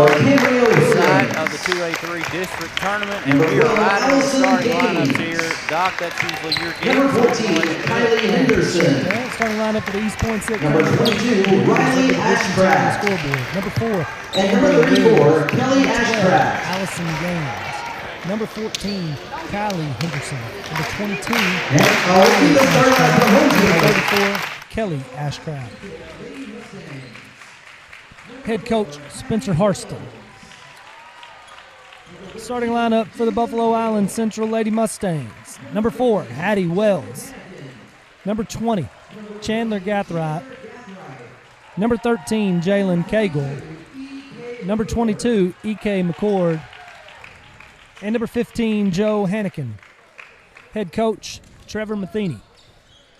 side of the 2A-3 district tournament, and we are right on the starting lineups here. Doc, that's usually your gig. Number 14, Kylie Henderson. Yeah, starting lineup for the East Point City. Number 22, Riley Ashcraft. Scoreboard. Number 4, and number 34, Kelly Ashcraft. Allison Gaines. Number 14, Kylie Henderson. Number 22, And 34, Kelly Ashcraft. Head coach Spencer Harston. Starting lineup for the Buffalo Island Central Lady Mustangs. Number 4, Hattie Wells. Number 20, Chandler Gathright. Number 13, Jalen Cagle. Number 22, E.K. McCord. And number 15, Joe Hannikin. Head coach Trevor Matheny.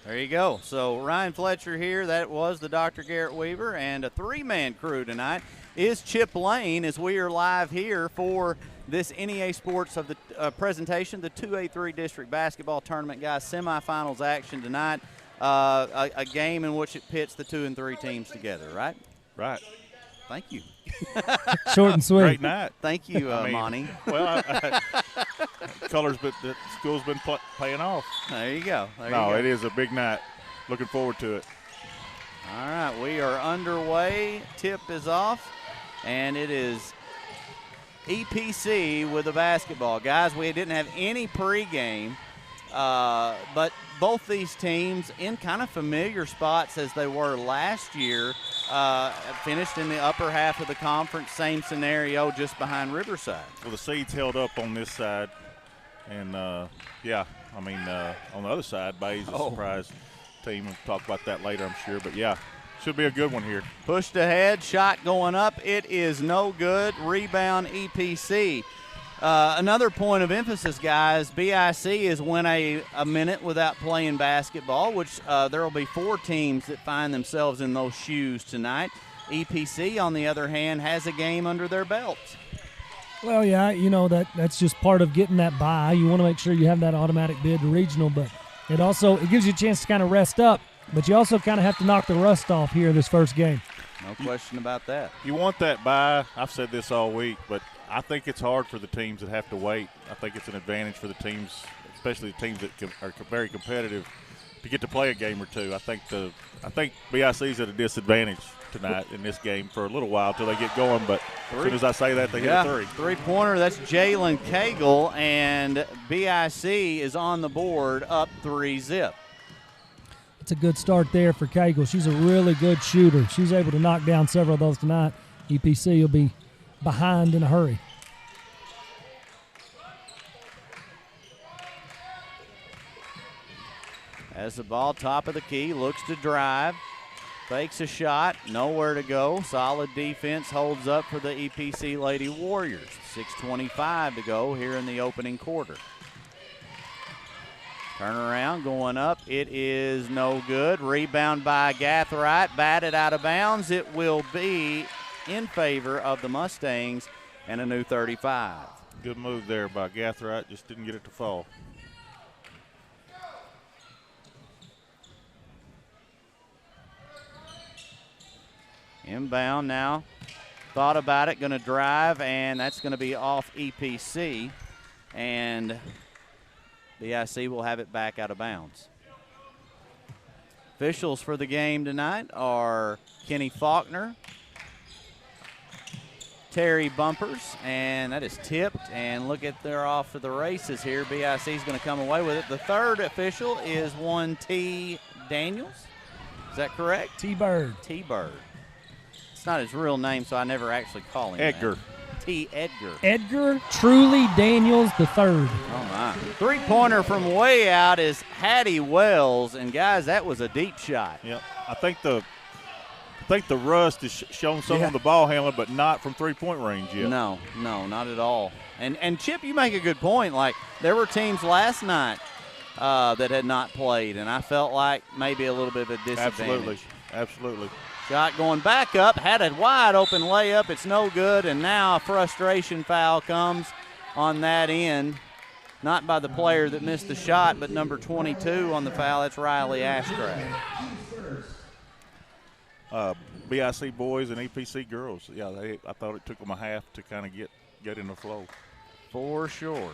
There you go. So Ryan Fletcher here. That was the Dr. Garrett Weaver, and a three-man crew tonight is Chip Lane as we are live here for this NEA Sports of the presentation, the 2A-3 District Basketball Tournament, guys. Semifinals action tonight. A game in which it pits the 2 and 3 teams together, right? Right. Thank you. Short and sweet. Great night. Thank you, Monty. Well, colors, but the school's been paying off. There you go. It is a big night. Looking forward to it. All right, we are underway. Tip is off, and it is EPC with the basketball. Guys, we didn't have any pregame, but both these teams in kind of familiar spots as they were last year, finished in the upper half of the conference, same scenario, just behind Riverside. Well, the seeds held up on this side, and on the other side, Bay's a surprise team. We'll talk about that later, I'm sure, but yeah, should be a good one here. Pushed ahead, shot going up. It is no good. Rebound EPC. Another point of emphasis, guys, BIC is went a minute without playing basketball, which there will be 4 teams that find themselves in those shoes tonight. EPC, on the other hand, has a game under their belts. Well, yeah, that's just part of getting that bye. You want to make sure you have that automatic bid to regional, but it gives you a chance to kind of rest up, but you also kind of have to knock the rust off here in this first game. No question about that. You want that bye. I've said this all week, but I think it's hard for the teams that have to wait. I think it's an advantage for the teams, especially the teams that are very competitive, to get to play a game or two. I think BIC's at a disadvantage tonight in this game for a little while until they get going, but as soon as I say that, they hit a three. Three-pointer, that's Jalen Cagle, and BIC is on the board up 3-zip. It's a good start there for Cagle. She's a really good shooter. She's able to knock down several of those tonight. EPC will be behind in a hurry. As the ball top of the key, looks to drive, fakes a shot, nowhere to go. Solid defense holds up for the EPC Lady Warriors. 6:25 to go here in the opening quarter. Turnaround going up. It is no good. Rebound by Gathright. Batted out of bounds. It will be in favor of the Mustangs and a new 35. Good move there by Gathright. Just didn't get it to fall. Inbound now. Thought about it. Going to drive, and that's going to be off EPC. And BIC will have it back out of bounds. Officials for the game tonight are Kenny Faulkner, Terry Bumpers, and that is tipped. And look at, they're off to the races here. BIC is going to come away with it. The third official is one T. Daniels. Is that correct? T-Bird. T-Bird. It's not his real name, so I never actually call him Edgar. that. T. Edgar. Edgar Truly Daniels III. Oh, my. Three-pointer from way out is Hattie Wells. And, guys, that was a deep shot. Yep. I think the rust is shown some on the ball handler, but not from three-point range yet. No, not at all. And Chip, you make a good point. Like, there were teams last night that had not played, and I felt like maybe a little bit of a disadvantage. Absolutely. Shot going back up, had a wide open layup. It's no good, and now a frustration foul comes on that end. Not by the player that missed the shot, but number 22 on the foul. That's Riley Ashcraft. BIC boys and EPC girls. Yeah, I thought it took them a half to kind of get in the flow. For sure.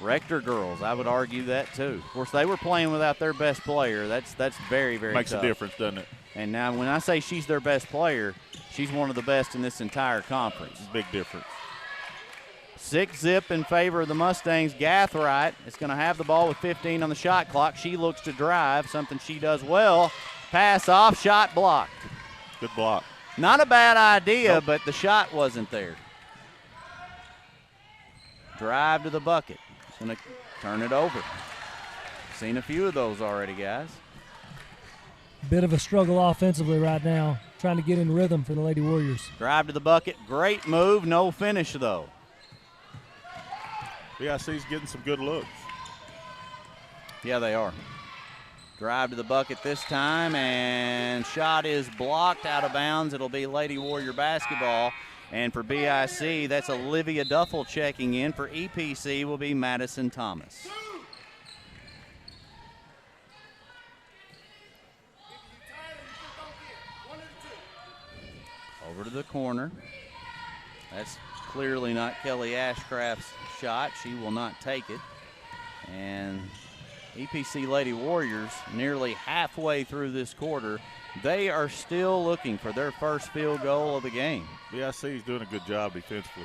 Rector girls, I would argue that too. Of course, they were playing without their best player. That's very, very Makes tough. a difference, doesn't it? And now when I say she's their best player, she's one of the best in this entire conference. Big difference. 6-zip in favor of the Mustangs. Gathright is going to have the ball with 15 on the shot clock. She looks to drive, something she does well. Pass off, shot blocked. Good block. Not a bad idea, Nope. but the shot wasn't there. Drive to the bucket. It's going to turn it over. Seen a few of those already, guys. Bit of a struggle offensively right now, trying to get in rhythm for the Lady Warriors. Drive to the bucket. Great move. No finish, though. BIC's getting some good looks. Yeah, they are. Drive to the bucket this time, and shot is blocked out of bounds. It'll be Lady Warrior basketball. And for BIC, that's Olivia Duffel checking in. For EPC will be Madison Thomas. Over to the corner. That's clearly not Kelly Ashcraft's shot. She will not take it. And EPC Lady Warriors, nearly halfway through this quarter, they are still looking for their first field goal of the game. BIC is doing a good job defensively.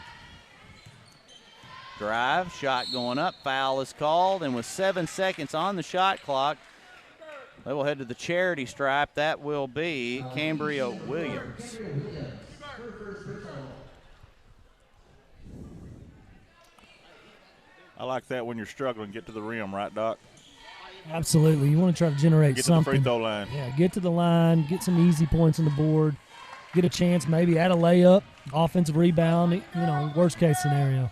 Drive, shot going up, foul is called, and with 7 seconds on the shot clock, they will head to the charity stripe. That will be Cambria Williams. I like that when you're struggling, get to the rim, right, Doc? Absolutely. You want to try to generate Get something. to the free throw line. Yeah, get to the line, get some easy points on the board, get a chance maybe at a layup, offensive rebound, worst case scenario.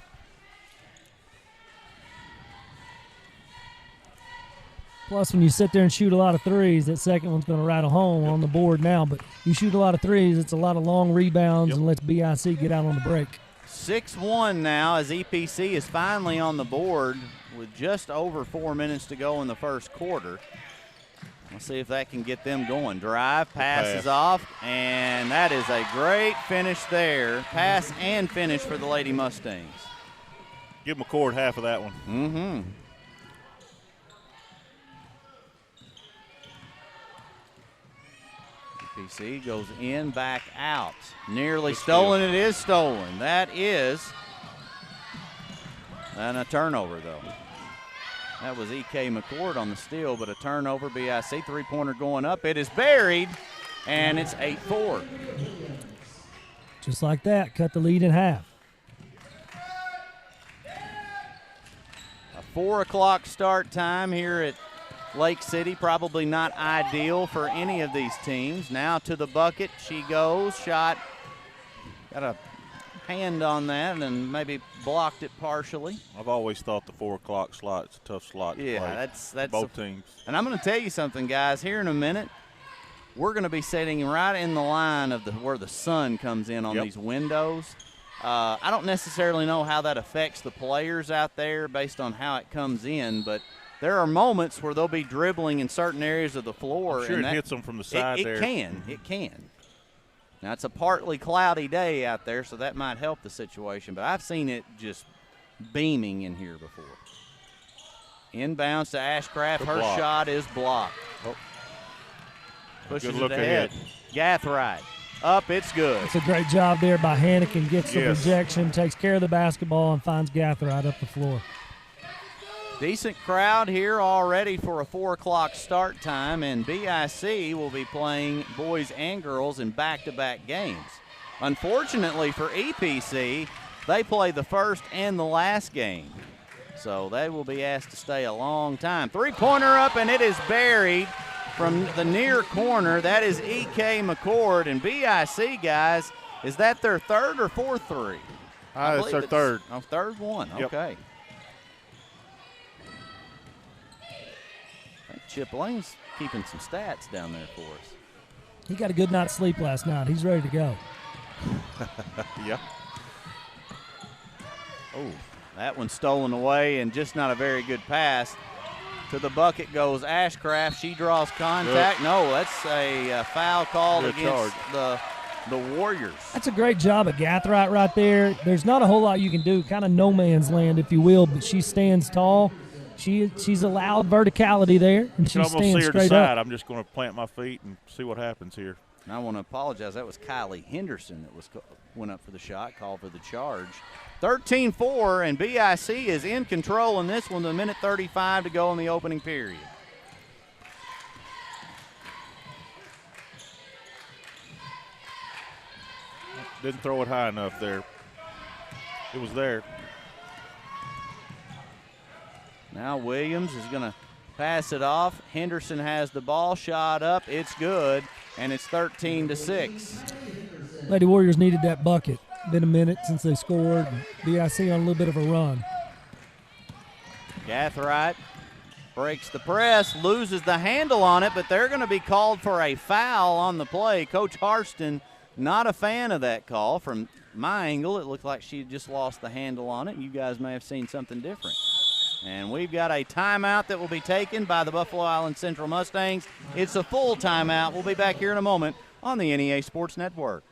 Plus, when you sit there and shoot a lot of threes, that second one's going to rattle home on the board now. But you shoot a lot of threes, it's a lot of long rebounds and lets BIC get out on the break. 6-1 now as EPC is finally on the board with just over 4 minutes to go in the first quarter. We'll see if that can get them going. Drive, passes off, and that is a great finish there. Pass and finish for the Lady Mustangs. Give McCord half of that one. Mm-hmm. EPC goes in, back out. Nearly stolen. It is stolen. That is and a turnover, though. That was E.K. McCord on the steal, but a turnover. BIC three-pointer going up. It is buried, and it's 8-4. Just like that, cut the lead in half. A 4 o'clock start time here at Lake City, probably not ideal for any of these teams. Now to the bucket she goes. Shot, got a hand on that and maybe blocked it partially. I've always thought the 4 o'clock slot is a tough slot to play. That's both teams. And I'm going to tell you something, guys. Here in a minute, we're going to be sitting right in the line of where the sun comes in on these windows. I don't necessarily know how that affects the players out there based on how it comes in, but there are moments where they'll be dribbling in certain areas of the floor. I'm sure and it hits them from the side there. It can. Now, it's a partly cloudy day out there, so that might help the situation, but I've seen it just beaming in here before. Inbounds to Ashcraft. Her shot is blocked. Pushes it ahead. Gathright. Up, it's good. It's a great job there by Hannigan. Gets the projection, takes care of the basketball, and finds Gathright up the floor. Decent crowd here already for a 4 o'clock start time, and BIC will be playing boys and girls in back-to-back games. Unfortunately for EPC, they play the first and the last game, so they will be asked to stay a long time. Three-pointer up, and it is buried from the near corner. That is E.K. McCord, and BIC, guys, is that their third or fourth three? It's their third. Oh, third one, okay. Chip Lane's keeping some stats down there for us. He got a good night's sleep last night. He's ready to go. Yeah. Oh, that one's stolen away and just not a very good pass. To the bucket goes Ashcraft. She draws contact. No, that's a foul called against the Warriors. That's a great job at Gathright right there. There's not a whole lot you can do, kind of no man's land, if you will, but she stands tall. She's allowed verticality there, and she stands straight up. I'm just going to plant my feet and see what happens here. And I want to apologize. That was Kylie Henderson that went up for the shot, called for the charge. 13-4, and BIC is in control in this one. 1:35 to go in the opening period. Didn't throw it high enough there. It was there. Now Williams is going to pass it off. Henderson has the ball, shot up. It's good, and it's 13-6. Lady Warriors needed that bucket. Been a minute since they scored. BIC on a little bit of a run. Gathright breaks the press, loses the handle on it, but they're going to be called for a foul on the play. Coach Harston not a fan of that call. From my angle, it looked like she just lost the handle on it. You guys may have seen something different. And we've got a timeout that will be taken by the Buffalo Island Central Mustangs. It's a full timeout. We'll be back here in a moment on the NEA Sports Network.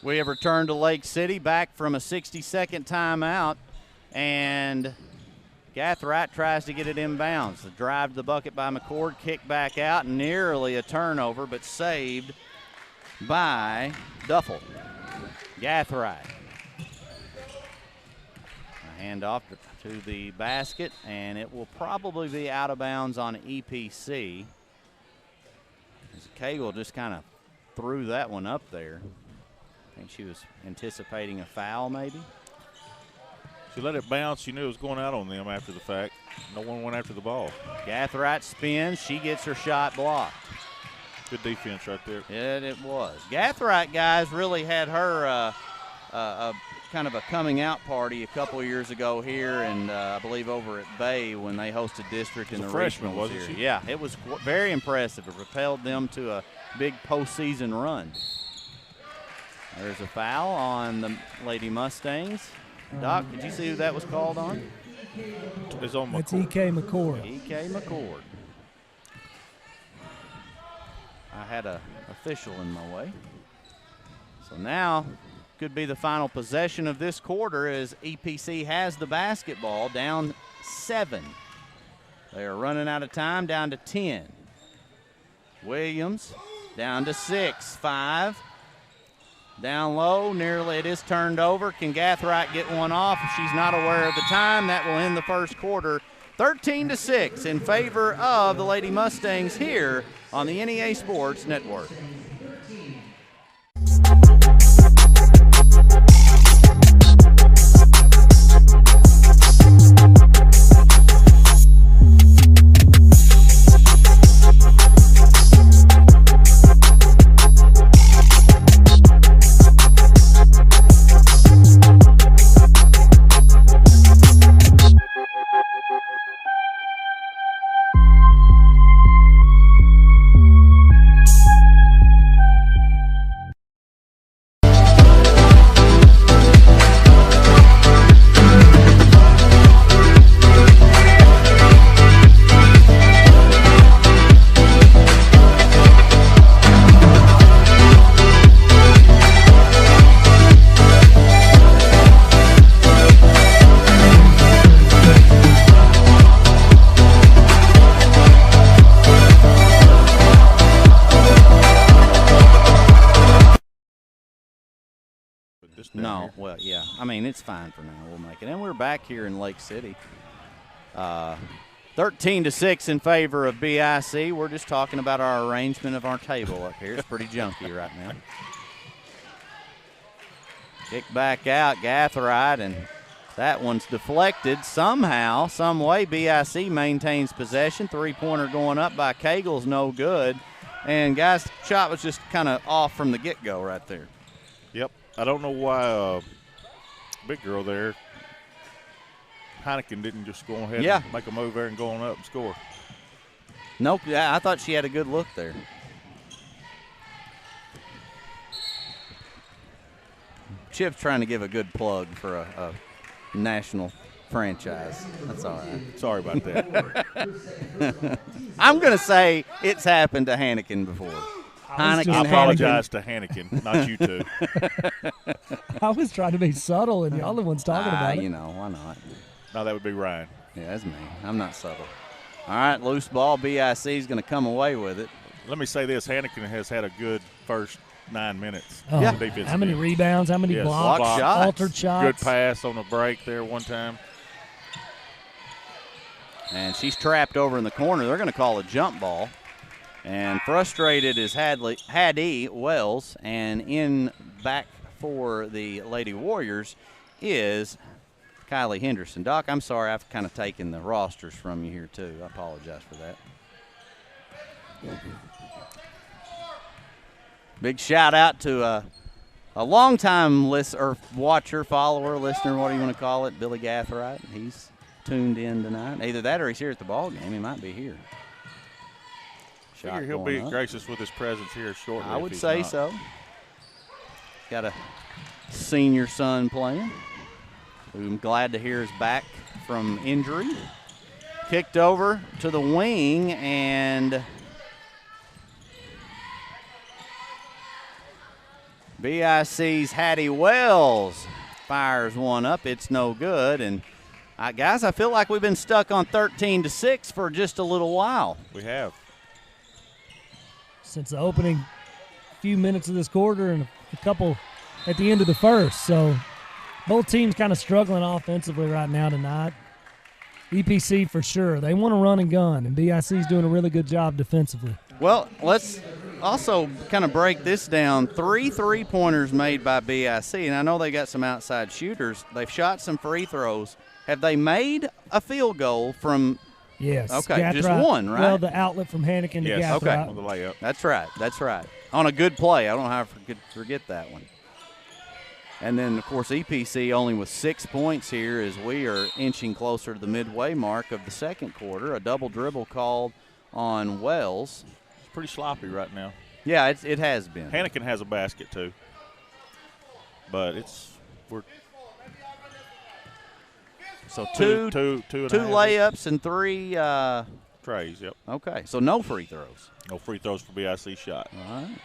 We have returned to Lake City back from a 60-second timeout, and Gathright tries to get it inbounds. The drive to the bucket by McCord, kick back out, nearly a turnover, but saved by Duffel. Gathright. A handoff to the basket, and it will probably be out of bounds on EPC. As Cagle just kind of threw that one up there. I think she was anticipating a foul maybe. She let it bounce. She knew it was going out on them after the fact. No one went after the ball. Gathright spins. She gets her shot blocked. Good defense right there. Yeah, it was. Gathright guys really had her kind of a coming out party a couple of years ago here, and I believe over at Bay when they hosted district in the freshman, regionals wasn't here. she? Yeah, it was very impressive. It propelled them to a big postseason run. There's a foul on the Lady Mustangs. Doc, did you see who that was called on? It's on McCord. That's E.K. McCord. E.K. McCord. I had an official in my way. So now could be the final possession of this quarter as EPC has the basketball, down 7. They are running out of time, down to 10. Williams down to 6, 5. Down low, nearly it is turned over. Can Gathright get one off? If she's not aware of the time, that will end the first quarter. 13-6 in favor of the Lady Mustangs here on the NEA Sports Network. down here. well, yeah. I mean, it's fine for now. We'll make it. And we're back here in Lake City. 13-6 in favor of BIC. We're just talking about our arrangement of our table up here. It's pretty junky right now. Kick back out, Gatherite, and that one's deflected somehow, some way. BIC maintains possession. Three-pointer going up by Cagle's no good. And, guys, shot was just kind of off from the get-go right there. Yep. I don't know why big girl there, Heineken, didn't just go ahead and make a move there and go on up and score. Nope, I thought she had a good look there. Chip's trying to give a good plug for a national franchise. That's all right. Sorry about that. I'm going to say it's happened to Heineken before. I apologize to Heineken, not you two. I was trying to be subtle, and y'all the ones talking about it. You know, why not? No, that would be Ryan. Yeah, that's me. I'm not subtle. All right, loose ball. BIC is going to come away with it. Let me say this. Heineken has had a good first 9 minutes. Oh, yeah. How many rebounds? How many blocks? Block shots. Altered shots. Good pass on the break there one time. And she's trapped over in the corner. They're going to call a jump ball. And frustrated is Haddie Wells. And in back for the Lady Warriors is Kylie Henderson. Doc, I'm sorry, I've kind of taken the rosters from you here too. I apologize for that. Big shout out to a longtime watcher, follower, listener, what do you want to call it, Billy Gatherite. He's tuned in tonight. Either that or he's here at the ball game. He might be here. Figure he'll be gracious with his presence here shortly. I would say so. Got a senior son playing, who I'm glad to hear is back from injury. Kicked over to the wing, and BIC's Haddie Wells fires one up. It's no good. And, guys, I feel like we've been stuck on 13-6 for just a little while. We have. Since the opening few minutes of this quarter and a couple at the end of the first. So both teams kind of struggling offensively right now tonight. EPC for sure. They want to run and gun, and BIC's doing a really good job defensively. Well, let's also kind of break this down. 3 3-pointers made by BIC, and I know they got some outside shooters. They've shot some free throws. Have they made a field goal from – Yes. Okay, Gatherite, just one, right? Well, the outlet from Heineken to Gatherite. Okay. On the layup. That's right. On a good play. I don't know how I forget that one. And then, of course, EPC only with 6 points here as we are inching closer to the midway mark of the second quarter. A double dribble called on Wells. It's pretty sloppy right now. Yeah, it has been. Heineken has a basket, too. But we're – So two layups and 3 trays, yep. Okay, so no free throws. No free throws for BIC shot. All right.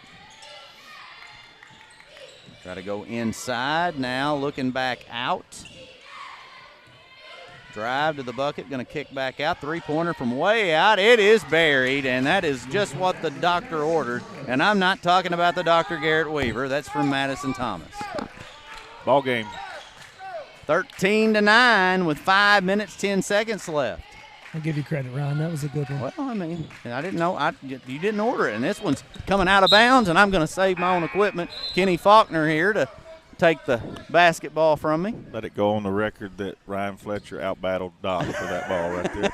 Try to go inside now, looking back out. Drive to the bucket, going to kick back out. 3-pointer from way out. It is buried, and that is just what the doctor ordered. And I'm not talking about the Dr. Garrett Weaver. That's from Madison Thomas. Ball game. 13-9 with 5 minutes, 10 seconds left. I'll give you credit, Ryan. That was a good one. Well, I mean, I didn't know. You didn't order it, and this one's coming out of bounds, and I'm going to save my own equipment. Kenny Faulkner here to take the basketball from me. Let it go on the record that Ryan Fletcher outbattled Doc for that ball right there.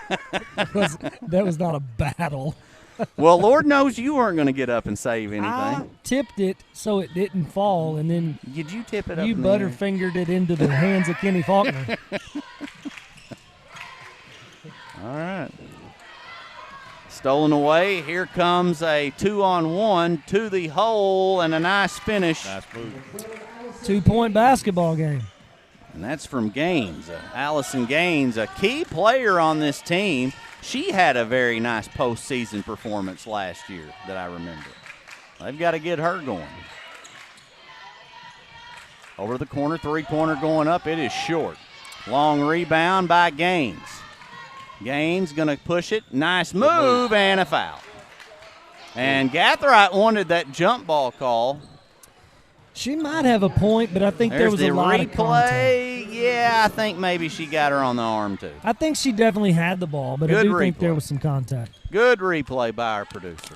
That was not a battle. Well, Lord knows you weren't going to get up and save anything. I tipped it so it didn't fall, and then did you tip it up? You butterfingered it into the hands of Kenny Faulkner. All right. Stolen away. Here comes a 2-on-1 to the hole and a nice finish. Nice move. 2-point basketball game. And that's from Gaines. Allison Gaines, a key player on this team. She had a very nice postseason performance last year that I remember. They've got to get her going. Over the corner, 3-pointer going up. It is short. Long rebound by Gaines. Gaines going to push it. Nice move and a foul. And Gatherite wanted that jump ball call. She might have a point, but I think there was a lot of contact. Replay. Yeah, I think maybe she got her on the arm too. I think she definitely had the ball, but I do think there was some contact. Good replay by our producer.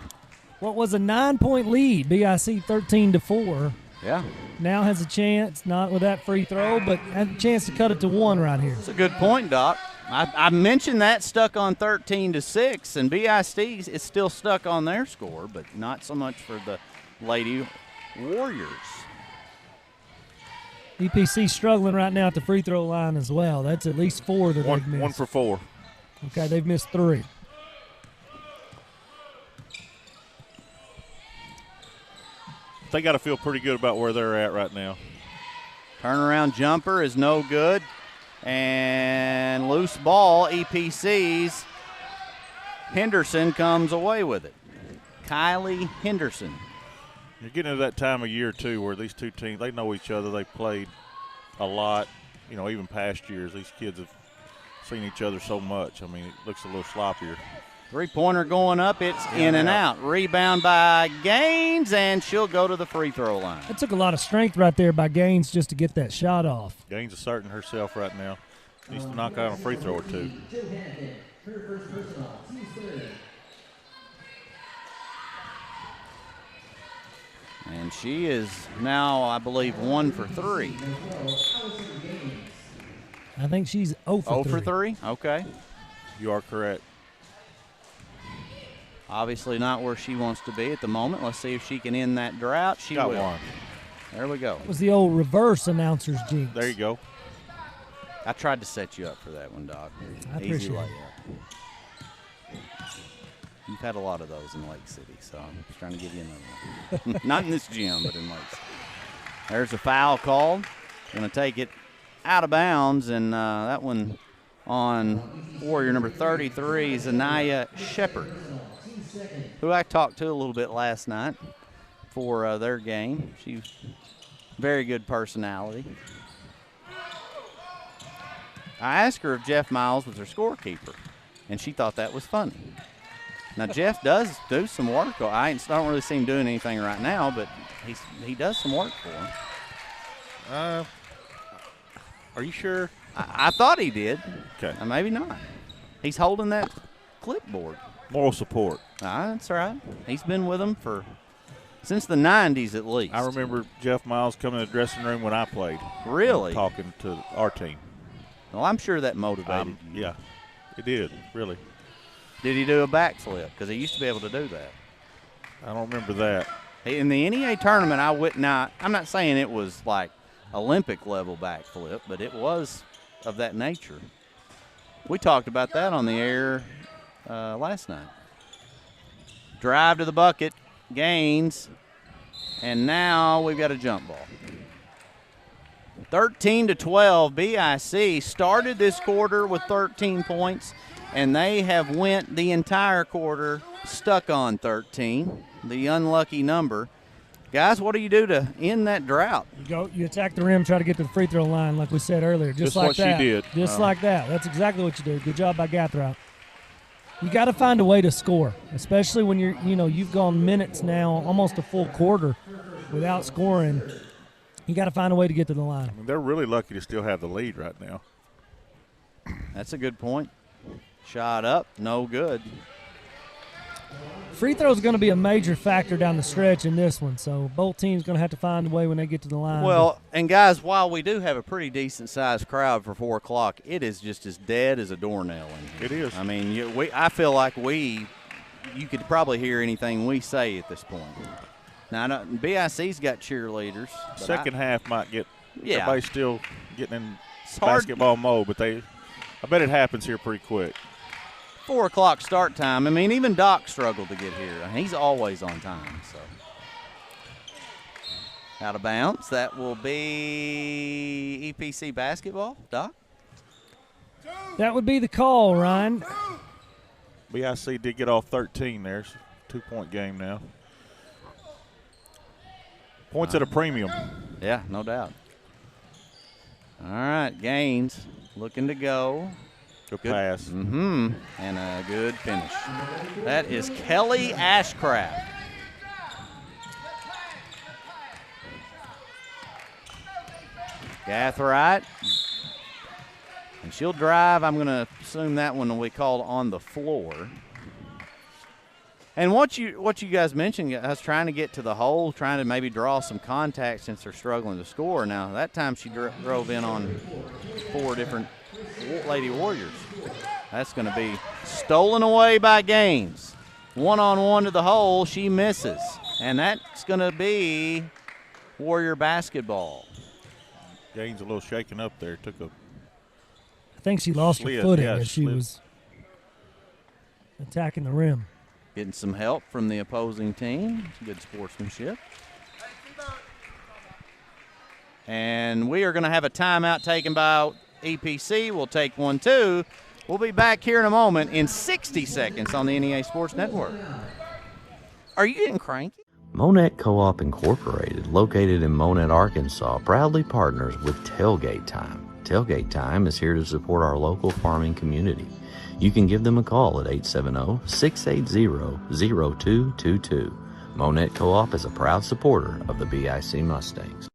What was a 9-point lead, BIC 13-4. Yeah. Now has a chance, not with that free throw, but had a chance to cut it to 1 right here. That's a good point, Doc. I mentioned that stuck on 13-6, and BIC is still stuck on their score, but not so much for the Lady Warriors. EPC struggling right now at the free throw line as well. That's at least 4 that they've missed. 1 for 4. Okay, they've missed 3. They got to feel pretty good about where they're at right now. Turnaround jumper is no good. And loose ball, EPC's Henderson comes away with it. Kylie Henderson. You're getting into that time of year, too, where these two teams, they know each other. They played a lot. You know, even past years, these kids have seen each other so much. I mean, it looks a little sloppier. Three-pointer going up. It's in and out. Rebound by Gaines, and she'll go to the free throw line. It took a lot of strength right there by Gaines just to get that shot off. Gaines asserting herself right now. Needs to knock out a free throw or two. And she is now, I believe, 1 for 3. I think she's 0 for 3. 0 for 3? Okay. You are correct. Obviously not where she wants to be at the moment. Let's see if she can end that drought. She got will. one. There we go. It was the old reverse announcer's jinx. There you go. I tried to set you up for that one, Doc. I Easy appreciate like it. that. You've had a lot of those in Lake City, so I'm just trying to give you another one. Not in this gym, but in Lake City. There's a foul called. Going to take it out of bounds, and that one on Warrior number 33 is Anaya Shepard, who I talked to a little bit last night for their game. She's very good personality. I asked her if Jeff Miles was her scorekeeper, and she thought that was funny. Now, Jeff does do some work. I don't really see him doing anything right now, but he does some work for him. Are you sure? I thought he did. Okay. Maybe not. He's holding that clipboard. Moral support. That's right. He's been with them since the 90s at least. I remember Jeff Miles coming in the dressing room when I played. Really? Talking to our team. Well, I'm sure that motivated you. Yeah, it did, really. Did he do a backflip? Because he used to be able to do that. I don't remember that. In the NEA tournament, I'm not saying it was like Olympic level backflip, but it was of that nature. We talked about that on the air last night. Drive to the bucket, Gaines, and now we've got a jump ball. 13-12, BIC started this quarter with 13 points, and they have went the entire quarter stuck on 13, the unlucky number. Guys, what do you do to end that drought? You attack the rim, try to get to the free throw line, like we said earlier. Just like what that. she did. Just like that. That's exactly what you do. Good job by Gathright. You got to find a way to score, especially when you've gone minutes now, almost a full quarter without scoring. You got to find a way to get to the line. I mean, they're really lucky to still have the lead right now. That's a good point. Shot up, no good. Free throw is going to be a major factor down the stretch in this one, so both teams going to have to find a way when they get to the line. Well, and guys, while we do have a pretty decent-sized crowd for 4 o'clock, it is just as dead as a doornail in here. It is. I mean, I feel like you could probably hear anything we say at this point. Now, BIC's got cheerleaders. Second half might get everybody still getting in hard. Basketball mode, but I bet it happens here pretty quick. 4 o'clock start time. I mean, even Doc struggled to get here. He's always on time. So out of bounds. That will be EPC basketball. Doc? That would be the call, Ryan. BIC did get off 13 there. It's a 2-point game now. Points at a premium. Yeah, no doubt. All right, Gaines looking to go. Good pass. Mm-hmm. And a good finish. That is Kelly Ashcraft. Gathright. And she'll drive. I'm going to assume that one will be called on the floor. And what you guys mentioned, us trying to get to the hole, trying to maybe draw some contact since they're struggling to score. Now, that time she drove in on 4 different Lady Warriors. That's going to be stolen away by Gaines. One-on-one to the hole, she misses. And that's going to be Warrior basketball. Gaines a little shaken up there. I think she lost her footing as she was attacking the rim. Getting some help from the opposing team. Good sportsmanship. And we are going to have a timeout taken by EPC. We'll take one, too. We'll be back here in a moment in 60 seconds on the NEA Sports Network. Are you getting cranky? Monette Co-op Incorporated, located in Monette, Arkansas, proudly partners with Tailgate Time. Tailgate Time is here to support our local farming community. You can give them a call at 870-680-0222. Monette Co-op is a proud supporter of the BIC Mustangs.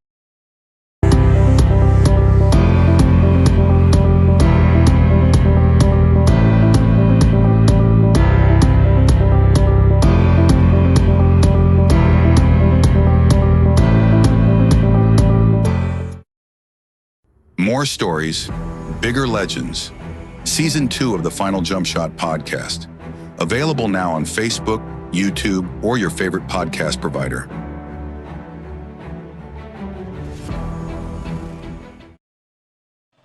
More stories, bigger legends. Season 2 of the Final Jump Shot podcast. Available now on Facebook, YouTube, or your favorite podcast provider.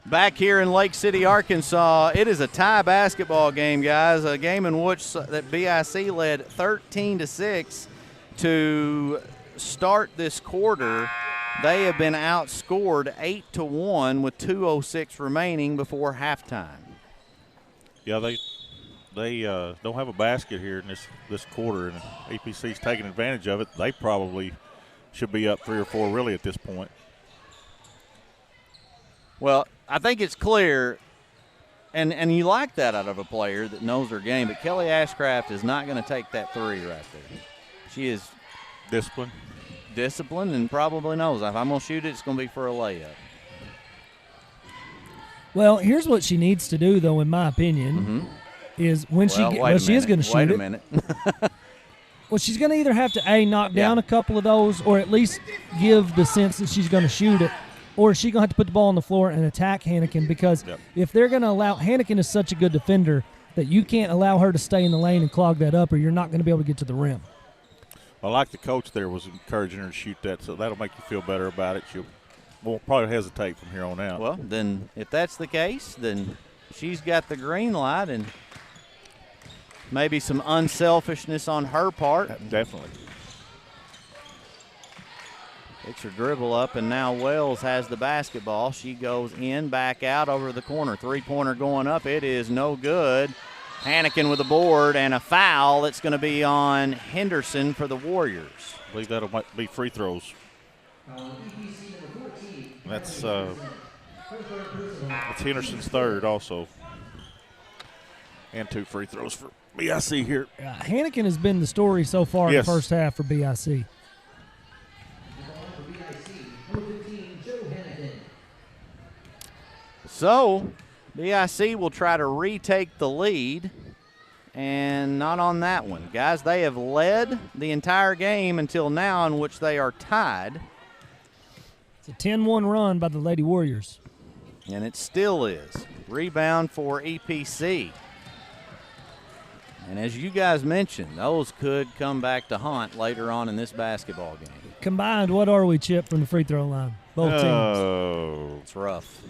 Back here in Lake City, Arkansas, it is a tie basketball game, guys. A game in which that BIC led 13-6 to start this quarter. They have been outscored 8-1 with 2:06 remaining before halftime. Yeah, they don't have a basket here in this quarter, and EPC's taking advantage of it. They probably should be up 3 or 4 really at this point. Well, I think it's clear, and you like that out of a player that knows her game, but Kelly Ashcraft is not going to take that 3 right there. She is disciplined and probably knows if I'm going to shoot it, it's going to be for a layup. Well, here's what she needs to do, though, in my opinion, is when she is going to shoot it. Wait a minute. Well, she's going to either have to, knock down a couple of those or at least give the sense that she's going to shoot it, or she's going to have to put the ball on the floor and attack Hanneken, because if they're going to allow – Hanneken is such a good defender that you can't allow her to stay in the lane and clog that up, or you're not going to be able to get to the rim. I like the coach there was encouraging her to shoot that, so that'll make you feel better about it. She'll won't probably hesitate from here on out. Well, then if that's the case, then she's got the green light and maybe some unselfishness on her part. Definitely. Picks her dribble up, and now Wells has the basketball. She goes in, back out, over the corner. Three-pointer going up. It is no good. Hanneken with a board and a foul that's going to be on Henderson for the Warriors. I believe that might be free throws. That's Henderson's third also. And 2 free throws for BIC here. Hanneken has been the story so far in the first half for BIC. So, BIC will try to retake the lead, and not on that one. Guys, they have led the entire game until now, in which they are tied. It's a 10-1 run by the Lady Warriors. And it still is. Rebound for EPC. And as you guys mentioned, those could come back to haunt later on in this basketball game. Combined, what are we, Chip, from the free throw line? Both teams. Oh, it's rough.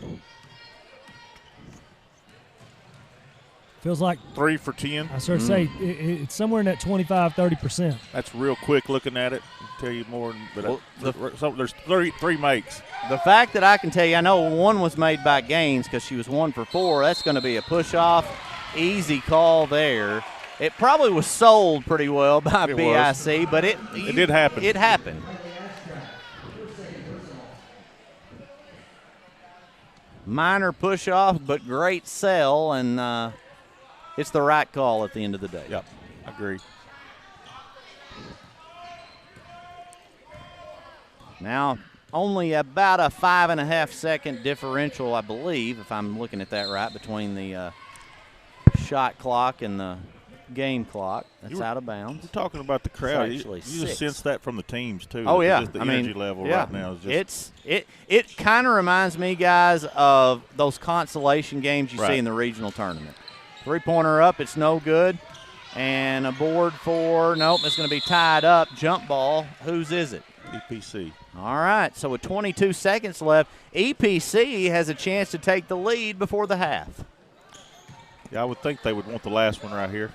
Feels like 3 for 10. I sort of say it's somewhere in that 25-30%. That's real quick looking at it. I'll tell you more, but there's 3 makes. The fact that I can tell you, I know one was made by Gaines because she was 1 for 4. That's going to be a push-off, easy call there. It probably was sold pretty well by BIC, but it did happen. It happened. Minor push-off, but great sell, and it's the right call at the end of the day. Yep, agreed. Now only about a 5.5 second differential, I believe, if I'm looking at that right, between the shot clock and the game clock. That's out of bounds. We're talking about the crowd. You just sense that from the teams too. Oh yeah, just the energy level right now is just. It kind of reminds me, guys, of those consolation games you see in the regional tournament. 3-pointer up, it's no good, and a board for nope, it's going to be tied up. Jump ball. Whose is it? EPC. All right. So with 22 seconds left, EPC has a chance to take the lead before the half. Yeah, I would think they would want the last one right here.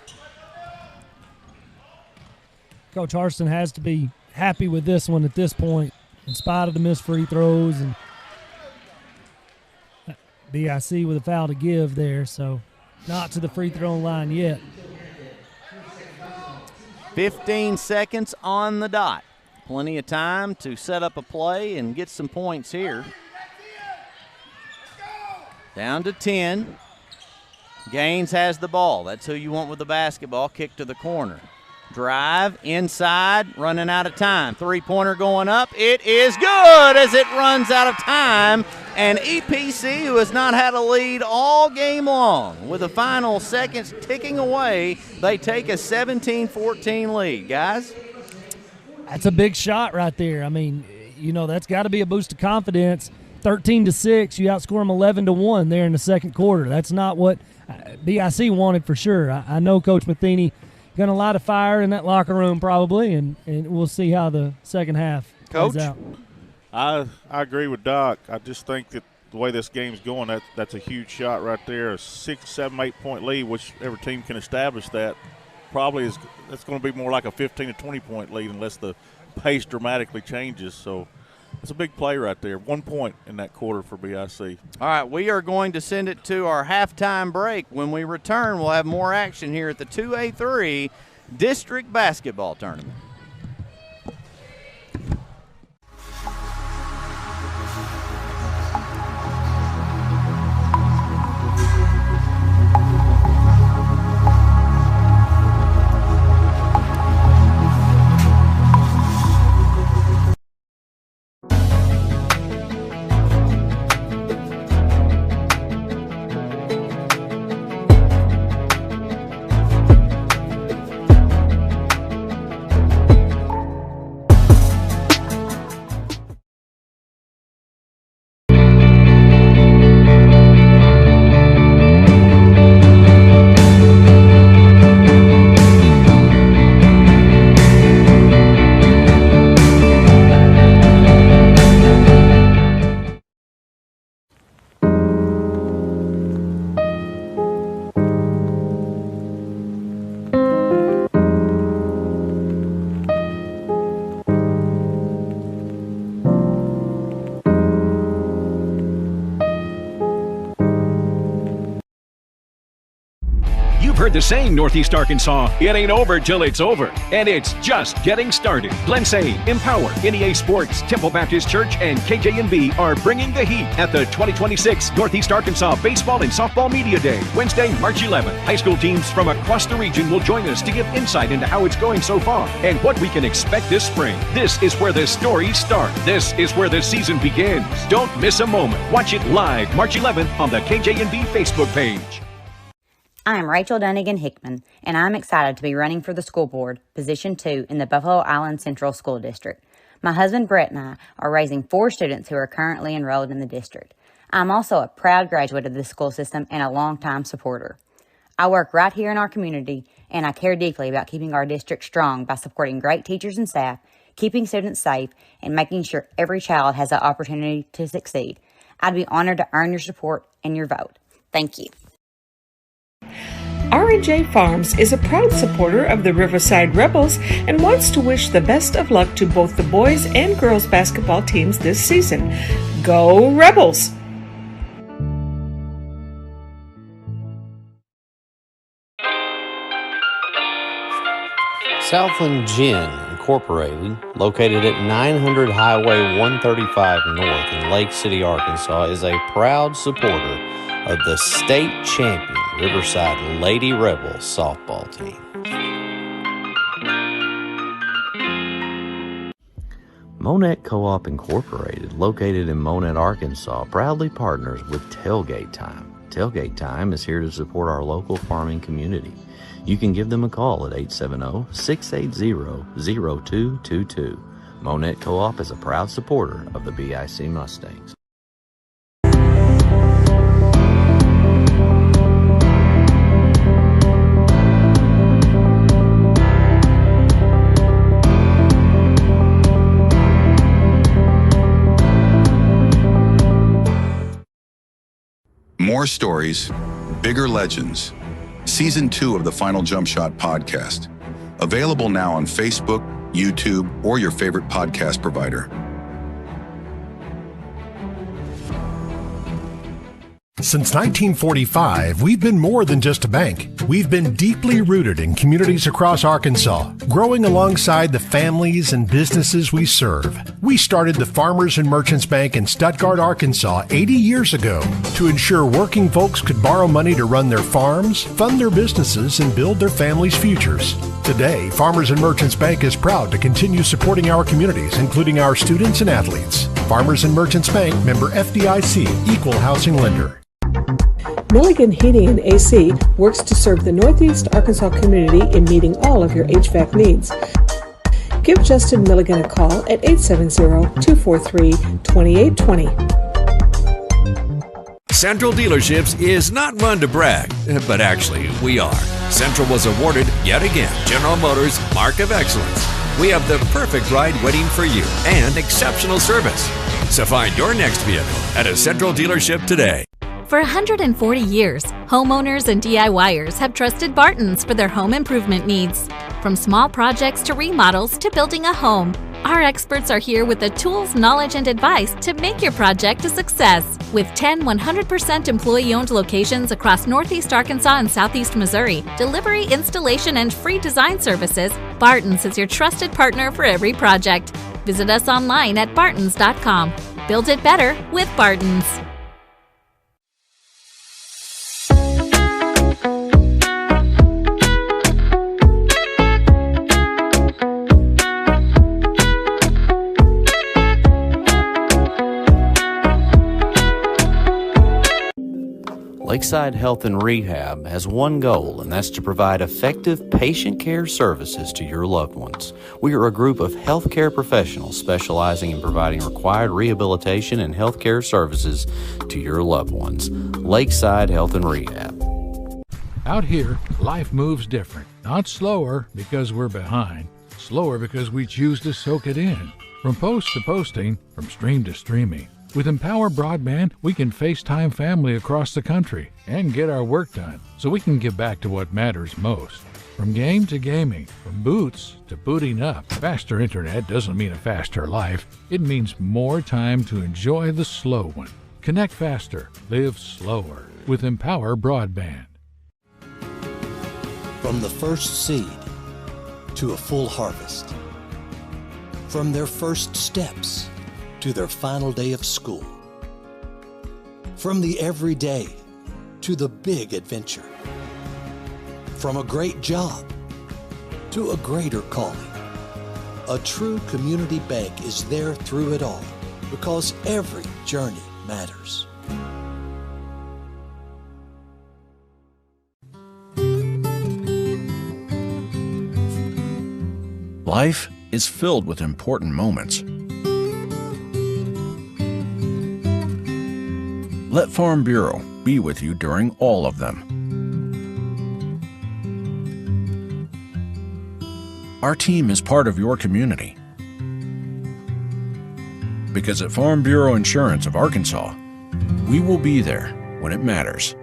Coach Harston has to be happy with this one at this point, in spite of the missed free throws and BIC with a foul to give there, so not to the free throw line yet. 15 seconds on the dot. Plenty of time to set up a play and get some points here. Down to 10. Gaines has the ball. That's who you want with the basketball. Kick to the corner. Drive, inside, running out of time. 3-pointer going up. It is good as it runs out of time. And EPC, who has not had a lead all game long, with the final seconds ticking away, they take a 17-14 lead. Guys? That's a big shot right there. I mean, you know, that's got to be a boost of confidence. 13-6, you outscore them 11-1 there in the second quarter. That's not what BIC wanted for sure. I know Coach Matheny going to light a fire in that locker room probably, and we'll see how the second half plays out. I agree with Doc. I just think that the way this game's going, that's a huge shot right there. A 6, 7, 8 point lead, whichever team can establish that, probably that's going to be more like a 15 to 20 point lead unless the pace dramatically changes. So it's a big play right there. 1 point in that quarter for BIC. All right, we are going to send it to our halftime break. When we return, we'll have more action here at the 2A-3 District Basketball Tournament. Heard the saying, Northeast Arkansas, it ain't over till it's over. And it's just getting started. Glensay, Empower, NEA Sports, Temple Baptist Church, and KJNB are bringing the heat at the 2026 Northeast Arkansas Baseball and Softball Media Day, Wednesday, March 11th. High school teams from across the region will join us to give insight into how it's going so far and what we can expect this spring. This is where the stories start. This is where the season begins. Don't miss a moment. Watch it live March 11th on the KJNB Facebook page. I'm Rachel Dunnigan Hickman, and I'm excited to be running for the school board, Position 2 in the Buffalo Island Central School District. My husband Brett and I are raising 4 students who are currently enrolled in the district. I'm also a proud graduate of the school system and a longtime supporter. I work right here in our community, and I care deeply about keeping our district strong by supporting great teachers and staff, keeping students safe, and making sure every child has the opportunity to succeed. I'd be honored to earn your support and your vote. Thank you. R&J Farms is a proud supporter of the Riverside Rebels and wants to wish the best of luck to both the boys and girls basketball teams this season. Go Rebels! Southland Gin Incorporated, located at 900 Highway 135 North in Lake City, Arkansas, is a proud supporter of the state champion Riverside Lady Rebels softball team. Monette Co-op Incorporated, located in Monette, Arkansas, proudly partners with Tailgate Time. Tailgate Time is here to support our local farming community. You can give them a call at 870-680-0222. Monette Co-op is a proud supporter of the BIC Mustangs. More stories, bigger legends. Season 2 of the Final Jump Shot podcast. Available now on Facebook, YouTube, or your favorite podcast provider. Since 1945, we've been more than just a bank. We've been deeply rooted in communities across Arkansas, growing alongside the families and businesses we serve. We started the Farmers and Merchants Bank in Stuttgart, Arkansas 80 years ago to ensure working folks could borrow money to run their farms, fund their businesses, and build their families' futures. Today, Farmers and Merchants Bank is proud to continue supporting our communities, including our students and athletes. Farmers and Merchants Bank, member FDIC, equal housing lender. Milligan Heating and AC works to serve the Northeast Arkansas community in meeting all of your HVAC needs. Give Justin Milligan a call at 870-243-2820. Central Dealerships is not one to brag, but actually we are. Central was awarded, yet again, General Motors Mark of Excellence. We have the perfect ride waiting for you and exceptional service. So find your next vehicle at a Central dealership today. For 140 years, homeowners and DIYers have trusted Barton's for their home improvement needs. From small projects to remodels to building a home, our experts are here with the tools, knowledge, and advice to make your project a success. With 10 100% employee-owned locations across Northeast Arkansas and Southeast Missouri, delivery, installation, and free design services, Barton's is your trusted partner for every project. Visit us online at bartons.com. Build it better with Barton's. Lakeside Health and Rehab has one goal, and that's to provide effective patient care services to your loved ones. We are a group of healthcare professionals specializing in providing required rehabilitation and healthcare services to your loved ones. Lakeside Health and Rehab. Out here, life moves different. Not slower because we're behind. Slower because we choose to soak it in. From post to posting, from stream to streaming. With Empower Broadband, we can FaceTime family across the country and get our work done so we can give back to what matters most. From game to gaming, from boots to booting up, faster internet doesn't mean a faster life. It means more time to enjoy the slow one. Connect faster, live slower with Empower Broadband. From the first seed to a full harvest. From their first steps to their final day of school. From the everyday to the big adventure. From a great job to a greater calling. A true community bank is there through it all because every journey matters. Life is filled with important moments. Let Farm Bureau be with you during all of them. Our team is part of your community. Because at Farm Bureau Insurance of Arkansas, we will be there when it matters.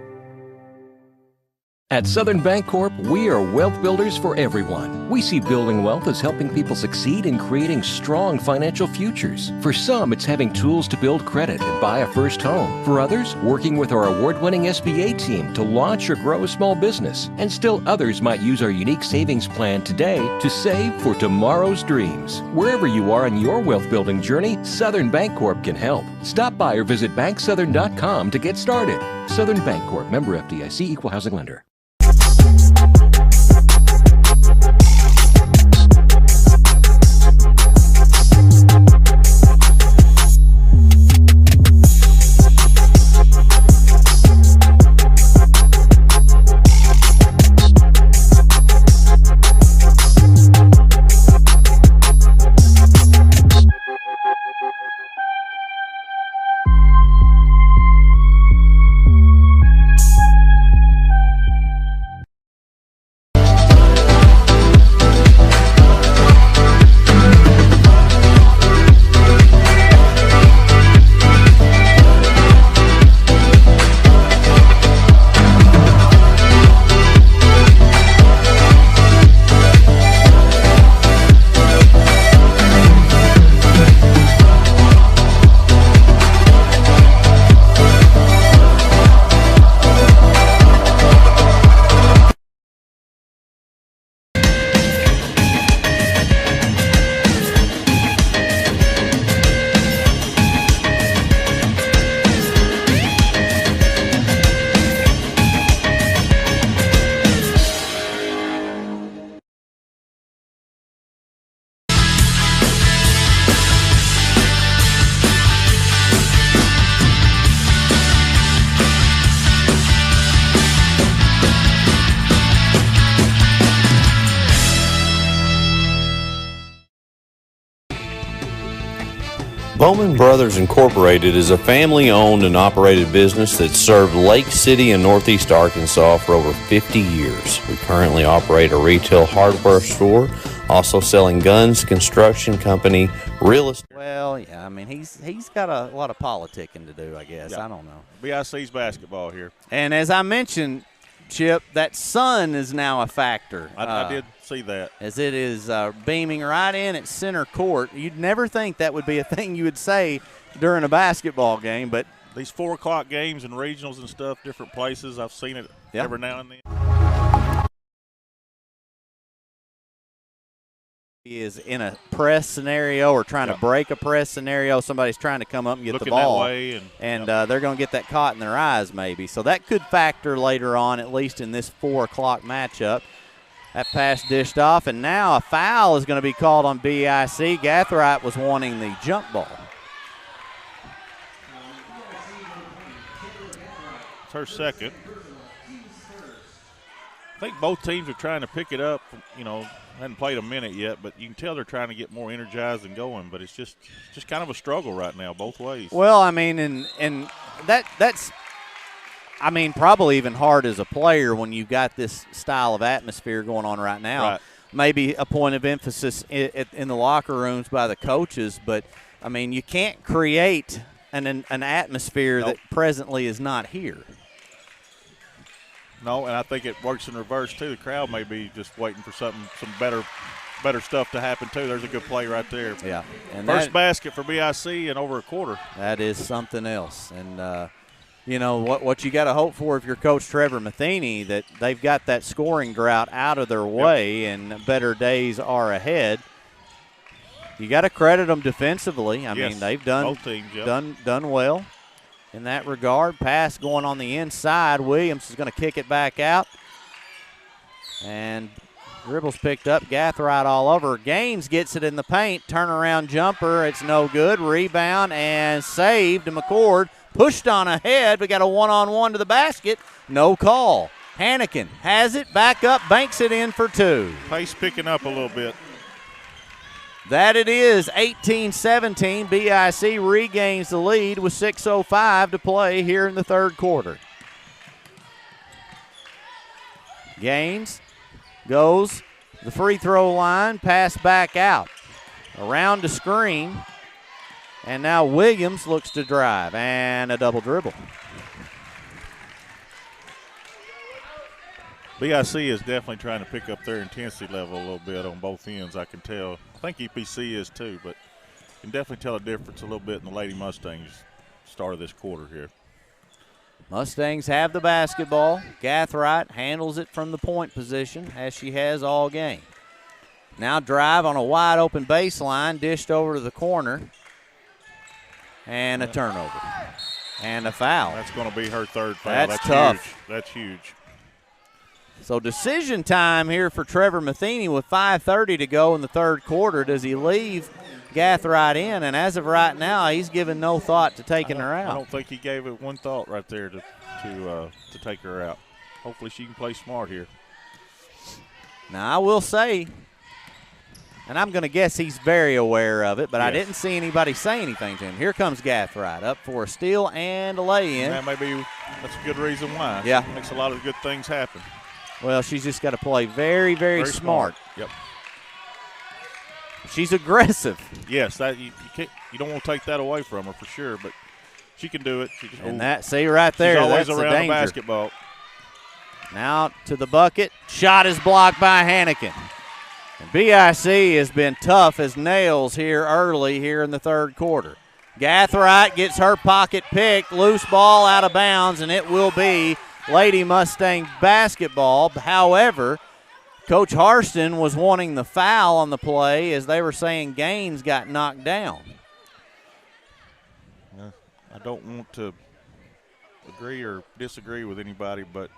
At Southern Bancorp, we are wealth builders for everyone. We see building wealth as helping people succeed in creating strong financial futures. For some, it's having tools to build credit and buy a first home. For others, working with our award-winning SBA team to launch or grow a small business. And still others might use our unique savings plan today to save for tomorrow's dreams. Wherever you are in your wealth building journey, Southern Bancorp can help. Stop by or visit banksouthern.com to get started. Southern Bancorp, member FDIC, equal housing lender. Bowman Brothers Incorporated is a family-owned and operated business that served Lake City and Northeast Arkansas for over 50 years. We currently operate a retail hardware store, also selling guns, construction company, real estate. Well, yeah, I mean, he's got a lot of politicking to do, I guess. Yeah. I don't know. BIC's basketball here. And as I mentioned, Chip, that sun is now a factor. I did see that. As it is beaming right in at center court. You'd never think that would be a thing you would say during a basketball game, but These 4 o'clock games and regionals and stuff, different places, I've seen it every now and then. He is in a press scenario or trying to break a press scenario. Somebody's trying to come up and get Looking the ball. that way and they're going to get that caught in their eyes maybe. So that could factor later on, at least in this 4 o'clock matchup. That pass dished off, and now a foul is going to be called on BIC. Gathright was wanting the jump ball. It's her second. I think both teams are trying to pick it up. You know, hadn't played a minute yet, but you can tell they're trying to get more energized and going. But it's just kind of a struggle right now, both ways. Well, I mean, and that's I mean, probably even hard as a player when you've got this style of atmosphere going on right now. Right. Maybe a point of emphasis in the locker rooms by the coaches, but I mean, you can't create an atmosphere that presently is not here. No, and I think it works in reverse too. The crowd may be just waiting for some better stuff to happen too. There's a good play right there. Yeah, and first basket for BIC in over a quarter. That is something else, and you know what you got to hope for if you're Coach Trevor Matheny, that they've got that scoring drought out of their way, and better days are ahead. You got to credit them defensively. I mean, they've done both teams, done well in that regard. Pass going on the inside. Williams is going to kick it back out. And dribbles picked up. Gathright all over. Gaines gets it in the paint. Turnaround jumper. It's no good. Rebound and saved. McCord pushed on ahead. We got a one-on-one to the basket. No call. Hannikin has it. Back up. Banks it in for 2. Pace picking up a little bit. That it is, 18-17. BIC regains the lead with 6:05 to play here in the third quarter. Gaines goes the free throw line, pass back out. Around the screen, and now Williams looks to drive, and a double dribble. BIC is definitely trying to pick up their intensity level a little bit on both ends, I can tell. I think EPC is too, but you can definitely tell a difference a little bit in the Lady Mustangs start of this quarter here. Mustangs have the basketball. Gathright handles it from the point position, as she has all game. Now drive on a wide open baseline, dished over to the corner, and a turnover. And a foul. That's going to be her third foul. That's tough. Huge. That's huge. So decision time here for Trevor Matheny with 5:30 to go in the third quarter. Does he leave Gathright in? And as of right now, he's given no thought to taking her out. I don't think he gave it one thought right there to take her out. Hopefully she can play smart here. Now, I will say, and I'm going to guess he's very aware of it, but I didn't see anybody say anything to him. Here comes Gathright up for a steal and a lay-in. Yeah, maybe that's a good reason why. Yeah. It makes a lot of good things happen. Well, she's just got to play very, very smart. Yep. She's aggressive. Yes, that you don't want to take that away from her for sure, but she can do it. See right there, she's always that's around the danger. the basketball. Now to the bucket. Shot is blocked by Hannikin. And BIC has been tough as nails here early here in the third quarter. Gathright gets her pocket picked. Loose ball out of bounds, and it will be Lady Mustang basketball. However, Coach Harston was wanting the foul on the play as they were saying Gaines got knocked down. I don't want to agree or disagree with anybody, but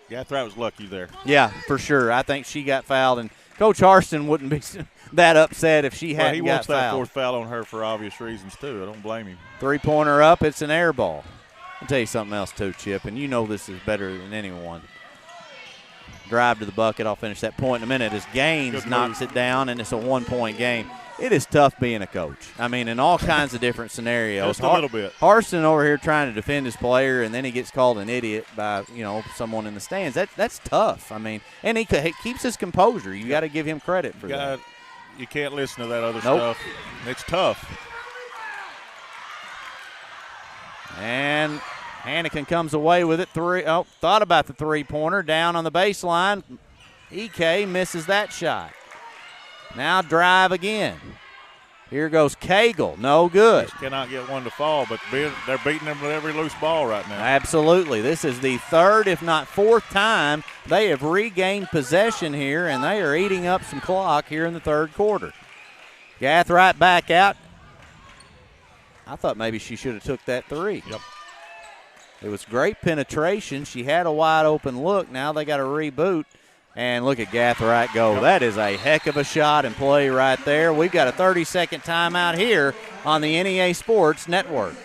Gathright was lucky there. Yeah, for sure. I think she got fouled, and Coach Harston wouldn't be that upset if she hadn't got fouled. He wants that fourth foul on her for obvious reasons, too. I don't blame him. Three-pointer up. It's an air ball. I'll tell you something else, too, Chip, and you know this is better than anyone. Drive to the bucket. I'll finish that point in a minute as Gaines knocks it down, and it's a one-point game. it is tough being a coach. I mean, in all kinds of different scenarios. Just a little bit. Harston over here trying to defend his player, and then he gets called an idiot by, someone in the stands. That's tough. I mean, and he keeps his composure. You got to give him credit for that. You can't listen to that other stuff. It's tough. And Hannikin comes away with it. Thought about the three-pointer. Down on the baseline. EK misses that shot. Now drive again. Here goes Cagle. No good. Just cannot get one to fall, but they're beating them with every loose ball right now. Absolutely. This is the third, if not fourth time they have regained possession here, and they are eating up some clock here in the third quarter. Gathright back out. I thought maybe she should have took that three. Yep. It was great penetration. She had a wide open look. Now they got to reboot. And look at Gathright go. Yep. That is a heck of a shot and play right there. We've got a 30-second timeout here on the NEA Sports Network.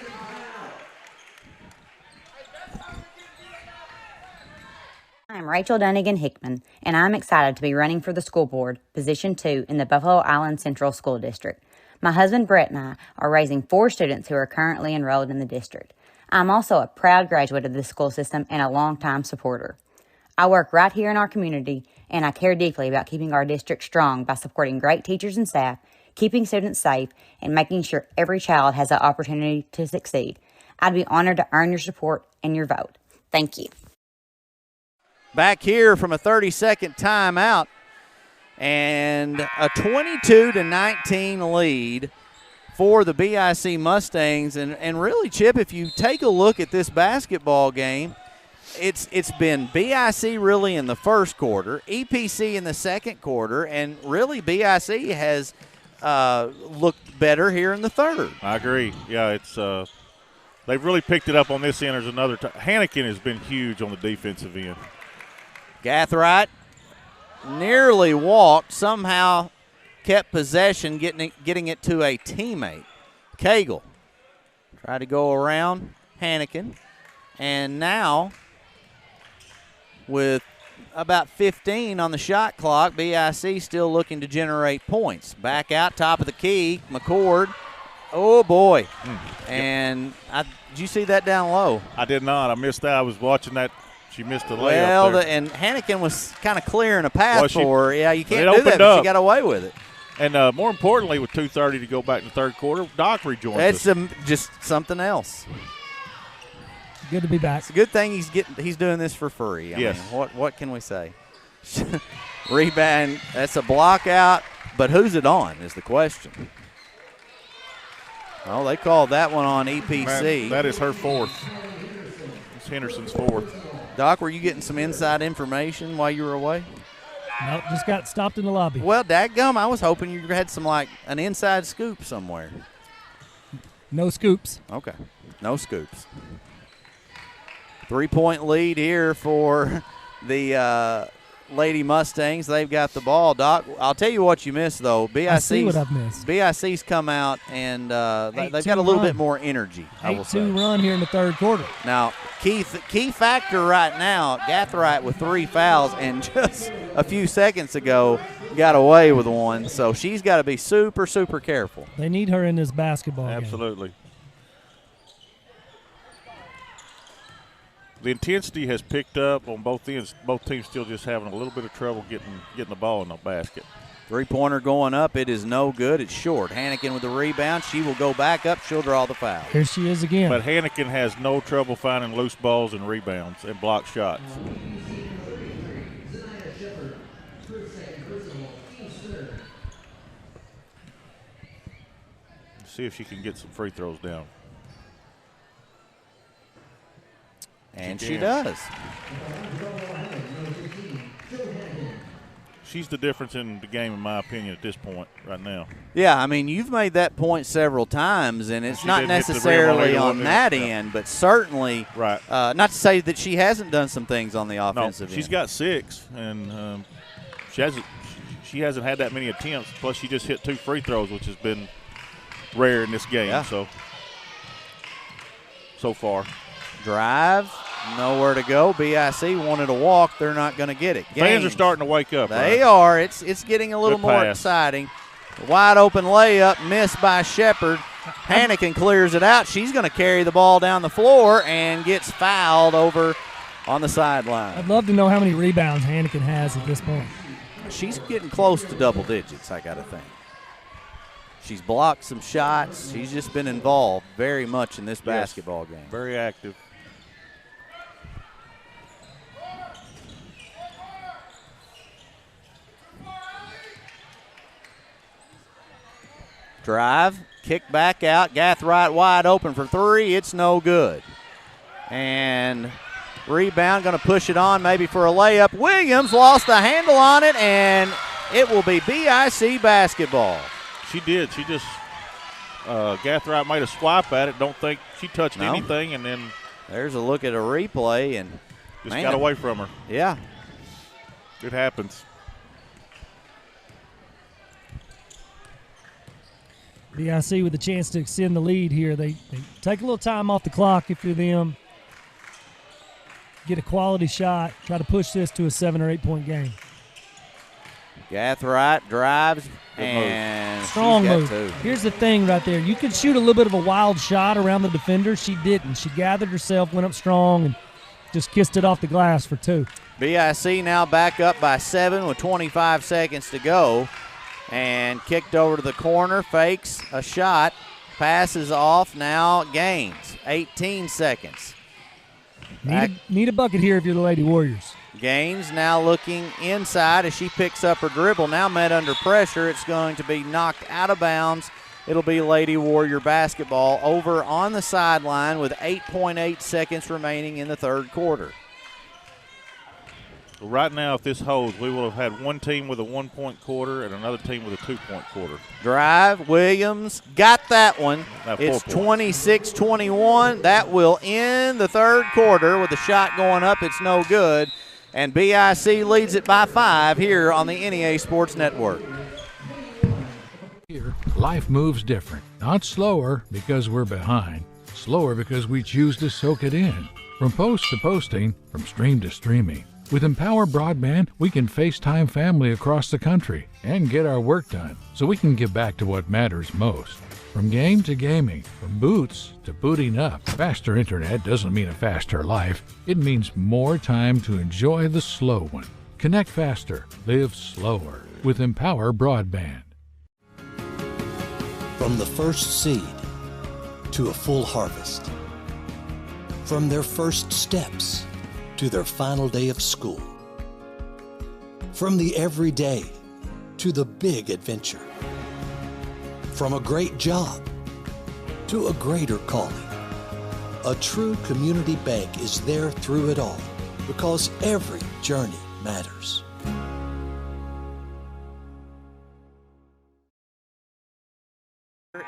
I'm Rachel Dunnigan Hickman, and I'm excited to be running for the school board, Position 2 in the Buffalo Island Central School District. My husband Brett and I are raising 4 students who are currently enrolled in the district. I'm also a proud graduate of the school system and a longtime supporter. I work right here in our community, and I care deeply about keeping our district strong by supporting great teachers and staff, keeping students safe, and making sure every child has the opportunity to succeed. I'd be honored to earn your support and your vote. Thank you. Back here from a 30-second timeout, and a 22-19 lead for the BIC Mustangs. And really, Chip, if you take a look at this basketball game, it's been BIC really in the first quarter, EPC in the second quarter, and really BIC has looked better here in the third. I agree. Yeah, it's they've really picked it up on this end. There's another Hannikin has been huge on the defensive end. Gathright nearly walked, somehow kept possession, getting it to a teammate. Cagle tried to go around Hannikin, and now with about 15 on the shot clock, BIC still looking to generate points. Back out, top of the key, McCord. Oh, boy. And did you see that down low? I did not. I missed that. I was watching that. She missed the layup well, and Hannikin was kind of clearing a path for her. Yeah, you can't do that, but she got away with it. And more importantly, with 2:30 to go back in the third quarter, Doc rejoins us. It's just something else. Good to be back. It's a good thing he's doing this for free. I mean, what can we say? Rebound, that's a block out, but who's it on is the question. Oh, they called that one on EPC. That is her fourth. It's Henderson's fourth. Doc, were you getting some inside information while you were away? Nope, just got stopped in the lobby. Well, dadgum, I was hoping you had some, an inside scoop somewhere. No scoops. Okay, no scoops. 3-point lead here for the Lady Mustangs. They've got the ball. Doc, I'll tell you what you missed, though. I see what I've missed. BIC's come out, and they've got a little bit more energy, I will say. 8-2 run here in the third quarter. Now, key factor right now, Gathright with 3 fouls, and just a few seconds ago got away with one. So she's got to be super, super careful. They need her in this basketball game. Absolutely. The intensity has picked up on both ends. Both teams still just having a little bit of trouble getting the ball in the basket. 3-pointer going up. It is no good. It's short. Hannikin with the rebound. She will go back up. She'll draw the foul. Here she is again. But Hannikin has no trouble finding loose balls and rebounds and block shots. Let's see if she can get some free throws down. And she does. She's the difference in the game, in my opinion, at this point right now. Yeah, I mean, you've made that point several times, and it's not necessarily on that end, but certainly not to say that she hasn't done some things on the offensive end. She's got 6, and she hasn't had that many attempts, plus she just hit 2 free throws, which has been rare in this game so far. Drive, nowhere to go. BIC wanted to walk. They're not going to get it. Fans are starting to wake up. They are. It's getting a little more exciting. Wide open layup missed by Shepard. Hannigan clears it out. She's going to carry the ball down the floor and gets fouled over on the sideline. I'd love to know how many rebounds Hannigan has at this point. She's getting close to double digits, I got to think. She's blocked some shots. She's just been involved very much in this basketball game. Very active. Drive, kick back out. Gathright wide open for three. It's no good. And rebound, going to push it on maybe for a layup. Williams lost the handle on it, and it will be BIC basketball. She did. She just, Gathright made a swipe at it. Don't think she touched anything, and then. There's a look at a replay, and just got away from her. Yeah. It happens. BIC with a chance to extend the lead here. They take a little time off the clock if you're them. Get a quality shot. Try to push this to a 7 or 8 point game. Gathright drives and strong she's got move. two. Here's the thing right there. You could shoot a little bit of a wild shot around the defender. She didn't. She gathered herself, went up strong, and just kissed it off the glass for two. BIC now back up by 7 with 25 seconds to go. And kicked over to the corner, fakes a shot, passes off, now gains. 18 seconds. Need a bucket here if you're the Lady Warriors. Gaines now looking inside as she picks up her dribble. Now met under pressure. It's going to be knocked out of bounds. It'll be Lady Warrior basketball over on the sideline with 8.8 seconds remaining in the third quarter. Right now, if this holds, we will have had one team with a 1 point quarter and another team with a 2 point quarter. Drive, Williams got that one. It's 26-21. That will end the third quarter with the shot going up. It's no good. And BIC leads it by 5 here on the NEA Sports Network. Here, life moves different. Not slower because we're behind. Slower because we choose to soak it in. From post to posting, from stream to streaming. With Empower Broadband, we can FaceTime family across the country and get our work done so we can get back to what matters most. From game to gaming, from boots to booting up, faster internet doesn't mean a faster life. It means more time to enjoy the slow one. Connect faster, live slower with Empower Broadband. From the first seed to a full harvest. From their first steps to their final day of school. From the everyday to the big adventure. From a great job to a greater calling. A true community bank is there through it all because every journey matters.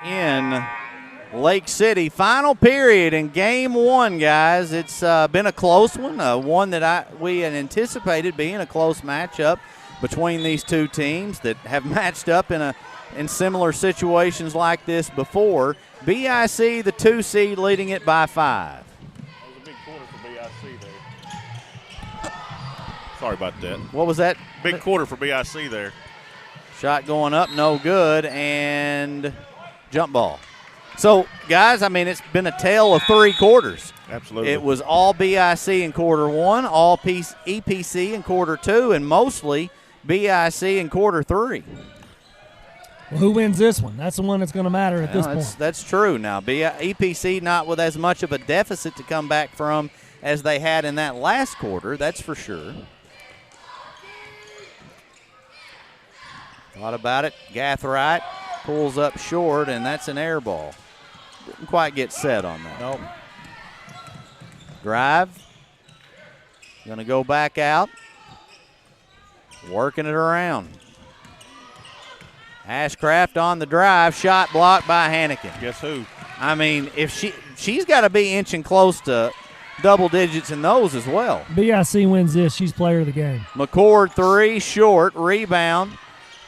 In Lake City, final period in game one, guys. It's been a close one, one that we had anticipated being a close matchup between these two teams that have matched up in similar situations like this before. BIC, the 2 seed, leading it by 5. That was a big quarter for BIC there. Sorry about that. What was that? Big quarter for BIC there. Shot going up, no good, and jump ball. So, guys, I mean, it's been a tale of 3 quarters. Absolutely. It was all BIC in quarter 1, all EPC in quarter 2, and mostly BIC in quarter 3. Well, who wins this one? That's the one that's going to matter at this point. That's true now. EPC not with as much of a deficit to come back from as they had in that last quarter, that's for sure. Thought about it. Gathright pulls up short, and that's an air ball. Didn't quite get set on that. Nope. Drive. Going to go back out. Working it around. Ashcraft on the drive. Shot blocked by Hannigan. Guess who? I mean, if she's got to be inching close to double digits in those as well. BIC wins this. She's player of the game. McCord 3, short. Rebound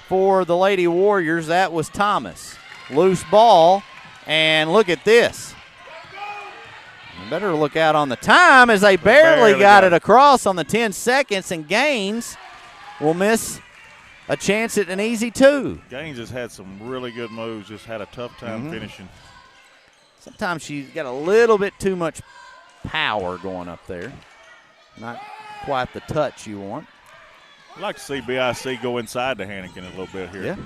for the Lady Warriors. That was Thomas. Loose ball. And look at this. You better look out on the time as they barely got it across on the 10 seconds, and Gaines will miss a chance at an easy 2. Gaines has had some really good moves, just had a tough time finishing. Sometimes she's got a little bit too much power going up there. Not quite the touch you want. I'd like to see BIC go inside to Hannigan a little bit here. Yeah.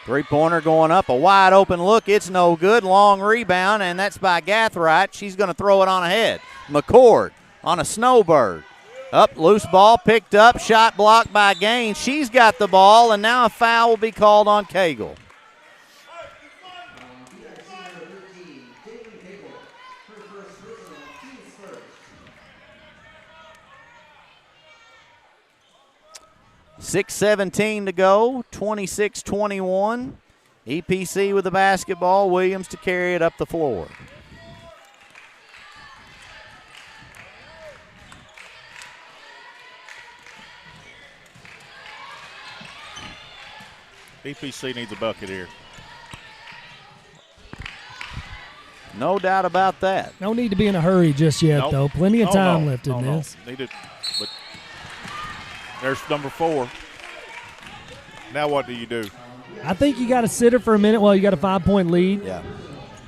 3-pointer going up, a wide open look. It's no good. Long rebound, and that's by Gathright. She's going to throw it on ahead. McCord on a snowbird. Up, loose ball, picked up, shot blocked by Gaines. She's got the ball, and now a foul will be called on Cagle. .6:17 to go, 26-21. EPC with the basketball, Williams to carry it up the floor. EPC needs a bucket here. No doubt about that. No need to be in a hurry just yet, Nope. though. Plenty of time left in no. this. Needed, but there's number 4. Now what do you do? I think you got to sit her for a minute while you got a 5-point lead. Yeah.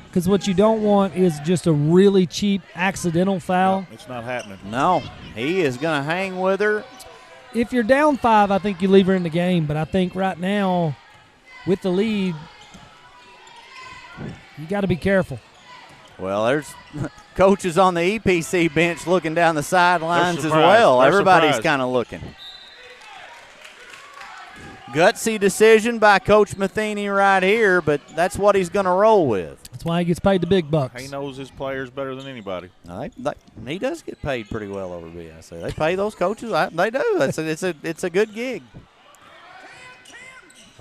Because what you don't want is just a really cheap accidental foul. No, it's not happening. No, he is going to hang with her. If you're down 5, I think you leave her in the game. But I think right now, with the lead, you got to be careful. Well, there's coaches on the EPC bench looking down the sidelines as surprised. well. They're Everybody's surprised. kind of looking. Gutsy decision by Coach Matheny right here, but that's what he's going to roll with. That's why he gets paid the big bucks. He knows his players better than anybody. He does get paid pretty well over BIC. They pay those coaches. They do. It's a good gig.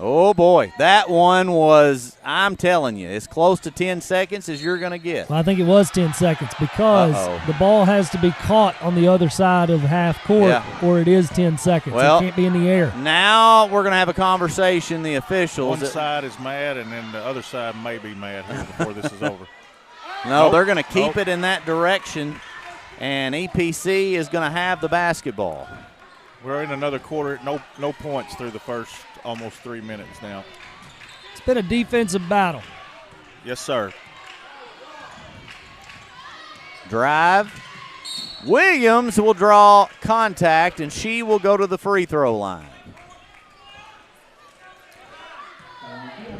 Oh, boy. That one was, I'm telling you, as close to 10 seconds as you're going to get. Well, I think it was 10 seconds because the ball has to be caught on the other side of half court or it is 10 seconds. Well, it can't be in the air. Now we're going to have a conversation, the officials. One side is mad, and then the other side may be mad here before this is over. No, they're going to keep it in that direction, and EPC is going to have the basketball. We're in another quarter. No points through the first almost 3 minutes now. It's been a defensive battle. Yes, sir. Drive. Williams will draw contact, and she will go to the free throw line.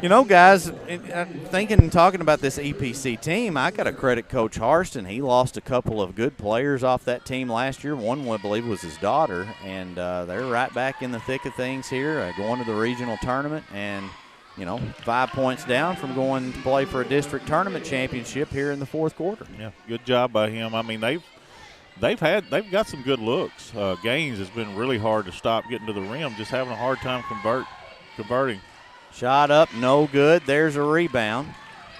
You know, guys, thinking and talking about this EPC team, I got to credit Coach Harston. He lost a couple of good players off that team last year. One, I believe, was his daughter, and they're right back in the thick of things here, going to the regional tournament and, 5 points down from going to play for a district tournament championship here in the fourth quarter. Yeah, good job by him. I mean, they've got some good looks. Gaines has been really hard to stop getting to the rim, just having a hard time converting. Shot up, no good. There's a rebound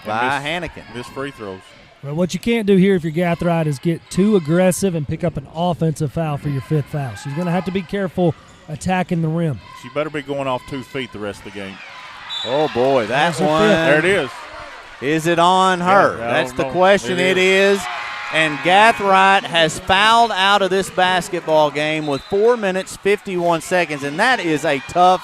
by Hannigan. Missed free throws. Well, what you can't do here if you're Gathright is get too aggressive and pick up an offensive foul for your 5th foul. She's going to have to be careful attacking the rim. She better be going off 2 feet the rest of the game. Oh, boy, that one. There it is. Is it on her? Yeah, that's the question. It is. And Gathright has fouled out of this basketball game with 4 minutes, 51 seconds, and that is a tough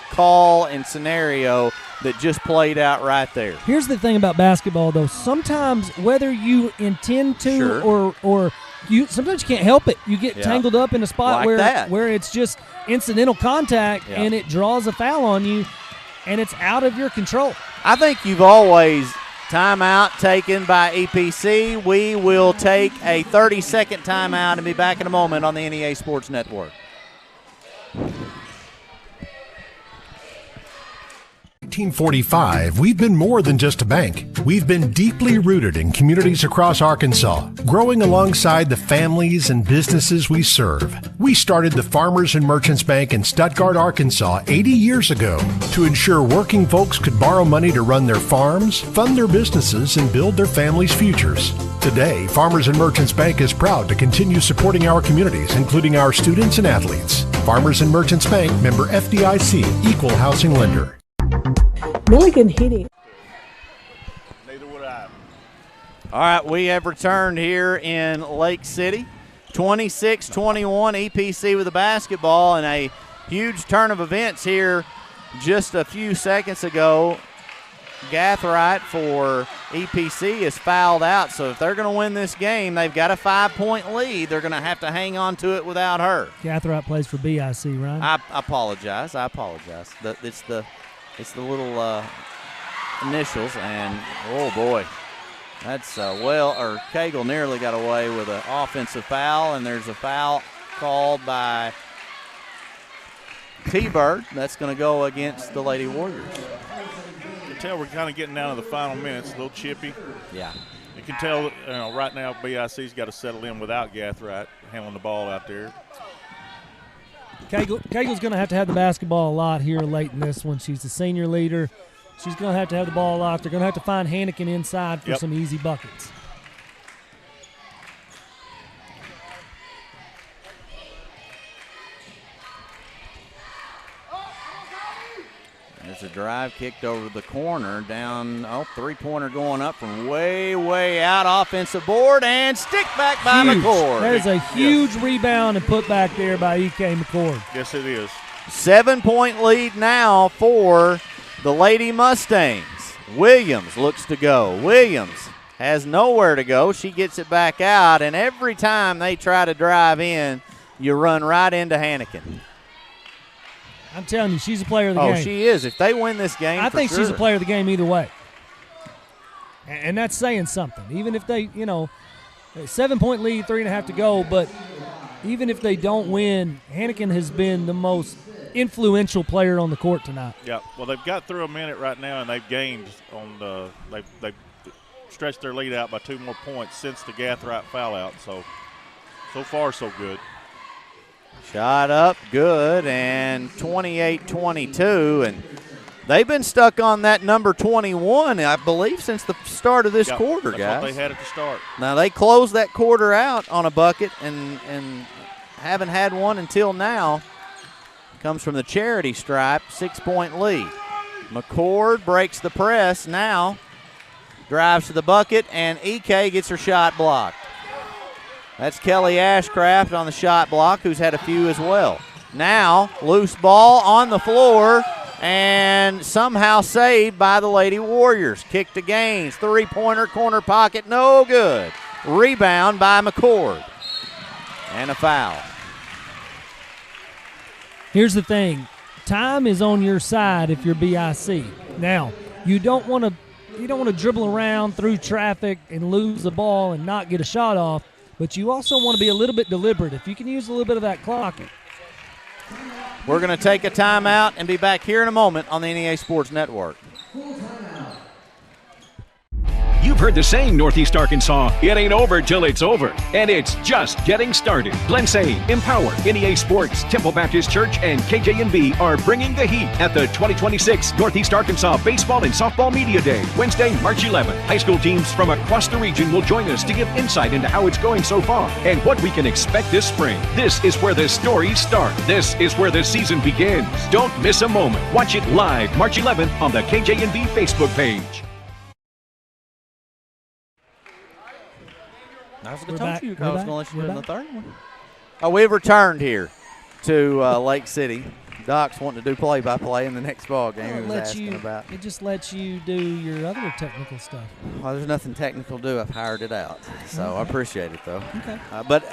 call and scenario that just played out right there. Here's the thing about basketball, though. Sometimes, whether you intend to or you, sometimes you can't help it. You get tangled up in a spot where it's just incidental contact and it draws a foul on you, and it's out of your control. I think you've always timeout taken by EPC. We will take a 30-second timeout and be back in a moment on the NEA Sports Network. 1945, we've been more than just a bank. We've been deeply rooted in communities across Arkansas, growing alongside the families and businesses we serve. We started the Farmers and Merchants Bank in Stuttgart, Arkansas 80 years ago to ensure working folks could borrow money to run their farms, fund their businesses, and build their families' futures. Today, Farmers and Merchants Bank is proud to continue supporting our communities, including our students and athletes. Farmers and Merchants Bank, member FDIC, equal housing lender. Milligan Heating. Neither would I. All right, we have returned here in Lake City. 26-21, EPC with the basketball, and a huge turn of events here just a few seconds ago. Gathright for EPC is fouled out, so if they're going to win this game, they've got a 5-point lead. They're going to have to hang on to it without her. Gathright plays for BIC, Ryan. I apologize. It's the little initials, and oh boy, that's Cagle nearly got away with an offensive foul, and there's a foul called by T-Bird. That's going to go against the Lady Warriors. You can tell we're kind of getting down to the final minutes, a little chippy. Yeah. You can tell right now BIC's got to settle in without Gathright handling the ball out there. Cagle's going to have the basketball a lot here late in this one. She's the senior leader. She's going to have the ball a lot. They're going to have to find Hannikin inside for some easy buckets. There's a drive kicked over the corner, down, three-pointer going up from way, way out, offensive board, and stick back by McCord. That is a huge rebound and put back there by E.K. McCord. Yes, it is. 7-point lead now for the Lady Mustangs. Williams looks to go. Williams has nowhere to go. She gets it back out, and every time they try to drive in, you run right into Hannikin. I'm telling you, she's a player of the game. Oh, she is. If they win this game, I think she's a player of the game either way. And that's saying something. Even if they, 7-point lead, 3.5 to go, but even if they don't win, Hannikin has been the most influential player on the court tonight. Yeah, well, they've got through a minute right now, and they've gained on they've stretched their lead out by 2 more points since the Gathright foul out. So far, so good. Shot up, good, and 28-22, and they've been stuck on that number 21, I believe, since the start of this quarter, that's guys. What they had at the start. Now, they closed that quarter out on a bucket and haven't had one until now. Comes from the charity stripe, 6-point lead. McCord breaks the press now, drives to the bucket, and EK gets her shot blocked. That's Kelly Ashcraft on the shot block, who's had a few as well. Now, loose ball on the floor, and somehow saved by the Lady Warriors. Kick to Gaines, three-pointer, corner pocket, no good. Rebound by McCord. And a foul. Here's the thing. Time is on your side if you're BIC. Now, you don't want to dribble around through traffic and lose the ball and not get a shot off, but you also want to be a little bit deliberate. If you can use a little bit of that clock. We're going to take a timeout and be back here in a moment on the NEA Sports Network. You've heard the saying, Northeast Arkansas, it ain't over till it's over. And it's just getting started. Glensay, Empower, NEA Sports, Temple Baptist Church, and KJNB are bringing the heat at the 2026 Northeast Arkansas Baseball and Softball Media Day, Wednesday, March 11th. High school teams from across the region will join us to give insight into how it's going so far and what we can expect this spring. This is where the stories start. This is where the season begins. Don't miss a moment. Watch it live March 11th on the KJNB Facebook page. I was going to let you do in the third one. Oh, we've returned here to Lake City. Doc's wanting to do play-by-play in the next ball game he was asking about. It just lets you do your other technical stuff. Well, there's nothing technical to do. I've hired it out. So I appreciate it, though. Okay.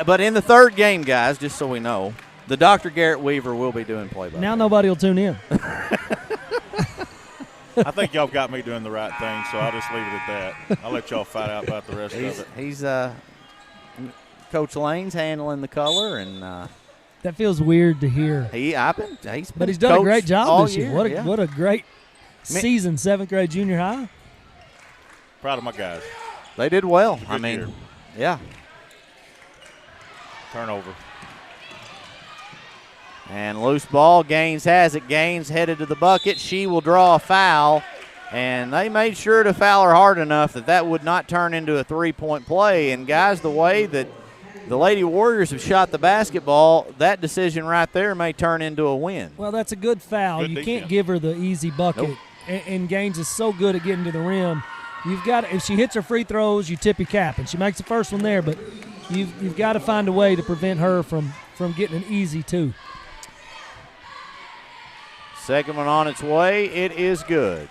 But in the third game, guys, just so we know, the Dr. Garrett Weaver will be doing play-by-play. Now nobody will tune in. I think y'all got me doing the right thing, so I'll just leave it at that. I'll let y'all fight out about the rest of it. He's Coach Lane's handling the color, and that feels weird to hear. But he's done a great job this year. Yeah. What a great season, 7th grade junior high. Proud of my guys. They did well. I mean, year. Yeah. Turnover. And loose ball. Gaines has it. Gaines headed to the bucket. She will draw a foul. And they made sure to foul her hard enough that would not turn into a three-point play. And, guys, the way that the Lady Warriors have shot the basketball, that decision right there may turn into a win. Well, that's a good foul. You can't give her the easy bucket. Nope. And Gaines is so good at getting to the rim. You've got, if she hits her free throws, you tip your cap. And she makes the first one there, but you've got to find a way to prevent her from getting an easy two. Second one on its way. It is good.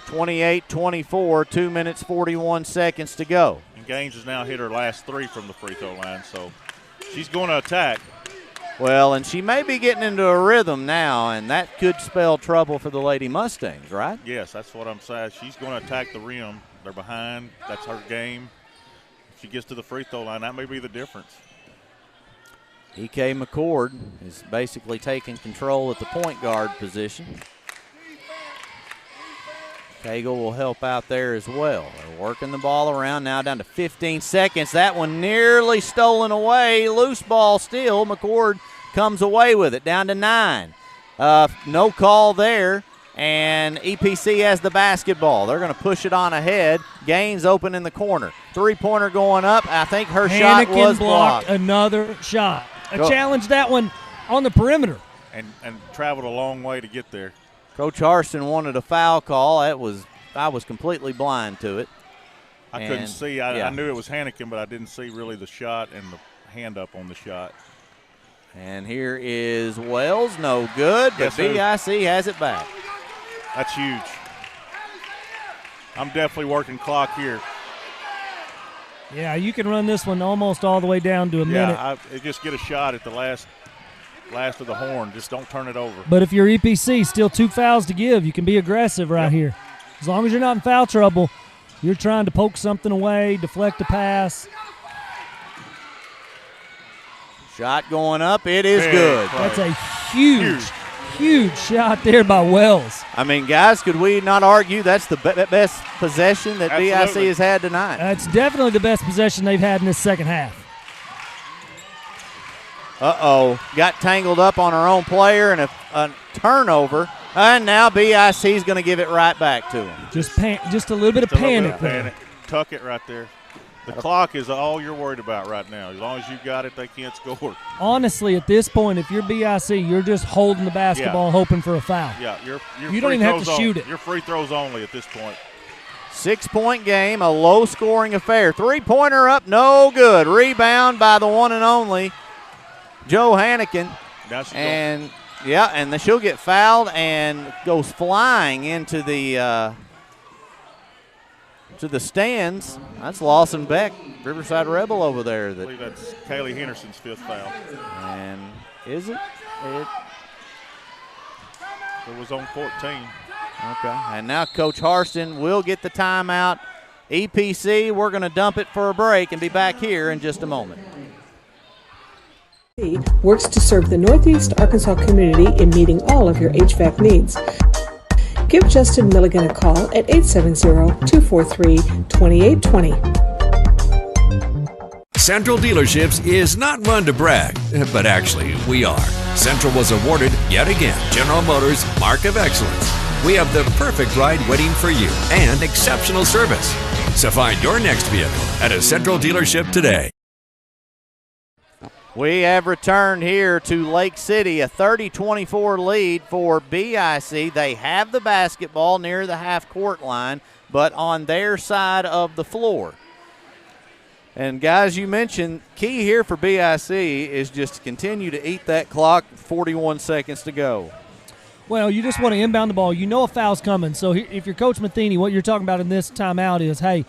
28-24, 2 minutes, 41 seconds to go. And Gaines has now hit her last 3 from the free throw line, so she's going to attack. Well, and she may be getting into a rhythm now, and that could spell trouble for the Lady Mustangs, right? Yes, that's what I'm saying. She's going to attack the rim. They're behind. That's her game. If she gets to the free throw line, that may be the difference. E.K. McCord is basically taking control at the point guard position. Cagle will help out there as well. They're working the ball around now down to 15 seconds. That one nearly stolen away. Loose ball still. McCord comes away with it down to 9. No call there, and EPC has the basketball. They're going to push it on ahead. Gaines open in the corner. Three-pointer going up. I think her shot was blocked. Another shot. Challenged that one on the perimeter. And traveled a long way to get there. Coach Harston wanted a foul call. I was completely blind to it. I couldn't see. I knew it was Hannigan, but I didn't see really the shot and the hand up on the shot. And here is Wells. No good, but BIC has it back. That's huge. I'm definitely working clock here. Yeah, you can run this one almost all the way down to a minute. Yeah, just get a shot at the last of the horn. Just don't turn it over. But if you're EPC, still 2 fouls to give. You can be aggressive right here. As long as you're not in foul trouble, you're trying to poke something away, deflect a pass. Shot going up. It is good. That's a huge shot there by Wells. I mean, guys, could we not argue that's the best possession that BIC has had tonight? That's definitely the best possession they've had in this second half. Got tangled up on her own player and a turnover. And now BIC is going to give it right back to him. Just a little bit of panic there. Tuck it right there. The clock is all you're worried about right now. As long as you got it, they can't score. Honestly, at this point, if you're BIC, you're just holding the basketball hoping for a foul. Yeah, you don't even have to shoot it. Your free throws only at this point. 6-point game, a low-scoring affair. Three-pointer up, no good. Rebound by the one and only Joe Hannigan. And she'll get fouled and goes flying into the stands. That's Lawson Beck, Riverside Rebel over there. I believe that's Kaylee Henderson's 5th foul. And is it? It was on 14. Okay. And now Coach Harston will get the timeout. EPC, we're going to dump it for a break and be back here in just a moment. Works to serve the Northeast Arkansas community in meeting all of your HVAC needs. Give Justin Milligan a call at 870-243-2820. Central Dealerships is not one to brag, but actually we are. Central was awarded, yet again, General Motors Mark of Excellence. We have the perfect ride waiting for you and exceptional service. So find your next vehicle at a Central dealership today. We have returned here to Lake City, a 30-24 lead for BIC. They have the basketball near the half-court line, but on their side of the floor. And, guys, you mentioned key here for BIC is just to continue to eat that clock, 41 seconds to go. Well, you just want to inbound the ball. You know a foul's coming. So if you're Coach Matheny, what you're talking about in this timeout is, hey,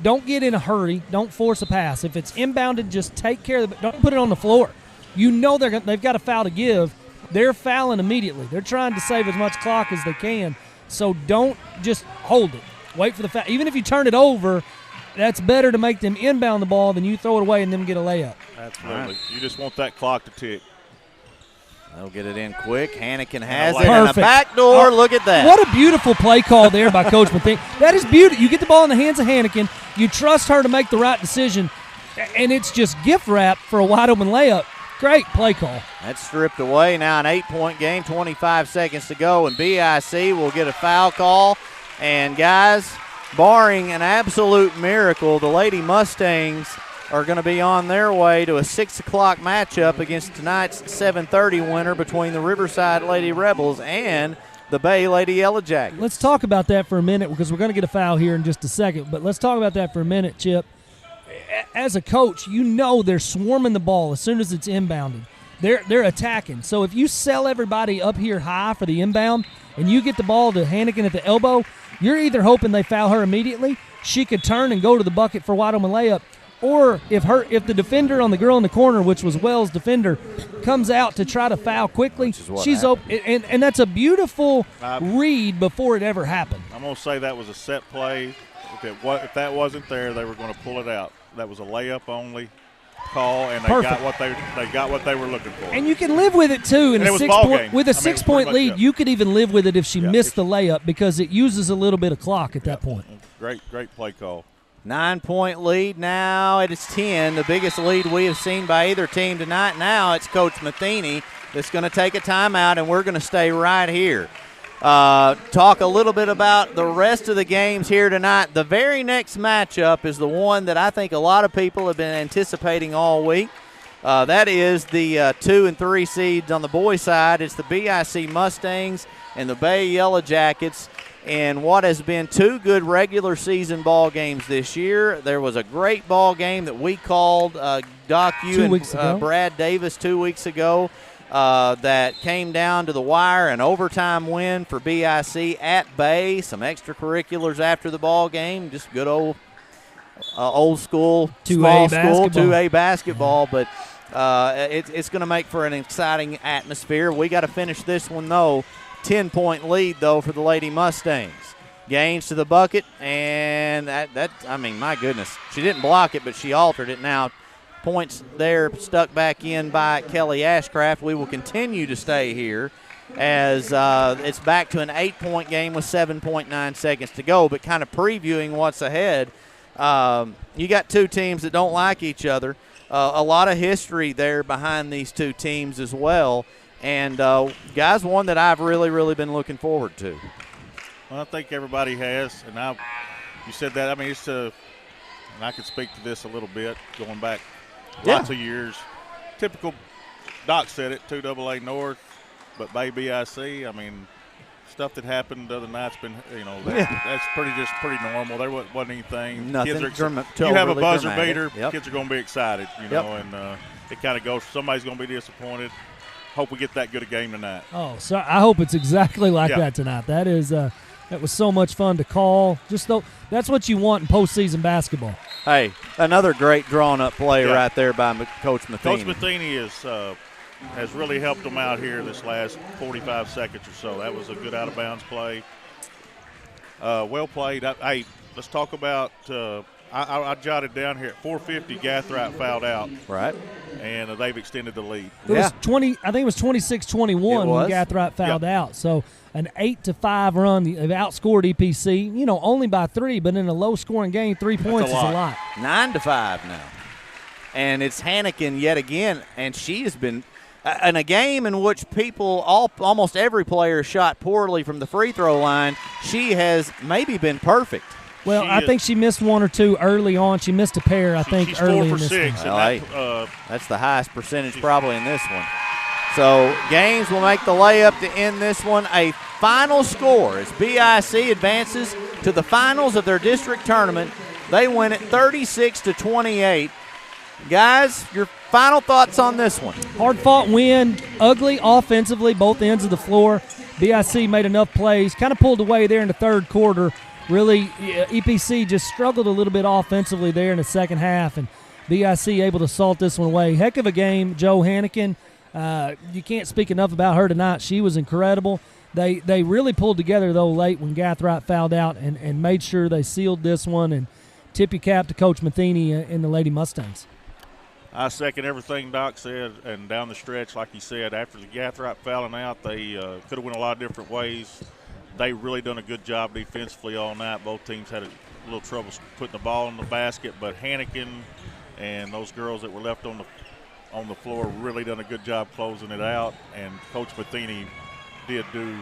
don't get in a hurry. Don't force a pass. If it's inbounded, just take care of it. Don't put it on the floor. You know they've got a foul to give. They're fouling immediately. They're trying to save as much clock as they can. So don't just hold it. Wait for the foul. Even if you turn it over, that's better to make them inbound the ball than you throw it away and them get a layup. Absolutely. Right. You just want that clock to tick. They'll get it in quick. Hannigan has it. And a backdoor. Look at that. What a beautiful play call there by Coach Matheny. That is beautiful. You get the ball in the hands of Hannigan. You trust her to make the right decision, and it's just gift wrap for a wide-open layup. Great play call. That's stripped away. Now an 8-point game, 25 seconds to go, and BIC will get a foul call. And, guys, barring an absolute miracle, the Lady Mustangs are going to be on their way to a 6 o'clock matchup against tonight's 7:30 winner between the Riverside Lady Rebels and the Bay Lady Yellowjackets. Let's talk about that for a minute because we're going to get a foul here in just a second. But let's talk about that for a minute, Chip. As a coach, you know they're swarming the ball as soon as it's inbounded. they're attacking. So if you sell everybody up here high for the inbound and you get the ball to Hannigan at the elbow, you're either hoping they foul her immediately, she could turn and go to the bucket for wide open layup, or if the defender on the girl in the corner, which was Wells' defender, comes out to try to foul quickly, she's open, and that's a beautiful read before it ever happened. I'm going to say that was a set play. If that wasn't there, they were going to pull it out. That was a layup only call, and they got what they were looking for. And you can live with it too. With a 6-point lead, you could even live with it if she missed the layup because it uses a little bit of clock at that point. Great play call. 9-point lead now. It is 10, the biggest lead we have seen by either team tonight. Now it's Coach Matheny that's going to take a timeout, and we're going to stay right here. Talk a little bit about the rest of the games here tonight. The very next matchup is the one that I think a lot of people have been anticipating all week. That is the 2 and 3 seeds on the boys' side. It's the BIC Mustangs and the Bay Yellowjackets. And what has been 2 good regular season ball games this year. There was a great ball game that we called, Doc, you and Brad Davis 2 weeks ago, that came down to the wire, an overtime win for BIC at Bay. Some extracurriculars after the ball game, just good old school, 2A basketball. But it's going to make for an exciting atmosphere. We got to finish this one, though. 10-point lead, though, for the Lady Mustangs. Gaines to the bucket, and I mean, my goodness. She didn't block it, but she altered it. Now, points there stuck back in by Kelly Ashcraft. We will continue to stay here as it's back to an 8-point game with 7.9 seconds to go, but kind of previewing what's ahead. You got 2 teams that don't like each other. A lot of history there behind these 2 teams as well. And, guys, one that I've really, really been looking forward to. Well, I think everybody has. And you said that. I mean, and I could speak to this a little bit going back lots of years. Typical, Doc said it, 2AA North, but Bay BIC. I mean, stuff that happened the other night's been, that's pretty normal. There wasn't anything. Nothing. You have a buzzer beater, kids are going to be excited, and it kind of goes, somebody's going to be disappointed. Hope we get that good a game tonight. Oh, so I hope it's exactly like that tonight. That was so much fun to call. That's what you want in postseason basketball. Hey, another great drawn-up play right there by Coach Matheny. Coach Matheny has really helped them out here this last 45 seconds or so. That was a good out-of-bounds play. Well played. Hey, let's talk about I jotted down here at 4:50, Gathright fouled out. Right. And they've extended the lead. It was 20. I think it was 26-21 when Gathright fouled out. So an 8-5 run. They've outscored EPC, only by 3, but in a low-scoring game, 3 points is a lot. 9-5 now. And it's Hannigan yet again, and she has been in a game in which almost every player shot poorly from the free throw line. She has maybe been perfect. Well, I think she missed 1 or 2 early on. She missed a pair, she's early 4 for 6. That's the highest percentage probably in this one. So Gaines will make the layup to end this one. A final score as BIC advances to the finals of their district tournament. They win it 36-28. Guys, your final thoughts on this one? Hard-fought win, ugly offensively, both ends of the floor. BIC made enough plays, kind of pulled away there in the third quarter. Really, EPC just struggled a little bit offensively there in the second half, and BIC able to salt this one away. Heck of a game, Joe Hannigan. You can't speak enough about her tonight. She was incredible. They really pulled together, though, late when Gathright fouled out and made sure they sealed this one. And tip your cap to Coach Matheny and the Lady Mustangs. I second everything Doc said, and down the stretch, like he said, after the Gathright fouling out, they could have went a lot of different ways. They really done a good job defensively all night. Both teams had a little trouble putting the ball in the basket, but Hannigan and those girls that were left on the floor really done a good job closing it out. And Coach Matheny did do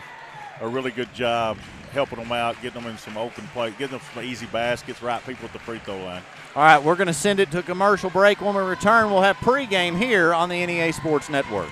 a really good job helping them out, getting them in some open play, getting them some easy baskets, right people at the free throw line. All right, we're going to send it to a commercial break. When we return, we'll have pregame here on the NEA Sports Network.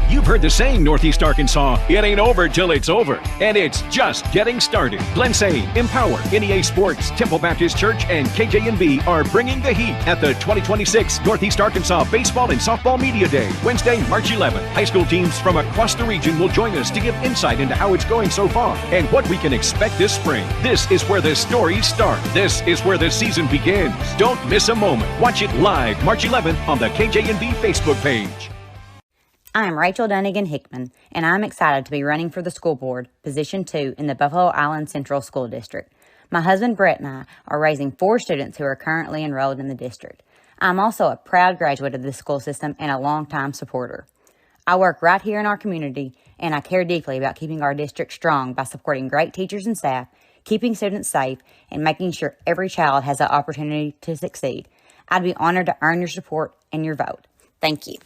You've heard the saying, Northeast Arkansas, it ain't over till it's over. And it's just getting started. Glensay, Empower, NEA Sports, Temple Baptist Church, and KJNB are bringing the heat at the 2026 Northeast Arkansas Baseball and Softball Media Day, Wednesday, March 11th. High school teams from across the region will join us to give insight into how it's going so far and what we can expect this spring. This is where the stories start. This is where the season begins. Don't miss a moment. Watch it live March 11th on the KJNB Facebook page. I'm Rachel Dunnigan Hickman, and I'm excited to be running for the school board, Position 2 in the Buffalo Island Central School District. My husband Brett and I are raising 4 students who are currently enrolled in the district. I'm also a proud graduate of the school system and a longtime supporter. I work right here in our community, and I care deeply about keeping our district strong by supporting great teachers and staff, keeping students safe, and making sure every child has the opportunity to succeed. I'd be honored to earn your support and your vote. Thank you.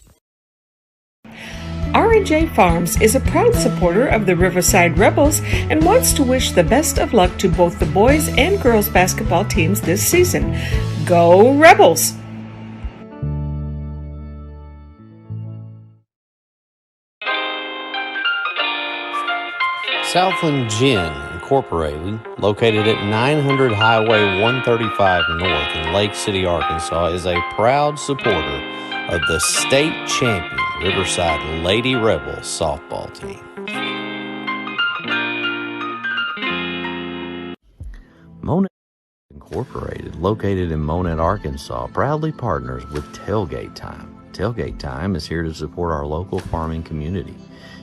R&J Farms is a proud supporter of the Riverside Rebels and wants to wish the best of luck to both the boys and girls basketball teams this season. Go Rebels! Southland Gin Incorporated, located at 900 Highway 135 North in Lake City, Arkansas, is a proud supporter of the state champion Riverside Lady Rebels softball team. Monette Incorporated, located in Monette, Arkansas, proudly partners with Tailgate Time. Tailgate Time is here to support our local farming community.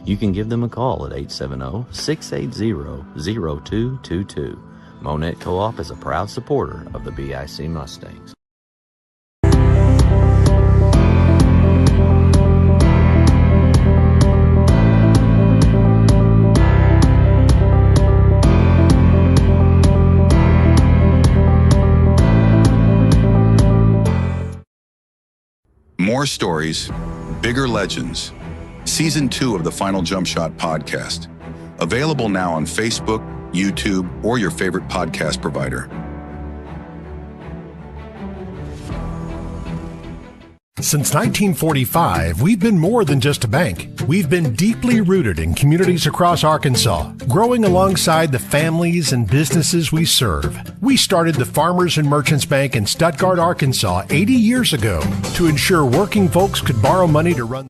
You can give them a call at 870-680-0222. Monette Co-op is a proud supporter of the BIC Mustangs. More stories, bigger legends. Season 2 of the Final Jump Shot podcast. Available now on Facebook, YouTube, or your favorite podcast provider. Since 1945, we've been more than just a bank. We've been deeply rooted in communities across Arkansas, growing alongside the families and businesses we serve. We started the Farmers and Merchants Bank in Stuttgart, Arkansas 80 years ago to ensure working folks could borrow money to run.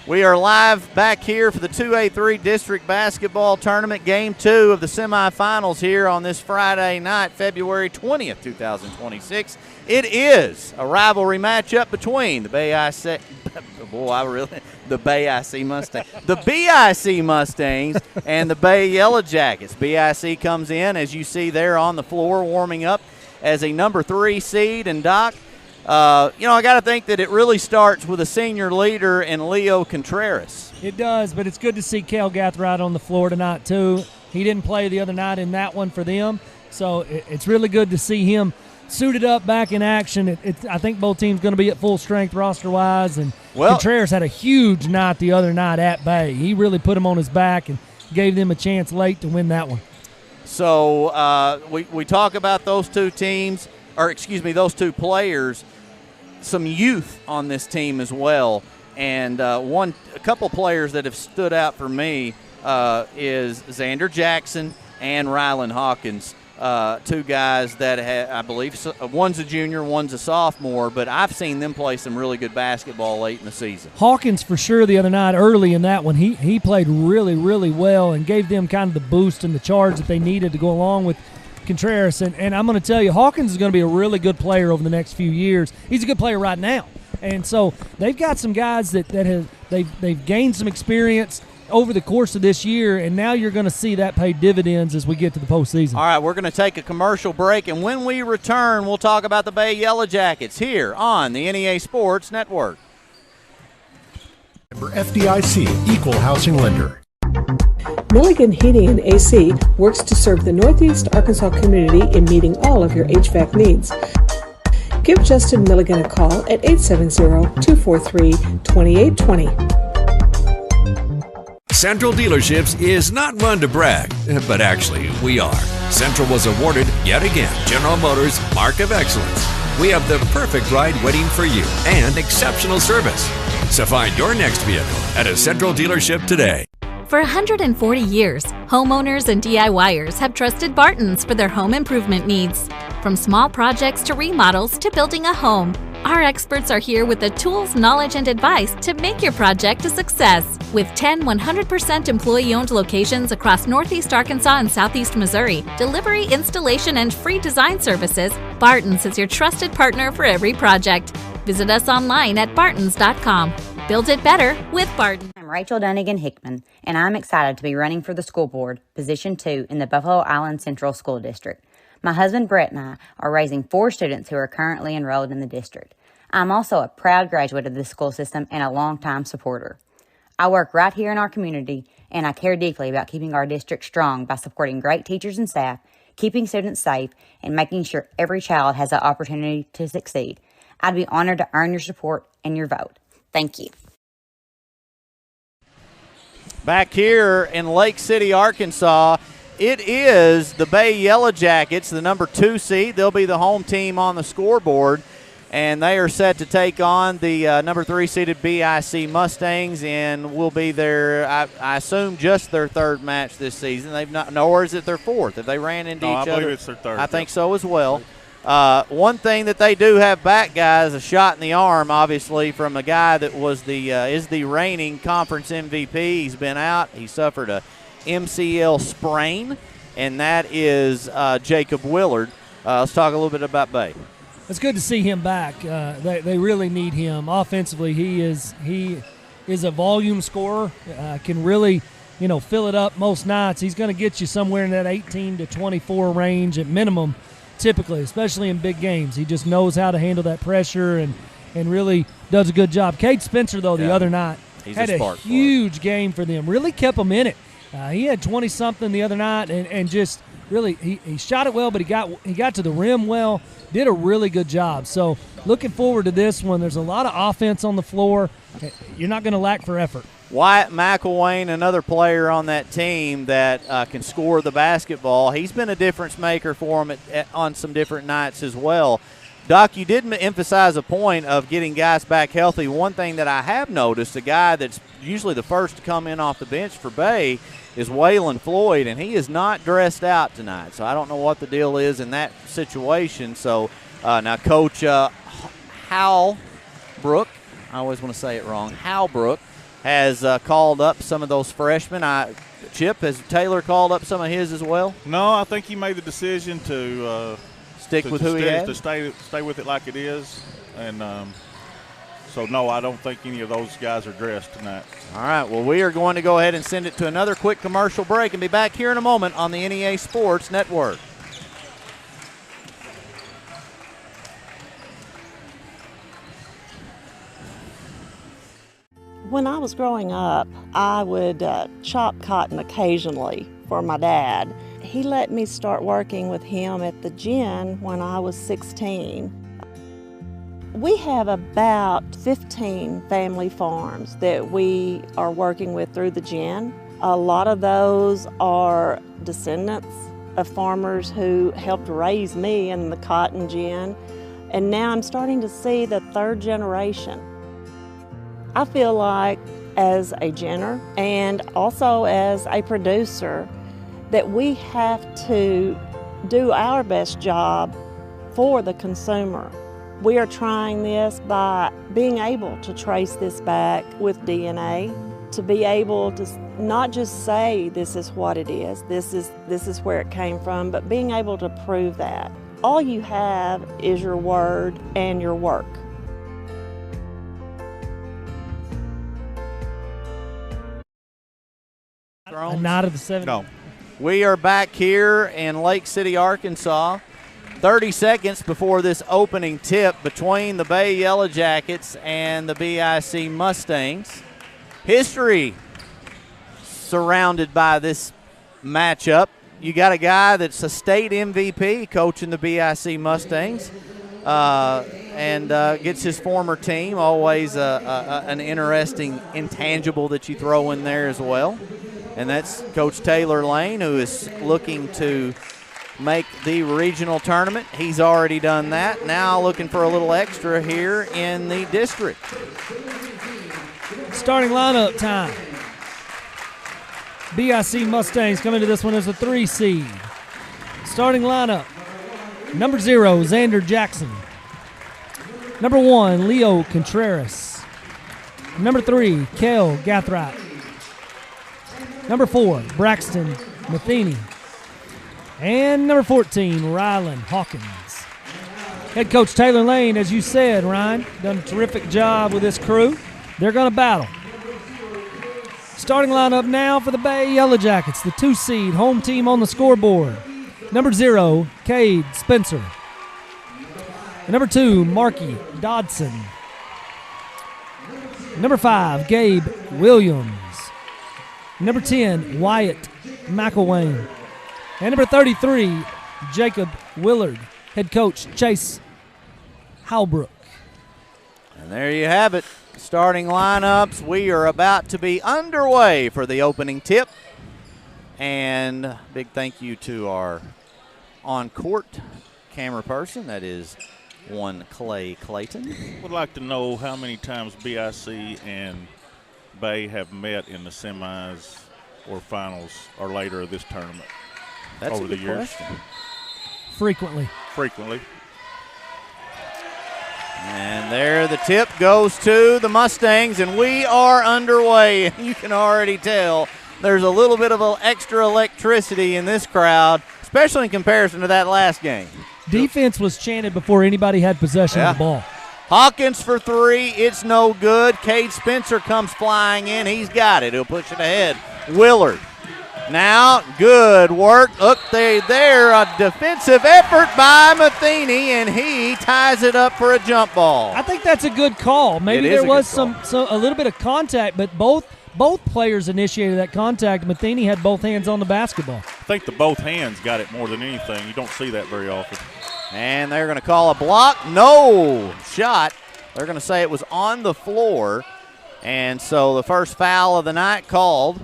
We are live back here for the 2A-3 District Basketball Tournament, Game 2 of the semifinals here on this Friday night, February 20th, 2026. It is a rivalry matchup between the BIC Mustangs and the Bay Yellowjackets. BIC comes in, as you see there on the floor, warming up as a number 3 seed, and Doc, I got to think that it really starts with a senior leader in Leo Contreras. It does, but it's good to see Cal Gathright on the floor tonight, too. He didn't play the other night in that one for them, so it's really good to see him suited up back in action. I think both teams going to be at full strength roster-wise, and Contreras had a huge night the other night at Bay. He really put him on his back and gave them a chance late to win that one. So we talk about those two teams, those two players. Some youth on this team as well, and a couple players that have stood out for me is Xander Jackson and Rylan Hawkins, two guys that I believe one's a junior, one's a sophomore, but I've seen them play some really good basketball late in the season. Hawkins for sure the other night early in that one, he played really, really well and gave them kind of the boost and the charge that they needed to go along with Contreras, and I'm going to tell you, Hawkins is going to be a really good player over the next few years. He's a good player right now, and so they've got some guys that they've gained some experience over the course of this year, and now you're going to see that pay dividends as we get to the postseason. All right, we're going to take a commercial break, and when we return, we'll talk about the Bay Yellowjackets here on the NEA Sports Network. FDIC, Equal Housing Lender. Milligan Heating and AC works to serve the Northeast Arkansas community in meeting all of your HVAC needs. Give Justin Milligan a call at 870-243-2820. Central Dealerships is not one to brag, but actually we are. Central was awarded, yet again, General Motors Mark of Excellence. We have the perfect ride waiting for you and exceptional service. So find your next vehicle at a Central dealership today. For 140 years, homeowners and DIYers have trusted Barton's for their home improvement needs. From small projects to remodels to building a home, our experts are here with the tools, knowledge, and advice to make your project a success. With 10 100% employee-owned locations across Northeast Arkansas and Southeast Missouri, delivery, installation, and free design services, Barton's is your trusted partner for every project. Visit us online at bartons.com. Build it better with Barton. I'm Rachel Dunnigan Hickman, and I'm excited to be running for the school board, Position 2 in the Buffalo Island Central School District. My husband Brett and I are raising 4 students who are currently enrolled in the district. I'm also a proud graduate of this school system and a longtime supporter. I work right here in our community, and I care deeply about keeping our district strong by supporting great teachers and staff, keeping students safe, and making sure every child has the opportunity to succeed. I'd be honored to earn your support and your vote. Thank you. Back here in Lake City, Arkansas, it is the Bay Yellowjackets, the number 2 seed. They'll be the home team on the scoreboard, and they are set to take on the number 3 seeded BIC Mustangs, and will be their, I assume, just their 3rd match this season. They've not, nor is it their 4th. If they ran into each other, I believe it's their 3rd. I think so as well. One thing that they do have back, guys, a shot in the arm, obviously, from a guy that was is the reigning conference MVP. He's been out. He suffered a MCL sprain, and that is Jacob Willard. Let's talk a little bit about Bay. It's good to see him back. They really need him offensively. He is a volume scorer. Can really, fill it up most nights. He's going to get you somewhere in that 18 to 24 range at minimum. Typically, especially in big games. He just knows how to handle that pressure and really does a good job. Cade Spencer, though, the other night had a huge game for them. Really kept them in it. He had 20-something the other night and just really he shot it well, but he got to the rim well, did a really good job. So looking forward to this one. There's a lot of offense on the floor. You're not going to lack for effort. Wyatt McElwain, another player on that team that can score the basketball. He's been a difference maker for them on some different nights as well. Doc, you did emphasize a point of getting guys back healthy. One thing that I have noticed, a guy that's usually the first to come in off the bench for Bay is Waylon Floyd, and he is not dressed out tonight. So I don't know what the deal is in that situation. So now Coach Halbrook, I always want to say it wrong, Halbrook, has called up some of those freshmen. Chip, has Taylor called up some of his as well? No, I think he made the decision to stick with who he has? To stay with it like it is. And so, no, I don't think any of those guys are dressed tonight. All right, well, we are going to go ahead and send it to another quick commercial break and be back here in a moment on the NEA Sports Network. When I was growing up, I would chop cotton occasionally for my dad. He let me start working with him at the gin when I was 16. We have about 15 family farms that we are working with through the gin. A lot of those are descendants of farmers who helped raise me in the cotton gin, and now I'm starting to see the 3rd generation. I feel like as a ginner and also as a producer that we have to do our best job for the consumer. We are trying this by being able to trace this back with DNA, to be able to not just say this is what it is, this is where it came from, but being able to prove that. All you have is your word and your work. A nod of the 7. No. We are back here in Lake City, Arkansas. 30 seconds before this opening tip between the Bay Yellowjackets and the BIC Mustangs. History surrounded by this matchup. You got a guy that's a state MVP coaching the BIC Mustangs and gets his former team. Always an interesting intangible that you throw in there as well. And that's Coach Taylor Lane, who is looking to make the regional tournament. He's already done that. Now looking for a little extra here in the district. Starting lineup time. BIC Mustangs coming to this one as a 3 seed. Starting lineup. Number 0, Xander Jackson. Number 1, Leo Contreras. Number 3, Kel Gathright. Number 4, Braxton Matheny. And number 14, Rylan Hawkins. Head coach Taylor Lane, as you said, Ryan, done a terrific job with this crew. They're going to battle. Starting lineup now for the Bay Yellowjackets, the 2 seed, home team on the scoreboard. Number 0, Cade Spencer. Number 2, Marky Dodson. Number 5, Gabe Williams. Number 10, Wyatt McElwain. And number 33, Jacob Willard. Head coach Chase Halbrook. And there you have it. Starting lineups. We are about to be underway for the opening tip. And big thank you to our on-court camera person. That is one Clay Clayton. Would like to know how many times BIC and Bay have met in the semis or finals or later of this tournament. That's over a good the years. question. Frequently. And there the tip goes to the Mustangs, and we are underway. You can already tell there's a little bit of extra electricity in this crowd, especially in comparison to that last game. Defense was chanted before anybody had possession of the ball. Hawkins for 3. It's no good. Cade Spencer comes flying in. He's got it. He'll push it ahead. Willard. Now, good work. Look, there, a defensive effort by Matheny, and he ties it up for a jump ball. I think that's a good call. Maybe there was a little bit of contact, but both players initiated that contact. Matheny had both hands on the basketball. I think the both hands got it more than anything. You don't see that very often. And they're going to call a block. No shot. They're going to say it was on the floor. And so the first foul of the night called.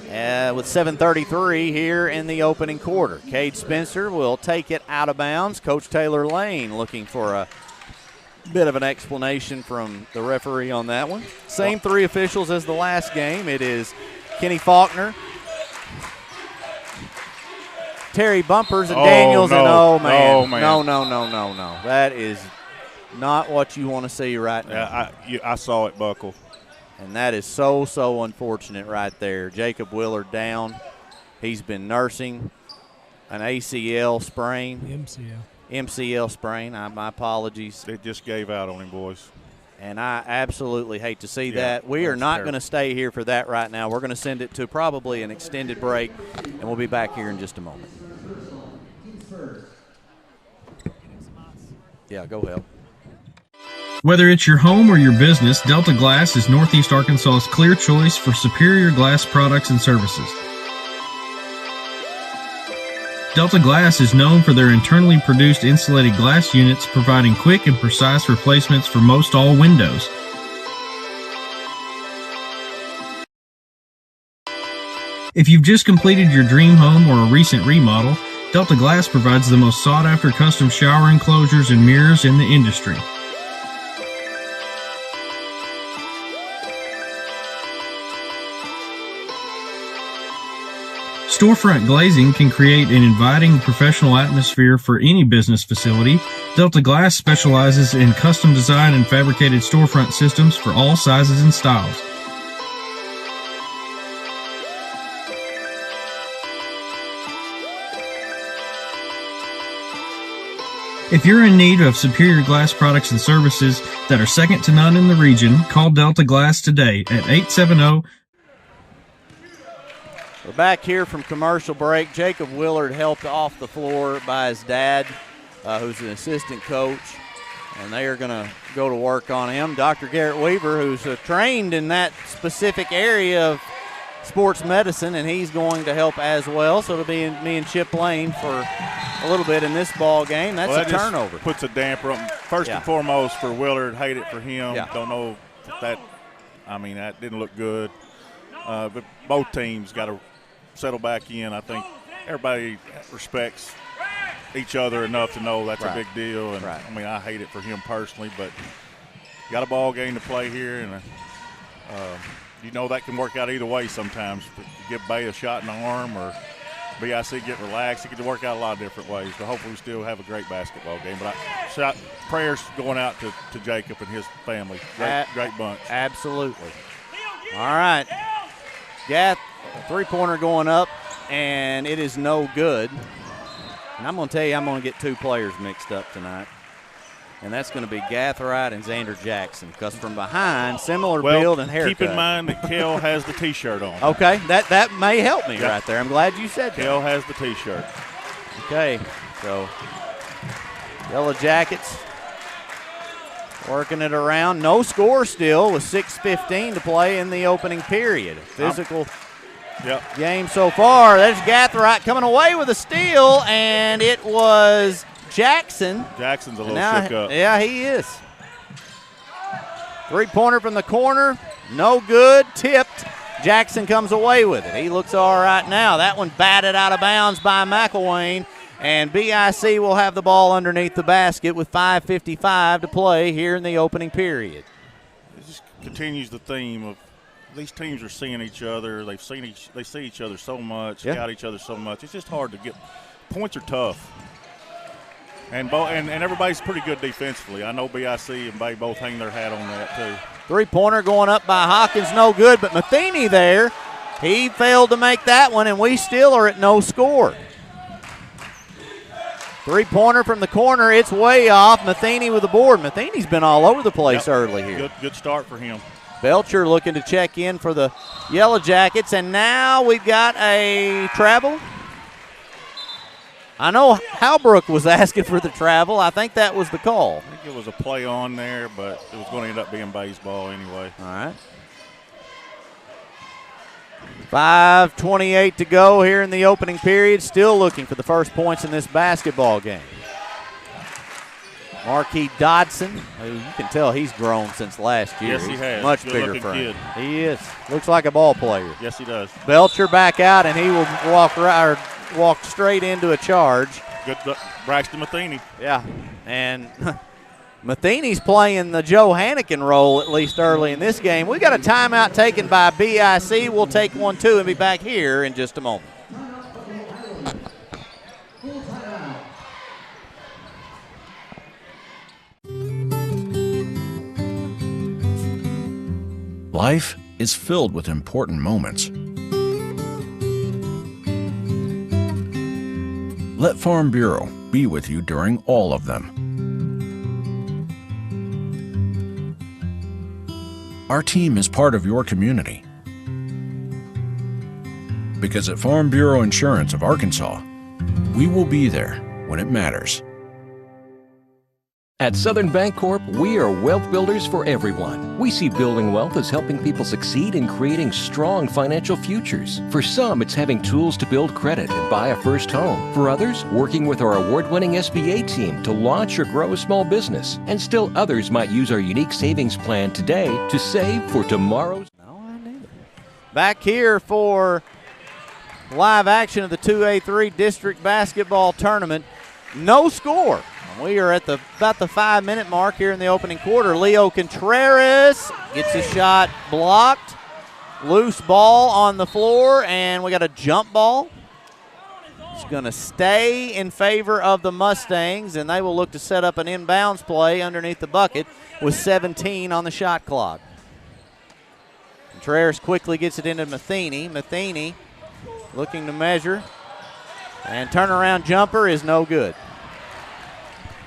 With 7:33 here in the opening quarter. Cade Spencer will take it out of bounds. Coach Taylor Lane looking for a bit of an explanation from the referee on that one. Same 3 officials as the last game. It is Kenny Faulkner, Terry Bumpers, and Daniels. No. And oh, man. Oh, man. No. That is not what you want to see right now. Yeah, I saw it buckle. And that is so unfortunate right there. Jacob Willard down. He's been nursing an ACL sprain. MCL sprain. My apologies. It just gave out on him, boys. And I absolutely hate to see that. We are not going to stay here for that right now. We're going to send it to probably an extended break, and we'll be back here in just a moment. Yeah, go ahead. Whether it's your home or your business, Delta Glass is Northeast Arkansas's clear choice for superior glass products and services. Delta Glass is known for their internally produced insulated glass units, providing quick and precise replacements for most all windows. If you've just completed your dream home or a recent remodel, Delta Glass provides the most sought-after custom shower enclosures and mirrors in the industry. Storefront glazing can create an inviting professional atmosphere for any business facility. Delta Glass specializes in custom design and fabricated storefront systems for all sizes and styles. If you're in need of superior glass products and services that are second to none in the region, call Delta Glass today at 870- We're back here from commercial break. Jacob Willard helped off the floor by his dad, who's an assistant coach, and they are going to go to work on him. Dr. Garrett Weaver, who's trained in that specific area of sports medicine, and he's going to help as well. So it'll be me and Chip Lane for a little bit in this ball game. That's a turnover. Just puts a damper on. First and foremost for Willard, hate it for him. Yeah. Don't know if that didn't look good. But both teams got to settle back in. I think everybody respects each other enough to know that's a big deal. And I mean, I hate it for him personally, but got a ball game to play here, and You know that can work out either way sometimes. Give Bay a shot in the arm or BIC get relaxed. It can work out a lot of different ways. But hopefully we still have a great basketball game. But prayers going out to Jacob and his family. Great bunch. Absolutely. All right. Gath, three-pointer going up, and it is no good. And I'm going to tell you, I'm going to get two players mixed up tonight. And that's going to be Gathright and Xander Jackson, because from behind, similar build and haircut. Keep in mind that Kel has the T-shirt on. Okay, that may help me right there. I'm glad you said that. Kel has the T-shirt. Okay, so Yellowjackets working it around. No score still with 6:15 to play in the opening period. Physical game so far. There's Gathright coming away with a steal, and it was Jackson. Jackson's a little shook up. Yeah, he is. Three-pointer from the corner. No good. Tipped. Jackson comes away with it. He looks all right now. That one batted out of bounds by McElwain. And BIC will have the ball underneath the basket with 5:55 to play here in the opening period. It just continues the theme of these teams are seeing each other. They see each other so much, scout each other so much. It's just hard to get. Points are tough. And everybody's pretty good defensively. I know BIC and Bay both hang their hat on that too. Three-pointer going up by Hawkins, no good, but Matheny there, he failed to make that one, and we still are at no score. Three-pointer from the corner, it's way off. Matheny with the board. Matheny's been all over the place early here. Good start for him. Belcher looking to check in for the Yellowjackets, and now we've got a travel. I know Halbrook was asking for the travel. I think that was the call. I think it was a play on there, but it was going to end up being baseball anyway. All right. 5:28 to go here in the opening period. Still looking for the first points in this basketball game. Marquis Dodson, who you can tell he's grown since last year. Yes, he has. Much Good bigger looking frame. kid. He is. Looks like a ball player. Yes, he does. Belcher back out, and he will walk straight into a charge. Good, Braxton Matheny. Yeah, and Matheny's playing the Joe Hannigan role at least early in this game. We got a timeout taken by BIC. We'll take 1-2 and be back here in just a moment. Life is filled with important moments. Let Farm Bureau be with you during all of them. Our team is part of your community. Because at Farm Bureau Insurance of Arkansas, we will be there when it matters. At Southern Bancorp, we are wealth builders for everyone. We see building wealth as helping people succeed in creating strong financial futures. For some, it's having tools to build credit and buy a first home. For others, working with our award-winning SBA team to launch or grow a small business. And still others might use our unique savings plan today to save for tomorrow's. Back here for live action of the 2A-3 District Basketball Tournament. No score. We are at about the 5-minute mark here in the opening quarter. Leo Contreras gets a shot blocked. Loose ball on the floor, and we got a jump ball. It's going to stay in favor of the Mustangs, and they will look to set up an inbounds play underneath the bucket with 17 on the shot clock. Contreras quickly gets it into Matheny. Matheny looking to measure, and turnaround jumper is no good.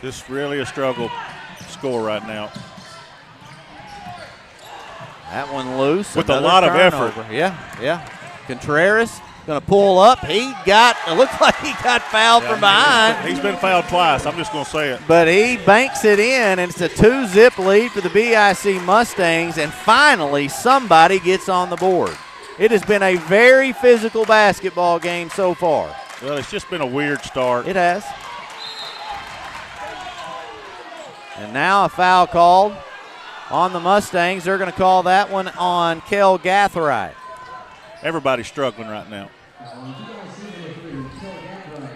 This really a struggle score right now. That one loose. With a lot of effort. Yeah. Contreras going to pull up. It looks like he got fouled from behind. He's been fouled twice. I'm just going to say it. But he banks it in, and it's a 2-zip lead for the BIC Mustangs, and finally somebody gets on the board. It has been a very physical basketball game so far. Well, it's just been a weird start. It has. And now a foul called on the Mustangs. They're going to call that one on Kel Gathright. Everybody's struggling right now.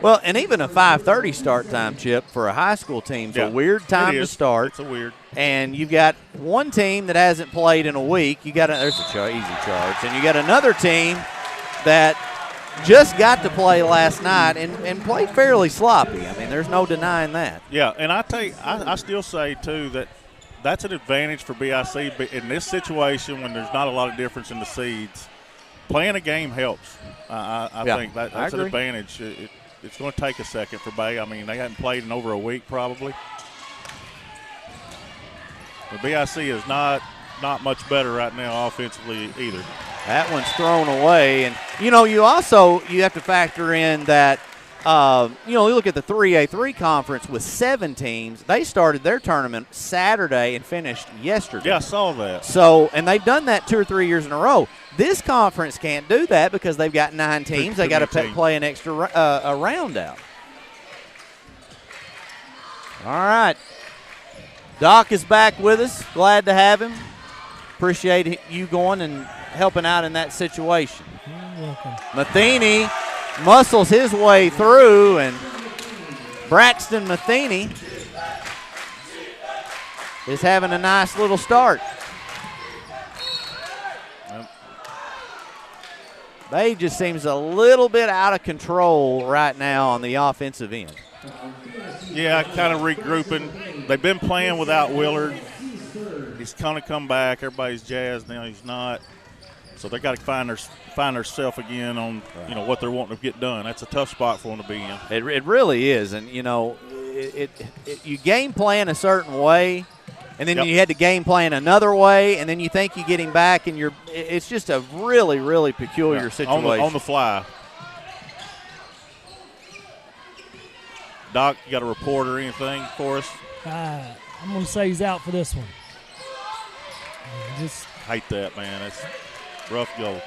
Well, and even a 5:30 start time, Chip, for a high school team is a weird time to start. It's a weird. And you've got one team that hasn't played in a week. There's a easy charge. And you got another team that just got to play last night and played fairly sloppy. I mean, there's no denying that. Yeah, and I still say, too, that's an advantage for BIC. But in this situation, when there's not a lot of difference in the seeds, playing a game helps. I think that's an advantage. It's going to take a second for Bay. I mean, they hadn't played in over a week probably. The BIC is not much better right now offensively either. That one's thrown away. And, you have to factor in that, you look at the 2A-3 conference with 7 teams. They started their tournament Saturday and finished yesterday. Yeah, I saw that. So, and they've done that 2 or 3 years in a row. This conference can't do that because they've got 9 teams. They got to play an extra a round out. All right. Doc is back with us. Glad to have him. Appreciate you going and helping out in that situation. You're welcome. Matheny muscles his way through, and Braxton Matheny is having a nice little start. They just seems a little bit out of control right now on the offensive end. Yeah, kind of regrouping. They've been playing without Willard. He's kind of come back. Everybody's jazzed now. He's not. So they got to find themselves again on what they're wanting to get done. That's a tough spot for them to be in. It really is, and you game plan a certain way, and then you had to game plan another way, and then you think you get him back, and it's just a really, really peculiar situation. On the fly. Doc, you got a report or anything for us? I'm going to say he's out for this one. Just hate that, man. It's rough go.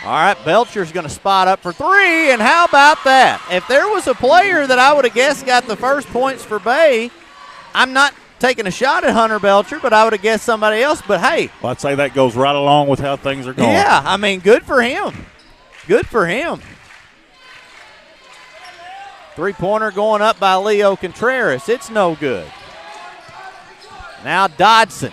All right, Belcher's going to spot up for 3, and how about that? If there was a player that I would have guessed got the first points for Bay, I'm not taking a shot at Hunter Belcher, but I would have guessed somebody else. But, hey. Well, I'd say that goes right along with how things are going. Yeah, I mean, good for him. Good for him. 3-pointer going up by Leo Contreras. It's no good. Now Dodson.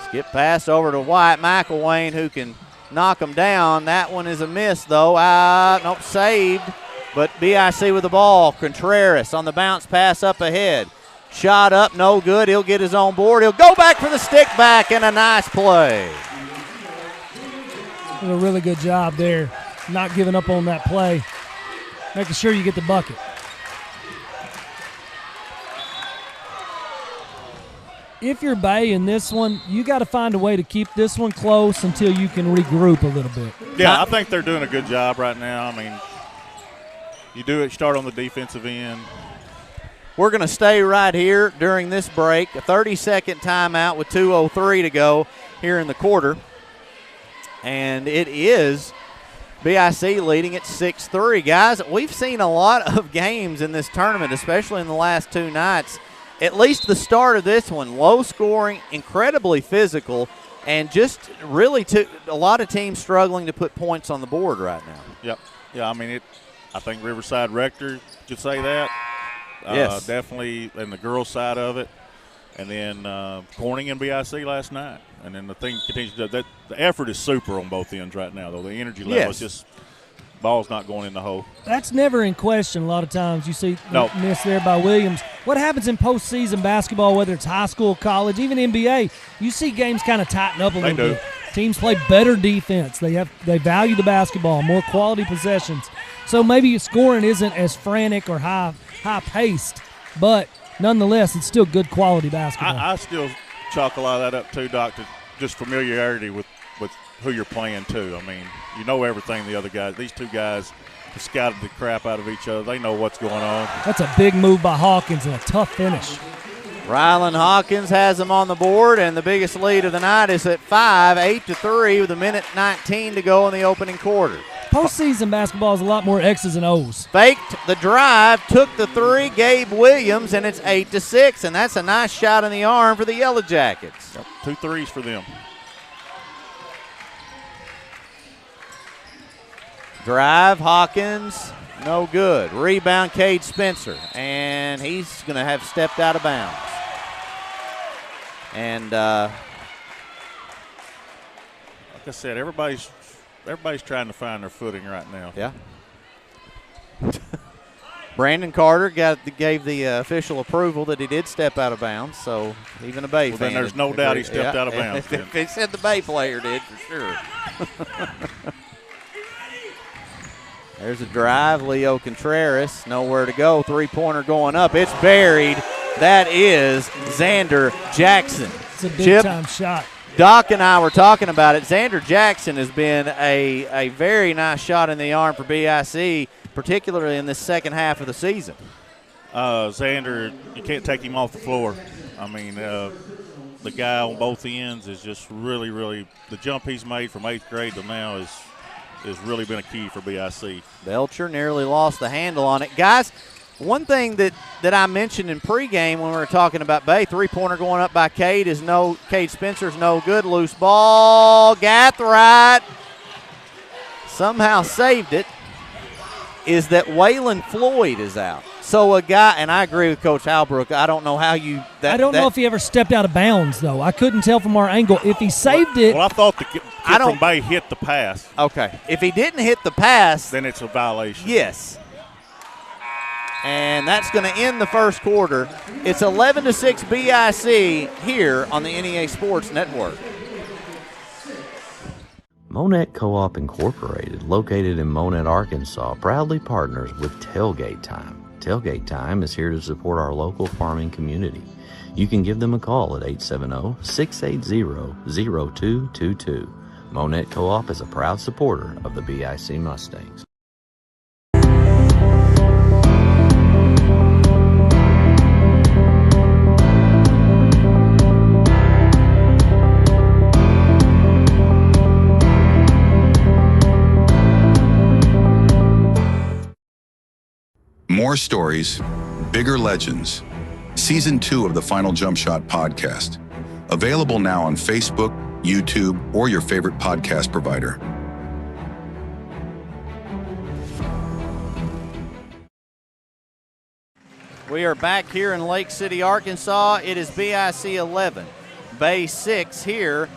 Skip pass over to Wyatt McElwain, who can knock him down. That one is a miss, though. Nope, saved. But BIC with the ball. Contreras on the bounce pass up ahead. Shot up, no good. He'll get his own board. He'll go back for the stick back, and a nice play. Did a really good job there, not giving up on that play, making sure you get the bucket. If you're Bay in this one, you got to find a way to keep this one close until you can regroup a little bit. Yeah, I think they're doing a good job right now. I mean, you start on the defensive end. We're going to stay right here during this break. A 30-second timeout with 2:03 to go here in the quarter. And it is BIC leading at 6-3. Guys, we've seen a lot of games in this tournament, especially in the last 2 nights. At least the start of this one, low scoring, incredibly physical, and just really a lot of teams struggling to put points on the board right now. Yep. Yeah, I mean, I think Riverside Rector could say that. Yes. Definitely in the girls' side of it. And then Corning and BIC last night. And then the thing continues to the effort is super on both ends right now, though. The energy level is just ball's not going in the hole. That's never in question. A lot of times you see miss there by Williams. What happens in postseason basketball, whether it's high school, college, even NBA, you see games kind of tighten up a little bit. Teams play better defense. They value the basketball, more quality possessions. So maybe scoring isn't as frantic or high-paced, but nonetheless, it's still good quality basketball. I still chalk a lot of that up, too, Doc, to just familiarity with who you're playing, too. I mean, you know everything the other guys. These two guys have scouted the crap out of each other. They know what's going on. That's a big move by Hawkins and a tough finish. Rylan Hawkins has them on the board, and the biggest lead of the night is at 5, 8-3 with 1:19 to go in the opening quarter. Postseason basketball is a lot more X's and O's. Faked the drive, took the 3, Gabe Williams, and it's 8-6, and that's a nice shot in the arm for the Yellowjackets. Yep, 2 threes for them. Drive, Hawkins, no good. Rebound, Cade Spencer, and he's going to have stepped out of bounds. And like I said, everybody's trying to find their footing right now. Yeah. Brandon Carter gave the official approval that he did step out of bounds, so even a Bay fan. Then there's no doubt he stepped out of bounds. He said the Bay player did for sure. There's a drive. Leo Contreras, nowhere to go. Three-pointer going up. It's buried. That is Xander Jackson. It's a big-time shot. Doc and I were talking about it. Xander Jackson has been a very nice shot in the arm for BIC, particularly in this second half of the season. Xander, you can't take him off the floor. I mean, the guy on both ends is just really, really – the jump he's made from 8th grade to now has really been a key for BIC. Belcher nearly lost the handle on it. Guys, one thing that I mentioned in pregame when we were talking about Bay, three-pointer going up by Cade Cade Spencer's no good. Loose ball. Gathright somehow saved it. Is that Waylon Floyd is out. So a guy, and I agree with Coach Halbrook, I don't know how you – I don't know if he ever stepped out of bounds, though. I couldn't tell from our angle. If he saved it – Well, I thought the kid from Bay hit the pass. Okay. If he didn't hit the pass – then it's a violation. Yes. And that's going to end the first quarter. It's 11-6 BIC here on the NEA Sports Network. Monette Co-op Incorporated, located in Monette, Arkansas, proudly partners with Tailgate Time. Tailgate Time is here to support our local farming community. You can give them a call at 870-680-0222. Monette Co-op is a proud supporter of the BIC Mustangs. More stories, bigger legends. Season 2 of the Final Jump Shot podcast. Available now on Facebook, YouTube, or your favorite podcast provider. We are back here in Lake City, Arkansas. It is BIC 11, Bay 6 here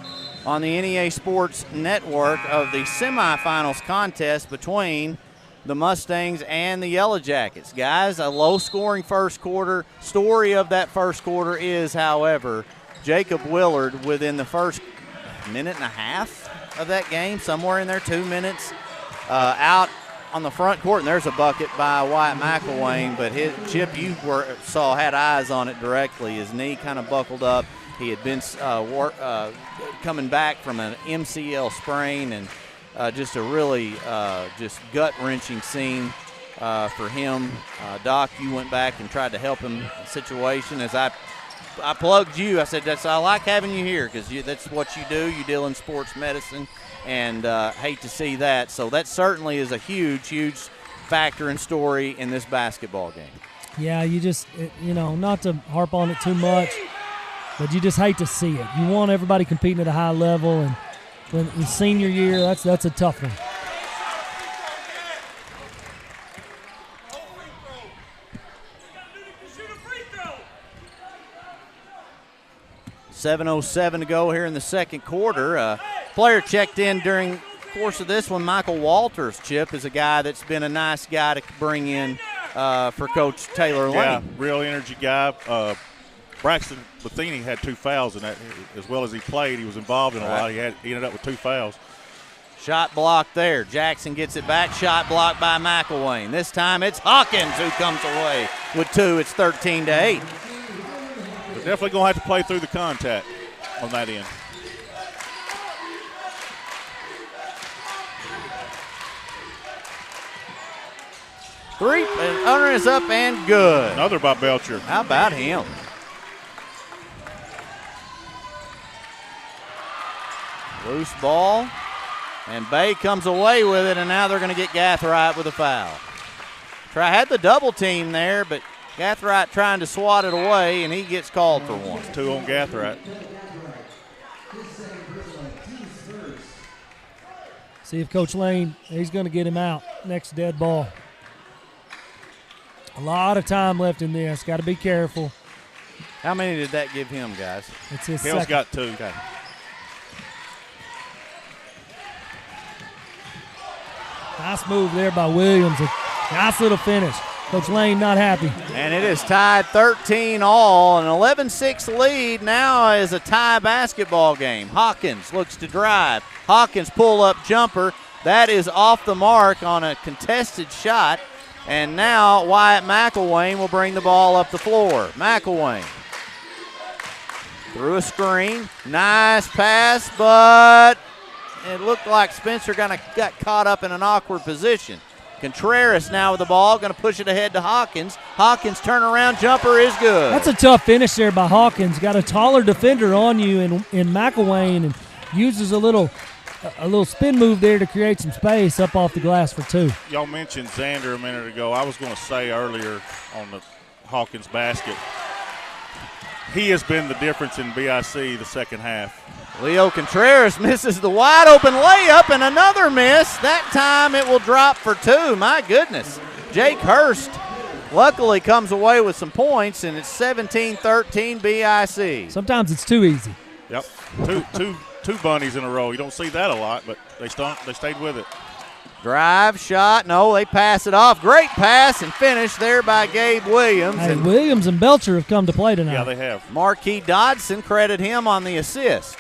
on the NEA Sports Network of the semifinals contest between the Mustangs and the Yellowjackets. Guys, a low-scoring first quarter. Story of that first quarter is, however, Jacob Willard within the first minute and a half of that game, somewhere in there, 2 minutes, out on the front court, and there's a bucket by Wyatt McElwain, but Chip, you had eyes on it directly. His knee kind of buckled up. He had been coming back from an MCL sprain, and just a really just gut-wrenching scene for him. Doc, you went back and tried to help him in the situation. As I plugged you, I said, I like having you here because that's what you do. You deal in sports medicine, and hate to see that. So that certainly is a huge, huge factor and story in this basketball game. Yeah, you just, not to harp on it too much, but you just hate to see it. You want everybody competing at a high level, and when in senior year, that's a tough one. .707 to go here in the second quarter. Player checked in during the course of this one. Michael Walters, Chip, is a guy that's been a nice guy to bring in for Coach Taylor Lane. Yeah, real energy guy. Braxton Matheny had 2 fouls in that. As well as he played, he was involved in a lot. He ended up with 2 fouls. Shot blocked there. Jackson gets it back. Shot blocked by McElwain. This time it's Hawkins who comes away with 2. It's 13-8. They're definitely going to have to play through the contact on that end. Three, under is up and good. Another by Belcher. How about him? Loose ball, and Bay comes away with it, and now they're going to get Gathright with a foul. Had the double team there, but Gathright trying to swat it away, and he gets called for one. 2 on Gathright. See if Coach Lane, he's going to get him out. Next dead ball. A lot of time left in this. Got to be careful. How many did that give him, guys? It's his Hill's second. got 2. Okay. Nice move there by Williams. A nice little finish. Coach Lane not happy. And it is tied 13-all. An 11-6 lead now is a tie basketball game. Hawkins looks to drive. Hawkins pull-up jumper. That is off the mark on a contested shot. And now Wyatt McElwain will bring the ball up the floor. McElwain through a screen. Nice pass, but it looked like Spencer got caught up in an awkward position. Contreras now with the ball, going to push it ahead to Hawkins. Hawkins turnaround jumper is good. That's a tough finish there by Hawkins. Got a taller defender on you in McElwain and uses a little spin move there to create some space up off the glass for 2. Y'all mentioned Xander a minute ago. I was going to say earlier on the Hawkins basket, he has been the difference in BIC the second half. Leo Contreras misses the wide open layup and another miss. That time it will drop for 2. My goodness. Jake Hurst luckily comes away with some points, and it's 17-13 BIC. Sometimes it's too easy. Yep. Two bunnies in a row. You don't see that a lot, but they stayed with it. Drive, shot. No, they pass it off. Great pass and finish there by Gabe Williams. Hey, Williams and Belcher have come to play tonight. Yeah, they have. Marquis Dodson, credit him on the assist.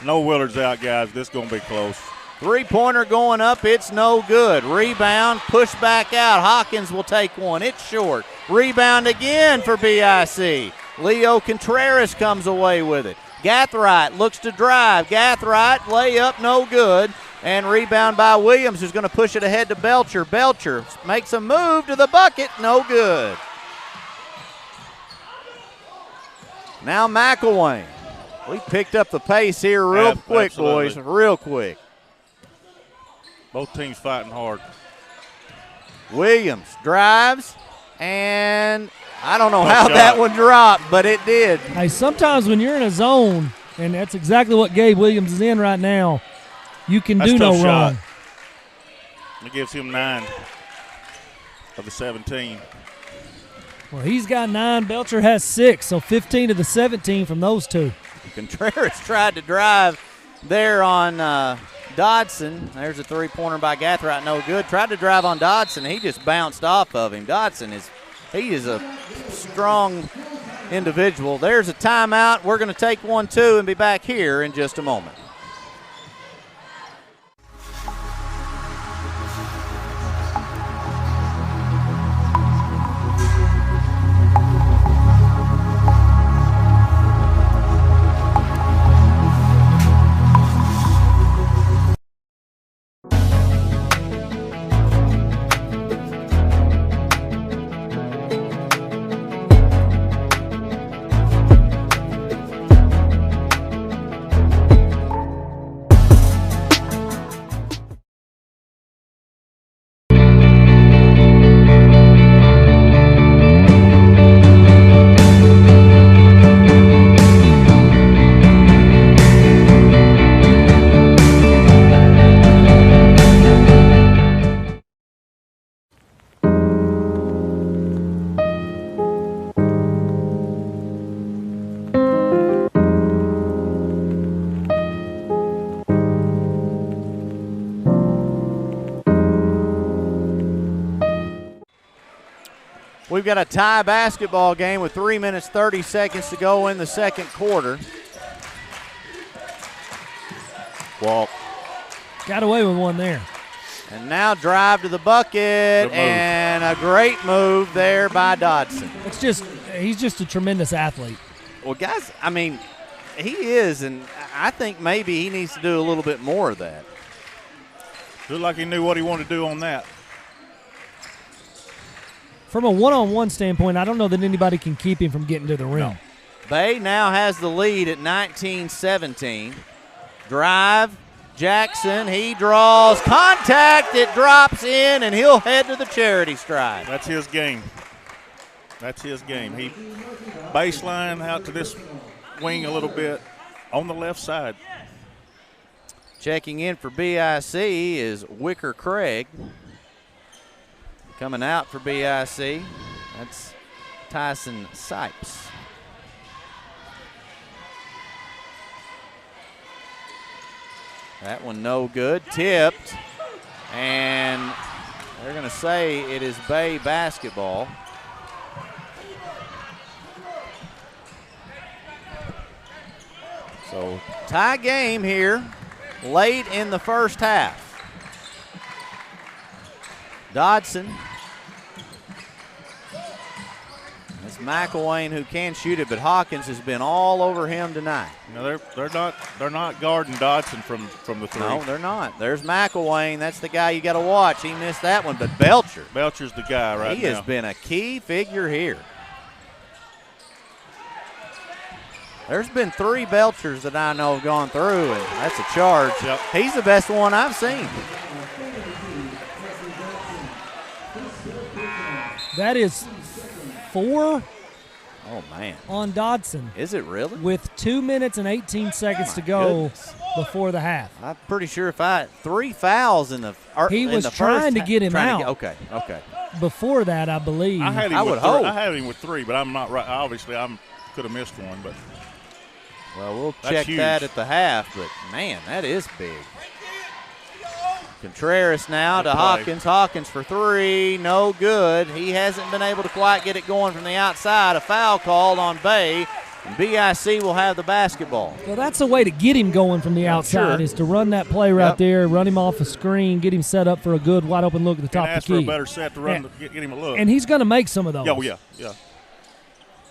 No Willards out, guys. This is going to be close. Three-pointer going up. It's no good. Rebound, push back out. Hawkins will take one. It's short. Rebound again for BIC. Leo Contreras comes away with it. Gathright looks to drive. Gathright, layup, no good. And rebound by Williams, who's going to push it ahead to Belcher. Belcher makes a move to the bucket, no good. Now McElwain. We picked up the pace here real quick, boys, real quick. Both teams fighting hard. Williams drives, and I don't know how that one dropped, but it did. Hey, sometimes when you're in a zone, and that's exactly what Gabe Williams is in right now, you can do no wrong. It gives him 9 of the 17. Well, he's got 9. Belcher has 6, so 15 of the 17 from those 2. Contreras tried to drive there on Dodson. There's a three-pointer by Gathright, no good. Tried to drive on Dodson. He just bounced off of him. Dodson is a strong individual. There's a timeout. We're going to take 1-2 and be back here in just a moment. We've got a tie basketball game with 3 minutes, 30 seconds to go in the second quarter. Walk. Got away with one there. And now drive to the bucket, and a great move there by Dodson. He's just a tremendous athlete. Well, guys, I mean, he is, and I think maybe he needs to do a little bit more of that. Looked like he knew what he wanted to do on that. From a one-on-one standpoint, I don't know that anybody can keep him from getting to the rim. No. Bay now has the lead at 19-17. Drive, Jackson, he draws contact, it drops in, and he'll head to the charity stripe. That's his game. That's his game. He baseline out to this wing a little bit on the left side. Checking in for BIC is Wicker Craig. Coming out for BIC, that's Tyson Sipes. That one no good, tipped, and they're going to say it is Bay basketball. So tie game here late in the first half. Dodson. It's McElwain who can shoot it, but Hawkins has been all over him tonight. No, they're not guarding Dodson from the three. No, they're not. There's McElwain. That's the guy you got to watch. He missed that one, but Belcher's the guy right now. He has been a key figure here. There's been 3 Belchers that I know have gone through, and that's a charge. Yep. He's the best one I've seen. That is 4 Oh, man. on Dodson. Is it really? With 2 minutes and 18 seconds to go before the half. I'm pretty sure if I 3 fouls in the He was trying to get him out. Okay. Before that, I believe. I had him I with would hope. I had him with 3, but I'm not right. Obviously, I could have missed one, but well, we'll that's check huge. that at the half, but man, that is big. Contreras now to Good play. Hawkins. Hawkins for 3, no good. He hasn't been able to quite get it going from the outside. A foul called on Bay, and BIC will have the basketball. Well, that's a way to get him going from the outside, is to run that play right there, run him off a screen, get him set up for a good wide open look at the top and of ask the for key. a better set to run, get him a look. And he's going to make some of those. Yeah.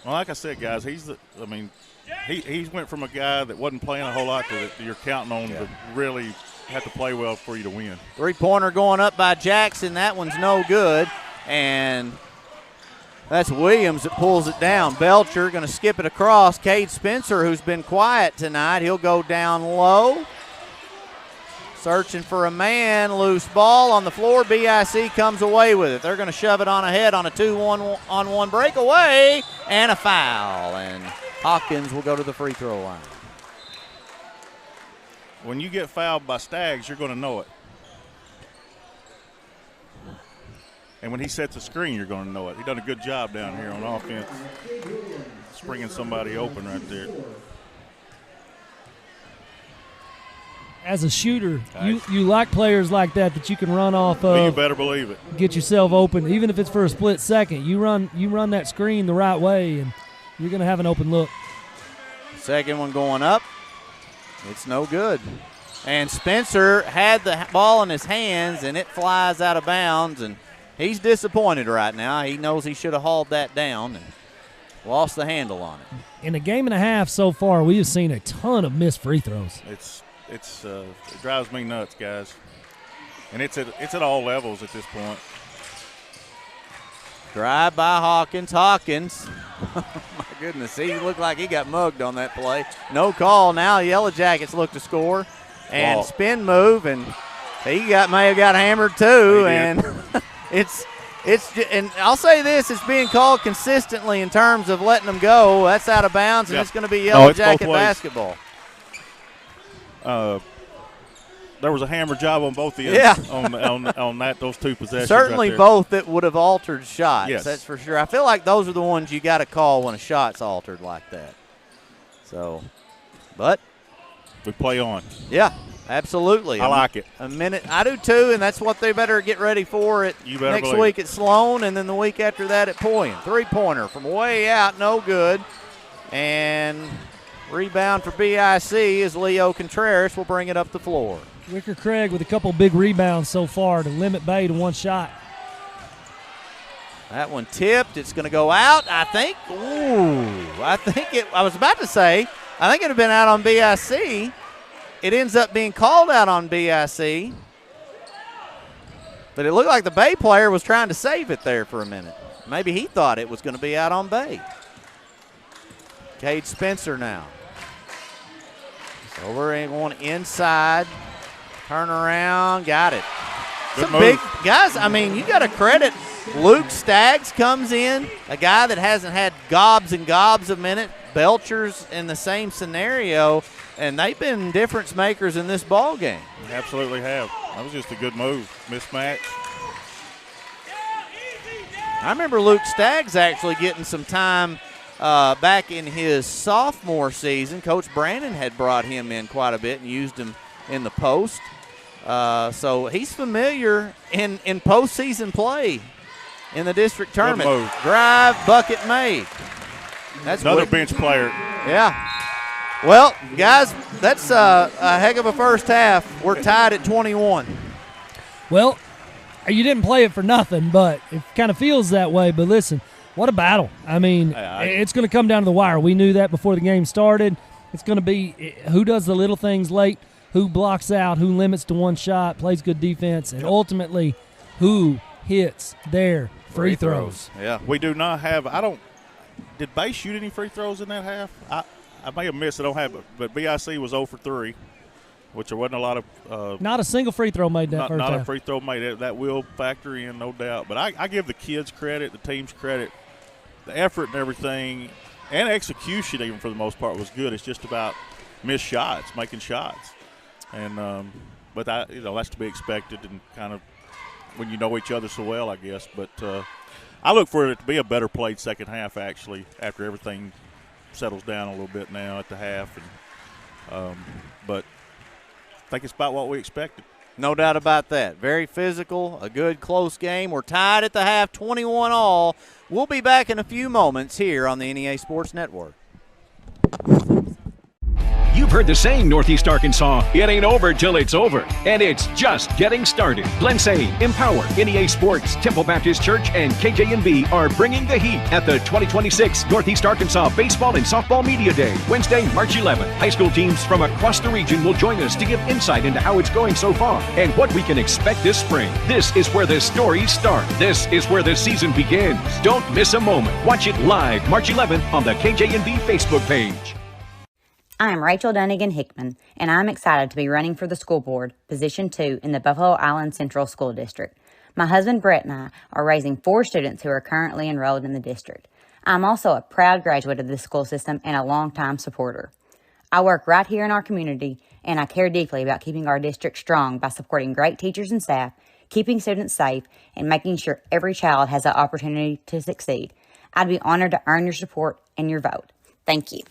Well, like I said, guys, he's went from a guy that wasn't playing a whole lot to you're counting on to really have to play well for you to win. 3-pointer going up by Jackson. That one's no good. And that's Williams that pulls it down. Belcher going to skip it across. Cade Spencer, who's been quiet tonight, he'll go down low. Searching for a man. Loose ball on the floor. BIC comes away with it. They're going to shove it on ahead on a 2-1-on-1 breakaway. And a foul. And Hawkins will go to the free throw line. When you get fouled by Staggs, you're going to know it. And when he sets a screen, you're going to know it. He done a good job down here on offense, springing somebody open right there. As a shooter, you like players like that you can run off of. You better believe it. Get yourself open, even if it's for a split second. You run that screen the right way, and you're going to have an open look. Second one going up. It's no good. And Spencer had the ball in his hands, and it flies out of bounds, and he's disappointed right now. He knows he should have hauled that down and lost the handle on it. In a game and a half so far, we have seen a ton of missed free throws. It drives me nuts, guys. And it's at all levels at this point. Drive by Hawkins. Hawkins. Oh, my goodness. He looked like he got mugged on that play. No call. Now Yellowjackets look to score. And spin move, and he may have got hammered too. And and I'll say this, it's being called consistently in terms of letting them go. That's out of bounds, and it's going to be Yellowjacket basketball. There was a hammer job on both ends on those 2 possessions. Certainly right there. both that would have altered shots. Yes. That's for sure. I feel like those are the ones you got to call when a shot's altered like that. So, but we play on. Yeah, absolutely. I like it. A minute. I do too, and that's what they better get ready for next week at Sloan, and then the week after that at Poyen. 3-pointer from way out, no good. And rebound for BIC as Leo Contreras will bring it up the floor. Wicker Craig with a couple big rebounds so far to limit Bay to 1 shot. That one tipped. It's going to go out, I think. I was about to say, I think it would have been out on BIC. It ends up being called out on BIC. But it looked like the Bay player was trying to save it there for a minute. Maybe he thought it was going to be out on Bay. Cade Spencer now. So we're going inside. Turn around. Got it. Some big guys. I mean, you got to credit Luke Staggs comes in, a guy that hasn't had gobs and gobs of minutes. Belcher's in the same scenario, and they've been difference makers in this ball game. Absolutely have. That was just a good move. Mismatch. I remember Luke Staggs actually getting some time back in his sophomore season. Coach Brandon had brought him in quite a bit and used him in the post. So he's familiar in postseason play in the district tournament. Drive, bucket made. That's another bench player. Yeah. Well, guys, that's a heck of a first half. We're tied at 21. Well, you didn't play it for nothing, but it kind of feels that way. But listen, what a battle. I mean, it's going to come down to the wire. We knew that before the game started. It's going to be who does the little things late, who blocks out, who limits to one shot, plays good defense, and ultimately who hits their free throws. Yeah, we do not have – did Bay shoot any free throws in that half? I may have missed it. I don't have it, but BIC was 0 for 3, which there wasn't a lot of not a single free throw made that first half. Not a free throw made. That will factor in, no doubt. But I give the kids credit, the team's credit. The effort and everything, and execution even for the most part was good. It's just about missed shots, making shots. And but that's to be expected and kind of when you know each other so well, I guess. But I look for it to be a better played second half, actually, after everything settles down a little bit now at the half. And but I think it's about what we expected. No doubt about that. Very physical, a good close game. We're tied at the half, 21-all. We'll be back in a few moments here on the NEA Sports Network. You've heard the saying, Northeast Arkansas, it ain't over till it's over. And it's just getting started. Glensay, Empower, NEA Sports, Temple Baptist Church, and KJNB are bringing the heat at the 2026 Northeast Arkansas Baseball and Softball Media Day, Wednesday, March 11th. High school teams from across the region will join us to give insight into how it's going so far and what we can expect this spring. This is where the stories start. This is where the season begins. Don't miss a moment. Watch it live March 11th on the KJNB Facebook page. I am Rachel Dunnigan Hickman, and I'm excited to be running for the school board, Position 2 in the Buffalo Island Central School District. My husband Brett and I are raising 4 students who are currently enrolled in the district. I'm also a proud graduate of the school system and a longtime supporter. I work right here in our community, and I care deeply about keeping our district strong by supporting great teachers and staff, keeping students safe, and making sure every child has the opportunity to succeed. I'd be honored to earn your support and your vote. Thank you.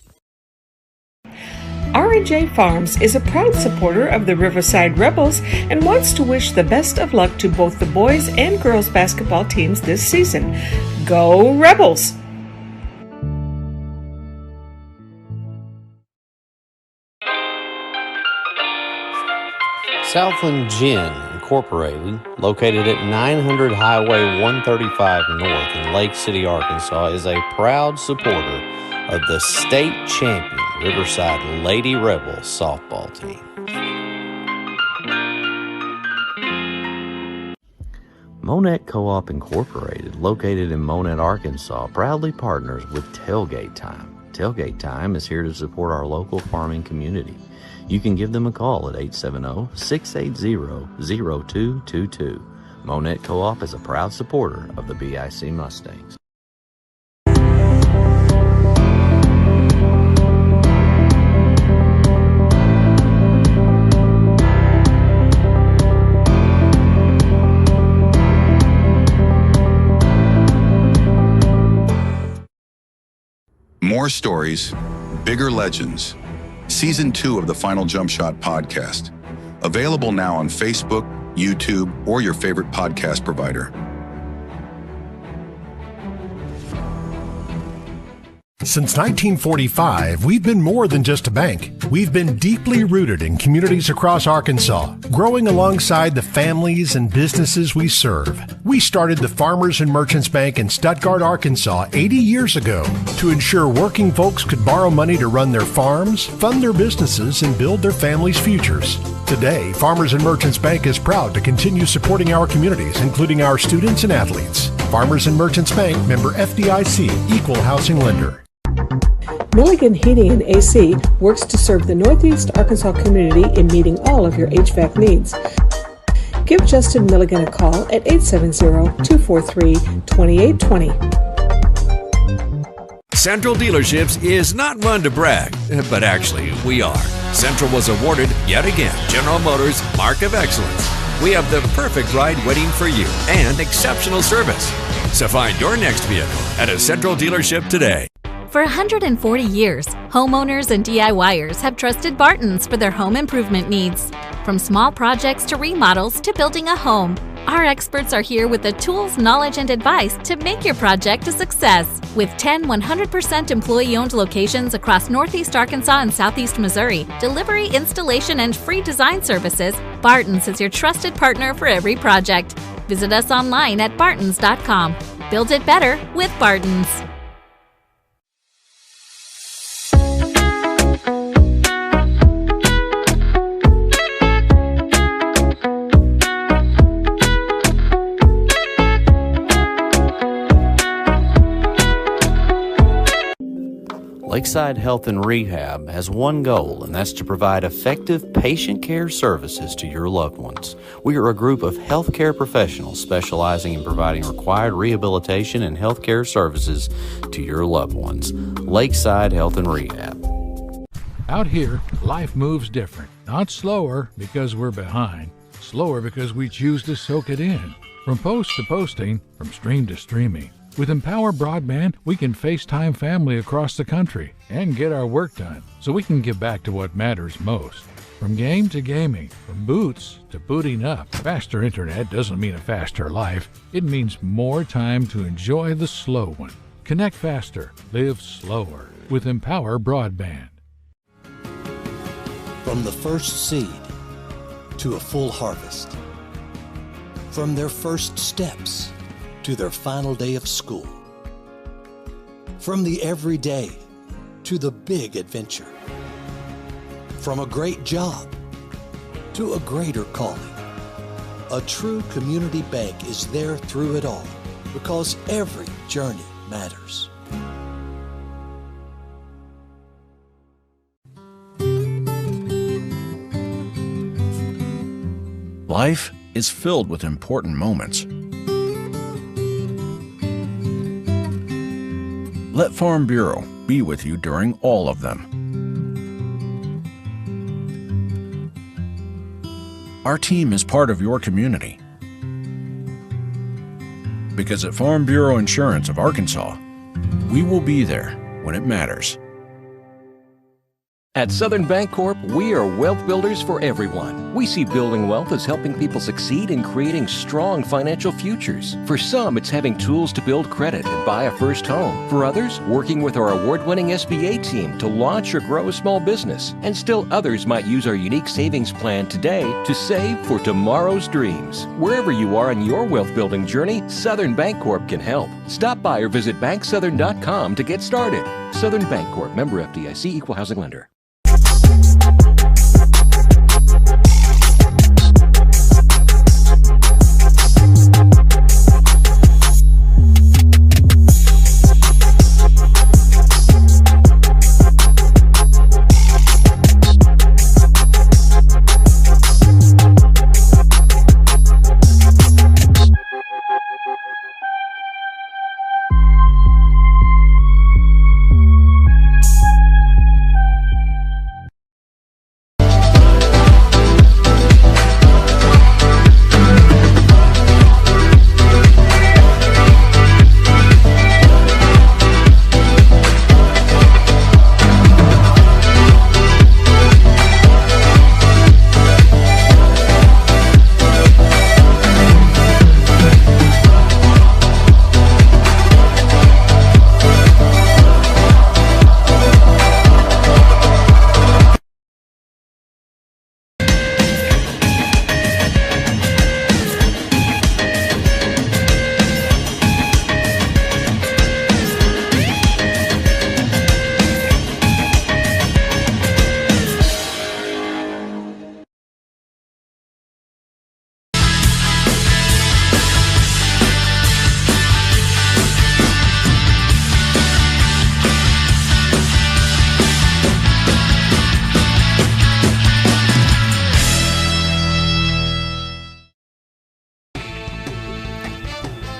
R&J Farms is a proud supporter of the Riverside Rebels and wants to wish the best of luck to both the boys and girls basketball teams this season. Go Rebels! Southland Gin Incorporated, located at 900 Highway 135 North in Lake City, Arkansas, is a proud supporter of the state champion Riverside Lady Rebels softball team. Monette Co-op Incorporated, located in Monette, Arkansas, proudly partners with Tailgate Time. Tailgate Time is here to support our local farming community. You can give them a call at 870-680-0222. Monette Co-op is a proud supporter of the BIC Mustangs. More stories, bigger legends. Season 2 of the Final Jump Shot podcast. Available now on Facebook, YouTube, or your favorite podcast provider. Since 1945, we've been more than just a bank. We've been deeply rooted in communities across Arkansas, growing alongside the families and businesses we serve. We started the Farmers and Merchants Bank in Stuttgart, Arkansas 80 years ago to ensure working folks could borrow money to run their farms, fund their businesses, and build their families' futures. Today, Farmers and Merchants Bank is proud to continue supporting our communities, including our students and athletes. Farmers and Merchants Bank, member FDIC, equal housing lender. Milligan Heating and AC works to serve the Northeast Arkansas community in meeting all of your HVAC needs. Give Justin Milligan a call at 870-243-2820. Central Dealerships is not one to brag, but actually, we are. Central was awarded, yet again, General Motors Mark of Excellence. We have the perfect ride waiting for you and exceptional service. So find your next vehicle at a Central dealership today. For 140 years, homeowners and DIYers have trusted Barton's for their home improvement needs. From small projects to remodels to building a home, our experts are here with the tools, knowledge, and advice to make your project a success. With 10 100% employee-owned locations across Northeast Arkansas and Southeast Missouri, delivery, installation, and free design services, Barton's is your trusted partner for every project. Visit us online at bartons.com. Build it better with Barton's. Lakeside Health and Rehab has one goal, and that's to provide effective patient care services to your loved ones. We are a group of healthcare professionals specializing in providing required rehabilitation and healthcare services to your loved ones. Lakeside Health and Rehab. Out here, life moves different. Not slower because we're behind. Slower because we choose to soak it in. From post to posting, from stream to streaming. With Empower Broadband, we can FaceTime family across the country and get our work done so we can get back to what matters most. From game to gaming, from boots to booting up, faster internet doesn't mean a faster life. It means more time to enjoy the slow one. Connect faster, live slower with Empower Broadband. From the first seed to a full harvest. From their first steps to their final day of school. From the everyday to the big adventure. From a great job to a greater calling. A true community bank is there through it all because every journey matters. Life is filled with important moments. Let Farm Bureau be with you during all of them. Our team is part of your community. Because at Farm Bureau Insurance of Arkansas, we will be there when it matters. At Southern Bancorp, we are wealth builders for everyone. We see building wealth as helping people succeed in creating strong financial futures. For some, it's having tools to build credit and buy a first home. For others, working with our award-winning SBA team to launch or grow a small business. And still others might use our unique savings plan today to save for tomorrow's dreams. Wherever you are in your wealth building journey, Southern Bancorp can help. Stop by or visit banksouthern.com to get started. Southern Bancorp, member FDIC, equal housing lender.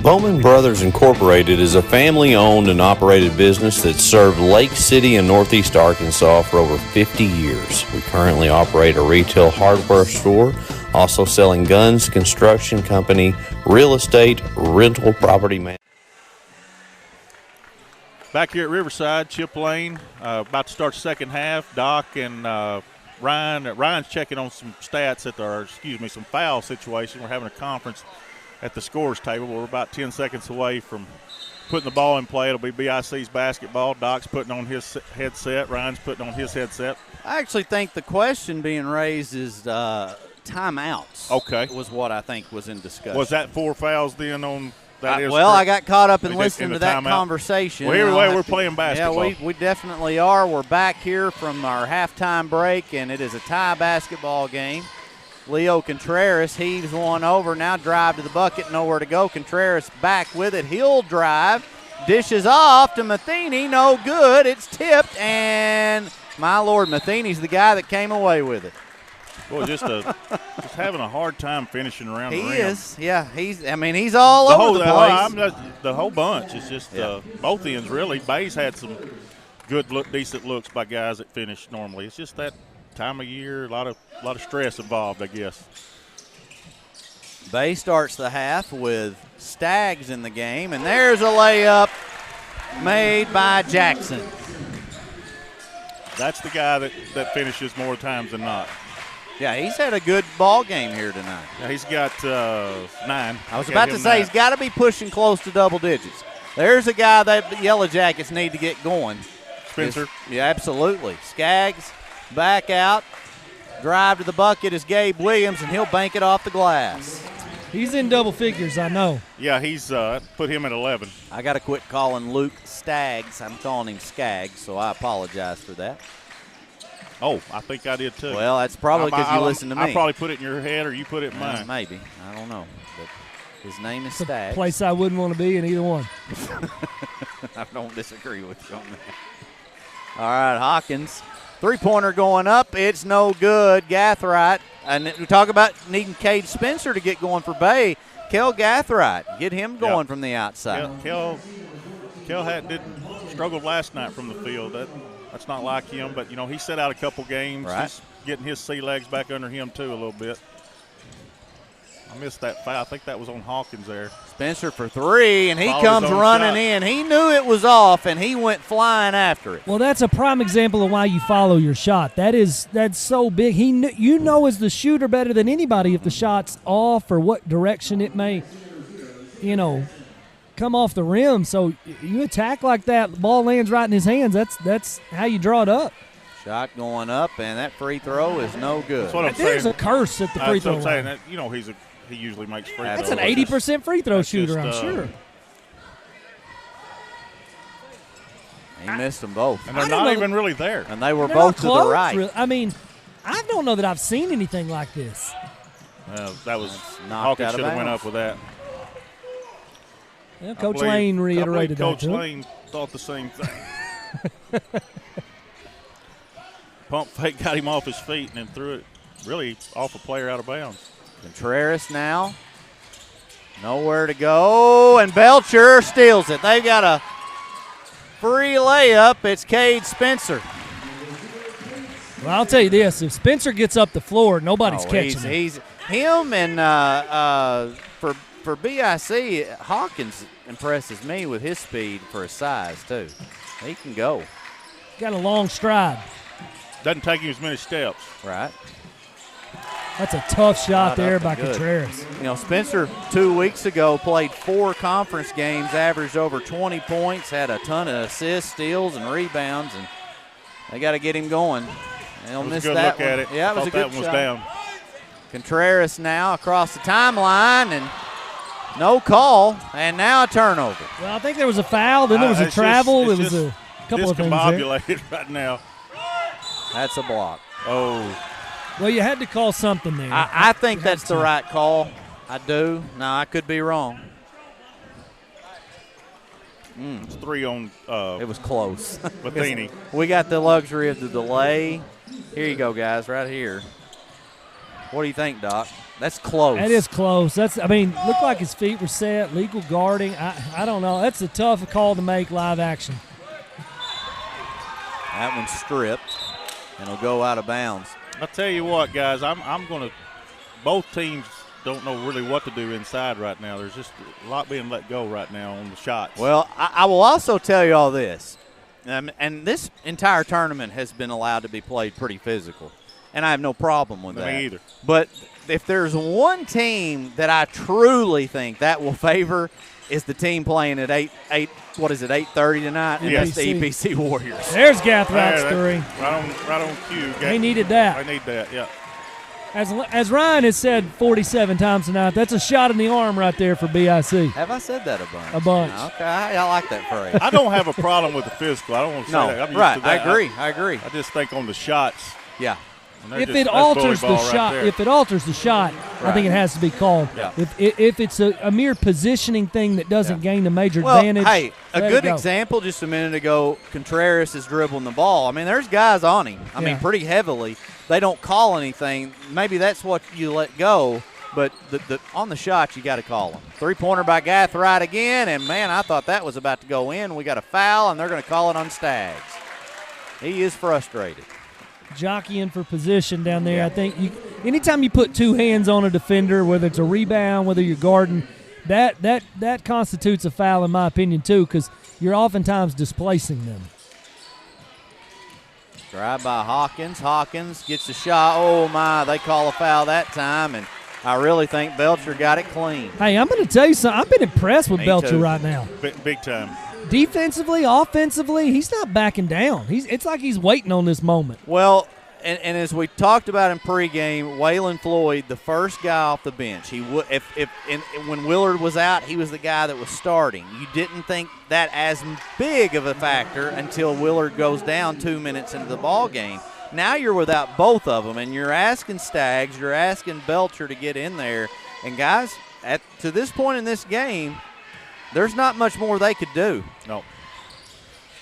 Bowman Brothers Incorporated is a family-owned and operated business that served Lake City and Northeast Arkansas for over 50 years. We currently operate a retail hardware store, also selling guns, construction company, real estate, rental property management. Back here at Riverside, Chip Lane, about to start second half. Doc and Ryan's checking on some stats some foul situation. We're having a conference at the scores table. We're about 10 seconds away from putting the ball in play. It'll be BIC's basketball. Doc's putting on his headset. Ryan's putting on his headset. I actually think the question being raised is timeouts. Okay. Was what I think was in discussion. Was that 4 fouls then on that? I got caught up in listening to that conversation. Well, anyway, we're playing basketball. Yeah, we definitely are. We're back here from our halftime break, and it is a tie basketball game. Leo Contreras heaves one over, now drive to the bucket, nowhere to go. Contreras back with it. He'll drive, dishes off to Matheny, no good. It's tipped, and my Lord, Matheny's the guy that came away with it. Boy, just having a hard time finishing around the rim. He is, yeah. He's all over the place. The whole bunch is just both ends, really. Bay's had some decent looks by guys that finish normally. It's just that time of year, a lot of stress involved, I guess. Bay starts the half with Staggs in the game, and there's a layup made by Jackson. That's the guy that finishes more times than not. Yeah, he's had a good ball game here tonight. Yeah, he's got 9. I was about to say, he's got to be pushing close to double digits. There's a guy that the Yellowjackets need to get going. Spencer. Yeah, absolutely. Skaggs back out. Drive to the bucket is Gabe Williams, and he'll bank it off the glass. He's in double figures, I know. Yeah, he's put him at 11. I got to quit calling Luke Staggs. I'm calling him Skaggs, so I apologize for that. Oh, I think I did too. Well, that's probably because you listen to me. I probably put it in your head or you put it in mine. Maybe. I don't know. But his name is It's a Staggs. place I wouldn't want to be in either one. I don't disagree with you on that. All right, Hawkins. Three-pointer going up. It's no good. Gathright. And we talk about needing Cade Spencer to get going for Bay. Kel Gathright, get him going from the outside. Kel struggled last night from the field. That's not like him, but, he set out a couple games. Right. He's getting his sea legs back under him, too, a little bit. I missed that foul. I think that was on Hawkins there. Spencer for 3, and he comes running in. He knew it was off, and he went flying after it. Well, that's a prime example of why you follow your shot. That's so big. You know as the shooter better than anybody if the shot's off or what direction it may, come off the rim. So you attack like that, the ball lands right in his hands. That's how you draw it up. Shot going up, and that free throw is no good. That's what I'm There's saying. a curse at the free throw line. That, he usually makes free throws. That's an 80% free throw shooter, I'm sure. He missed them both. And they're not even really there. And they were both to the right. Really. I mean, I don't know that I've seen anything like this. That was knocked Hawkins out of should have went bounds. up with that. Yeah, Coach Lane reiterated that. Coach Lane thought the same thing. Pump fake got him off his feet and then threw it really off a player out of bounds. Contreras now. Nowhere to go, and Belcher steals it. They've got a free layup. It's Cade Spencer. Well, I'll tell you this. If Spencer gets up the floor, nobody's catching him. He's him, and for BIC, Hawkins impresses me with his speed for his size, too. He can go. Got a long stride. Doesn't take him as many steps. Right. That's a tough shot there by Contreras. Spencer 2 weeks ago played 4 conference games, averaged over 20 points, had a ton of assists, steals, and rebounds, and they got to get him going. They'll miss that one. At it. Yeah, it was a good that one was shot. down. Contreras now across the timeline, and no call, and now a turnover. Well, I think there was a foul, then there was a travel. There was a couple of things there. Discombobulated right now. That's a block. Oh. Well, you had to call something there. I think that's the right call. I do. Now, I could be wrong. It's 3 on it was close. Matheny. We got the luxury of the delay. Here you go, guys, right here. What do you think, Doc? That's close. That is close. Looked like his feet were set, legal guarding. I don't know. That's a tough call to make live action. That one's stripped, and it'll go out of bounds. I'll tell you what, guys, I'm going to – both teams don't know really what to do inside right now. There's just a lot being let go right now on the shots. Well, I will also tell you all this, and this entire tournament has been allowed to be played pretty physical, and I have no problem with that. Me either. But if there's one team that I truly think that will favor is the team playing at 8:30 tonight, and that's the EPC Warriors. There's Gathride's three. Right on cue. They needed that. I need that, yeah. As Ryan has said 47 times tonight, that's a shot in the arm right there for BIC. Have I said that a bunch? A bunch. Okay, I like that phrase. I don't have a problem with the physical. I don't want to say that. I'm used to that. I agree. I just think on the shots. Yeah. If it alters the shot, I think it has to be called. Yeah. If it's a mere positioning thing that doesn't gain a major advantage. Hey, a good example just a minute ago, Contreras is dribbling the ball. I mean, there's guys on him. I mean, pretty heavily. They don't call anything. Maybe that's what you let go, but on the shot, you got to call them. Three-pointer by Gathright again, and, man, I thought that was about to go in. We got a foul, and they're going to call it on Staggs. He is frustrated. Jockeying for position down there. I think anytime you put two hands on a defender, whether it's a rebound, whether you're guarding, that constitutes a foul in my opinion too, because you're oftentimes displacing them. Drive by Hawkins. Hawkins gets the shot. Oh, my, they call a foul that time, and I really think Belcher got it clean. Hey, I'm going to tell you something. I've been impressed with Belcher right now. Big time. Defensively, offensively, he's not backing down. It's like he's waiting on this moment. Well, and as we talked about in pregame, Waylon Floyd, the first guy off the bench. When Willard was out, he was the guy that was starting. You didn't think that as big of a factor until Willard goes down 2 minutes into the ball game. Now you're without both of them, and you're asking Staggs, you're asking Belcher to get in there. And guys, to this point in this game, there's not much more they could do. No.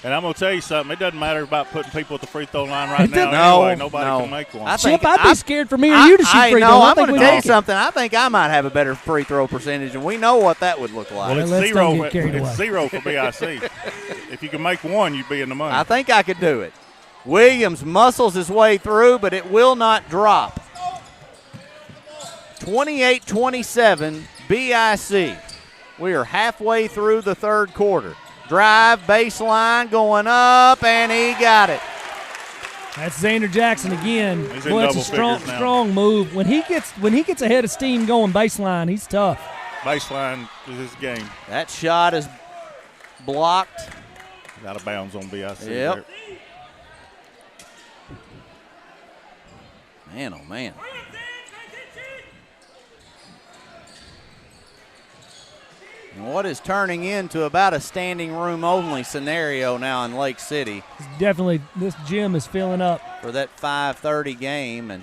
And I'm going to tell you something. It doesn't matter about putting people at the free throw line right now. Anyway, nobody can make one. Chip, I'd be scared for me or you to shoot free throws. I'm going to tell you something. I think I might have a better free throw percentage, and we know what that would look like. Well, it's zero for BIC. If you can make one, you'd be in the money. I think I could do it. Williams muscles his way through, but it will not drop. 28-27, BIC. We are halfway through the third quarter. Drive, baseline, going up, and he got it. That's Xander Jackson again. He's Boy, it's a strong move. When he gets ahead of steam going baseline, he's tough. Baseline is his game. That shot is blocked. Out of bounds on BIC. Yep. There. Man, oh, man. And what is turning into about a standing room only scenario now in Lake City. Definitely, this gym is filling up. For that 5:30 game. And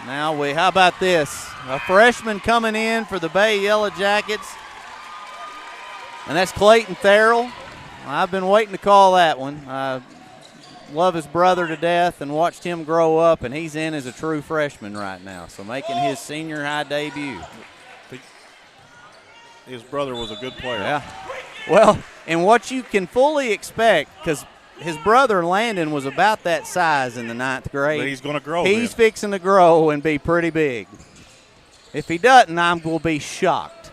now how about this? A freshman coming in for the Bay Yellowjackets. And that's Clayton Farrell. I've been waiting to call that one. I love his brother to death and watched him grow up, and he's in as a true freshman right now. So making his senior high debut. His brother was a good player. Yeah. Well, and what you can fully expect, because his brother Landon was about that size in the 9th grade. But he's going to grow. He's fixing to grow and be pretty big. If he doesn't, I'm going to be shocked.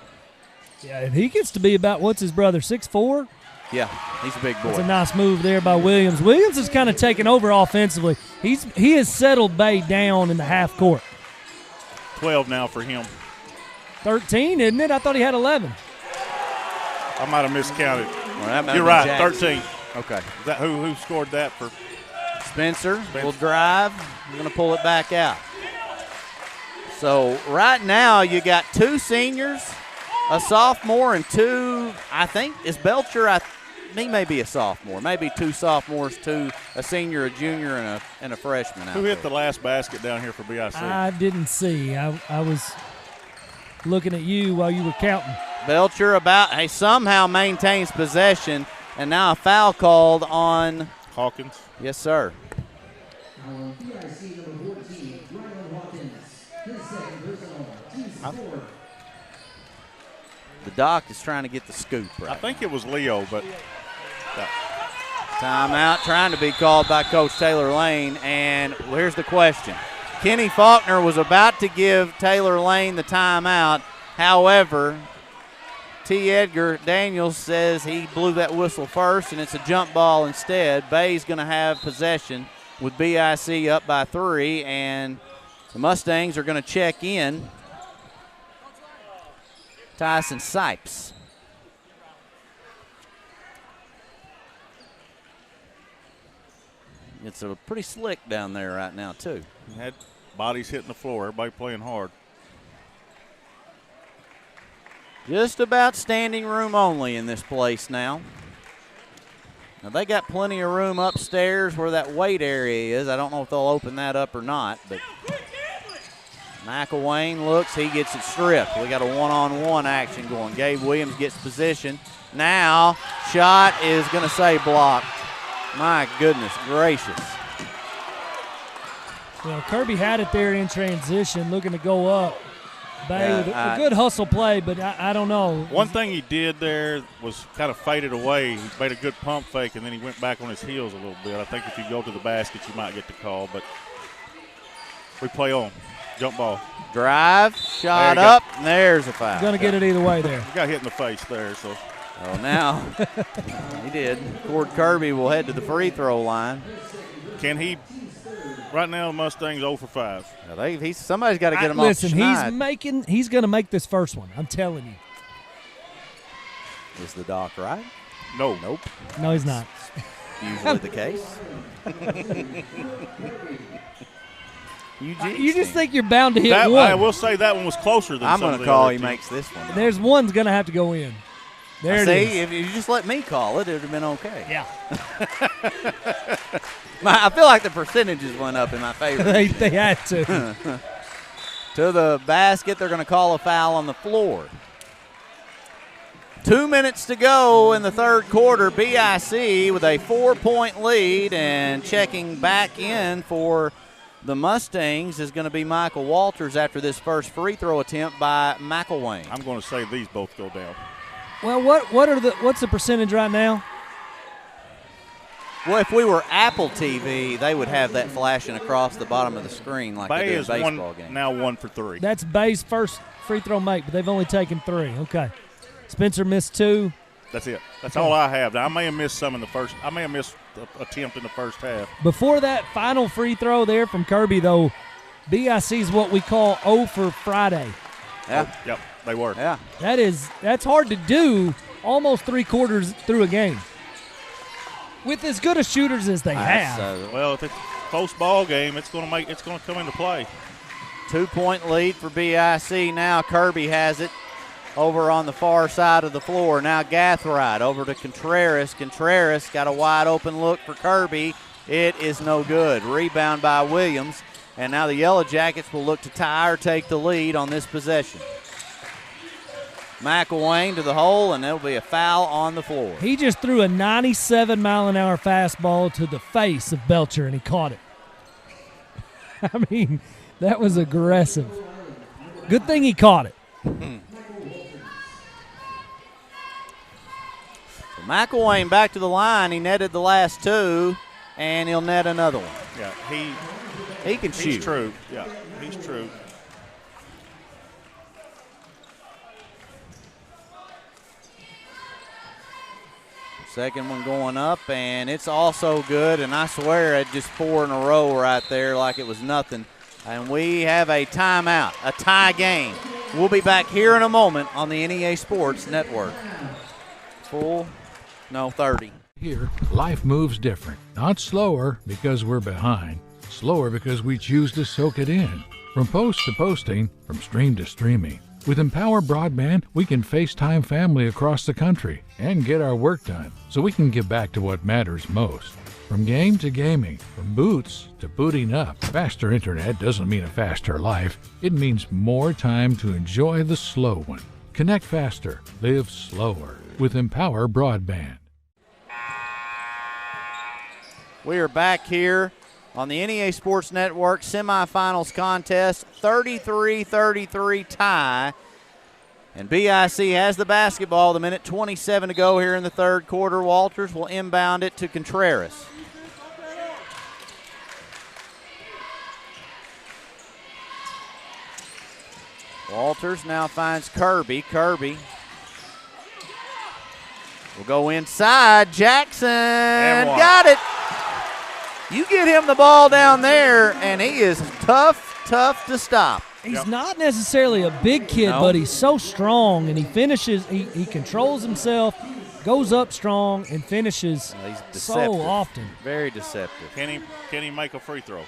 Yeah, if he gets to be about, what's his brother, 6'4"? Yeah, he's a big boy. That's a nice move there by Williams. Williams is kind of taking over offensively. He has settled Bay down in the half court. 12 now for him. 13, isn't it? I thought he had 11. I might have miscounted. Well, you're right, Jackson. 13. Okay. Is that who scored that for? Spencer will drive. We're going to pull it back out. So right now you got two seniors, a sophomore, and two, I think, is Belcher, he may be a sophomore. Maybe two sophomores, a senior, a junior, and a freshman. Who hit the last basket down here for BIC? I didn't see. I was looking at you while you were counting. Belcher somehow maintains possession, and now a foul called on Hawkins. Yes, sir. The doc is trying to get the scoop right. I think it was Leo, but timeout trying to be called by Coach Taylor Lane, and here's the question. Kenny Faulkner was about to give Taylor Lane the timeout. However, T. Edgar Daniels says he blew that whistle first, and it's a jump ball instead. Bay's going to have possession with BIC up by 3, and the Mustangs are going to check in Tyson Sipes. It's a pretty slick down there right now, too. Had bodies hitting the floor, everybody playing hard. Just about standing room only in this place now. Now, they got plenty of room upstairs where that weight area is. I don't know if they'll open that up or not, but McElwain looks, he gets it stripped. We got a one-on-one action going. Gabe Williams gets position. Now, shot is going to say blocked. My goodness gracious. Well, Kirby had it there in transition, looking to go up. Bay with a good hustle play, but I don't know. One thing he did there was kind of faded away. He made a good pump fake, and then he went back on his heels a little bit. I think if you go to the basket, you might get the call, but we play on. Jump ball. Drive, shot up, and there's a foul. Going to get it either way there. He got hit in the face there, so. Oh, now he did. Cord Kirby will head to the free throw line. Can he? Right now, the Mustangs 0 for 5. Somebody's got to get him off the schneid. He's going to make this first one. I'm telling you. Is the doc right? No. Nope. No, he's not. Usually the case. You just think you're bound to hit one. I will say that one was closer than I'm going to call he makes this one. There's one's going to have to go in. There it is. If you just let me call it, it would have been okay. Yeah. I feel like the percentages went up in my favor. they had to. To the basket, they're going to call a foul on the floor. 2 minutes to go in the third quarter. BIC with a 4-point lead, and checking back in for the Mustangs is going to be Michael Walters after this first free throw attempt by McElwain. I'm going to say these both go down. Well, what's the percentage right now? Well, if we were Apple TV, they would have that flashing across the bottom of the screen like they do in a baseball game. Now 1 for 3. That's Bay's first free throw make, but they've only taken 3. Okay. Spencer missed 2. That's it. That's all I have. Now, I may have missed some in the first. I may have missed an attempt in the first half. Before that final free throw there from Kirby, though, BIC is what we call 0 for Friday. Yeah. Oh, yep, they were. Yeah. That's hard to do almost 3 quarters through a game with as good a shooters as they have. Well, if it's a close ball game, it's going to come into play. 2-point lead for BIC now. Kirby has it over on the far side of the floor. Now Gathright over to Contreras. Contreras got a wide open look for Kirby. It is no good. Rebound by Williams. And now the Yellowjackets will look to tie or take the lead on this possession. McElwain to the hole, and there'll be a foul on the floor. He just threw a 97-mile-an-hour fastball to the face of Belcher, and he caught it. I mean, that was aggressive. Good thing he caught it. So McElwain back to the line. He netted the last 2, and he'll net another one. Yeah, he can shoot. He's true. Yeah, he's true. Second one going up, and it's also good, and I swear it just 4 in a row right there like it was nothing. And we have a timeout, a tie game. We'll be back here in a moment on the NEA Sports Network. 30. Here, life moves different. Not slower because we're behind. Slower because we choose to soak it in. From post to posting, from stream to streaming. With Empower Broadband, we can FaceTime family across the country and get our work done so we can get back to what matters most. From game to gaming, from boots to booting up, faster internet doesn't mean a faster life. It means more time to enjoy the slow one. Connect faster, live slower with Empower Broadband. We are back here on the NEA Sports Network semifinals contest, 33-33 tie. And BIC has the basketball. The minute 27 to go here in the third quarter. Walters will inbound it to Contreras. Walters now finds Kirby. Kirby will go inside. Jackson got it. You get him the ball down there, and he is tough to stop. He's not necessarily a big kid, but he's so strong, and he finishes. He controls himself, goes up strong, and finishes so often. Very deceptive. Can he make a free throw?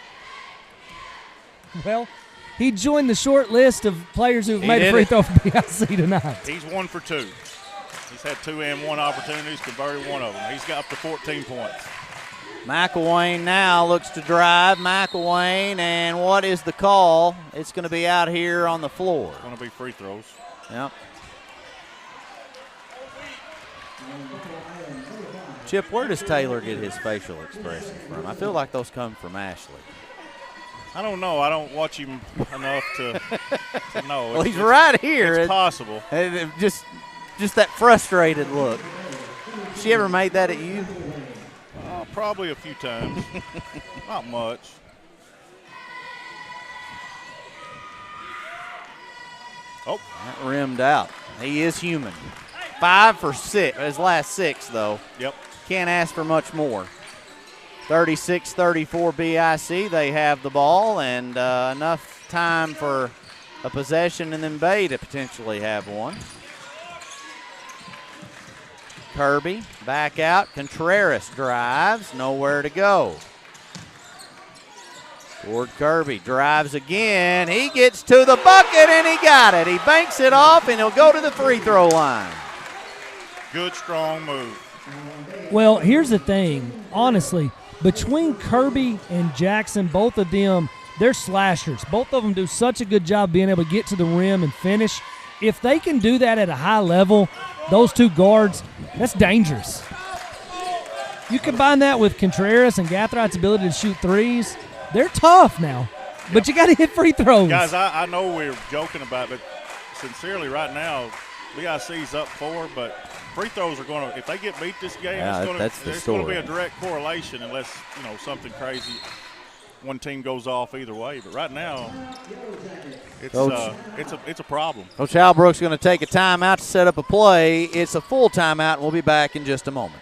Well, he joined the short list of players who have made a free throw for BIC tonight. He's 1 for 2. He's had 2 and 1 opportunities, converted one of them. He's got up to 14 points. McElwain now looks to drive. McElwain, and what is the call? It's going to be out here on the floor. It's going to be free throws. Yep. Chip, where does Taylor get his facial expressions from? I feel like those come from Ashley. I don't know. I don't watch him enough to know. Well, he's right here. It's possible. Just that frustrated look. She ever made that at you? Probably a few times. Not much. Oh. That rimmed out. He is human. 5 for 6. His last 6, though. Yep. Can't ask for much more. 36-34 BIC. They have the ball, and enough time for a possession and then Bay to potentially have one. Kirby back out. Contreras drives. Nowhere to go. Toward Kirby. Drives again. He gets to the bucket, and he got it. He banks it off, and he'll go to the free throw line. Good, strong move. Well, here's the thing. Honestly, between Kirby and Jackson, both of them, they're slashers. Both of them do such a good job being able to get to the rim and finish. If they can do that at a high level, those two guards, that's dangerous. You combine that with Contreras and Gathride's ability to shoot threes, they're tough now. But you got to hit free throws. Guys, I know we're joking about it, but sincerely right now, BIC's up 4, but free throws are going to, if they get beat this game, it's going to be a direct correlation unless, something crazy. One team goes off either way, but right now, it's a problem. Coach Halbrook's going to take a timeout to set up a play. It's a full timeout, and we'll be back in just a moment.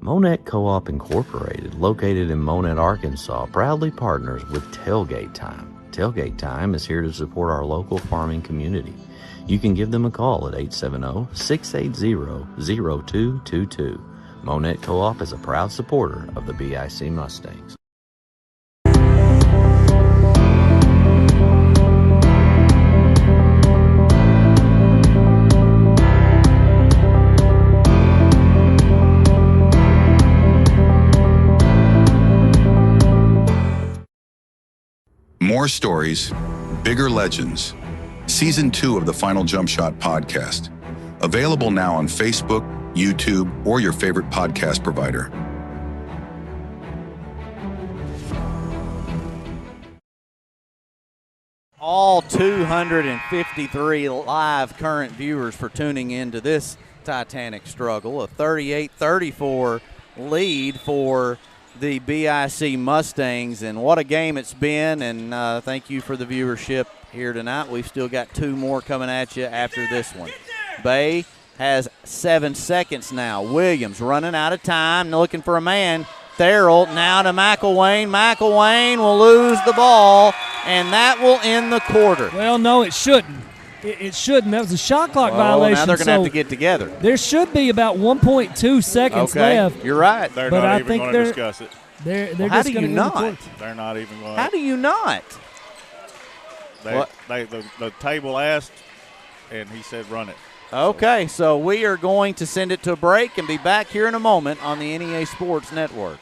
Monette Co-op Incorporated, located in Monette, Arkansas, proudly partners with Tailgate Time. Tailgate Time is here to support our local farming community. You can give them a call at 870-680-0222. Monette Co-op is a proud supporter of the BIC Mustangs. More stories, bigger legends. Season 2 of the Final Jump Shot podcast. Available now on Facebook, YouTube, or your favorite podcast provider. All 253 live current viewers for tuning into this titanic struggle. A 38-34 lead for the BIC Mustangs, and what a game it's been, and thank you for the viewership here tonight. We've still got 2 more coming at you after this one. Bay has 7 seconds now. Williams running out of time, looking for a man. Therrell now to McElwain. McElwain will lose the ball, and that will end the quarter. Well, no, it shouldn't. It shouldn't. That was a shot clock violation. Now they're going to have to get together. There should be about 1.2 seconds left. You're right. They're not even going to discuss it. They're how just do you not? They're not even going. How do you not? The table asked, and he said run it. Okay, so we are going to send it to a break and be back here in a moment on the NEA Sports Network.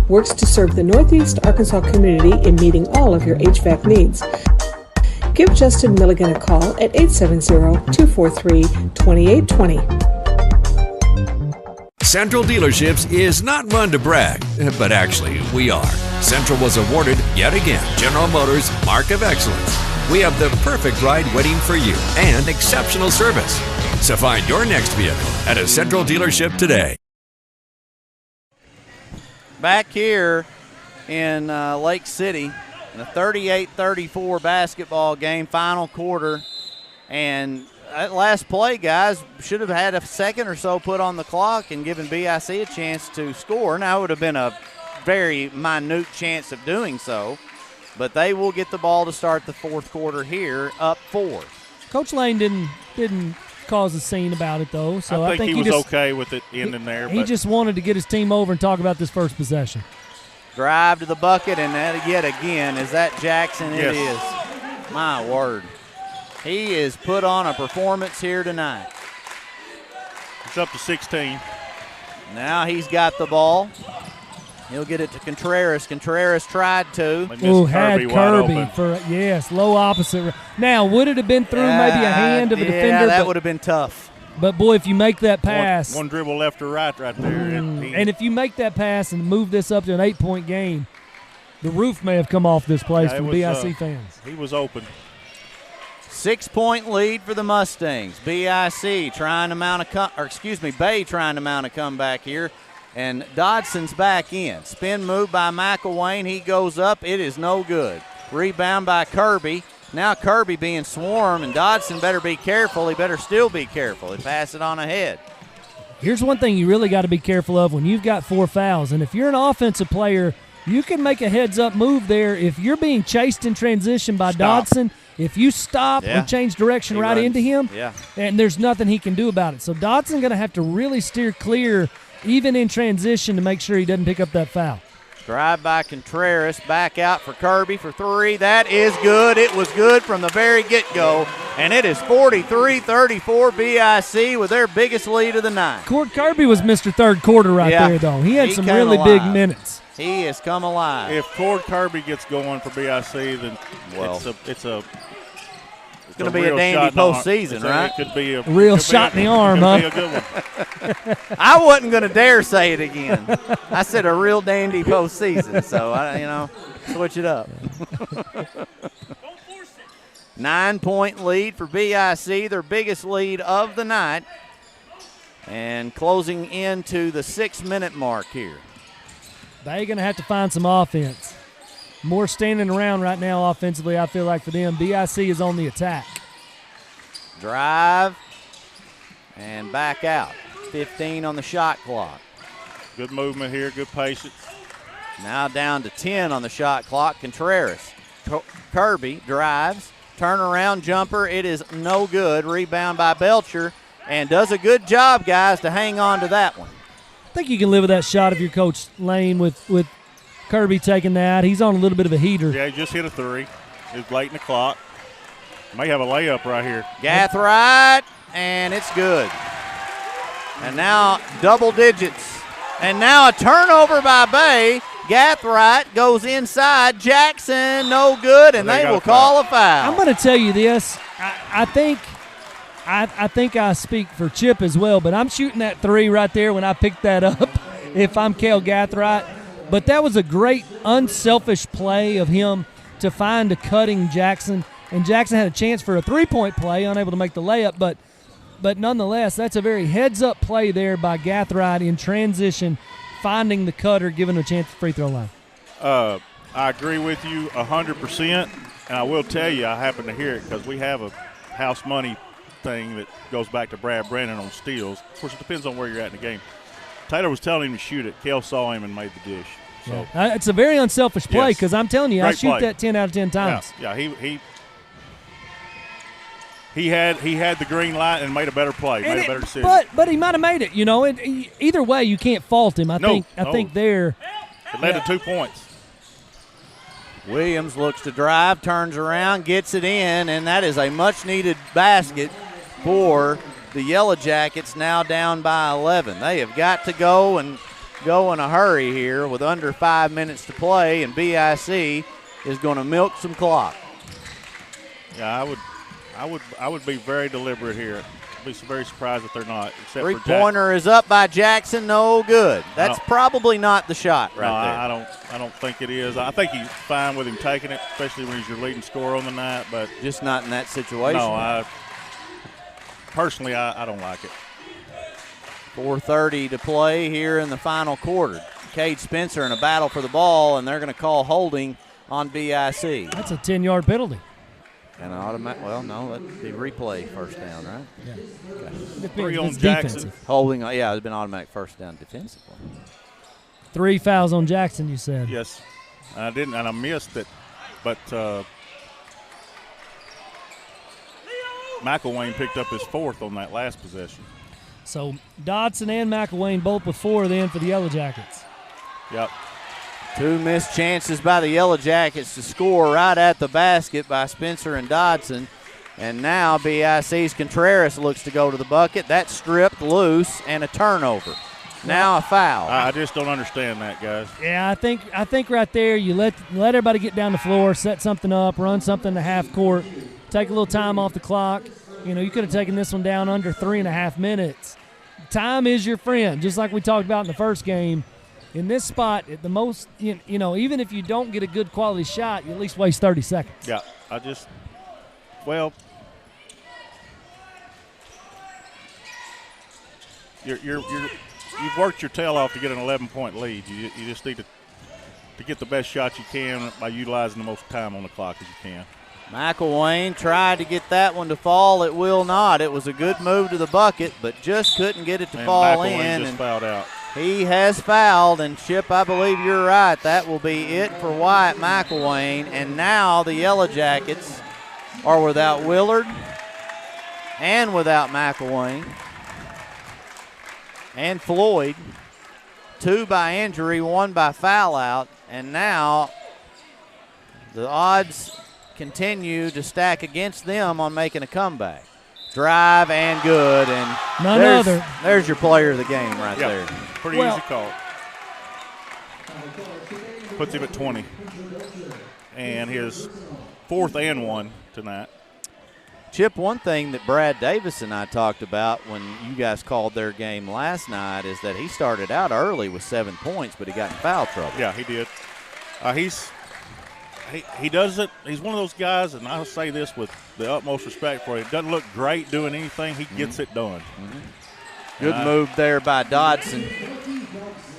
Works to serve the Northeast Arkansas community in meeting all of your HVAC needs. Give Justin Milligan a call at 870-243-2820. Central Dealerships is not one to brag, but actually, we are. Central was awarded, yet again, General Motors Mark of Excellence. We have the perfect ride waiting for you and exceptional service. So find your next vehicle at a Central dealership today. Back here in Lake City, in a 38-34 basketball game, final quarter. And that last play, guys, should have had a second or so put on the clock and given BIC a chance to score. Now it would have been a very minute chance of doing so, but they will get the ball to start the fourth quarter here, up 4. Coach Lane didn't cause a scene about it, though. So I think he was okay with it ending there. He just wanted to get his team over and talk about this first possession. Drive to the bucket, and that yet again, is that Jackson? Yes. It is. My word. He is put on a performance here tonight. It's up to 16. Now he's got the ball. He'll get it to Contreras. Contreras tried to. Had Kirby for, yes, low opposite. Now, would it have been through maybe a hand of a defender? Yeah, that would have been tough. But, boy, if you make that pass. One dribble left or right there. And if you make that pass and move this up to an 8-point game, the roof may have come off this place from BIC fans. He was open. 6-point lead for the Mustangs. BIC trying to mount Bay trying to mount a comeback here. And Dodson's back in. Spin move by McElwain. He goes up. It is no good. Rebound by Kirby. Now Kirby being swarmed, and Dodson better be careful. He better still be careful. He pass it on ahead. Here's one thing you really got to be careful of when you've got 4 fouls. And if you're an offensive player, you can make a heads-up move there. If you're being chased in transition by Dodson, if you stop or change direction right into him, and there's nothing he can do about it. So Dodson's going to have to really steer clear even in transition to make sure he doesn't pick up that foul. Drive by Contreras, back out for Kirby for 3. That is good. It was good from the very get-go, and it is 43-34 BIC with their biggest lead of the night. Cord Kirby was Mr. Third Quarter there, though. He had some really big minutes. He has come alive. If Cord Kirby gets going for BIC, then it's going to be a dandy postseason, right? It could be a real shot in the arm, huh? Be a good one. I wasn't going to dare say it again. I said a real dandy postseason, so switch it up. 9-point lead for BIC, their biggest lead of the night, and closing into the 6-minute mark here. They're going to have to find some offense. More standing around right now offensively, I feel like, for them. BIC is on the attack. Drive and back out. 15 on the shot clock. Good movement here, good patience. Now down to 10 on the shot clock. Contreras. Kirby drives. Turnaround jumper. It is no good. Rebound by Belcher. And does a good job, guys, to hang on to that one. I think you can live with that shot if you're Coach Lane with Kirby taking that. He's on a little bit of a heater. Yeah, he just hit a 3. It's late in the clock. May have a layup right here. Gathright, and it's good. And now double digits. And now a turnover by Bay. Gathright goes inside. Jackson, no good, and they will call a foul. I'm going to tell you this. I think I speak for Chip as well, but I'm shooting that 3 right there when I picked that up if I'm Cale Gathright. But that was a great unselfish play of him to find a cutting Jackson. And Jackson had a chance for a 3-point play, unable to make the layup. But nonetheless, that's a very heads-up play there by Gathright in transition, finding the cutter, giving him a chance at the free throw line. I agree with you 100%. And I will tell you, I happen to hear it because we have a house money thing that goes back to Brad Brennan on steals. Of course, it depends on where you're at in the game. Taylor was telling him to shoot it. Kale saw him and made the dish. So it's a very unselfish play because I'm telling you, Great I shoot play. that 10 out of 10 times. Yeah, he had the green light and made a better play, made a better decision. But he might have made it. Either way, you can't fault him. I think there. It led to 2 points. Williams looks to drive, turns around, gets it in, and that is a much-needed basket for the Yellowjackets, now down by 11. They have got to go in a hurry here with under 5 minutes to play, and BIC is going to milk some clock. Yeah, I would be very deliberate here. I'd be very surprised if they're not. Three-pointer is up by Jackson, no good. That's probably not the shot right there. I don't think it is. I think he's fine with him taking it, especially when he's your leading scorer on the night, but just not in that situation. No, personally, I don't like it. 4:30 to play here in the final quarter. Cade Spencer in a battle for the ball, and they're going to call holding on BIC. That's a 10-yard penalty. And an automatic, well, no, that'd be replay first down, right? Yeah. Okay. 3 on Jackson. Holding, yeah, it's been automatic first down defensively. 3 fouls on Jackson, you said. Yes. I didn't, and I missed it, but McElwain picked up his 4th on that last possession. So Dodson and McElwain both with 4 then for the Yellowjackets. Yep. 2 missed chances by the Yellowjackets to score right at the basket by Spencer and Dodson. And now BIC's Contreras looks to go to the bucket. That's stripped loose and a turnover. Now a foul. I just don't understand that, guys. Yeah, I think right there you let everybody get down the floor, set something up, run something to half court, take a little time off the clock. You know, you could have taken this one down under 3.5 minutes. Time is your friend, just like we talked about in the first game. In this spot, at the most, you know, even if you don't get a good quality shot, you at least waste 30 seconds. Yeah, you've worked your tail off to get an 11-point lead. You just need to get the best shot you can by utilizing the most time on the clock as you can. McElwain tried to get that one to fall. It will not. It was a good move to the bucket, but just couldn't get it to fall McElwain in. Just fouled out. He has fouled, and Chip, I believe you're right. That will be it for Wyatt McElwain. And now the Yellowjackets are without Willard and without McElwain and Floyd. 2 by injury, 1 by foul out. And now the odds continue to stack against them on making a comeback. Drive and good, and there's your player of the game right there. Pretty easy call. Puts him at 20. And his 4th and 1 tonight. Chip, one thing that Brad Davis and I talked about when you guys called their game last night is that he started out early with 7 points, but he got in foul trouble. Yeah, he did. He doesn't. He's one of those guys, and I'll say this with the utmost respect for him. He doesn't look great doing anything. He gets it done. Good move there by Dodson.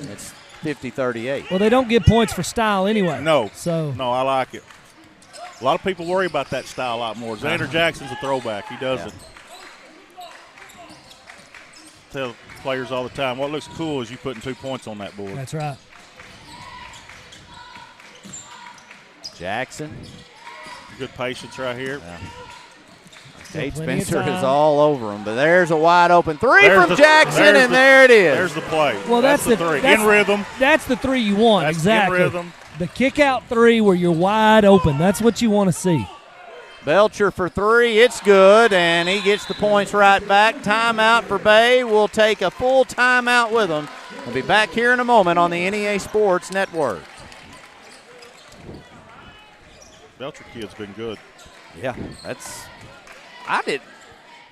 It's 50-38. Well, they don't get points for style anyway. No. So no, I like it. A lot of people worry about that style a lot more. Xander Jackson's a throwback. He doesn't. Tell players all the time, what looks cool is you putting 2 points on that board. That's right. Jackson. Good patience right here. Yeah. Cade Spencer is all over him, but there's a wide open 3 from Jackson, and there it is. There's the play. Well, that's the 3. In rhythm. That's the 3 you want, that's exactly. In rhythm. The kick out 3 where you're wide open. That's what you want to see. Belcher for 3. It's good, and he gets the points right back. Timeout for Bay. We'll take a full timeout with them. We'll be back here in a moment on the NEA Sports Network. Belcher kid's been good. Yeah, I did.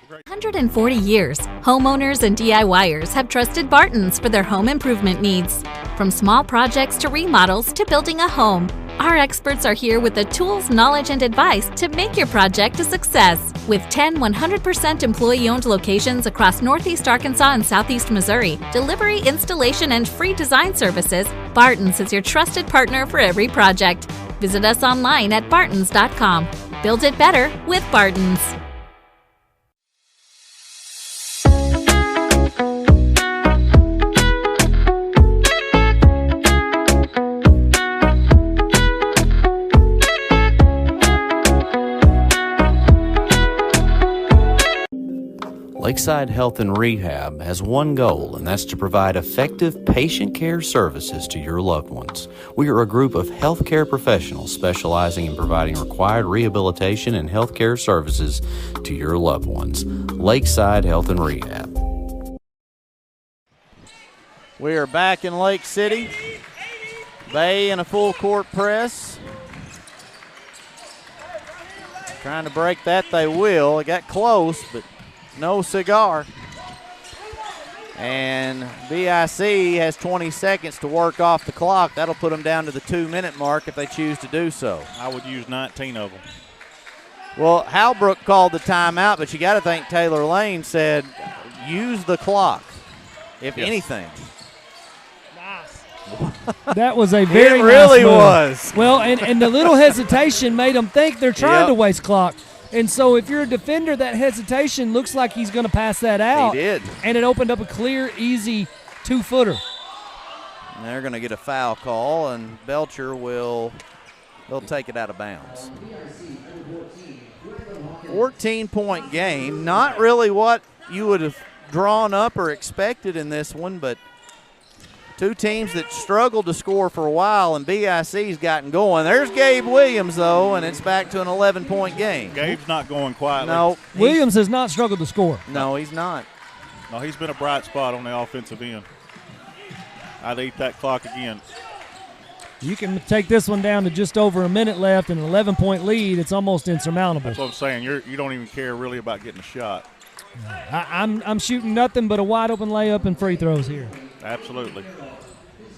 140 years, homeowners and DIYers have trusted Barton's for their home improvement needs. From small projects to remodels to building a home, our experts are here with the tools, knowledge, and advice to make your project a success. With 10 100% employee-owned locations across Northeast Arkansas and Southeast Missouri, delivery, installation, and free design services, Barton's is your trusted partner for every project. Visit us online at bartons.com. Build it better with Barton's. Lakeside Health and Rehab has one goal, and that's to provide effective patient care services to your loved ones. We are a group of healthcare professionals specializing in providing required rehabilitation and healthcare services to your loved ones. Lakeside Health and Rehab. We are back in Lake City. Bay in a full court press. Trying to break that, they will. It got close, but no cigar. And BIC has 20 seconds to work off the clock. That'll put them down to the 2-minute mark if they choose to do so. I would use 19 of them. Well, Halbrook called the timeout, but you got to think Taylor Lane said use the clock, if anything. That was a very It really nice move. was. Well, and the little hesitation made them think they're trying to waste clock. And so if you're a defender, that hesitation looks like he's going to pass that out. He did. And it opened up a clear, easy 2-footer. And they're going to get a foul call, and Belcher they'll take it out of bounds. 14-point game. Not really what you would have drawn up or expected in this one, but two teams that struggled to score for a while, and BIC's gotten going. There's Gabe Williams, though, and it's back to an 11-point game. Gabe's not going quietly. No. Williams has not struggled to score. No, he's not. No, he's been a bright spot on the offensive end. I'd eat that clock again. You can take this one down to just over a minute left and an 11-point lead. It's almost insurmountable. That's what I'm saying. You don't even care really about getting a shot. I'm shooting nothing but a wide-open layup and free throws here. Absolutely.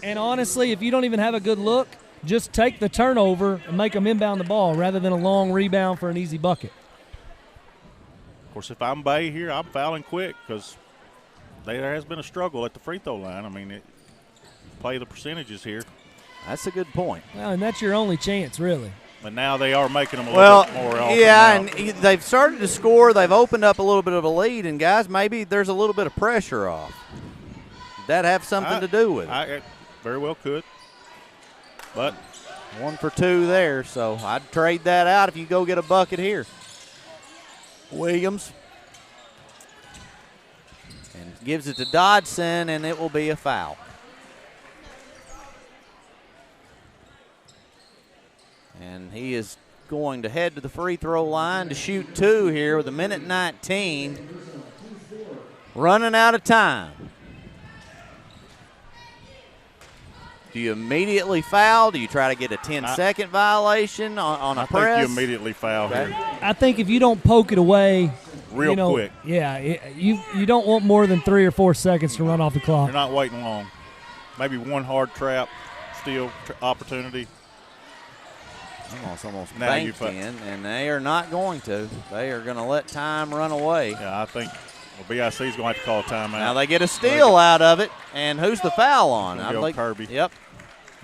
And honestly, if you don't even have a good look, just take the turnover and make them inbound the ball rather than a long rebound for an easy bucket. Of course, if I'm Bay here, I'm fouling quick because there has been a struggle at the free throw line. I mean, play the percentages here. That's a good point. Well, and that's your only chance, really. But now they are making them a little bit more often. Yeah, and they've started to score. They've opened up a little bit of a lead, and, guys, maybe there's a little bit of pressure off. Did that have something to do with it? It very well could. But 1 for 2 there, so I'd trade that out if you go get a bucket here. Williams. And gives it to Dodson, and it will be a foul. And he is going to head to the free throw line to shoot 2 here with 1:19. Running out of time. Do you immediately foul? Do you try to get a 10-second violation on a press? I think you immediately foul here. I think if you don't poke it away real quick. Yeah, you don't want more than 3 or 4 seconds to run off the clock. You're not waiting long. Maybe one hard trap, steal opportunity. Almost banked in, and they are not going to. They are going to let time run away. Yeah, I think BIC is going to have to call a timeout. Now they get a steal out of it, and who's the foul on? I think Kirby. Yep.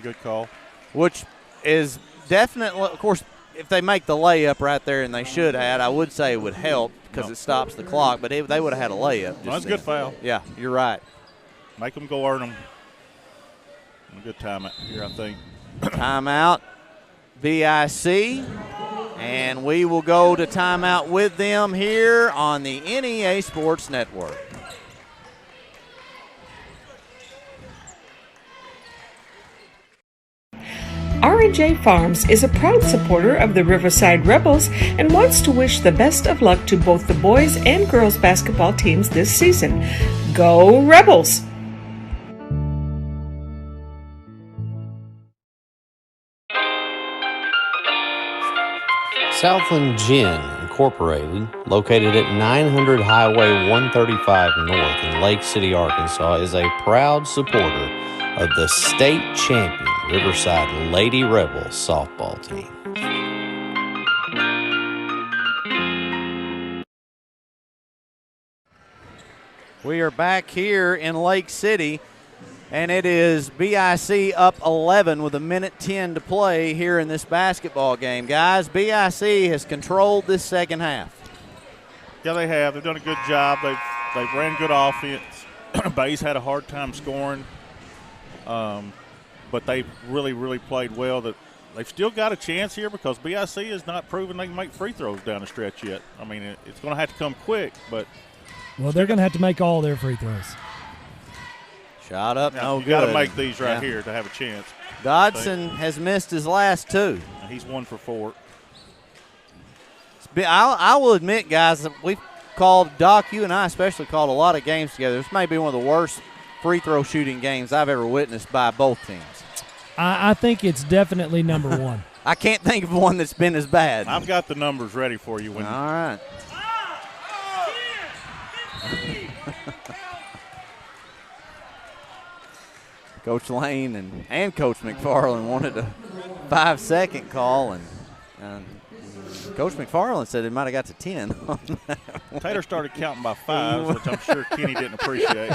Good call. Which is definitely, of course, if they make the layup right there, and they should have, I would say it would help because it stops the clock, but they would have had a layup. That's a good foul. Yeah, you're right. Make them go earn them. A good timeout here, I think. Timeout. BIC, and we will go to timeout with them here on the NEA Sports Network. R&J Farms is a proud supporter of the Riverside Rebels and wants to wish the best of luck to both the boys and girls basketball teams this season. Go Rebels! Southland Gin Incorporated, located at 900 Highway 135 North in Lake City, Arkansas, is a proud supporter of the state champion Riverside Lady Rebels softball team. We are back here in Lake City, and it is BIC up 11 with 1:10 to play here in this basketball game. Guys, BIC has controlled this second half. Yeah, they have. They've done a good job. They've ran good offense. Bay's had a hard time scoring, but they've really played well. They've still got a chance here because BIC has not proven they can make free throws down the stretch yet. I mean, it's going to have to come quick, but – well, they're going to have to make all their free throws. Shot up, no good. You got to make these right here to have a chance. Dodson has missed his last 2. He's 1 for 4. I will admit, guys, that we've called, Doc, you and I especially called a lot of games together. This may be one of the worst free throw shooting games I've ever witnessed by both teams. I think it's definitely number 1. I can't think of one that's been as bad. I've got the numbers ready for you. All right. Coach Lane and Coach McFarland wanted a 5-second call, and Coach McFarland said it might have got to 10. Taylor started counting by 5, which I'm sure Kenny didn't appreciate.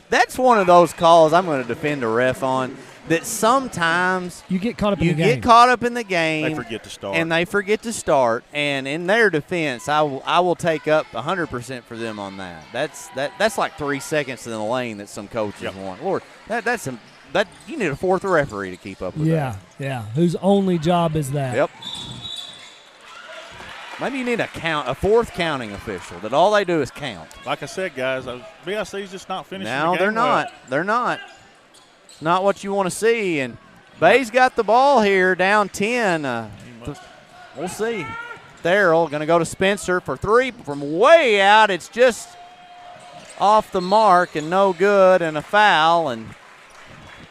That's one of those calls I'm going to defend a ref on, that sometimes you get caught up in the game. You get caught up in the game. They forget to start. And they forget to start. And in their defense, I will take up 100% for them on that. That's like 3 seconds in the lane that some coaches want. Lord, that you need a fourth referee to keep up with that. Yeah, whose only job is that. Yep. Maybe you need a fourth counting official that all they do is count. Like I said, guys, BIC's just not finishing the No, game they're not. well. They're not. It's not what you want to see. And Bay's got the ball here, down 10. We'll see. Therrell going to go to Spencer for 3 from way out. It's just off the mark and no good, and a foul. And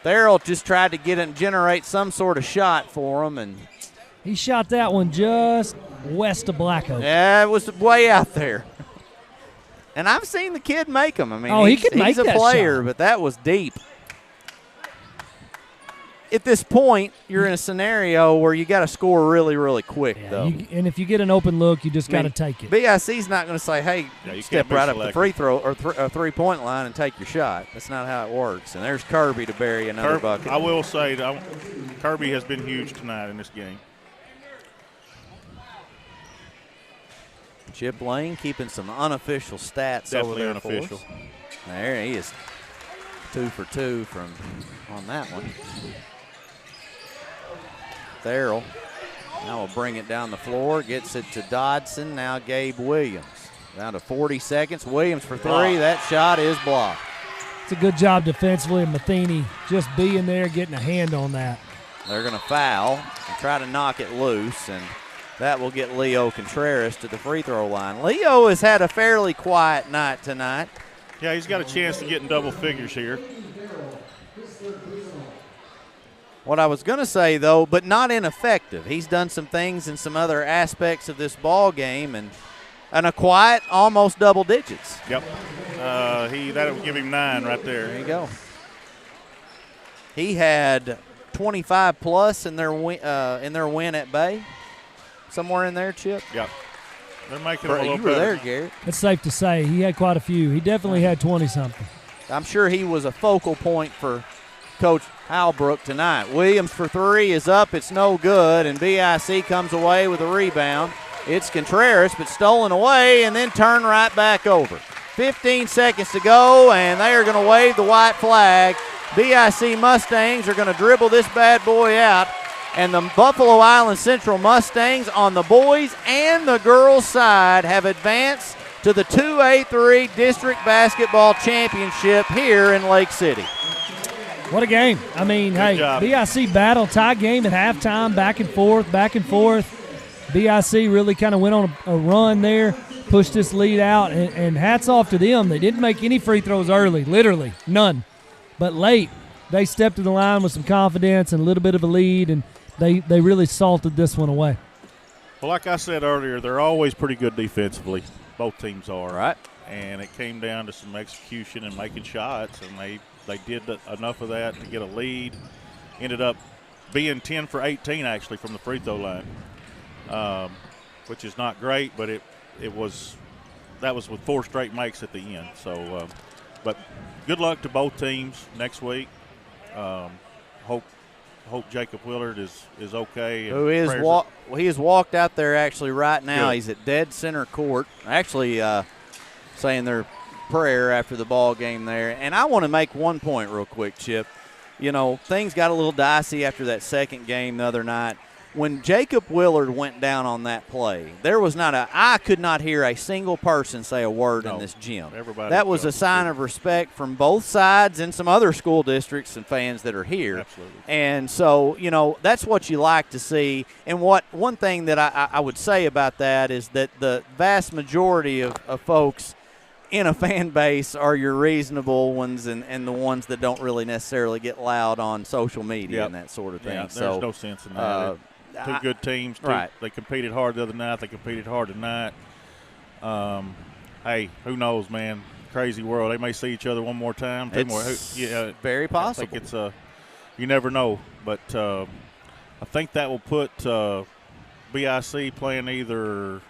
Therrell just tried to get it and generate some sort of shot for him, and he shot that one just west of Black Oak. Yeah, it was way out there. And I've seen the kid make them. I mean, he's a player, but that was deep. At this point, you're in a scenario where you got to score really, really quick, though. And if you get an open look, you just got to take it. BIC's not going to say, hey, step right up the free throw or three-point line and take your shot. That's not how it works. And there's Kirby to bury another bucket. I will say, Kirby has been huge tonight in this game. Chip Lane keeping some unofficial stats Definitely over there unofficial. for us. There he is, 2 for 2 on that one. Therrell now will bring it down the floor, gets it to Dodson. Now Gabe Williams. Down to 40 seconds. Williams for 3. That shot is blocked. It's a good job defensively of Matheny just being there, getting a hand on that. They're going to foul and try to knock it loose, and that will get Leo Contreras to the free throw line. Leo has had a fairly quiet night tonight. Yeah, he's got a chance to get in double figures here. What I was going to say, though, but not ineffective. He's done some things in some other aspects of this ball game, and a quiet, almost double digits. Yep. That would give him 9 right there. There you go. He had 25 plus in their win at Bay. Somewhere in there, Chip. Yep. They're making it a little You were better. there, Garrett. It's safe to say he had quite a few. He definitely had 20-something. I'm sure he was a focal point for Coach Halbrook tonight. Williams for 3 is up. It's no good, and BIC comes away with a rebound. It's Contreras, but stolen away and then turned right back over. 15 seconds to go, and they are going to wave the white flag. BIC Mustangs are going to dribble this bad boy out, and the Buffalo Island Central Mustangs on the boys and the girls side have advanced to the 2A-3 District Basketball Championship here in Lake City. What a game. I mean, Good job. BIC battle, tie game at halftime, back and forth, back and forth. BIC really kind of went on a run there, pushed this lead out, and hats off to them. They didn't make any free throws early, literally, none. But late, they stepped to the line with some confidence and a little bit of a lead, and they really salted this one away. Well, like I said earlier, they're always pretty good defensively. Both teams are. Right. And it came down to some execution and making shots, and they did enough of that to get a lead. Ended up being 10 for 18, actually, from the free throw line, which is not great, but that was with 4 straight makes at the end. So, but good luck to both teams next week. Hope Jacob Willard is okay. He has walked out there actually right now. Good. He's at dead center court, actually saying their prayer after the ball game there. And I want to make one point real quick, Chip. You know, things got a little dicey after that second game the other night. When Jacob Willard went down on that play, I could not hear a single person say a word in this gym. That was a sign of respect from both sides and some other school districts and fans that are here. Absolutely. And so, you know, that's what you like to see. And one thing that I would say about that is that the vast majority of folks in a fan base are your reasonable ones and the ones that don't really necessarily get loud on social media and that sort of thing. Yeah, there's no sense in that. Two good teams. Right. They competed hard the other night. They competed hard tonight. Hey, who knows, man? Crazy world. They may see each other one more time. Very possible. I think it's you never know. But I think that will put BIC playing either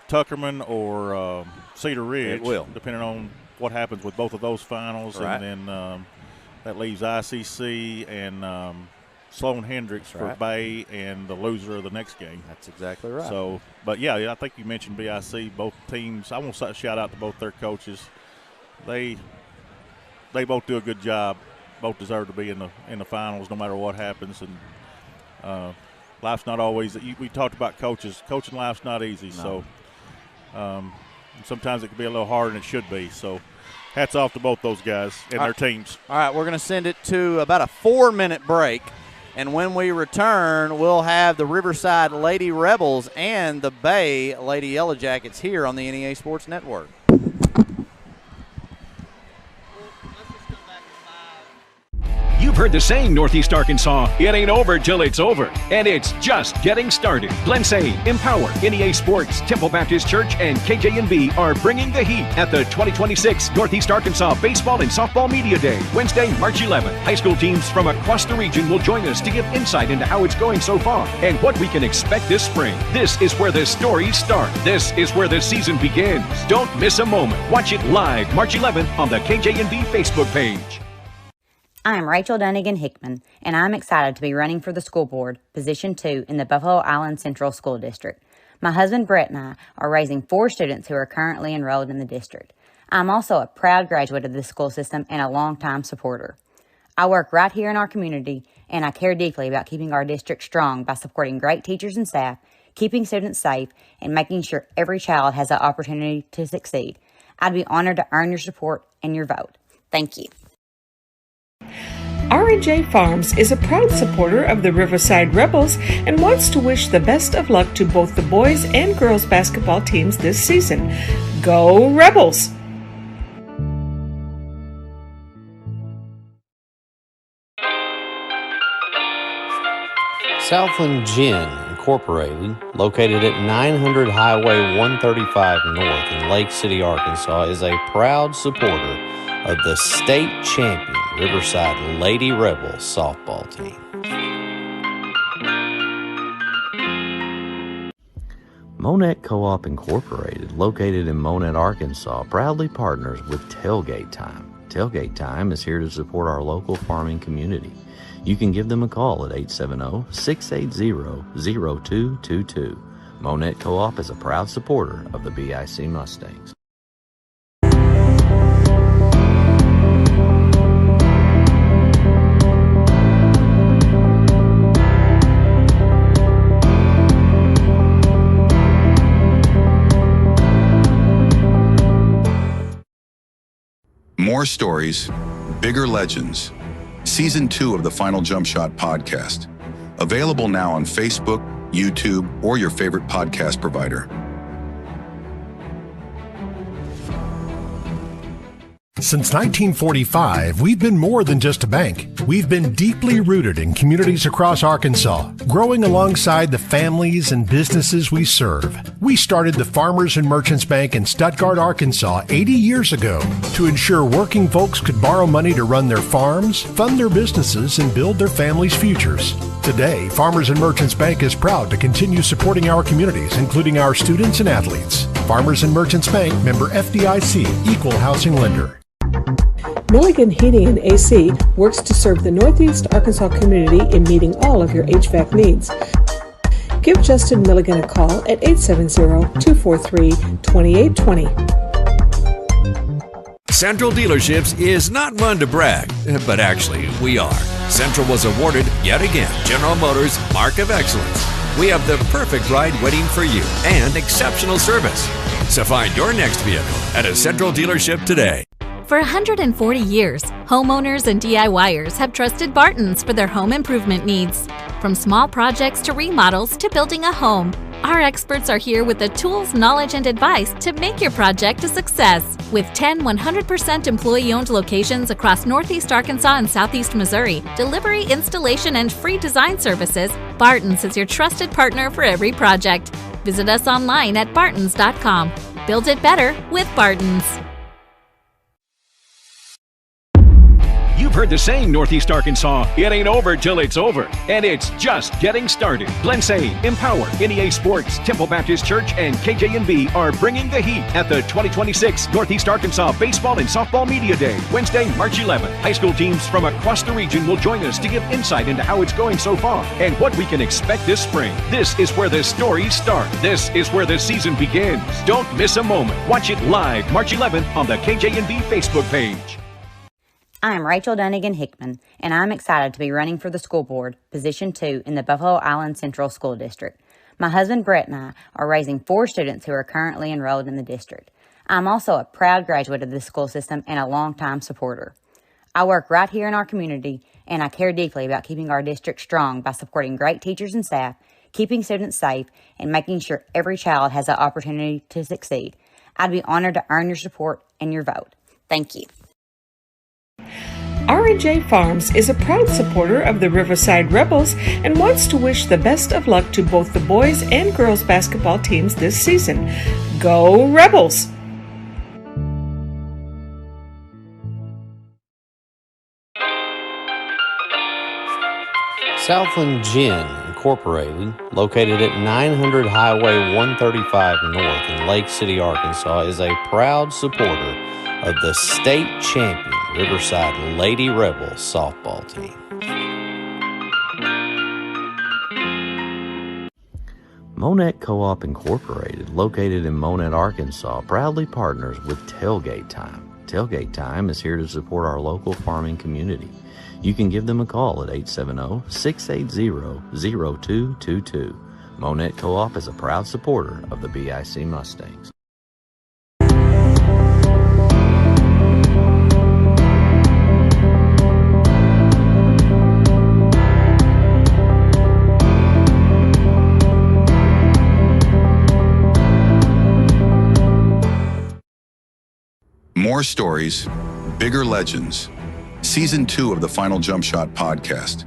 Tuckerman or Cedar Ridge. It will. Depending on what happens with both of those finals. Right. And then that leaves ICC and Sloan Hendricks for Bay and the loser of the next game. That's exactly right. So, but yeah, I think you mentioned BIC. Both teams. I want to shout out to both their coaches. They both do a good job. Both deserve to be in the finals, no matter what happens. And life's not always. We talked about coaches. Coaching life's not easy. No. So, sometimes it can be a little harder than it should be. So, hats off to both those guys and their teams. All right, we're going to send it to about a 4-minute break. And when we return, we'll have the Riverside Lady Rebels and the Bay Lady Yellowjackets here on the NEA Sports Network. You've heard the saying, Northeast Arkansas, it ain't over till it's over. And it's just getting started. Glensay, Empower, NEA Sports, Temple Baptist Church, and KJNB are bringing the heat at the 2026 Northeast Arkansas Baseball and Softball Media Day, Wednesday, March 11th. High school teams from across the region will join us to give insight into how it's going so far and what we can expect this spring. This is where the stories start. This is where the season begins. Don't miss a moment. Watch it live March 11th on the KJNB Facebook page. I'm Rachel Dunnigan Hickman, and I'm excited to be running for the school board, Position 2 in the Buffalo Island Central School District. My husband Brett and I are raising 4 students who are currently enrolled in the district. I'm also a proud graduate of this school system and a longtime supporter. I work right here in our community, and I care deeply about keeping our district strong by supporting great teachers and staff, keeping students safe, and making sure every child has the opportunity to succeed. I'd be honored to earn your support and your vote. Thank you. R&J Farms is a proud supporter of the Riverside Rebels and wants to wish the best of luck to both the boys and girls basketball teams this season. Go Rebels! Southland Gin Incorporated, located at 900 Highway 135 North in Lake City, Arkansas, is a proud supporter of the state champion Riverside Lady Rebels softball team. Monette Co-op Incorporated, located in Monette, Arkansas, proudly partners with Tailgate Time. Tailgate Time is here to support our local farming community. You can give them a call at 870-680-0222. Monette Co-op is a proud supporter of the BIC Mustangs. More stories, bigger legends. Season 2 of the Final Jump Shot podcast. Available now on Facebook, YouTube, or your favorite podcast provider. Since 1945, we've been more than just a bank. We've been deeply rooted in communities across Arkansas, growing alongside the families and businesses we serve. We started the Farmers and Merchants Bank in Stuttgart, Arkansas 80 years ago to ensure working folks could borrow money to run their farms, fund their businesses, and build their families' futures. Today, Farmers and Merchants Bank is proud to continue supporting our communities, including our students and athletes. Farmers and Merchants Bank, member FDIC, equal housing lender. Milligan Heating and AC works to serve the Northeast Arkansas community in meeting all of your HVAC needs. Give Justin Milligan a call at 870-243-2820. Central Dealerships is not one to brag, but actually we are. Central was awarded, yet again, General Motors Mark of Excellence. We have the perfect ride waiting for you and exceptional service. So find your next vehicle at a Central dealership today. For 140 years, homeowners and DIYers have trusted Barton's for their home improvement needs. From small projects to remodels to building a home, our experts are here with the tools, knowledge, and advice to make your project a success. With 10 100% employee-owned locations across Northeast Arkansas and Southeast Missouri, delivery, installation, and free design services, Barton's is your trusted partner for every project. Visit us online at bartons.com. Build it better with Barton's. You've heard the saying, Northeast Arkansas, it ain't over till it's over. And it's just getting started. Glensay, Empower, NEA Sports, Temple Baptist Church, and KJNB are bringing the heat at the 2026 Northeast Arkansas Baseball and Softball Media Day, Wednesday, March 11th. High school teams from across the region will join us to give insight into how it's going so far and what we can expect this spring. This is where the stories start. This is where the season begins. Don't miss a moment. Watch it live March 11th on the KJNB Facebook page. I'm Rachel Dunnigan Hickman, and I'm excited to be running for the school board, Position 2 in the Buffalo Island Central School District. My husband Brett and I are raising 4 students who are currently enrolled in the district. I'm also a proud graduate of this school system and a longtime supporter. I work right here in our community, and I care deeply about keeping our district strong by supporting great teachers and staff, keeping students safe, and making sure every child has the opportunity to succeed. I'd be honored to earn your support and your vote. Thank you. R&J Farms is a proud supporter of the Riverside Rebels and wants to wish the best of luck to both the boys and girls basketball teams this season. Go Rebels! Southland Gin Incorporated, located at 900 Highway 135 North in Lake City, Arkansas, is a proud supporter of the state champion Riverside Lady Rebels softball team. Monette Co-op Incorporated, located in Monette, Arkansas, proudly partners with Tailgate Time. Tailgate Time is here to support our local farming community. You can give them a call at 870-680-0222. Monette Co-op is a proud supporter of the BIC Mustangs. More stories, bigger legends. Season 2 of the Final Jump Shot podcast.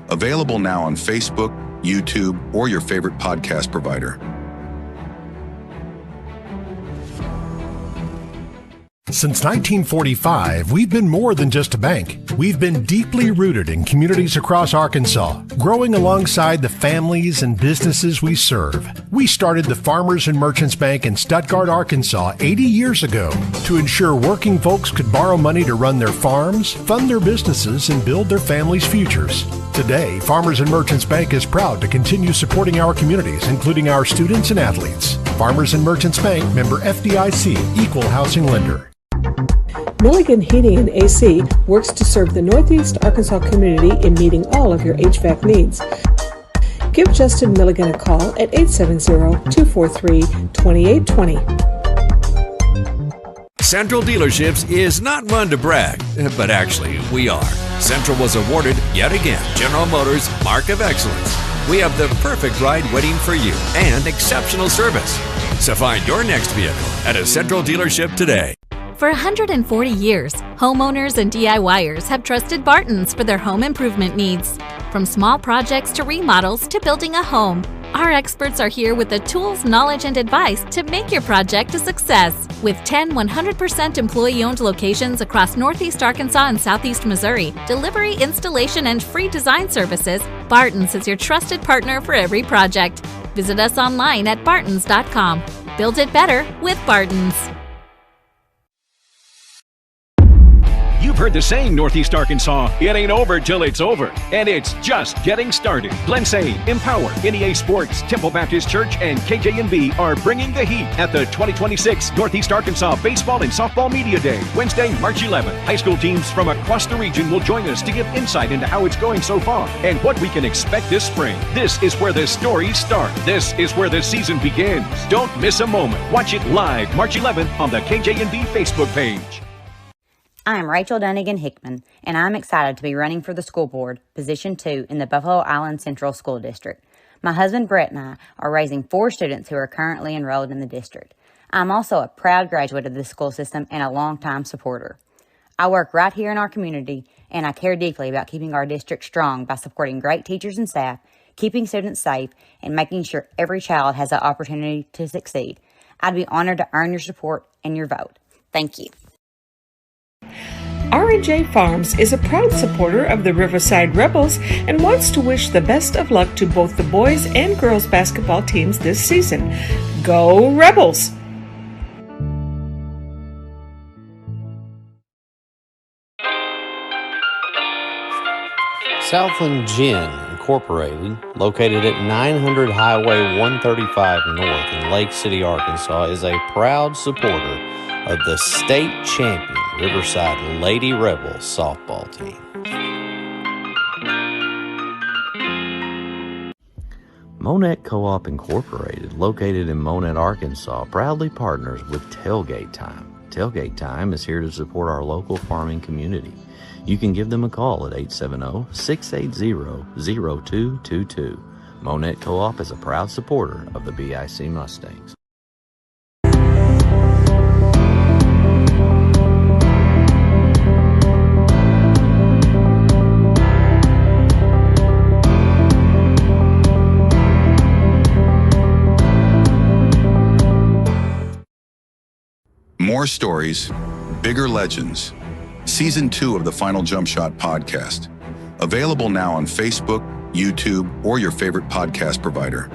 Available now on Facebook, YouTube, or your favorite podcast provider. Since 1945, we've been more than just a bank. We've been deeply rooted in communities across Arkansas, growing alongside the families and businesses we serve. We started the Farmers and Merchants Bank in Stuttgart, Arkansas 80 years ago to ensure working folks could borrow money to run their farms, fund their businesses, and build their families' futures. Today, Farmers and Merchants Bank is proud to continue supporting our communities, including our students and athletes. Farmers and Merchants Bank, member FDIC, equal housing lender. Milligan Heating and AC works to serve the Northeast Arkansas community in meeting all of your HVAC needs. Give Justin Milligan a call at 870-243-2820. Central Dealerships is not one to brag, but actually we are. Central was awarded, yet again, General Motors Mark of Excellence. We have the perfect ride waiting for you and exceptional service. So find your next vehicle at a Central dealership today. For 140 years, homeowners and DIYers have trusted Barton's for their home improvement needs. From small projects to remodels to building a home, our experts are here with the tools, knowledge, and advice to make your project a success. With 10 100% employee-owned locations across Northeast Arkansas and Southeast Missouri, delivery, installation, and free design services, Barton's is your trusted partner for every project. Visit us online at bartons.com. Build it better with Barton's. You've heard the saying, Northeast Arkansas, it ain't over till it's over. And it's just getting started. Glensay, Empower, NEA Sports, Temple Baptist Church, and KJNB are bringing the heat at the 2026 Northeast Arkansas Baseball and Softball Media Day, Wednesday, March 11th. High school teams from across the region will join us to give insight into how it's going so far and what we can expect this spring. This is where the stories start. This is where the season begins. Don't miss a moment. Watch it live March 11th on the KJNB Facebook page. I'm Rachel Dunnigan Hickman, and I'm excited to be running for the school board, Position 2 in the Buffalo Island Central School District. My husband Brett and I are raising 4 students who are currently enrolled in the district. I'm also a proud graduate of this school system and a longtime supporter. I work right here in our community, and I care deeply about keeping our district strong by supporting great teachers and staff, keeping students safe, and making sure every child has the opportunity to succeed. I'd be honored to earn your support and your vote. Thank you. R&J Farms is a proud supporter of the Riverside Rebels and wants to wish the best of luck to both the boys and girls basketball teams this season. Go Rebels! Southland Gin Incorporated, located at 900 Highway 135 North in Lake City, Arkansas, is a proud supporter of the state champion Riverside Lady Rebels softball team. Monette Co-op Incorporated, located in Monette, Arkansas, proudly partners with Tailgate Time. Tailgate Time is here to support our local farming community. You can give them a call at 870-680-0222. Monette Co-op is a proud supporter of the BIC Mustangs. More stories, bigger legends. Season 2 of the Final Jump Shot podcast. Available now on Facebook, YouTube, or your favorite podcast provider.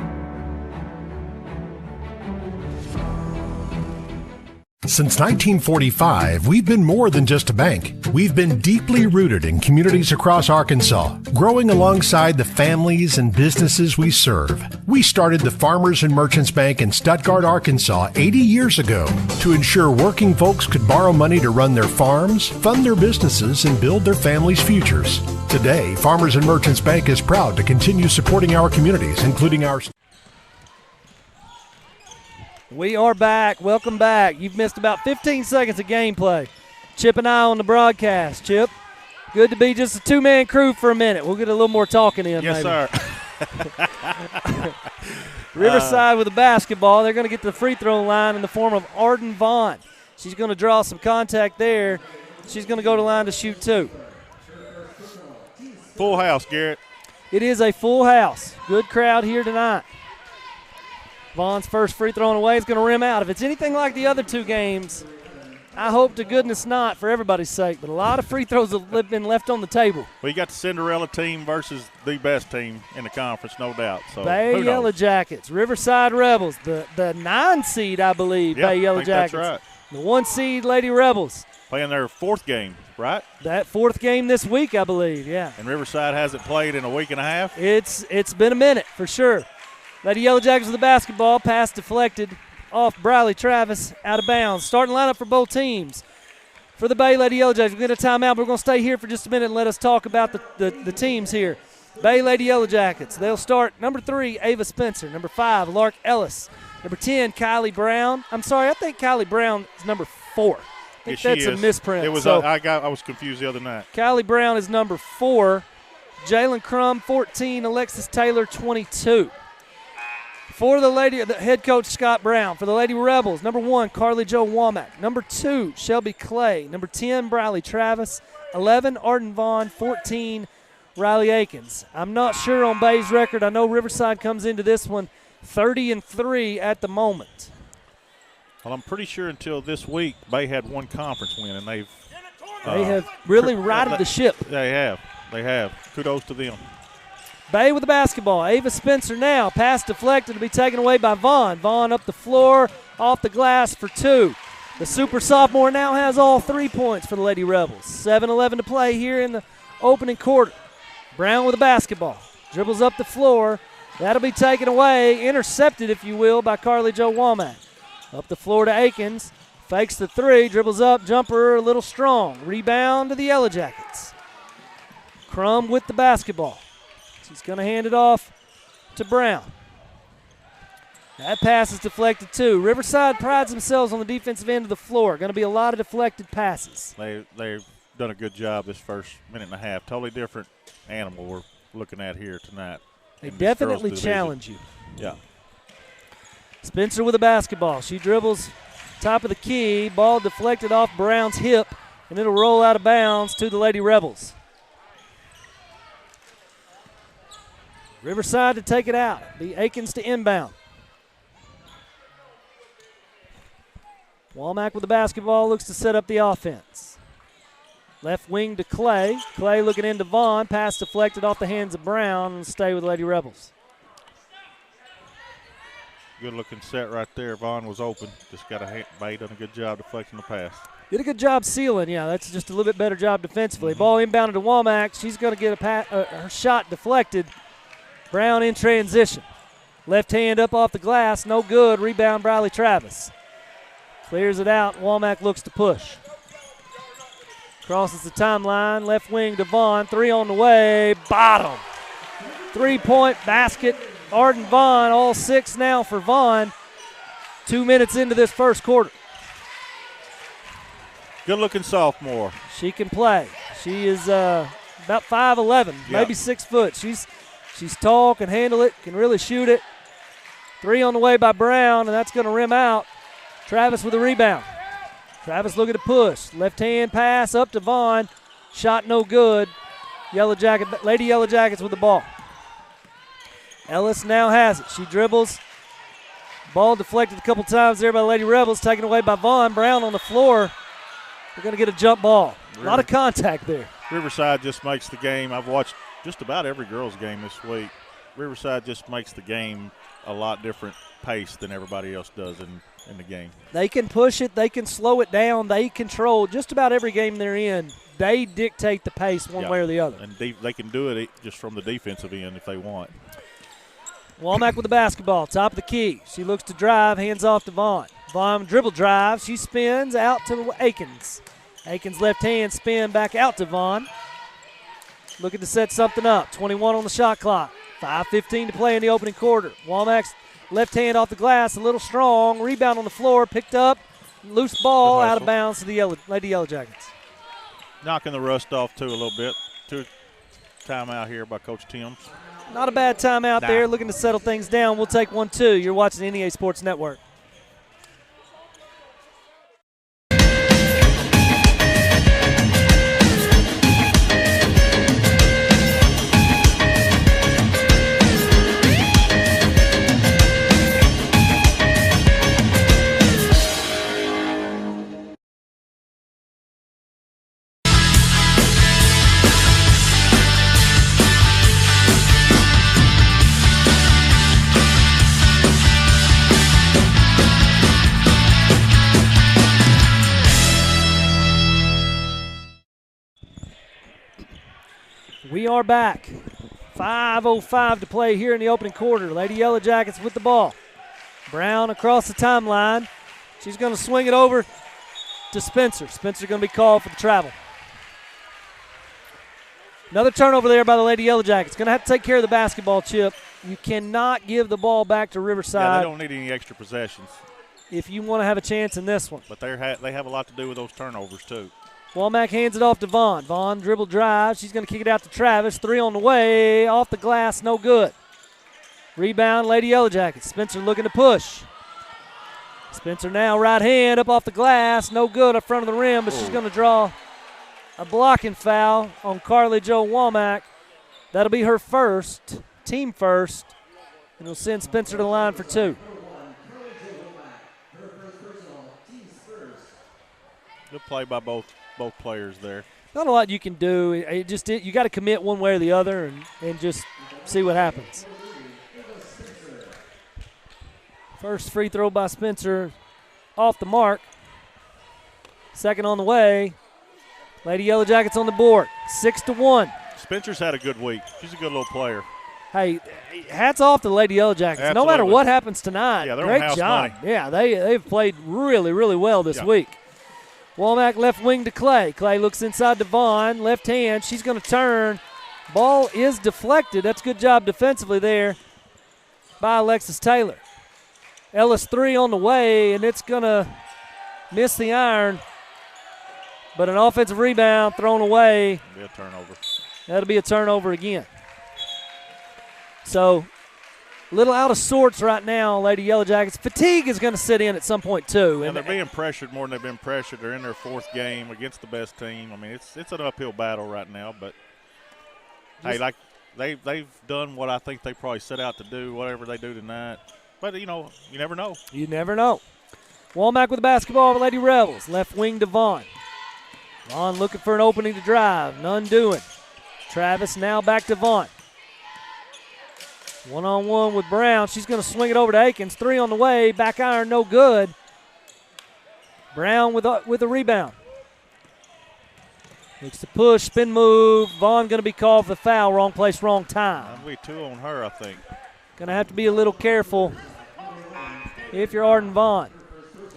Since 1945, we've been more than just a bank. We've been deeply rooted in communities across Arkansas, growing alongside the families and businesses we serve. We started the Farmers and Merchants Bank in Stuttgart, Arkansas 80 years ago to ensure working folks could borrow money to run their farms, fund their businesses, and build their families' futures. Today, Farmers and Merchants Bank is proud to continue supporting our communities, including our... We are back. Welcome back. You've missed about 15 seconds of gameplay. Chip and I on the broadcast. Chip, good to be just a two-man crew for a minute. We'll get a little more talking in. Yes, maybe. sir. Riverside with the basketball. They're going to get to the free throw line in the form of Arden Vaughn. She's going to draw some contact there. She's going to go to the line to shoot two. Full house, Garrett. It is a full house. Good crowd here tonight. Vaughn's first free throw on the way is going to rim out. If it's anything like the other two games, I hope to goodness not for everybody's sake, but a lot of free throws have been left on the table. Well, you got the Cinderella team versus the best team in the conference, no doubt. So Bay Yellowjackets, Riverside Rebels, the 9 seed, I believe, yeah, Bay Yellowjackets. That's right. The 1 seed Lady Rebels. Playing their fourth game, right? That fourth game this week, I believe, yeah. And Riverside hasn't played in a week and a half? It's been a minute for sure. Lady Yellowjackets with the basketball, pass deflected off Briley Travis, out of bounds. Starting lineup for both teams. For the Bay Lady Yellowjackets, we're going to timeout, but we're going to stay here for just a minute and let us talk about the teams here. Bay Lady Yellowjackets, they'll start number 3, Ava Spencer. Number 5, Lark Ellis. Number 10, Kylie Brown. I'm sorry, I think Kylie Brown is number 4. I think that's a misprint. It was. So, I was confused the other night. Kylie Brown is number 4. Jalen Crum, 14. Alexis Taylor, 22. For the head coach Scott Brown. For the Lady Rebels, number 1, Carly Jo Womack. Number 2, Shelby Clay. Number 10, Briley Travis. 11, Arden Vaughn. 14, Riley Akins. I'm not sure on Bay's record. I know Riverside comes into this one 30-3 at the moment. Well, I'm pretty sure until this week, Bay had one conference win, and they have really righted the ship. They have. Kudos to them. Bay with the basketball. Ava Spencer now. Pass deflected to be taken away by Vaughn. Vaughn up the floor, off the glass for 2. The super sophomore now has all 3 points for the Lady Rebels. 7-11 to play here in the opening quarter. Brown with the basketball. Dribbles up the floor. That'll be taken away, intercepted, if you will, by Carly Jo Womack. Up the floor to Akins. Fakes the 3, dribbles up, jumper a little strong. Rebound to the Yellowjackets. Crum with the basketball. He's going to hand it off to Brown. That pass is deflected too. Riverside prides themselves on the defensive end of the floor. Going to be a lot of deflected passes. They've done a good job this first minute and a half. Totally different animal we're looking at here tonight. They definitely challenge you. Yeah. Spencer with the basketball. She dribbles top of the key. Ball deflected off Brown's hip, and it'll roll out of bounds to the Lady Rebels. Riverside to take it out. The Aikens to inbound. Womack with the basketball, looks to set up the offense. Left wing to Clay. Clay looking into Vaughn. Pass deflected off the hands of Brown and stay with the Lady Rebels. Good looking set right there. Vaughn was open. Just got a bait, done a good job deflecting the pass. Did a good job sealing. Yeah, that's just a little bit better job defensively. Ball inbounded to Womack. She's going to get her shot deflected. Brown in transition. Left hand up off the glass. No good. Rebound Briley Travis. Clears it out. Womack looks to push. Crosses the timeline. Left wing to Vaughn. 3 on the way. Bottom. 3-point basket. Arden Vaughn, all 6 now for Vaughn. 2 minutes into this first quarter. Good-looking sophomore. She can play. She is about 5'11", maybe 6 foot. She's tall, can handle it, can really shoot it. 3 on the way by Brown, and that's going to rim out. Travis with a rebound. Travis looking to push. Left hand pass up to Vaughn. Shot no good. Lady Yellowjackets with the ball. Ellis now has it. She dribbles. Ball deflected a couple times there by the Lady Rebels, taken away by Vaughn. Brown on the floor. We're going to get a jump ball. A lot of contact there. Riverside just makes the game. I've watched just about every girls' game this week. Riverside just makes the game a lot different pace than everybody else does in the game. They can push it. They can slow it down. They control just about every game they're in. They dictate the pace one way or the other. And they can do it just from the defensive end if they want. Womack with the basketball, top of the key. She looks to drive, hands off to Vaughn. Vaughn dribble drive. She spins out to Aikens. Aikens left hand spin back out to Vaughn. Looking to set something up. 21 on the shot clock. 5:15 to play in the opening quarter. Womack's left hand off the glass, a little strong. Rebound on the floor, picked up. Loose ball out of bounds to the Lady Yellowjackets. Knocking the rust off too a little bit. Timeout here by Coach Timms. Not a bad timeout there, looking to settle things down. We'll take 1-2. You're watching the NEA Sports Network. We are back. 5:05 to play here in the opening quarter. Lady Yellowjackets with the ball. Brown across the timeline. She's going to swing it over to Spencer. Spencer going to be called for the travel. Another turnover there by the Lady Yellowjackets. Going to have to take care of the basketball, Chip. You cannot give the ball back to Riverside. Yeah, they don't need any extra possessions. If you want to have a chance in this one. But they have a lot to do with those turnovers, too. Womack hands it off to Vaughn. Vaughn dribble drive. She's going to kick it out to Travis. 3 on the way. Off the glass, no good. Rebound, Lady Yellowjackets. Spencer looking to push. Spencer now right hand up off the glass. No good up front of the rim, but she's going to draw a blocking foul on Carly Jo Womack. That'll be her first, team first, and it'll send Spencer to the line for 2. Good play by both players there. Not a lot you can do. You got to commit one way or the other and just see what happens. First free throw by Spencer off the mark. Second on the way. Lady Yellowjackets on the board. 6-1. Spencer's had a good week. She's a good little player. Hey, hats off to the Lady Yellowjackets. Absolutely. No matter what happens tonight, they're great on house job. money. Yeah, they've played really, really well this week. Womack left wing to Clay. Clay looks inside to Vaughn. Left hand. She's going to turn. Ball is deflected. That's a good job defensively there by Alexis Taylor. Ellis 3 on the way, and it's going to miss the iron. But an offensive rebound thrown away. Be a turnover. That'll be a turnover again. So little out of sorts right now, Lady Yellowjackets. Fatigue is going to sit in at some point, too. And they're being pressured more than they've been pressured. They're in their 4th game against the best team. I mean, it's an uphill battle right now, but hey, like they've done what I think they probably set out to do, whatever they do tonight. But, you never know. You never know. Womack with the basketball for Lady Rebels. Left wing to Vaughn. Vaughn looking for an opening to drive. None doing. Travis now back to Vaughn. One-on-one with Brown. She's going to swing it over to Akins. 3 on the way. Back iron, no good. Brown with a rebound. Looks to push, spin move. Vaughn going to be called for the foul. Wrong place, wrong time. That'll be 2 on her, I think. Going to have to be a little careful if you're Arden Vaughn.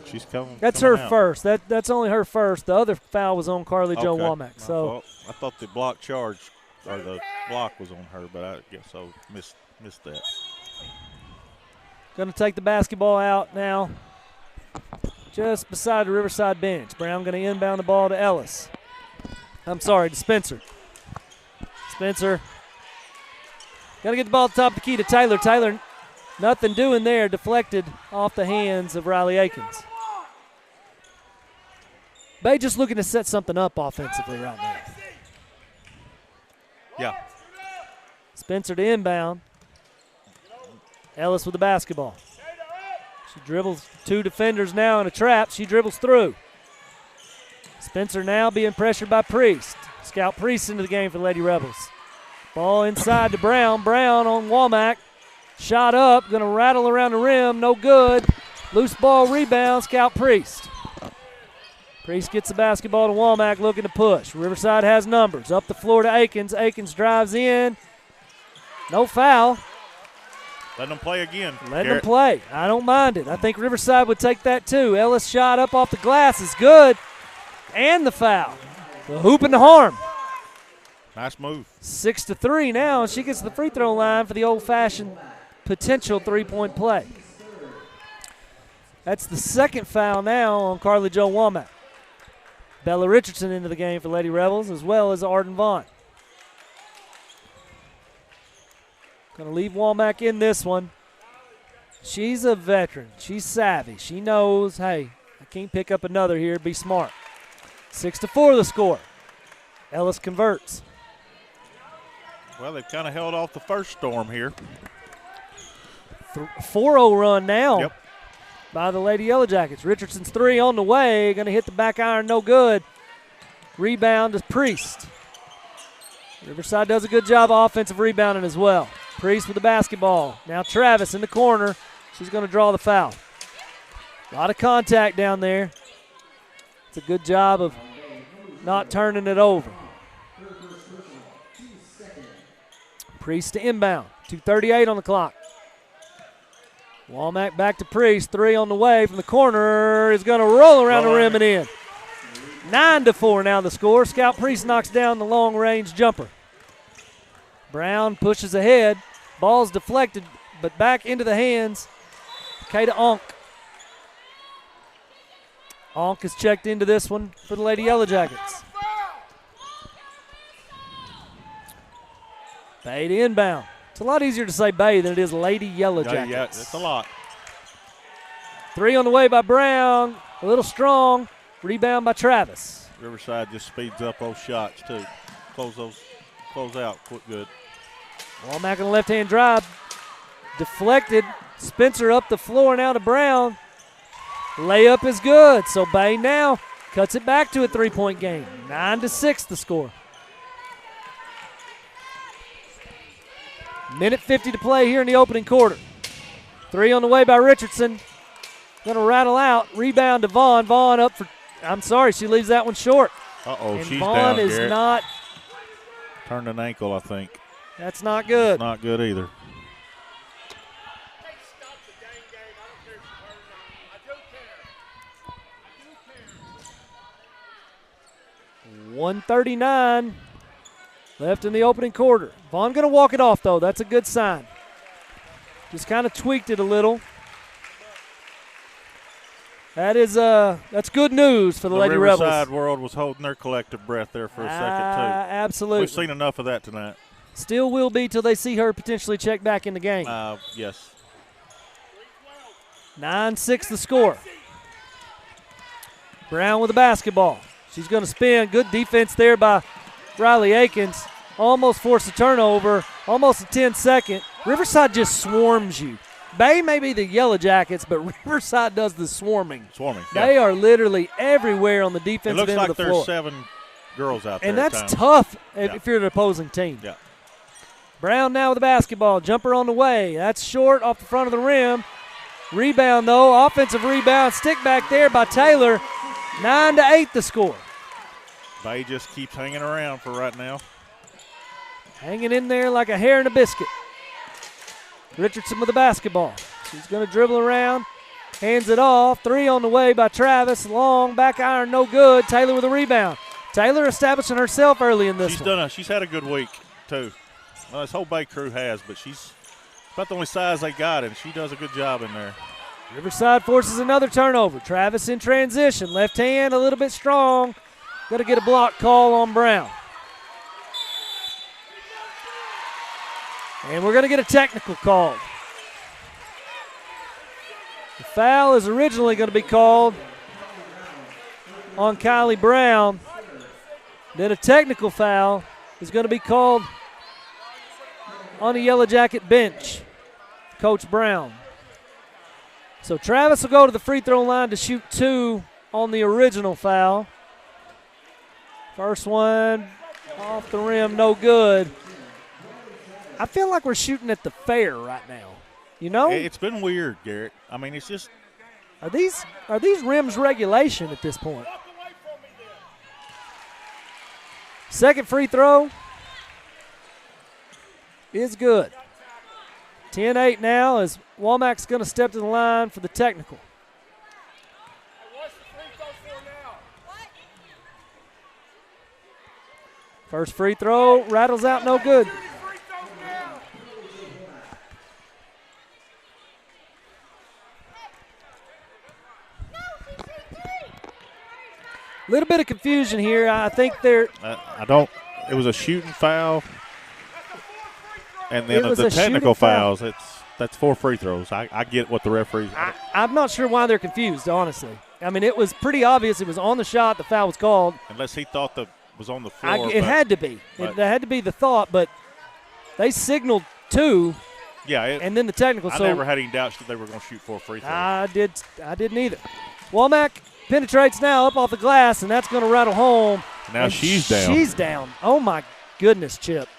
She's coming. That's coming her out. first. That's only her first. The other foul was on Carly Jo Womack. So I thought the block charge or the block was on her, but I guess I missed that. Going to take the basketball out now, just beside the Riverside bench. Brown going to inbound the ball to Ellis. I'm sorry, to Spencer. Spencer going to get the ball at the top of the key to Taylor. Taylor, nothing doing there. Deflected off the hands of Riley Akins. Bay just looking to set something up offensively right now. Yeah. Spencer to inbound. Ellis with the basketball. She dribbles 2 defenders now in a trap. She dribbles through. Spencer now being pressured by Priest. Scout Priest into the game for the Lady Rebels. Ball inside to Brown. Brown on Womack. Shot up, going to rattle around the rim, no good. Loose ball rebound, Scout Priest. Priest gets the basketball to Womack, looking to push. Riverside has numbers. Up the floor to Akins. Akins drives in. No foul. Letting them play again. Letting them play. I don't mind it. I think Riverside would take that too. Ellis shot up off the glass is good. And the foul. The hoop and the harm. Nice move. 6-3 now, and she gets to the free throw line for the old-fashioned potential three-point play. That's the second foul now on Carly Jo Womack. Bella Richardson into the game for Lady Rebels, as well as Arden Vaughn. Going to leave Womack in this one. She's a veteran. She's savvy. She knows, hey, I can't pick up another here. Be smart. 6-4 the score. Ellis converts. Well, they've kind of held off the first storm here. 4-0 run now. Yep. By the Lady Yellowjackets. Richardson's 3 on the way. Going to hit the back iron, no good. Rebound is Priest. Riverside does a good job of offensive rebounding as well. Priest with the basketball. Now Travis in the corner. She's going to draw the foul. A lot of contact down there. It's a good job of not turning it over. Priest to inbound. 2:38 on the clock. Womack back to Priest. 3 on the way from the corner. Is going to roll around the rim and in. 9-4 now the score. Scout Priest knocks down the long-range jumper. Brown pushes ahead. Ball's deflected, but back into the hands. Kata Onk. Onk is checked into this one for the Lady Yellowjackets. Bay to inbound. It's a lot easier to say Bay than it is Lady Yellowjackets. Yeah, it's a lot. 3 on the way by Brown. A little strong. Rebound by Travis. Riverside just speeds up those shots, too. Close out quick good. Womack on the left-hand drive. Deflected. Spencer up the floor now to Brown. Layup is good. So Bay now cuts it back to a three-point game. 9-6 the score. Minute 50 to play here in the opening quarter. 3 on the way by Richardson. Going to rattle out. Rebound to Vaughn. Vaughn up for, I'm sorry, she leaves that one short. Uh-oh, and she's Vaughn down, is Garrett. not. Turned an ankle, I think. That's not good. It's not good either. $139 left in the opening quarter. Vaughn going to walk it off, though. That's a good sign. Just kind of tweaked it a little. That's good news for the Lady Rebels. The Riverside world was holding their collective breath there for a second, too. Absolutely. We've seen enough of that tonight. Still will be till they see her potentially check back in the game. Yes. 9-6 the score. Brown with the basketball. She's going to spin. Good defense there by Riley Akins. Almost forced a turnover. Almost a 10-second. Riverside just swarms you. Bay may be the Yellowjackets, but Riverside does the swarming. Swarming. They are literally everywhere on the defensive end of the floor. It looks like there's 7 girls out there. And that's tough if you're an opposing team. Yeah. Brown now with the basketball. Jumper on the way. That's short off the front of the rim. Rebound, though. Offensive rebound. Stick back there by Taylor. 9-8 the score. Bay just keeps hanging around for right now. Hanging in there like a hair in a biscuit. Richardson with the basketball. She's going to dribble around. Hands it off. 3 on the way by Travis. Long back iron, no good. Taylor with a rebound. Taylor establishing herself early in this one. She's had a good week, too. Well, this whole Bay crew has, but she's about the only size they got, and she does a good job in there. Riverside forces another turnover. Travis in transition. Left hand a little bit strong. Got to get a block call on Brown. And we're going to get a technical call. The foul is originally going to be called on Kylie Brown. Then a technical foul is going to be called on the Yellow Jacket bench, Coach Brown. So Travis will go to the free throw line to shoot 2 on the original foul. First one off the rim, no good. I feel like we're shooting at the fair right now. You know? It's been weird, Garrett. I mean, it's just. Are these rims regulation at this point? Second free throw is good. 10-8 now as Womack's going to step to the line for the technical. First free throw rattles out, no good. Little bit of confusion here. I think they're. It was a shooting foul, and then the technical fouls. That's 4 free throws. I get what the referees. I'm not sure why they're confused, honestly. I mean, it was pretty obvious. It was on the shot. The foul was called. Unless he thought was on the floor. It had to be. It had to be the thought, but they signaled 2. Yeah, and then the technical. I never had any doubts that they were going to shoot 4 free throws. I didn't either. Womack penetrates now up off the glass, and that's going to rattle home. Now she's down. She's down. Oh, my goodness, Chip.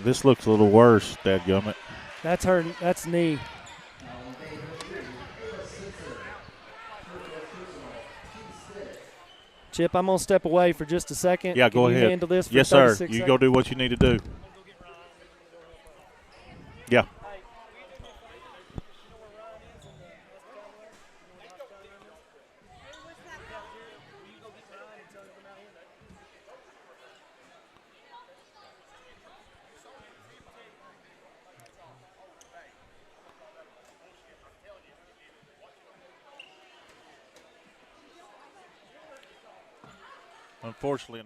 This looks a little worse, dadgummit. That's her. That's knee. Chip, I'm going to step away for just a second. Yeah, go ahead. Handle this for yes, sir. 36 You go do what you need to do. Yeah. Unfortunately.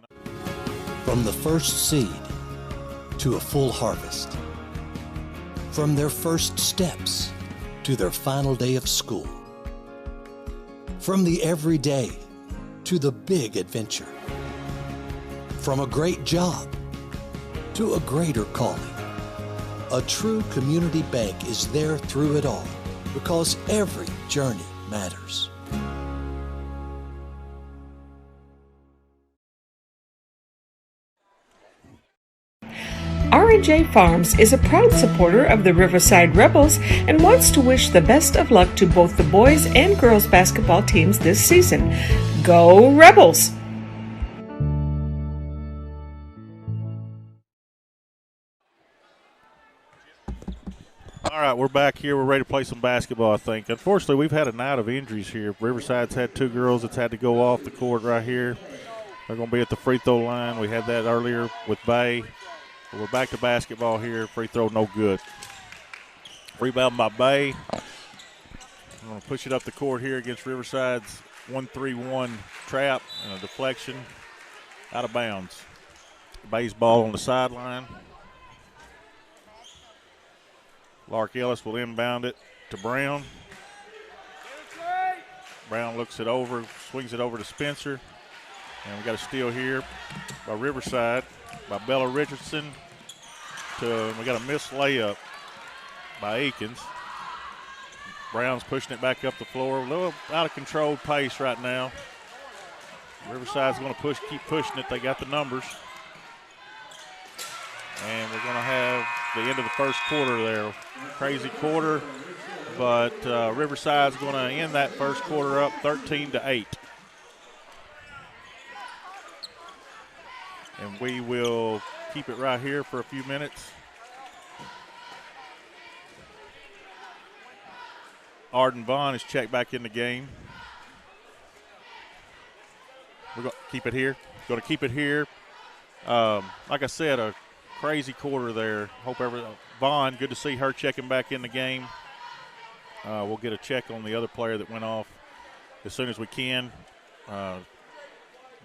From the first seed to a full harvest. From their first steps to their final day of school. From the everyday to the big adventure. From a great job to a greater calling. A true community bank is there through it all because every journey matters. R&J Farms is a proud supporter of the Riverside Rebels and wants to wish the best of luck to both the boys and girls basketball teams this season. Go Rebels! All right, we're back here. We're ready to play some basketball, I think. Unfortunately, we've had a night of injuries here. Riverside's had 2 girls that's had to go off the court right here. They're going to be at the free throw line. We had that earlier with Bay. But we're back to basketball here. Free throw, no good. Rebound by Bay. I'm going to push it up the court here against Riverside's 1-3-1 trap and a deflection out of bounds. Baseball on the sideline. Lark Ellis will inbound it to Brown. Brown looks it over, swings it over to Spencer. And we got a steal here by Riverside, by Bella Richardson. We got a missed layup by Aikens. Brown's pushing it back up the floor. A little out of controlled pace right now. Riverside's going to keep pushing it. They got the numbers. And we're going to have the end of the first quarter there. Crazy quarter, but Riverside's going to end that first quarter up 13-8. And we will keep it right here for a few minutes. Arden Vaughn is checked back in the game. We're going to keep it here. Going to keep it here. Like I said, a crazy quarter there. Vaughn, good to see her checking back in the game. We'll get a check on the other player that went off as soon as we can.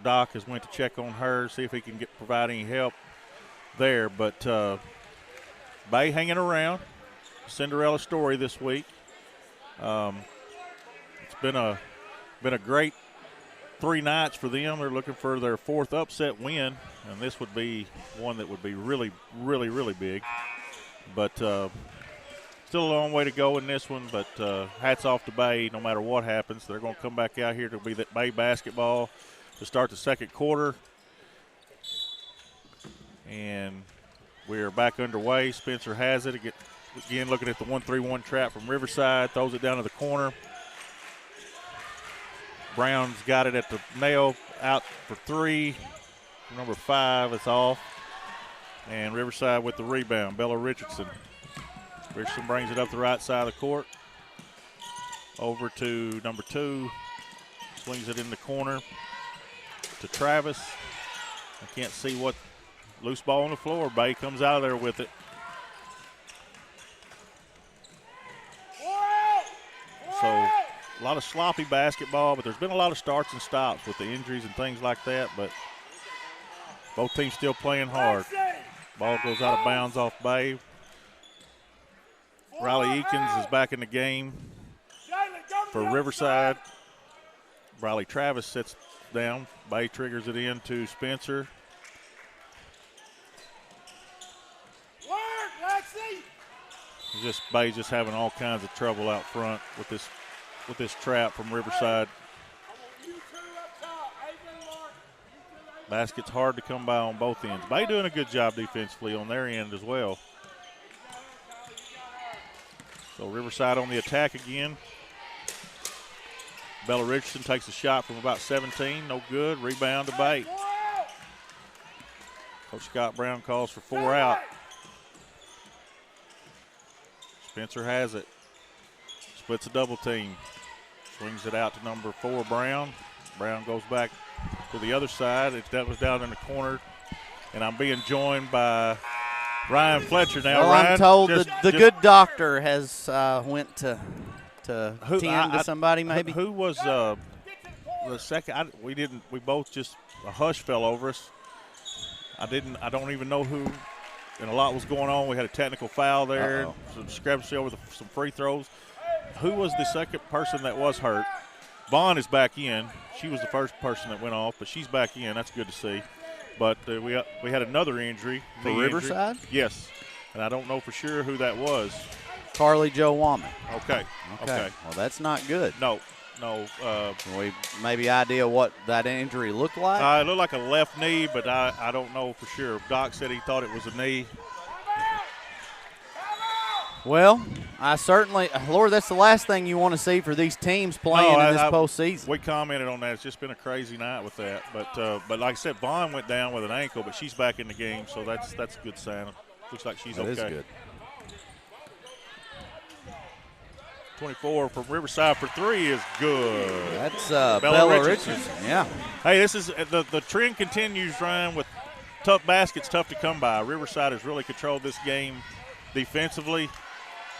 Doc has went to check on her, see if he can provide any help there. But Bay hanging around. Cinderella story this week. It's been a great 3 nights for them. They're looking for their 4th upset win, and this would be one that would be really, really, really big. But still a long way to go in this one, but hats off to Bay no matter what happens. They're going to come back out here to be that Bay basketball to start the second quarter. And we're back underway. Spencer has it. Again, looking at the 1-3-1 trap from Riverside, throws it down to the corner. Brown's got it at the nail, out for 3. Number 5 is off. And Riverside with the rebound, Bella Richardson. Richardson brings it up the right side of the court. Over to number 2. Swings it in the corner to Travis. I can't see what. Loose ball on the floor. Bay comes out of there with it. So a lot of sloppy basketball, but there's been a lot of starts and stops with the injuries and things like that, but both teams still playing hard. Ball goes out of bounds off Bay. Riley Eakins is back in the game for Riverside. Riley Travis sits down. Bay triggers it in to Spencer. Bay's just having all kinds of trouble out front with this trap from Riverside. Basket's hard to come by on both ends. Bay doing a good job defensively on their end as well. So Riverside on the attack again. Bella Richardson takes a shot from about 17. No good. Rebound to Bay. Coach Scott Brown calls for 4 out. Spencer has it. Splits a double team. Swings it out to number 4, Brown. Brown goes back to the other side. That was down in the corner. And I'm being joined by Ryan Fletcher now. Well, Ryan, I'm told the good doctor has went to tend to somebody maybe. Who was the second? We both just, a hush fell over us. I don't even know who. And a lot was going on. We had a technical foul there, some discrepancy over some free throws. Who was the second person that was hurt? Vaughn is back in. She was the first person that went off, but she's back in. That's good to see. But we had another injury. For Riverside? Yes. And I don't know for sure who that was. Carly Jo Womack. Okay. Well, that's not good. No. We maybe idea what that injury looked like? It looked like a left knee, but I don't know for sure. Doc said he thought it was a knee. Well, Lord, that's the last thing you want to see for these teams playing in this postseason. We commented on that. It's just been a crazy night with that. But like I said, Vaughn went down with an ankle, but she's back in the game, so that's a good sign. Looks like she's okay. That is good. 24 from Riverside for 3 is good. That's Bella Richardson. Yeah. Hey, this is the trend continues, Ryan, with tough baskets, tough to come by. Riverside has really controlled this game defensively,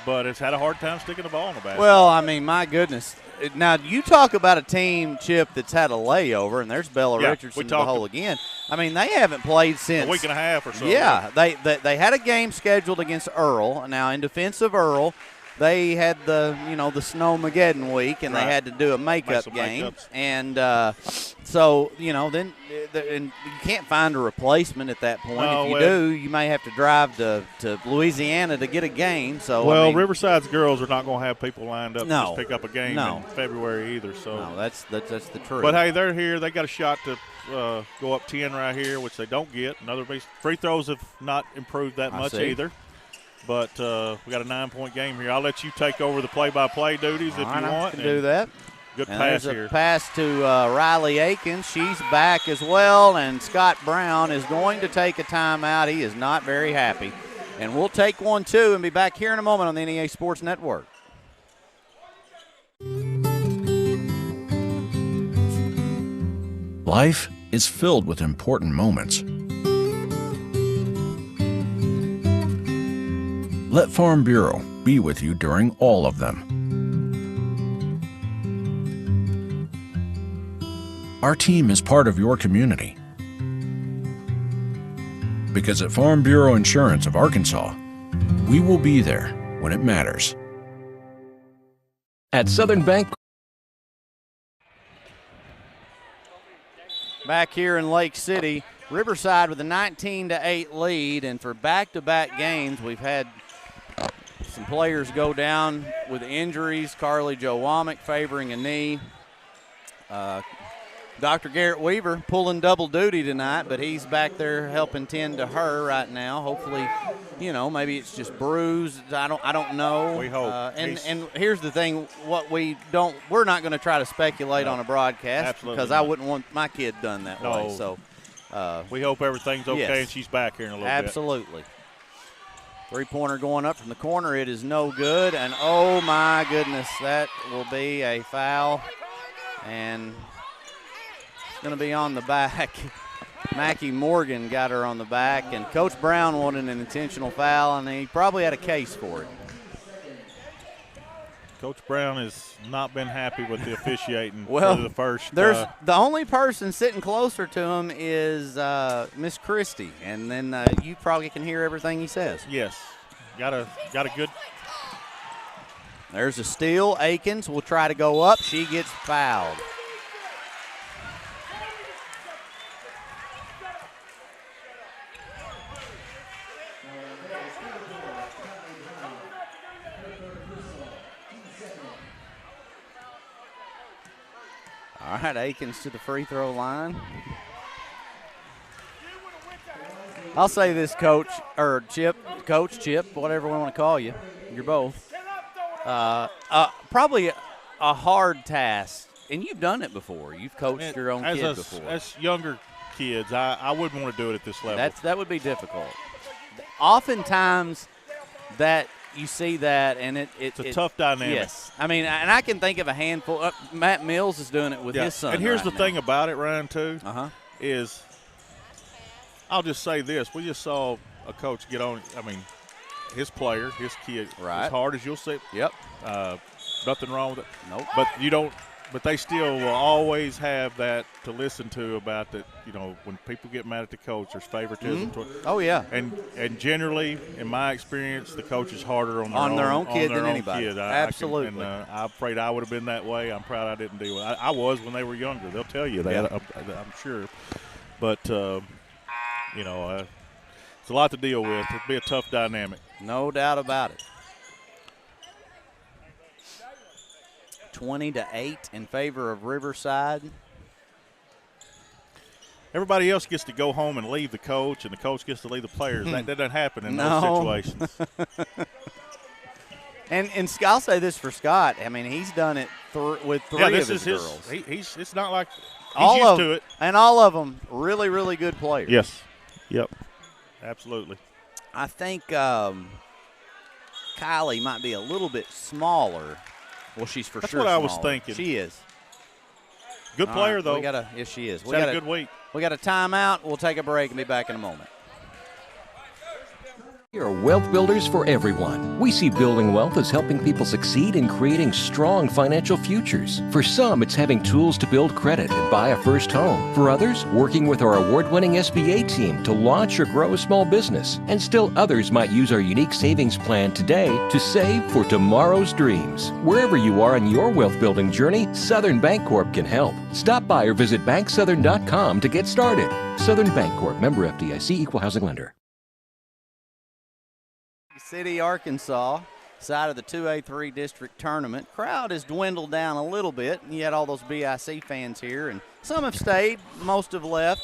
but it's had a hard time sticking the ball in the basket. Well, I mean, my goodness, now you talk about a team, Chip, that's had a layover, and there's Bella Richardson the whole again. I mean, they haven't played since a week and a half or so. Yeah, they had a game scheduled against Earl. Now, in defense of Earl, they had the Snowmageddon week, and they had to do a makeup game. And so, then and you can't find a replacement at that point. No, if you do, you may have to drive to Louisiana to get a game. So, well, Riverside's girls are not going to have people lined up to No. just pick up a game in February either. So no, that's the truth. But, hey, they're here. They got a shot to go up 10 right here, which they don't get. Another free throws have not improved that much either. But we got a 9-point game here. I'll let you take over the play-by-play duties if you want. I can do that. Good and pass there's here. A pass to Riley Aikens. She's back as well, and Scott Brown is going to take a timeout. He is not very happy. And we'll take one, too, and be back here in a moment on the NEA Sports Network. Life is filled with important moments. Let Farm Bureau be with you during all of them. Our team is part of your community. Because at Farm Bureau Insurance of Arkansas, we will be there when it matters. At Southern Bank. Back here in Lake City, Riverside with a 19-8 lead, and for back-to-back games, we've had some players go down with injuries. Carly Jo Womack favoring a knee. Dr. Garrett Weaver pulling double duty tonight, but he's back there helping tend to her right now. Hopefully, maybe it's just bruised. I don't know. We hope. And here's the thing: we're not going to try to speculate on a broadcast because I wouldn't want my kid done that way. So we hope everything's okay and she's back here in a little bit. Absolutely. Three-pointer going up from the corner. It is no good. And, oh, my goodness, that will be a foul. And it's going to be on the back. Mackie Morgan got her on the back. And Coach Brown wanted an intentional foul, and he probably had a case for it. Coach Brown has not been happy with the officiating well, for the first. There's the only person sitting closer to him is Miss Christie, and then you probably can hear everything he says. Yes, got a good. There's a steal. Aikens will try to go up. She gets fouled. All right, Aikens to the free throw line. I'll say this, Coach Chip, whatever we want to call you. You're both. Probably a hard task, and you've done it before. You've coached your own kid before. As younger kids, I wouldn't want to do it at this level. That would be difficult. Oftentimes, that you see that, and it's a tough dynamic. Yes, I mean, and I can think of a handful. Matt Mills is doing it with his son. And here's right the now. thing about it, Ryan, too, is I'll just say this: we just saw a coach get on. I mean, his player, his kid, as hard as you'll see. Yep. Nothing wrong with it. Nope. But you don't. But they still will always have that to listen to about that. When people get mad at the coach, there's favoritism. Oh yeah. And generally, in my experience, the coach is harder on their own kid than anybody. Absolutely. I'm afraid I would have been that way. I'm proud I didn't do it. I was when they were younger. They'll tell you that. I'm sure. But it's a lot to deal with. It'd be a tough dynamic. No doubt about it. 20-8 in favor of Riverside. Everybody else gets to go home and leave the coach, and the coach gets to leave the players. That doesn't happen in those situations. and I'll say this for Scott. I mean, he's done it with three of his girls. It's not like he's all used to it. And all of them really, really good players. Yes. Yep. Absolutely. I think Kylie might be a little bit smaller. Well, she's for That's sure what I was smaller. thinking. She is. Good player, right, though. Yes, she is. She's had a good week. We got a timeout. We'll take a break and be back in a moment. We are wealth builders for everyone. We see building wealth as helping people succeed in creating strong financial futures. For some, it's having tools to build credit and buy a first home. For others, working with our award-winning SBA team to launch or grow a small business. And still others might use our unique savings plan today to save for tomorrow's dreams. Wherever you are in your wealth building journey, Southern Bancorp can help. Stop by or visit banksouthern.com to get started. Southern Bancorp, member FDIC, equal housing lender. City, Arkansas, side of the 2A-3 district tournament. Crowd has dwindled down a little bit. You had all those BIC fans here, and some have stayed, most have left.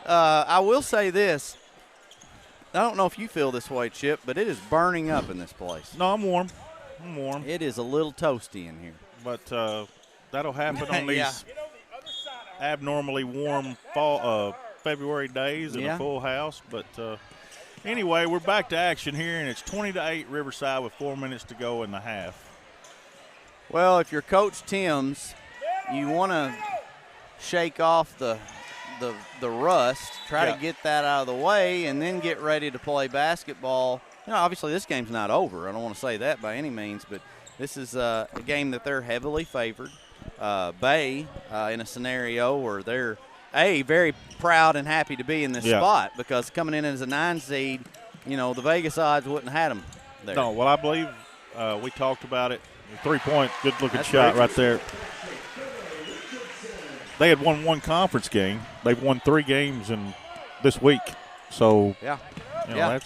I will say this. I don't know if you feel this way, Chip, but it is burning up in this place. No, I'm warm. I'm warm. It is a little toasty in here. But that'll happen on these abnormally warm fall February days in a full house. But anyway, we're back to action here, and it's 20-8 Riverside with 4 minutes to go in the half. Well, if you're Coach Timms, you want to shake off the rust, try to get that out of the way, and then get ready to play basketball. You know, obviously this game's not over. I don't want to say that by any means, but this is a game that they're heavily favored. Bay in a scenario where they're very proud and happy to be in this spot, because coming in as a 9 seed, you know, the Vegas odds wouldn't have had them there. No, well, I believe we talked about it. 3-point, good-looking shot right there. They had won 1 conference game. They've won 3 games in this week. So, you know,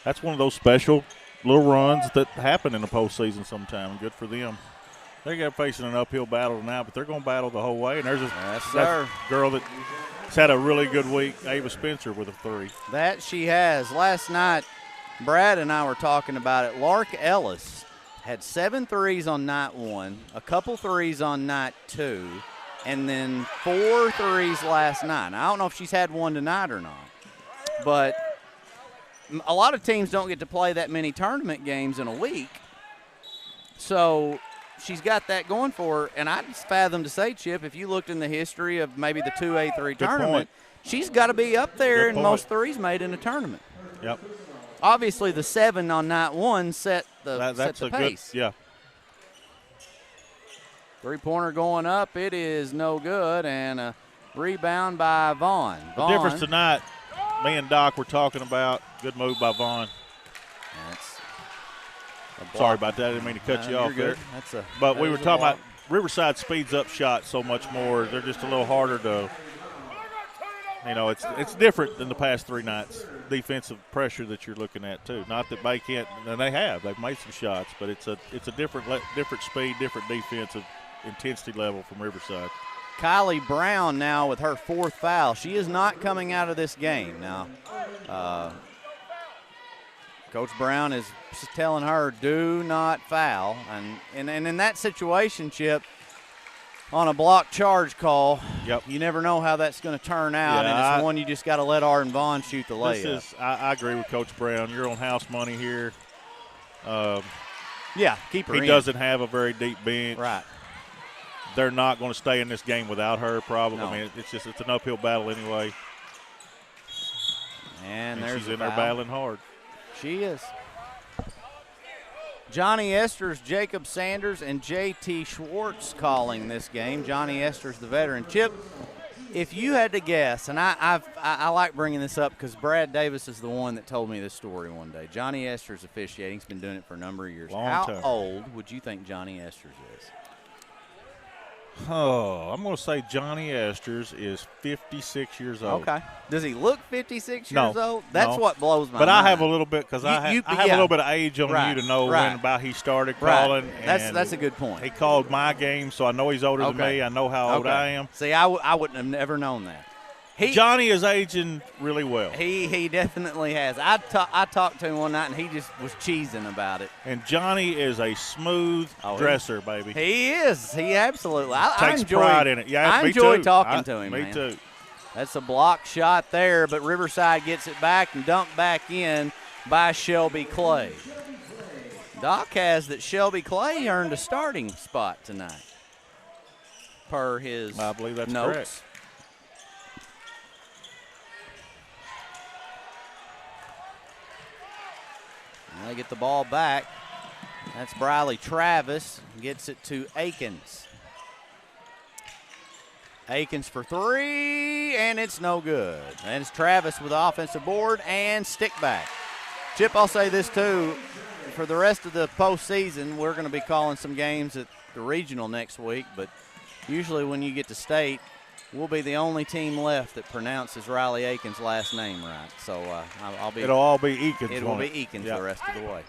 that's one of those special little runs that happen in the postseason sometime. Good for them. They're facing an uphill battle now, but they're going to battle the whole way. And there's a girl that's had a really good week, Ava Spencer, with a 3. That she has. Last night, Brad and I were talking about it. Lark Ellis had 7 threes on night 1, a couple threes on night 2, and then 4 threes last night. Now, I don't know if she's had one tonight or not, but a lot of teams don't get to play that many tournament games in a week. So she's got that going for her, and I just fathom to say, Chip, if you looked in the history of maybe the 2A-3 tournament, she's got to be up there in most threes made in a tournament. Yep. Obviously, the 7 on night 1 set the pace. Good, Three-pointer going up. It is no good, and a rebound by Vaughn. The difference tonight, me and Doc were talking about, good move by Vaughn. Sorry about that. I didn't mean to cut you off there. But we were talking about Riverside speeds up shots so much more. They're just a little harder to, you know, it's different than the past 3 nights. Defensive pressure that you're looking at too. Not that they can't, and they've made some shots, but it's a different speed, different defensive intensity level from Riverside. Kylie Brown now with her 4th foul. She is not coming out of this game now. Coach Brown is telling her, do not foul. And in that situation, Chip, on a block charge call, you never know how that's going to turn out, and it's one you just got to let Arden Vaughn shoot the layup. I agree with Coach Brown. You're on house money here. Keep her in. He doesn't have a very deep bench. Right. They're not going to stay in this game without her, probably. No. I mean, it's an uphill battle anyway. And she's in there battling hard. She is. Johnny Esters, Jacob Sanders, and J.T. Schwartz calling this game. Johnny Esters, the veteran. Chip, if you had to guess, and I like bringing this up because Brad Davis is the one that told me this story one day. Johnny Esters officiating. He's been doing it for a number of years. How old would you think Johnny Esters is? Oh, I'm going to say Johnny Esters is 56 years old. Okay. Does he look 56 years old? That's what blows my mind. But I have a little bit, because I have a little bit of age on you to know when about he started calling. That's a good point. He called my game, so I know he's older than me. I know how old I am. See, I wouldn't have never known that. Johnny is aging really well. He definitely has. I talked to him one night, and he just was cheesing about it. And Johnny is a smooth dresser, baby. He is. He absolutely. Takes pride in it. Yeah, I enjoy talking to him, Me too. That's a block shot there, but Riverside gets it back and dumped back in by Shelby Clay. Doc has that Shelby Clay earned a starting spot tonight, per his I believe that's notes. Correct. They get the ball back. That's Briley Travis. Gets it to Akins. Akins for three, and it's no good. And it's Travis with the offensive board and stick back. Chip, I'll say this too. For the rest of the postseason, we're going to be calling some games at the regional next week, but usually when you get to state, we'll be the only team left that pronounces Riley Akins' last name right. So it'll all be Ekins. It will be Ekins the rest of the way.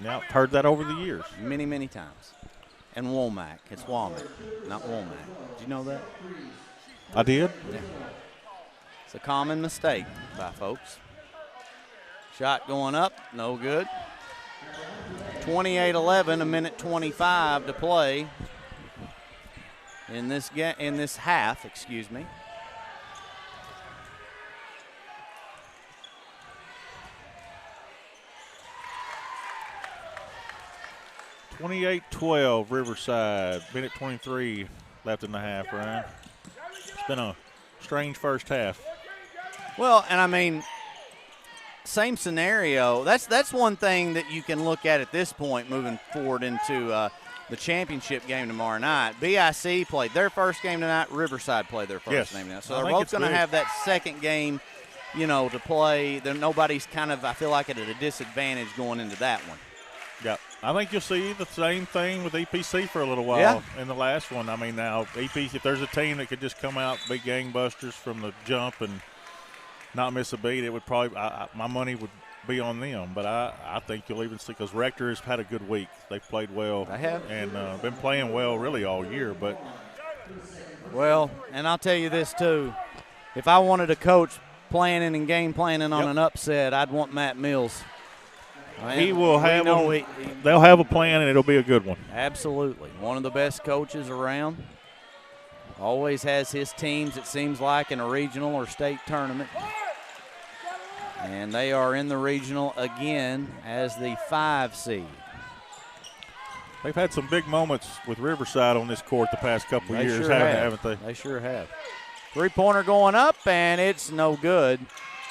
Yeah, heard that over the years. Many, many times. And Womack. It's Womack, not Womack. Did you know that? I did. Yeah. It's a common mistake by folks. Shot going up, no good. 28-11, a minute 25 to play in this half, excuse me. (28-12) Riverside. Minute 23 left in the half, Ryan. It's been a strange first half. Well, and I mean, same scenario. That's one thing that you can look at this point moving forward into the championship game tomorrow night. BIC played their first game tonight. Riverside played their first game tonight. So they're both going to have that second game, to play. Nobody's kind of, I feel like, at a disadvantage going into that one. Yeah, I think you'll see the same thing with EPC for a little while in the last one. I mean, now, EPC, if there's a team that could just come out, be gangbusters from the jump and not miss a beat, it would probably my money would be on them. But I think you'll even see, because Rector has had a good week. They've played well. They have. And been playing well really all year. But well, and I'll tell you this too. If I wanted a coach planning and game planning on an upset, I'd want Matt Mills. He will have they'll have a plan, and it'll be a good one. Absolutely. One of the best coaches around. Always has his teams, it seems like, in a regional or state tournament. And they are in the regional again as the 5 seed. They've had some big moments with Riverside on this court the past couple of years, haven't they? They sure have. Three-pointer going up, and it's no good.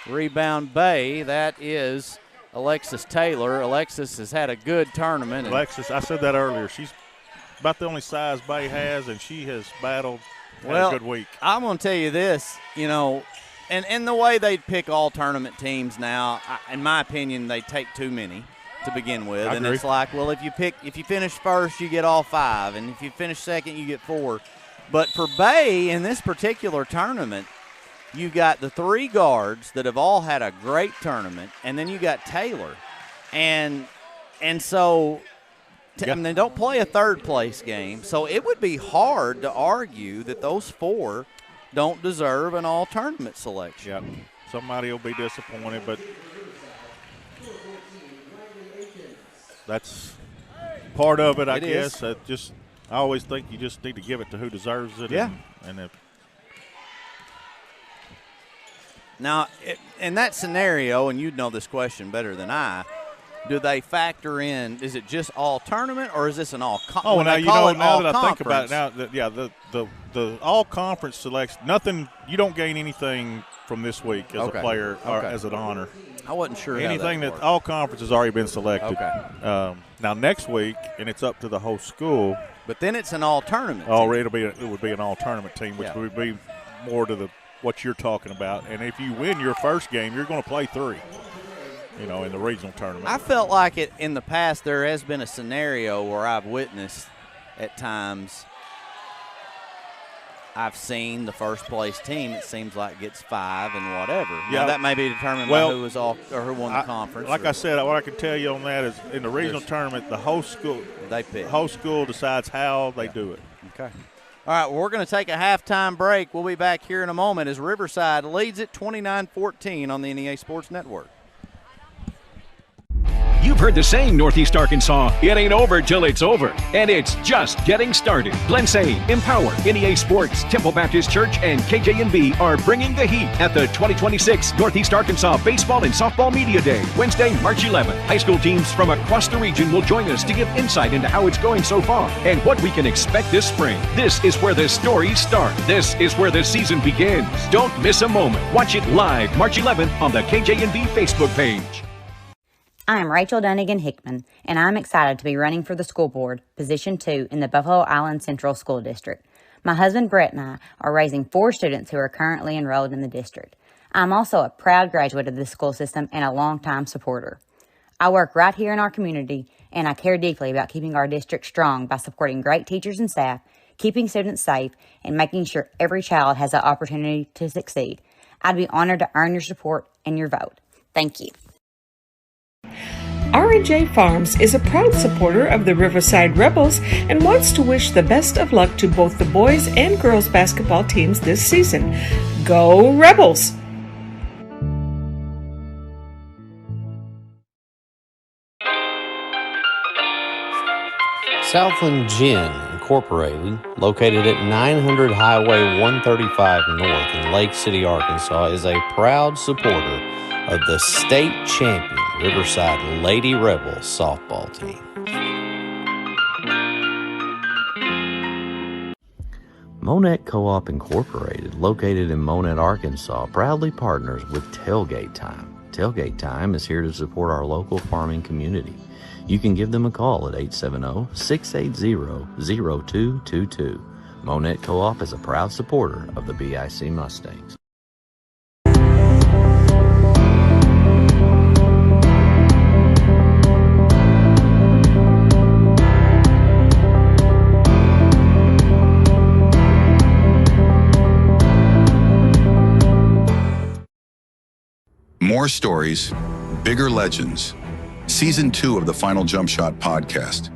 Rebound Bay. That is Alexis Taylor. Alexis has had a good tournament. Alexis, I said that earlier. She's about the only size Bay has, and she has battled a good week. I'm going to tell you this, and the way they pick all tournament teams now, in my opinion, they take too many to begin with. And it's like, well, if you finish first, you get all 5, and if you finish second, you get 4. But for Bay in this particular tournament, you got the 3 guards that have all had a great tournament, and then you got Taylor. And so they don't play a third-place game, so it would be hard to argue that those 4 don't deserve an all-tournament selection. Yep. Somebody will be disappointed, but that's part of it, I guess. I always think you just need to give it to who deserves it. Yeah. And if now, in that scenario, and you'd know this question better than I, do they factor in, is it just all tournament, or is this an all conference? Now that I think about it, the all conference selection, nothing, you don't gain anything from this week as a player or as an honor. I wasn't sure. Anything that all conference has already been selected. Okay. Now next week, and it's up to the whole school. But then it's an all tournament. Oh, it would be an all tournament team, which would be more to what you're talking about. And if you win your first game, you're going to play 3. In the regional tournament. I felt like it in the past. There has been a scenario where I've witnessed at times. I've seen the first place team, it seems like, gets 5 and whatever. Yeah, now, that may be determined by who was off or who won the conference. I said, what I can tell you on that is in the regional tournament, the host school decides how they do it. Okay. All right, well, we're going to take a halftime break. We'll be back here in a moment as Riverside leads it 29-14 on the NEA Sports Network. You've heard the saying, Northeast Arkansas, it ain't over till it's over. And it's just getting started. Glensay, Empower, NEA Sports, Temple Baptist Church, and KJNB are bringing the heat at the 2026 Northeast Arkansas Baseball and Softball Media Day, Wednesday, March 11th. High school teams from across the region will join us to give insight into how it's going so far and what we can expect this spring. This is where the stories start. This is where the season begins. Don't miss a moment. Watch it live March 11th on the KJNB Facebook page. I am Rachel Dunnigan Hickman, and I'm excited to be running for the school board, Position 2 in the Buffalo Island Central School District. My husband Brett and I are raising 4 students who are currently enrolled in the district. I'm also a proud graduate of the school system and a longtime supporter. I work right here in our community, and I care deeply about keeping our district strong by supporting great teachers and staff, keeping students safe, and making sure every child has the opportunity to succeed. I'd be honored to earn your support and your vote. Thank you. R&J Farms is a proud supporter of the Riverside Rebels and wants to wish the best of luck to both the boys and girls basketball teams this season. Go Rebels! Southland Gin Incorporated, located at 900 Highway 135 North in Lake City, Arkansas, is a proud supporter of the state champion Riverside Lady Rebels softball team. Monette Co-op Incorporated, located in Monette, Arkansas, proudly partners with Tailgate Time. Tailgate Time is here to support our local farming community. You can give them a call at 870-680-0222. Monette Co-op is a proud supporter of the BIC Mustangs. More stories, bigger legends. Season 2 of the Final Jump Shot podcast.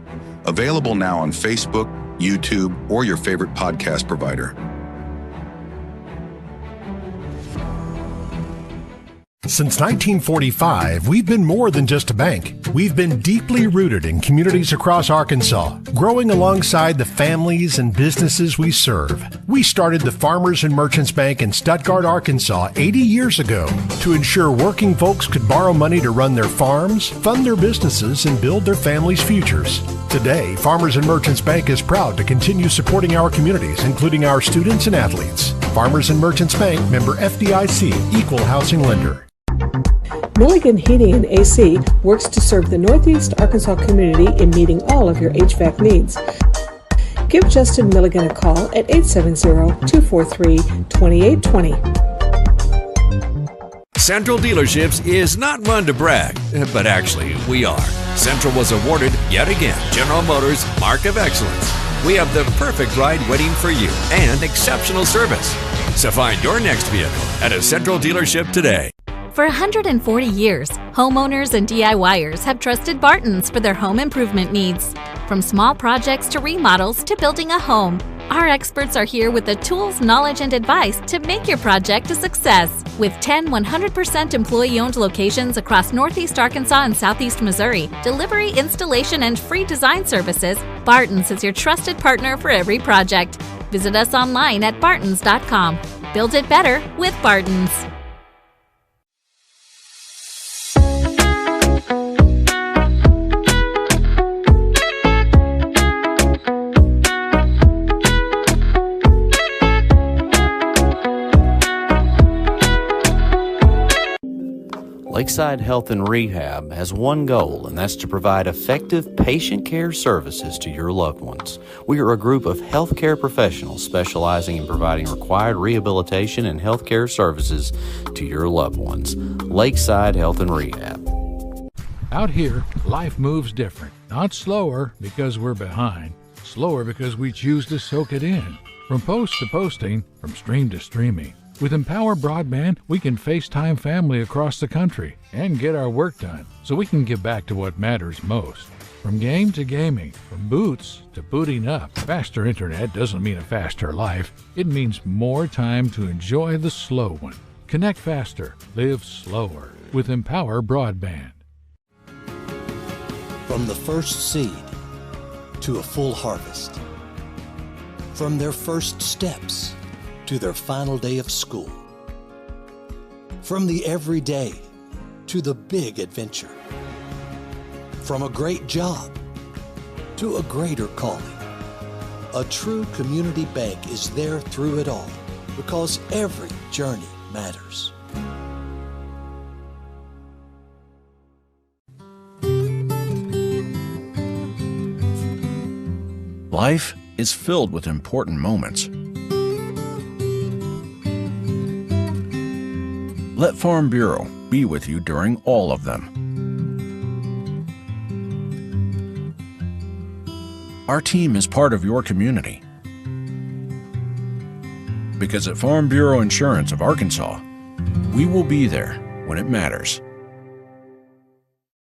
Available now on Facebook, YouTube, or your favorite podcast provider. Since 1945, we've been more than just a bank. We've been deeply rooted in communities across Arkansas, growing alongside the families and businesses we serve. We started the Farmers and Merchants Bank in Stuttgart, Arkansas 80 years ago to ensure working folks could borrow money to run their farms, fund their businesses, and build their families' futures. Today, Farmers and Merchants Bank is proud to continue supporting our communities, including our students and athletes. Farmers and Merchants Bank, member FDIC, equal housing lender. Milligan Heating and AC works to serve the Northeast Arkansas community in meeting all of your HVAC needs. Give Justin Milligan a call at 870-243-2820. Central Dealerships is not one to brag, but actually we are. Central was awarded, yet again, General Motors Mark of Excellence. We have the perfect ride waiting for you and exceptional service. So find your next vehicle at a Central dealership today. For 140 years, homeowners and DIYers have trusted Barton's for their home improvement needs. From small projects to remodels to building a home, our experts are here with the tools, knowledge, and advice to make your project a success. With 10 100% employee-owned locations across Northeast Arkansas and Southeast Missouri, delivery, installation, and free design services, Barton's is your trusted partner for every project. Visit us online at bartons.com. Build it better with Barton's. Lakeside Health and Rehab has one goal, and that's to provide effective patient care services to your loved ones. We are a group of healthcare professionals specializing in providing required rehabilitation and healthcare services to your loved ones. Lakeside Health and Rehab. Out here, life moves different. Not slower because we're behind. Slower because we choose to soak it in. From post to posting, from stream to streaming. With Empower Broadband, we can FaceTime family across the country and get our work done so we can give back to what matters most. From game to gaming, from boots to booting up, faster internet doesn't mean a faster life. It means more time to enjoy the slow one. Connect faster, live slower with Empower Broadband. From the first seed to a full harvest. From their first steps to their final day of school. From the everyday to the big adventure. From a great job to a greater calling. A true community bank is there through it all because every journey matters. Life is filled with important moments. Let Farm Bureau be with you during all of them. Our team is part of your community. Because at Farm Bureau Insurance of Arkansas, we will be there when it matters.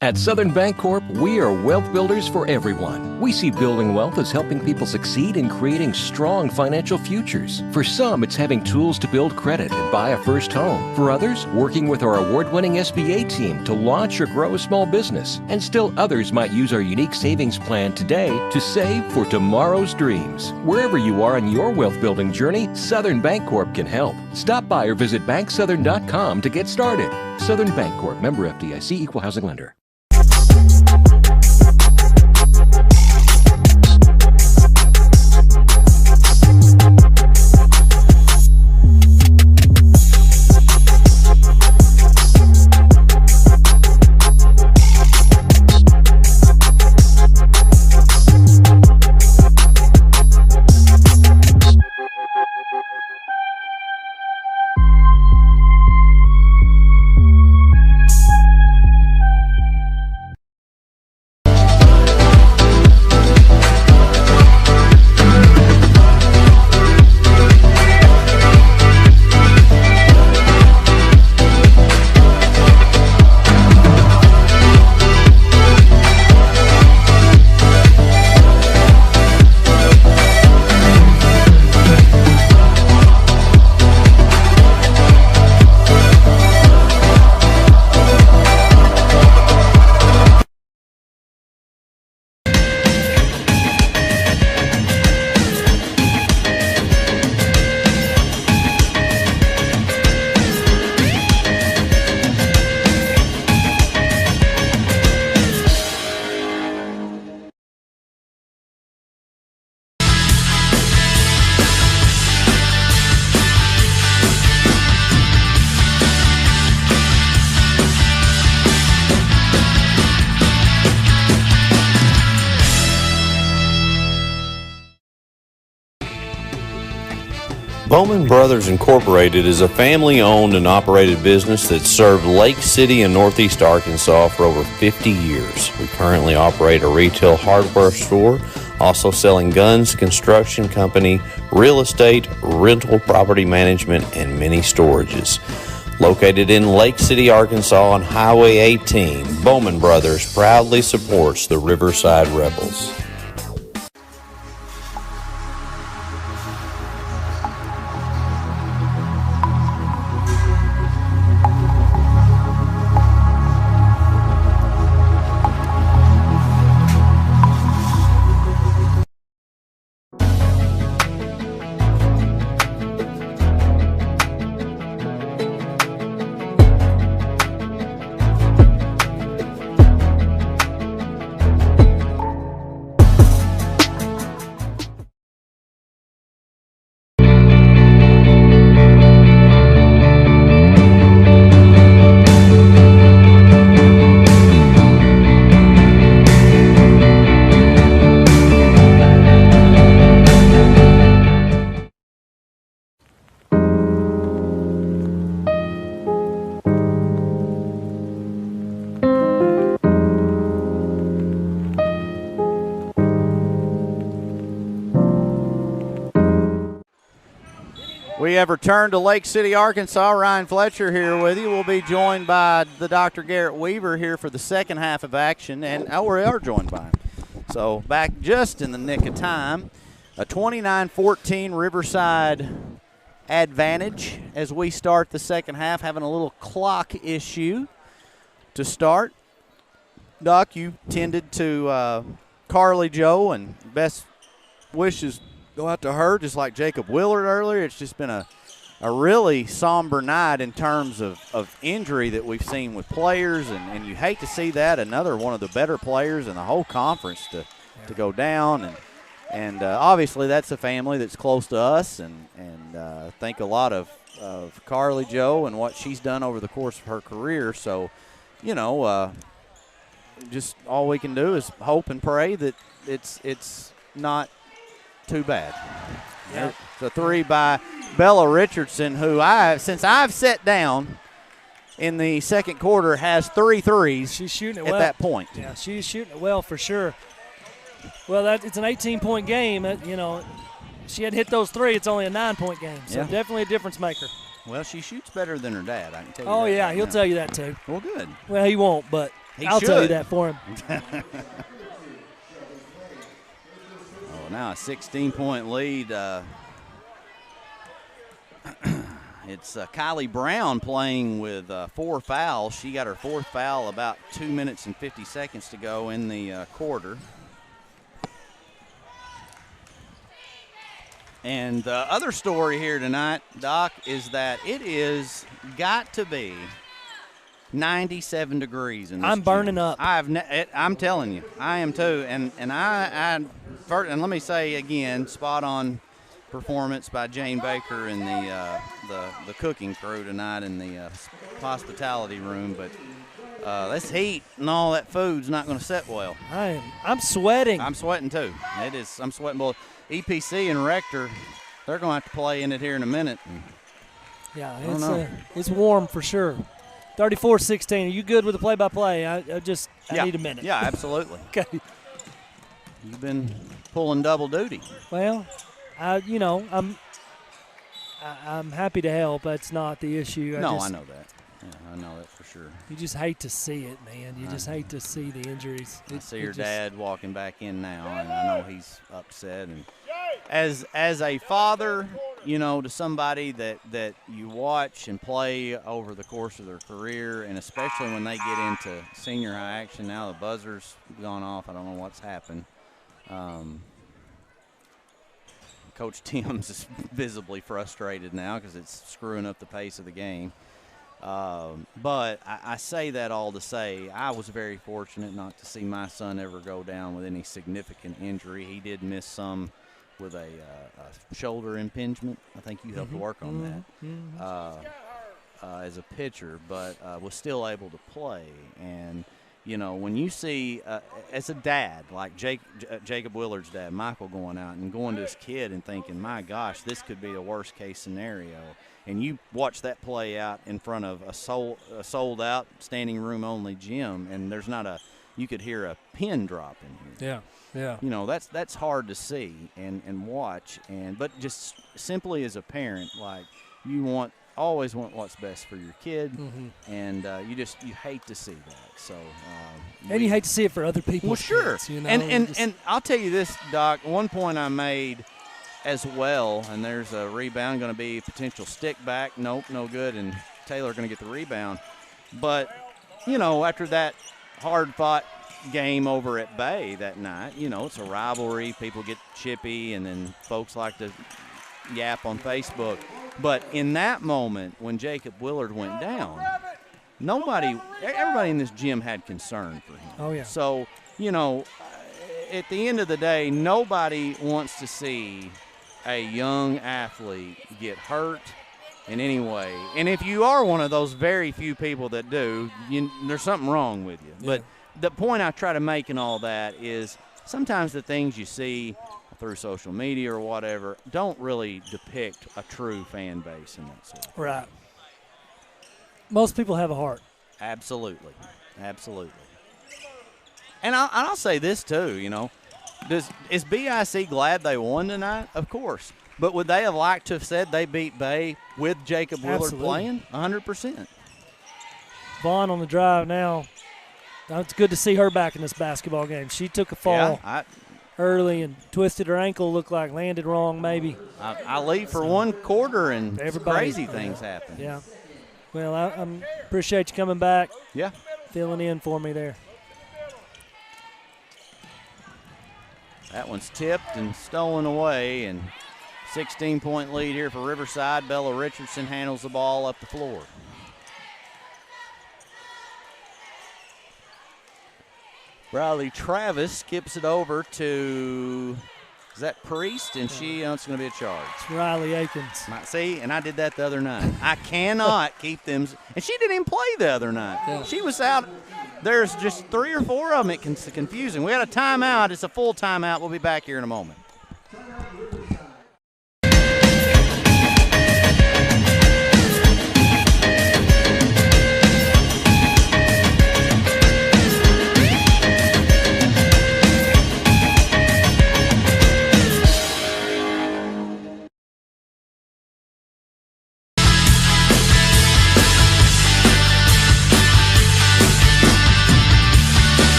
At Southern Bancorp, we are wealth builders for everyone. We see building wealth as helping people succeed in creating strong financial futures. For some, it's having tools to build credit and buy a first home. For others, working with our award-winning SBA team to launch or grow a small business. And still others might use our unique savings plan today to save for tomorrow's dreams. Wherever you are in your wealth building journey, Southern Bancorp can help. Stop by or visit banksouthern.com to get started. Southern Bancorp, member FDIC, equal housing lender. Bowman Brothers Incorporated is a family-owned and operated business that served Lake City and Northeast Arkansas for over 50 years. We currently operate a retail hardware store, also selling guns, construction company, real estate, rental property management, and many storages. Located in Lake City, Arkansas on Highway 18, Bowman Brothers proudly supports the Riverside Rebels. We have returned to Lake City, Arkansas. Ryan Fletcher here with you. We'll be joined by the Dr. Garrett Weaver here for the second half of action, and we are joined by him. So back just in the nick of time. A 29-14 Riverside advantage as we start the second half, having a little clock issue to start. Doc, you tended to Carly Joe, and best wishes go out to her, just like Jacob Willard earlier. It's just been a really somber night in terms of injury that we've seen with players, and you hate to see that. Another one of the better players in the whole conference to go down. And obviously that's a family that's close to us, and think a lot of Carly Joe and what she's done over the course of her career. So, just all we can do is hope and pray that it's not too bad. Yep. It's a 3 by Bella Richardson, who since I've sat down in the second quarter, has 3 threes. She's shooting it at well. that point. Yeah, she's shooting it well for sure. Well, it's an 18-point game. She had hit those 3. It's only a 9-point game, so definitely a difference maker. Well, she shoots better than her dad, I can tell you. Oh, that yeah, right he'll now. tell you that too. Well, good. Well, he won't, but I'll should. tell you that for him. Now a 16-point lead. It's Kylie Brown playing with 4 fouls. She got her 4th foul about 2 minutes and 50 seconds to go in the quarter. And the other story here tonight, Doc, is that it is got to be 97 degrees in this I'm burning gym. up. I'm telling you, I am too. And let me say again, spot on performance by Jane Baker and the cooking crew tonight in the hospitality room. But this heat and all that food's not going to set well. I'm sweating. I'm sweating too. I'm sweating both. EPC and Rector, they're going to have to play in it here in a minute. Yeah, it's warm for sure. 34-16. Are you good with the play-by-play? I need a minute. Yeah, absolutely. Okay. You've been pulling double duty. Well, I'm happy to help. That's not the issue. I know that. Yeah, I know that for sure. You just hate to see it, man. You just hate to see the injuries. I see your dad walking back in now, and I know he's upset. And as a father, to somebody that you watch and play over the course of their career, and especially when they get into senior high action, now the buzzer's gone off. I don't know what's happened. Coach Timms is visibly frustrated now because it's screwing up the pace of the game. But I say that all to say I was very fortunate not to see my son ever go down with any significant injury. He did miss some with a shoulder impingement. I think you helped work on that as a pitcher, but was still able to play. And, when you see, as a dad, like Jacob Willard's dad, Michael, going out and going to his kid and thinking, my gosh, this could be a worst-case scenario. And you watch that play out in front of a sold-out, standing-room-only gym, and you could hear a pin drop in here. Yeah. That's hard to see and watch. But just simply as a parent, like, you always want what's best for your kid, and you hate to see that. So, and you hate to see it for other people. Well, sure. Kids, and I'll tell you this, Doc. One point I made as well, and there's a rebound going to be a potential stick back. Nope, no good, and Taylor going to get the rebound. But, after that hard-fought game over at Bay that night, it's a rivalry. People get chippy, and then folks like to yap on Facebook. But in that moment, when Jacob Willard went down, everybody in this gym had concern for him. Oh, yeah. So, at the end of the day, nobody wants to see a young athlete get hurt in any way. And if you are one of those very few people that do, there's something wrong with you. Yeah. But the point I try to make in all that is sometimes the things you see through social media or whatever don't really depict a true fan base and that sort of thing. Right. Most people have a heart. Absolutely. And I'll say this too, is BIC glad they won tonight? Of course. But would they have liked to have said they beat Bay with Jacob Willard playing? 100%. Vaughn on the drive now. It's good to see her back in this basketball game. She took a fall early and twisted her ankle, looked like landed wrong maybe. I leave for one quarter and crazy things happen. Yeah. Well, I appreciate you coming back. Yeah. Filling in for me there. That one's tipped and stolen away, and 16-point lead here for Riverside. Bella Richardson handles the ball up the floor. Riley Travis skips it over to, is that Priest? And it's going to be a charge. It's Riley Akins. See, and I did that the other night. I cannot keep them. And she didn't even play the other night. Yeah. She was out. There's just 3 or 4 of them. It's confusing. We got a timeout. It's a full timeout. We'll be back here in a moment.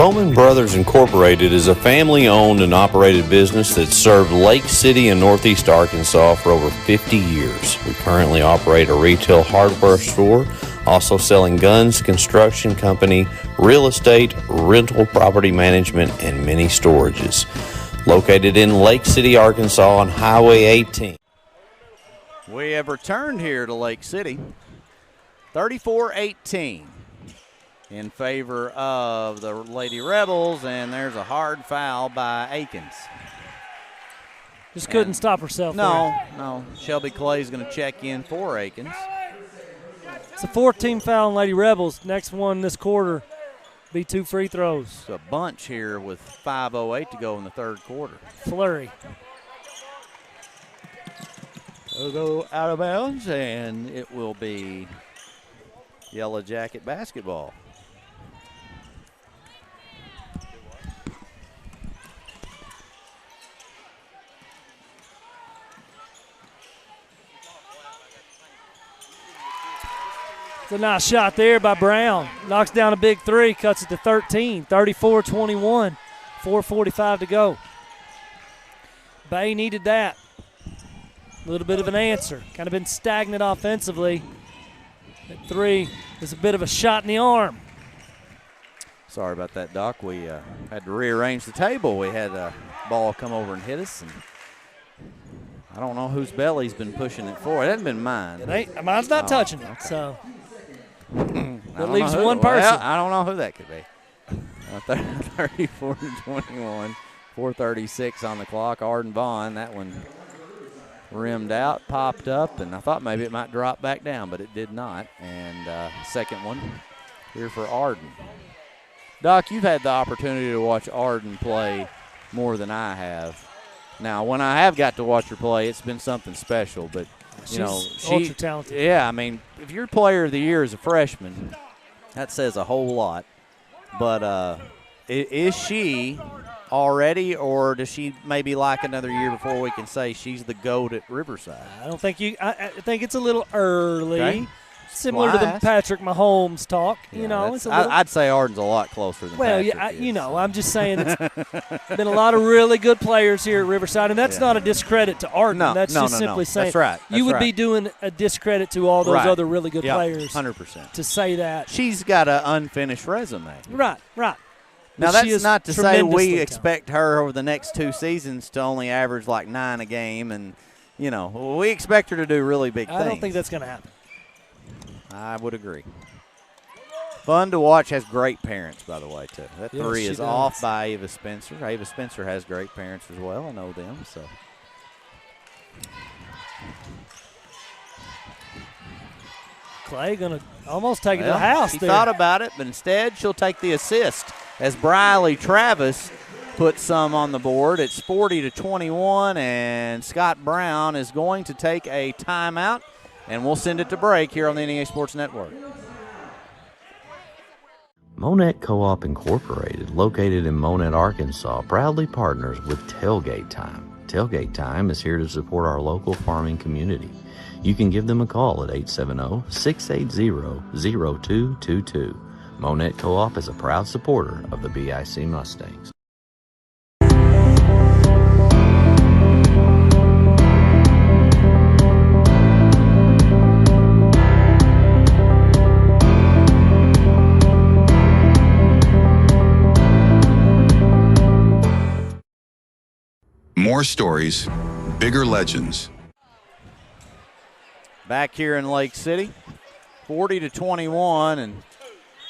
Bowman Brothers Incorporated is a family-owned and operated business that served Lake City and Northeast Arkansas for over 50 years. We currently operate a retail hardware store, also selling guns, construction company, real estate, rental property management, and many storages. Located in Lake City, Arkansas on Highway 18. We have returned here to Lake City, 34-18 in favor of the Lady Rebels, and there's a hard foul by Akins. Just couldn't stop herself. No. Shelby Clay's going to check in for Akins. It's a 14 foul on Lady Rebels. Next one this quarter be 2 free throws. It's a bunch here with 5:08 to go in the third quarter. Flurry. It'll go out of bounds, and it will be Yellow Jacket basketball. It's a nice shot there by Brown. Knocks down a big three, cuts it to 13, 34-21, 4:45 to go. Bay needed that. A little bit of an answer. Kind of been stagnant offensively. At three is a bit of a shot in the arm. Sorry about that, Doc. We had to rearrange the table. We had a ball come over and hit us, and I don't know whose belly's been pushing it forward. It hasn't been mine. Mine's not touching it, okay. So that leaves one person. Well, I don't know who that could be. 34-21, 4:36 on the clock. Arden Vaughn, that one rimmed out, popped up, and I thought maybe it might drop back down, but it did not. And second one here for Arden. Doc, you've had the opportunity to watch Arden play more than I have. Now, when I have got to watch her play, it's been something special, but she's ultra talented. Yeah, I mean, if you're player of the year as a freshman, that says a whole lot. But is she already, or does she maybe like another year before we can say she's the GOAT at Riverside? I don't think you. I think it's a little early. Okay. Similar to the Patrick Mahomes talk, Yeah, it's a little. I'd say Arden's a lot closer than Patrick is. I'm just saying it's been a lot of really good players here at Riverside, and that's not a discredit to Arden. That's just simply saying that's right. you would be doing a discredit to all those other really good players. 100%. To say that she's got an unfinished resume. Right. Now, But she that's is not to say we tremendously expect her over the next 2 seasons to only average like 9 a game, and we expect her to do really big things. I don't think that's going to happen. I would agree. Fun to watch. Has great parents, by the way, too. That Yes, three she is does. off by Ava Spencer. Ava Spencer has great parents as well. I know them. So Clay going to almost take it to the house. She there. thought about it, but instead she'll take the assist as Briley Travis puts some on the board. It's 40-21, and Scott Brown is going to take a timeout. And we'll send it to break here on the NEA Sports Network. Monette Co-op Incorporated, located in Monette, Arkansas, proudly partners with Tailgate Time. Tailgate Time is here to support our local farming community. You can give them a call at 870-680-0222. Monette Co-op is a proud supporter of the BIC Mustangs. More stories, bigger legends. Back here in Lake City, 40-21, and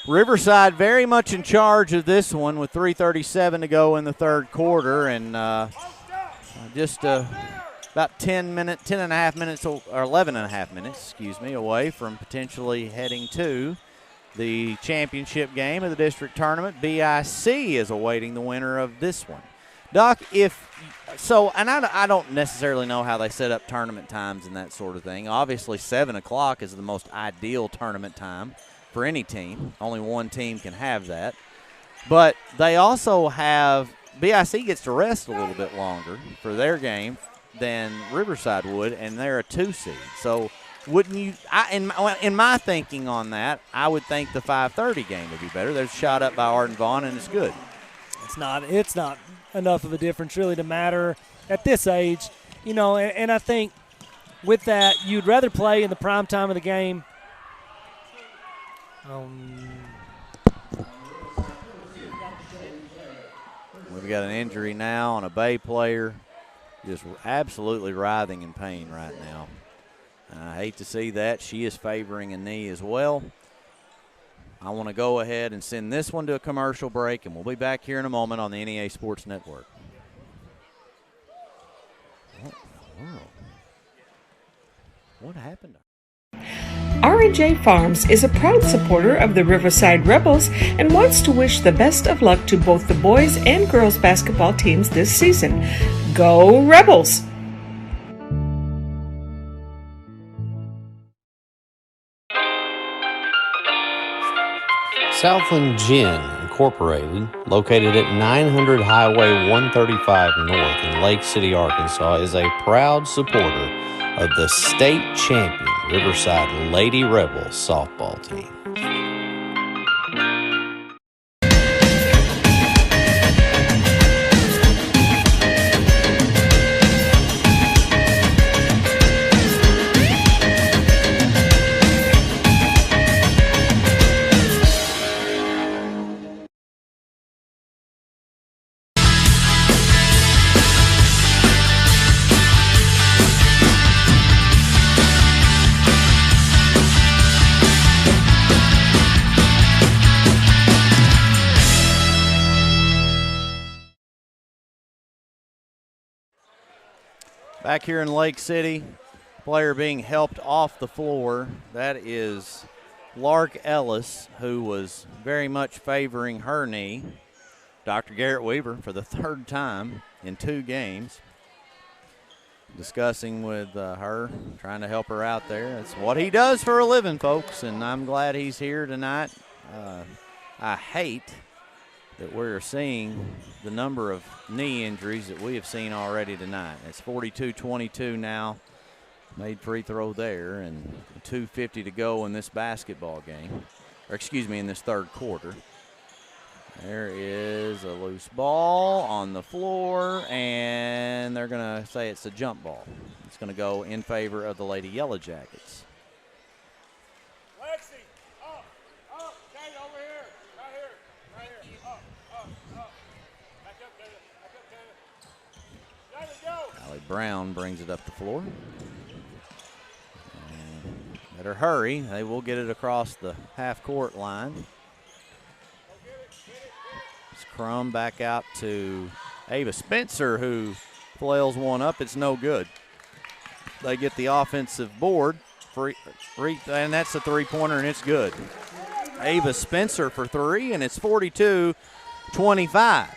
Riverside very much in charge of this one with 3:37 to go in the third quarter, and just about 10 and a half minutes, or 11 and a half minutes, away from potentially heading to the championship game of the district tournament. BIC is awaiting the winner of this one. Doc, I don't necessarily know how they set up tournament times and that sort of thing. Obviously, 7 o'clock is the most ideal tournament time for any team. Only one team can have that. But they also have – BIC gets to rest a little bit longer for their game than Riverside would, and they're a 2 seed. So wouldn't you? In my thinking on that, I would think the 5:30 game would be better. They're shot up by Arden Vaughn, and it's good. It's not enough of a difference really to matter at this age, you know. And I think with that, you'd rather play in the prime time of the game. We've got an injury now on a Bay player, just absolutely writhing in pain right now. I hate to see that. She is favoring a knee as well. I want to go ahead and send this one to a commercial break, and we'll be back here in a moment on the NEA Sports Network. What in the world? What happened? R&J Farms is a proud supporter of the Riverside Rebels and wants to wish the best of luck to both the boys and girls basketball teams this season. Go Rebels! Southland Gin Incorporated, located at 900 Highway 135 North in Lake City, Arkansas, is a proud supporter of the state champion Riverside Lady Rebels softball team. Back here in Lake City, player being helped off the floor. That is Lark Ellis, who was very much favoring her knee. Dr. Garrett Weaver, for the third time in 2 games, discussing with her, trying to help her out there. That's what he does for a living, folks, and I'm glad he's here tonight. I hate that we're seeing the number of knee injuries that we have seen already tonight. It's 42-22 now. Made free throw there, and 2:50 to go in this basketball game, or excuse me, in this third quarter. There is a loose ball on the floor, and they're going to say it's a jump ball. It's going to go in favor of the Lady Yellowjackets. Brown brings it up the floor. And better hurry. They will get it across the half-court line. It's Crum back out to Ava Spencer, who flails one up. It's no good. They get the offensive board, and that's a three-pointer, and it's good. Ava Spencer for 3, and it's 42-25.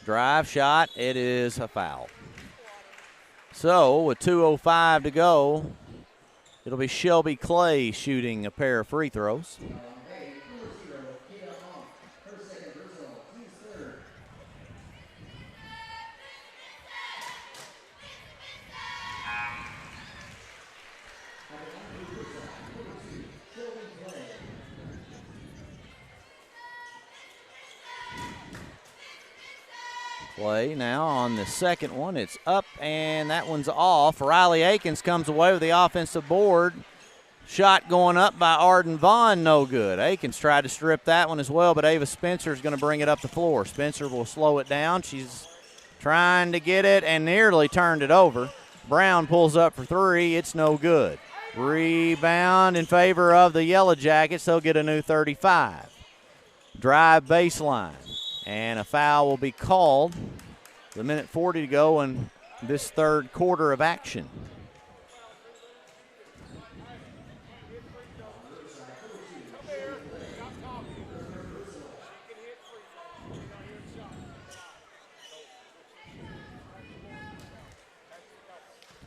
Drive shot, it is a foul. So with 2:05 to go, it'll be Shelby Clay shooting a pair of free throws. Play now on the second one. It's up, and that one's off. Riley Akins comes away with the offensive board. Shot going up by Arden Vaughn, no good. Akins tried to strip that one as well, but Ava Spencer is going to bring it up the floor. Spencer will slow it down. She's trying to get it and nearly turned it over. Brown pulls up for 3. It's no good. Rebound in favor of the Yellowjackets. They'll get a new 35. Drive baseline. And a foul will be called. The minute 40 to go in this third quarter of action.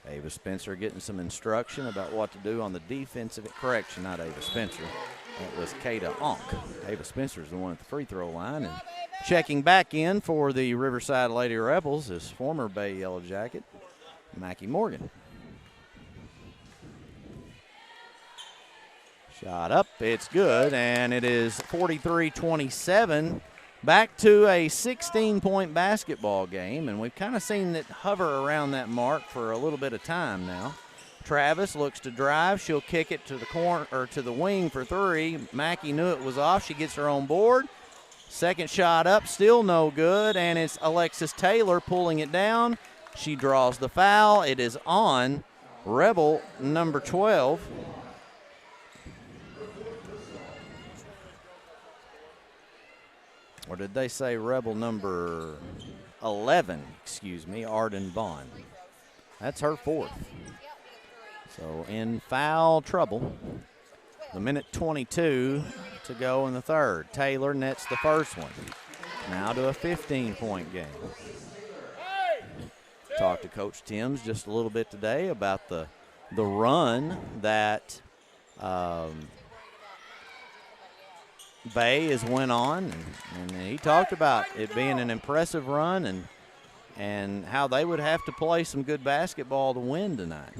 Ava Spencer getting some instruction about what to do on the defensive correction. Not Ava Spencer. That was Kata Onk. Ava Spencer is the one at the free throw line. And checking back in for the Riverside Lady Rebels is former Bay Yellowjacket, Mackie Morgan. Shot up, it's good, and it is 43-27. Back to a 16-point basketball game, and we've kind of seen it hover around that mark for a little bit of time now. Travis looks to drive. She'll kick it to the corner or to the wing for three. Mackie knew it was off. She gets her own board. Second shot up, still no good, and it's Alexis Taylor pulling it down. She draws the foul. It is on Rebel number 12. Or did they say Rebel number 11, excuse me, Arden Bond. That's her fourth. So in foul trouble. The minute 22 to go in the third. Taylor nets the first one. Now to a 15-point game. Talked to Coach Timms just a little bit today about the run that Bay has went on, and he talked about it being an impressive run and how they would have to play some good basketball to win tonight.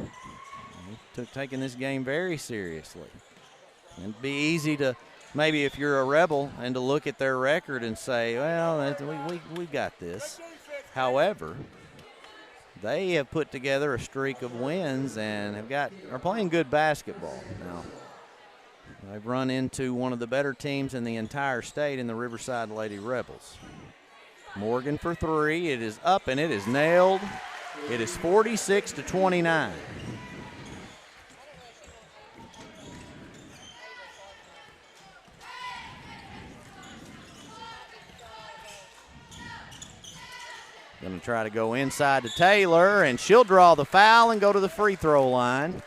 Taking this game very seriously. It'd be easy to maybe if you're a Rebel and to look at their record and say, well, we got this. However, they have put together a streak of wins and are playing good basketball now. They've run into one of the better teams in the entire state in the Riverside Lady Rebels. Morgan for three. It is up and it is nailed. It is 46-29. Going to try to go inside to Taylor, and she'll draw the foul and go to the free throw line.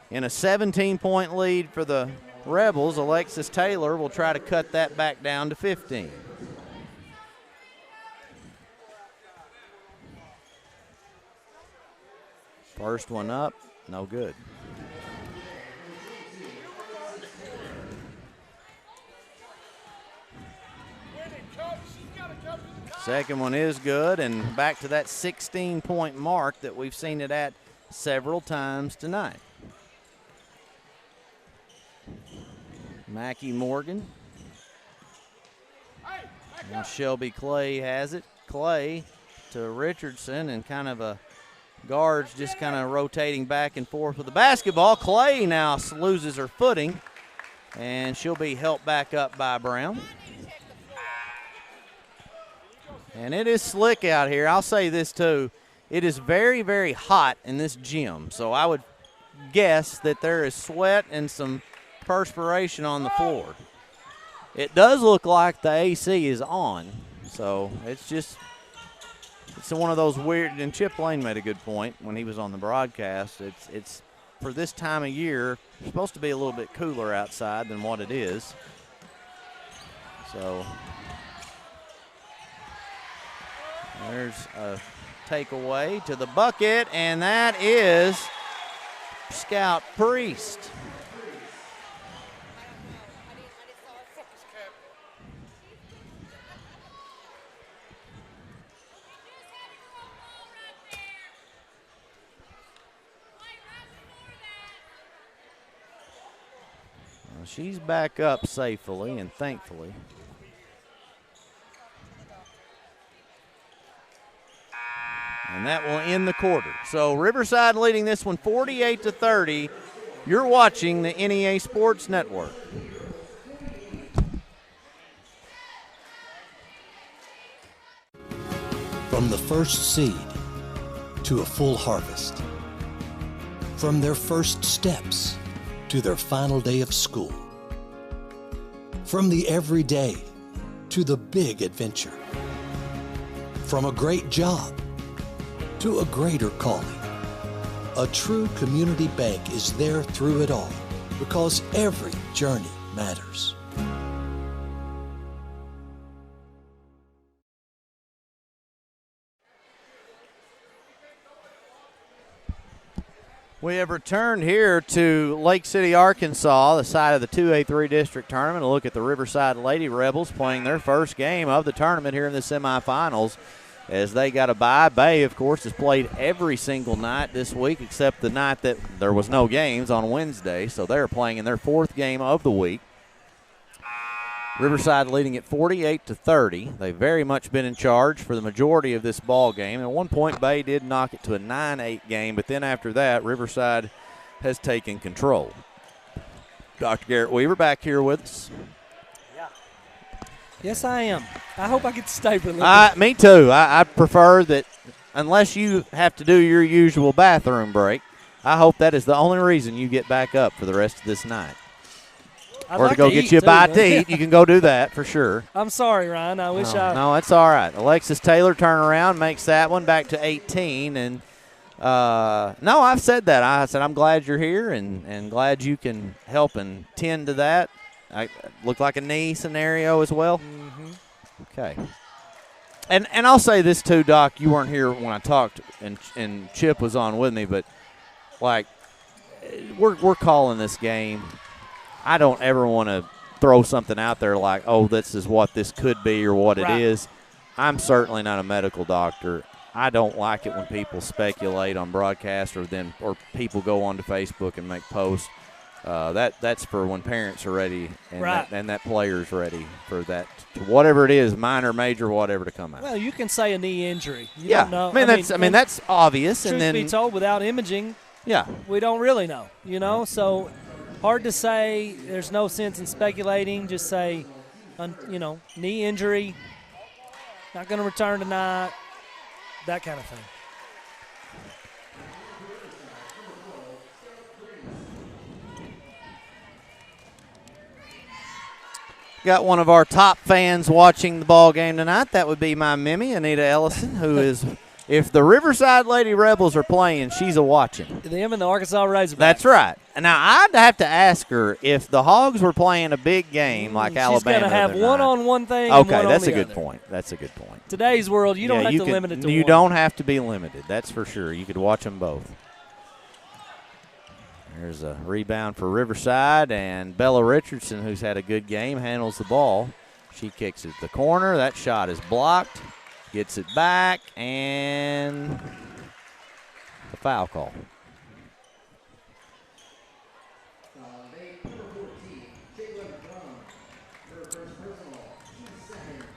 In a 17-point lead for the Rebels, Alexis Taylor will try to cut that back down to 15. First one up, no good. Second one is good, and back to that 16-point mark that we've seen it at several times tonight. Mackie Morgan. Now Shelby Clay has it. Clay to Richardson, and kind of a guards just kind of rotating back and forth with the basketball. Clay now loses her footing, and she'll be helped back up by Brown. And it is slick out here. I'll say this too. It is very, very hot in this gym. So I would guess that there is sweat and some perspiration on the floor. It does look like the AC is on. So it's one of those weird, and Chip Lane made a good point when he was on the broadcast. It's for this time of year, it's supposed to be a little bit cooler outside than what it is. So there's a takeaway to the bucket, and that is Scout Priest. Well, she's back up safely and thankfully. And that will end the quarter. So Riverside leading this one 48-30. You're watching the NEA Sports Network. From the first seed to a full harvest. From their first steps to their final day of school. From the everyday to the big adventure. From a great job to a greater calling. A true community bank is there through it all because every journey matters. We have returned here to Lake City, Arkansas, the site of the 2A-3 district tournament, to look at the Riverside Lady Rebels playing their first game of the tournament here in the semifinals. as they got a bye. Bay, of course, has played every single night this week except the night that there was no games on Wednesday, so they're playing in their 4th game of the week. Riverside leading at 48-30. They've very much been in charge for the majority of this ball game. At one point, Bay did knock it to a 9-8 game, but then after that, Riverside has taken control. Dr. Garrett Weaver back here with us. Yes, I am. I hope I get to stay for a little bit. Me too. I prefer that unless you have to do your usual bathroom break, I hope that is the only reason you get back up for the rest of this night. I'd or like to go to get eat you a too, bite but- to eat. You can go do that for sure. I'm sorry, Ryan. I wish I. No, it's all right. Alexis Taylor turnaround makes that one back to 18. And, no, I've said that. I said I'm glad you're here and glad you can help and tend to that. Looked like a knee scenario as well. Mm-hmm. Okay. And I'll say this too, Doc. You weren't here when I talked, and Chip was on with me, but like we're calling this game. I don't ever want to throw something out there like, oh, this is what this could be or what Right. it is. I'm certainly not a medical doctor. I don't like it when people speculate on broadcast or people go onto Facebook and make posts. That's for when parents are ready and, Right. that player's ready for that, whatever it is, minor, major, whatever to come out. Well, you can say a knee injury. You Yeah, don't know. I mean that's obvious. Truth And then be told, without imaging, yeah, we don't really know. So hard to say. There's no sense in speculating. Just say, knee injury, not going to return tonight, that kind of thing. got one of our top fans watching the ball game tonight. That would be my Mimi, Anita Ellison, who is, if the Riverside Lady Rebels are playing, she's a watching. Them and the Arkansas Razorbacks. That's right. Now, I'd have to ask her if the Hogs were playing a big game like Alabama. She's going to have the other one night. on one thing. Okay, and one that's on a the good other. point. That's a good point. Today's world, you don't have to can, limit it to You one. don't have to be limited. That's for sure. You could watch them both. There's a rebound for Riverside, and Bella Richardson, who's had a good game, handles the ball. She kicks it to the corner. That shot is blocked. Gets it back, and a foul call.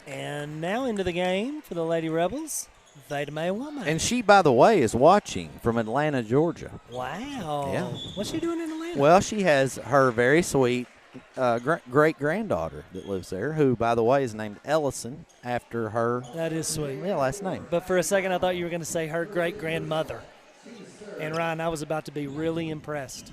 And now into the game for the Lady Rebels, Veda Mae Womack. And she, by the way, is watching from Atlanta, Georgia. Wow. Yeah. What's she doing in Atlanta? Well, she has her very sweet great-granddaughter that lives there, who, by the way, is named Ellison after her That is sweet. last name. But for a second, I thought you were going to say her great-grandmother. And, Ryan, I was about to be really impressed.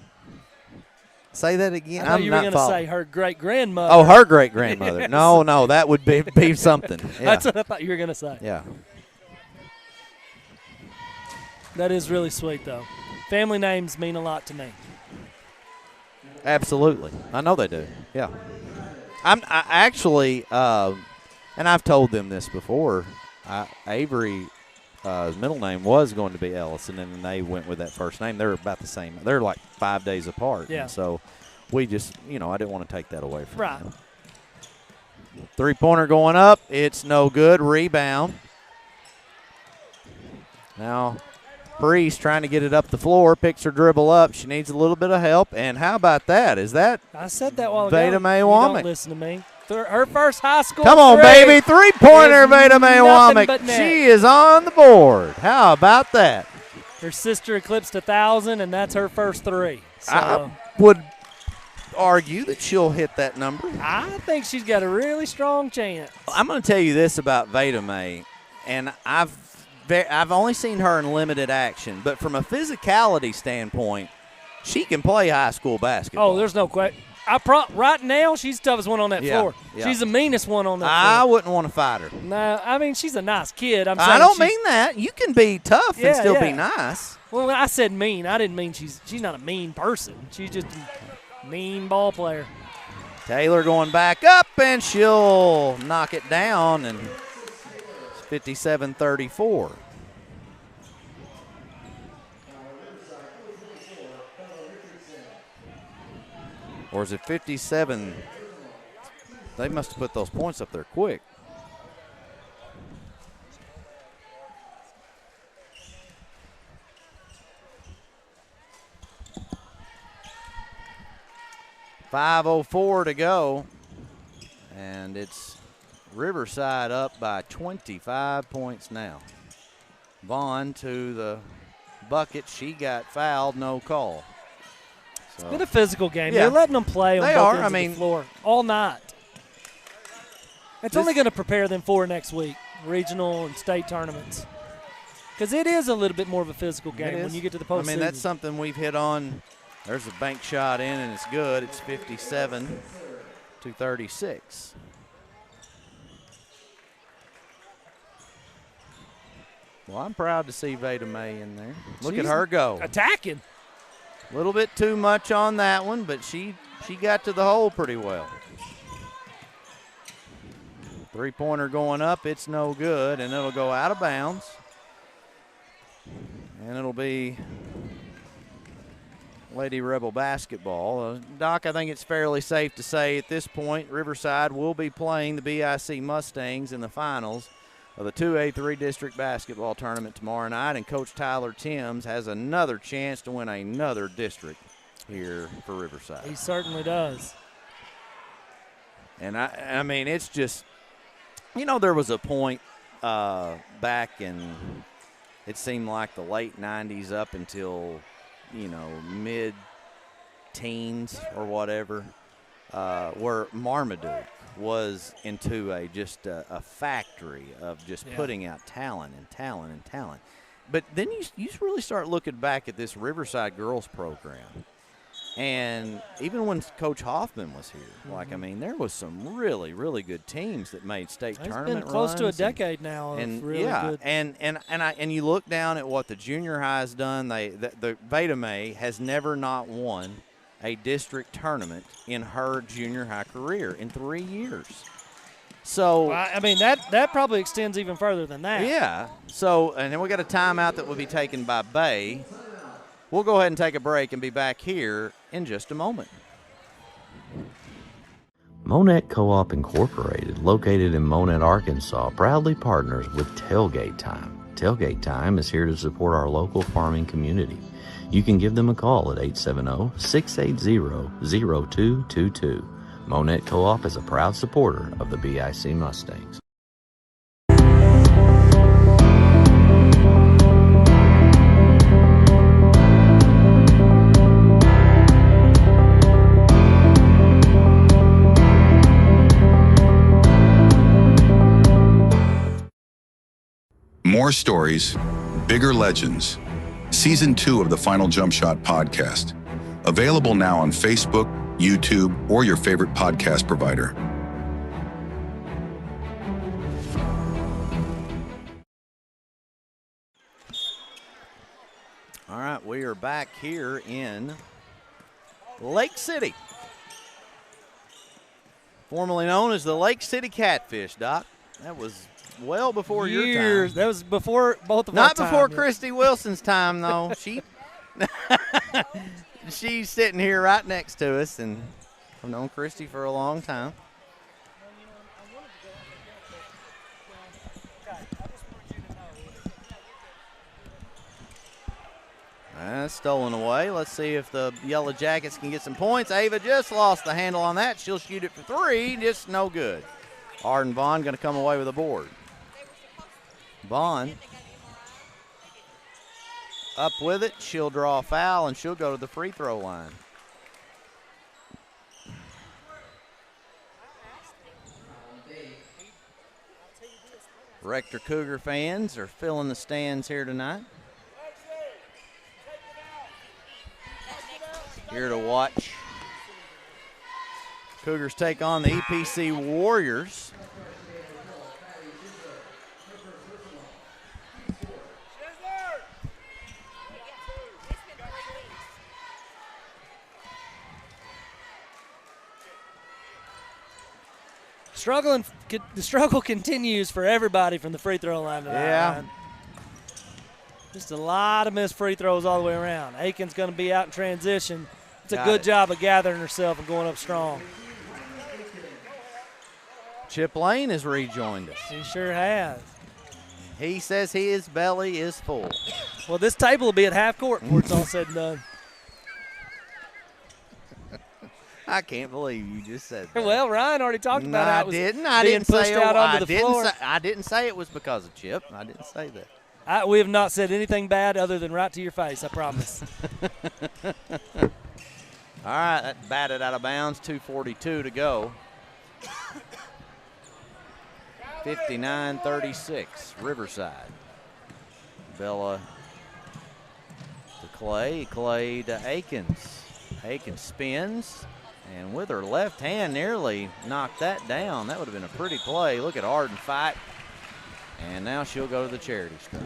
Say that again. I thought I'm you were not going to following. say her great-grandmother. Oh, her great-grandmother. Yes. No, that would be something. Yeah. That's what I thought you were going to say. Yeah. That is really sweet, though. Family names mean a lot to me. Absolutely. I know they do. Yeah. I actually, and I've told them this before, Avery's middle name was going to be Ellison, and then they went with that first name. They're about the same. They're like 5 days apart. Yeah. And so we just, I didn't want to take that away from Right. them. Three-pointer going up. It's no good. Rebound. Now, Priest trying to get it up the floor, picks her dribble up. She needs a little bit of help. And how about that? Is that I said that while ago. Veda Mae You Womack? don't listen to me. Her first high school Come on, three baby. Three-pointer, is Veda Mae nothing but Womack. net. She is on the board. How about that? Her sister eclipsed 1,000, and that's her first three. So I would argue that she'll hit that number. I think she's got a really strong chance. I'm going to tell you this about Veda Mae, and I've only seen her in limited action, but from a physicality standpoint, she can play high school basketball. Oh, there's no question. Right now, she's the toughest one on that floor. Yeah. She's the meanest one on that I floor. wouldn't want to fight her. No, I mean, she's a nice kid. I saying don't she's- mean that. You can be tough and Yeah, still be yeah. nice. Well, when I said mean, I didn't mean she's not a mean person. She's just a mean ball player. Taylor going back up, and she'll knock it down, and it's 57-34. Or is it 57? They must have put those points up there quick. 5:04 to go, and it's Riverside up by 25 points now. Vaughn to the bucket. She got fouled, no call. So, it's been a physical game. Yeah. They're letting them play on They both are. ends of the floor all night. It's only going to prepare them for next week, regional and state tournaments. Because it is a little bit more of a physical game when you get to the postseason. I mean, that's something we've hit on. There's a bank shot in, and it's good. It's 57-36. Well, I'm proud to see Veda May in there. Look at her go. Attacking. A little bit too much on that one, but she got to the hole pretty well. Three-pointer going up. It's no good, and it'll go out of bounds. And it'll be Lady Rebel basketball. Doc, I think it's fairly safe to say at this point Riverside will be playing the BIC Mustangs in the finals of the 2A-3 district basketball tournament tomorrow night, and Coach Tyler Timms has another chance to win another district here for Riverside. He certainly does. And I mean, it's just, you know, there was a point back in, it seemed like the late 90s up until, you know, mid-teens or whatever, where Marmaduke was into just a factory of just putting out talent and talent and talent. But then you really start looking back at this Riverside girls program. And even when Coach Hoffman was here, like, I mean, there was some really, really good teams that made state tournament runs. It's been close to a decade now of really good. And you look down at what the junior high has done. The Veda May has never not won a district tournament in her junior high career in 3 years. So well, I mean, that probably extends even further than that. Yeah. So, and then we got a timeout that will be taken by Bay. We'll go ahead and take a break and be back here in just a moment. Monette Co-op Incorporated, located in Monette, Arkansas, proudly partners with Tailgate Time. Tailgate Time is here to support our local farming community. You can give them a call at 870-680-0222. Monette Co-op is a proud supporter of the BIC Mustangs. More stories, bigger legends. Season 2 of the Final Jump Shot podcast. Available now on Facebook, YouTube, or your favorite podcast provider. All right, we are back here in Lake City, formerly known as the Lake City Catfish, Doc. That was well before your time. That was before both of Not our before time, Christy Wilson's time, though. She's sitting here right next to us, and I've known Christy for a long time. That's stolen away. Let's see if the Yellowjackets can get some points. Ava just lost the handle on that. She'll shoot it for three. Just no good. Arden Vaughn going to come away with a board. Vaughn up with it. She'll draw a foul, and she'll go to the free throw line. Rector Cougar fans are filling the stands here tonight. Here to watch Cougars take on the EPC Warriors. The struggle continues for everybody from the free throw line tonight. Yeah. Man. Just a lot of missed free throws all the way around. Aiken's going to be out in transition. It's a good job of gathering herself and going up strong. Chip Lane has rejoined us. He sure has. He says his belly is full. Well, this table will be at half court before it's all said and done. I can't believe you just said that. Well, Ryan already talked about how it was I being didn't pushed say out onto the floor. I didn't say it was because of Chip. I didn't say that. We have not said anything bad other than right to your face, I promise. All right, that batted out of bounds, 2:42 to go. 59-36, Riverside. Bella to Clay, Clay to Akins. Akins spins, and with her left hand nearly knocked that down. That would have been a pretty play. Look at Arden fight. And now she'll go to the charity stripe.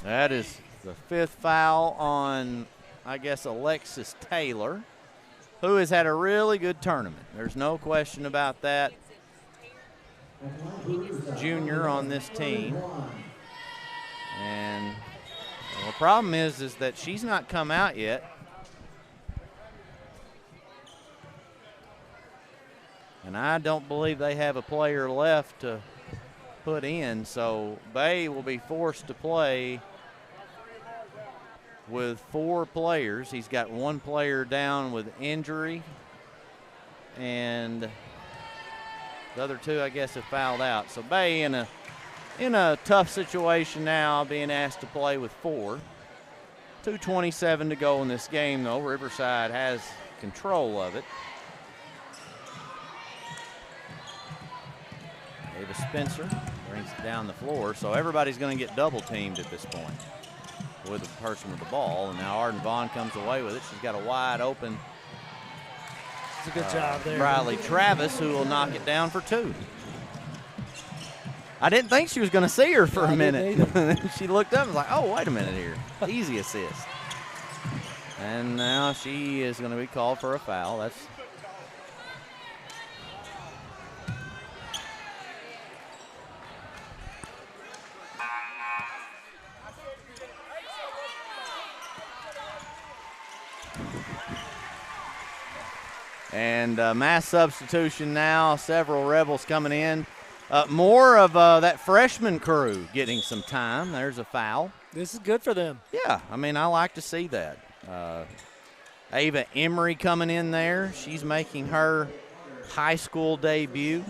That is the 5th foul on, I guess, Alexis Taylor, who has had a really good tournament. There's no question about that. Junior on this team. And well, the problem is that she's not come out yet. And I don't believe they have a player left to put in, so Bay will be forced to play with 4 players. He's got 1 player down with injury, and the other 2, I guess, have fouled out. So Bay in a tough situation now, being asked to play with 4. 2:27 to go in this game, though. Riverside has control of it. Ava Spencer brings it down the floor, so everybody's going to get double teamed at this point with the person with the ball. And now Arden Vaughn comes away with it. She's got a wide open. It's a good job there. Riley Travis, who will knock it down for 2. I didn't think she was going to see her for a minute. She looked up and was like, oh, wait a minute here. Easy assist. And now she is going to be called for a foul. That's and mass substitution now. Several Rebels coming in. More of that freshman crew getting some time. There's a foul. This is good for them. Yeah, I mean, I like to see that. Ava Emery coming in there. She's making her high school debut.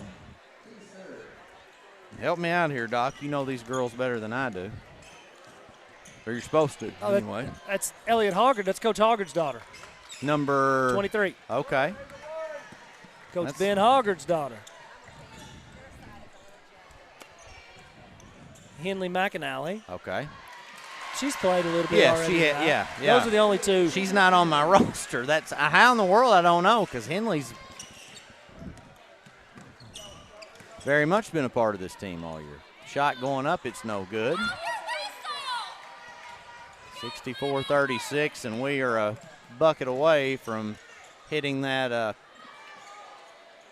Help me out here, Doc. You know these girls better than I do. Or you're supposed to, anyway. That's Elliot Hoggard. That's Coach Hoggard's daughter. Number 23. Okay. Coach Ben Hoggard's daughter. Henley McAnally. Okay. She's played a little bit already. Yeah. Those are the only 2. She's not on my roster. That's how in the world I don't know, because Henley's very much been a part of this team all year. Shot going up, it's no good. 64-36, and we are a bucket away from hitting that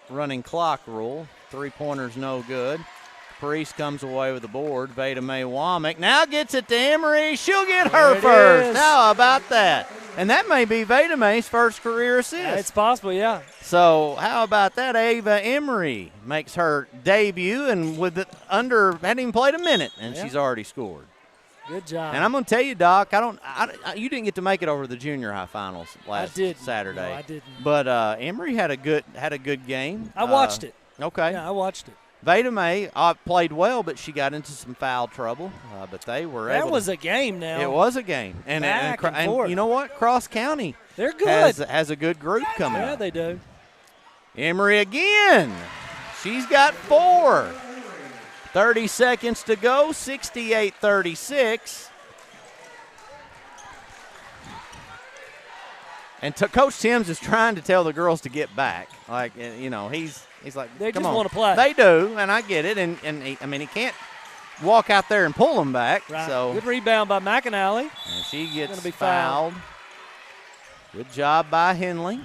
running clock rule. 3-pointer's no good. Priest comes away with the board. Veda Mae Womack now gets it to Emery. She'll get her first. How about that? And that may be Veda Mae's first career assist. It's possible, yeah. So how about that? Ava Emery makes her debut, and with it hadn't even played a minute, and she's already scored. Good job. And I'm going to tell you, Doc, you didn't get to make it over the junior high finals last Saturday. No, I didn't. But Emery had a good game. I watched it. Okay. Yeah, I watched it. Veda Mae played well, but she got into some foul trouble. But they were able. That was a game now. It was a game. And you know what? Cross County. They're good. Has a good group coming up. Yeah, they do. Emery again. She's got 4. 30 seconds to go, 68-36. And Coach Timms is trying to tell the girls to get back. Like, you know, he's like, they come just on. want to play. They do, and I get it. And he can't walk out there and pull them back. Right. So good rebound by McAnally. And she gets gonna be fouled. Good job by Henley.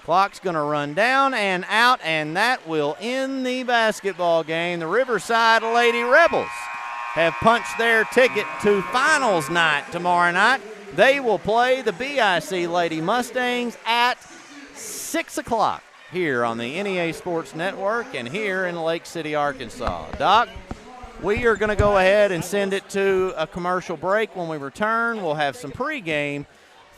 Clock's going to run down and out, and that will end the basketball game. The Riverside Lady Rebels have punched their ticket to finals night tomorrow night. They will play the BIC Lady Mustangs at 6 o'clock here on the NEA Sports Network and here in Lake City, Arkansas. Doc, we are going to go ahead and send it to a commercial break. When we return, we'll have some pregame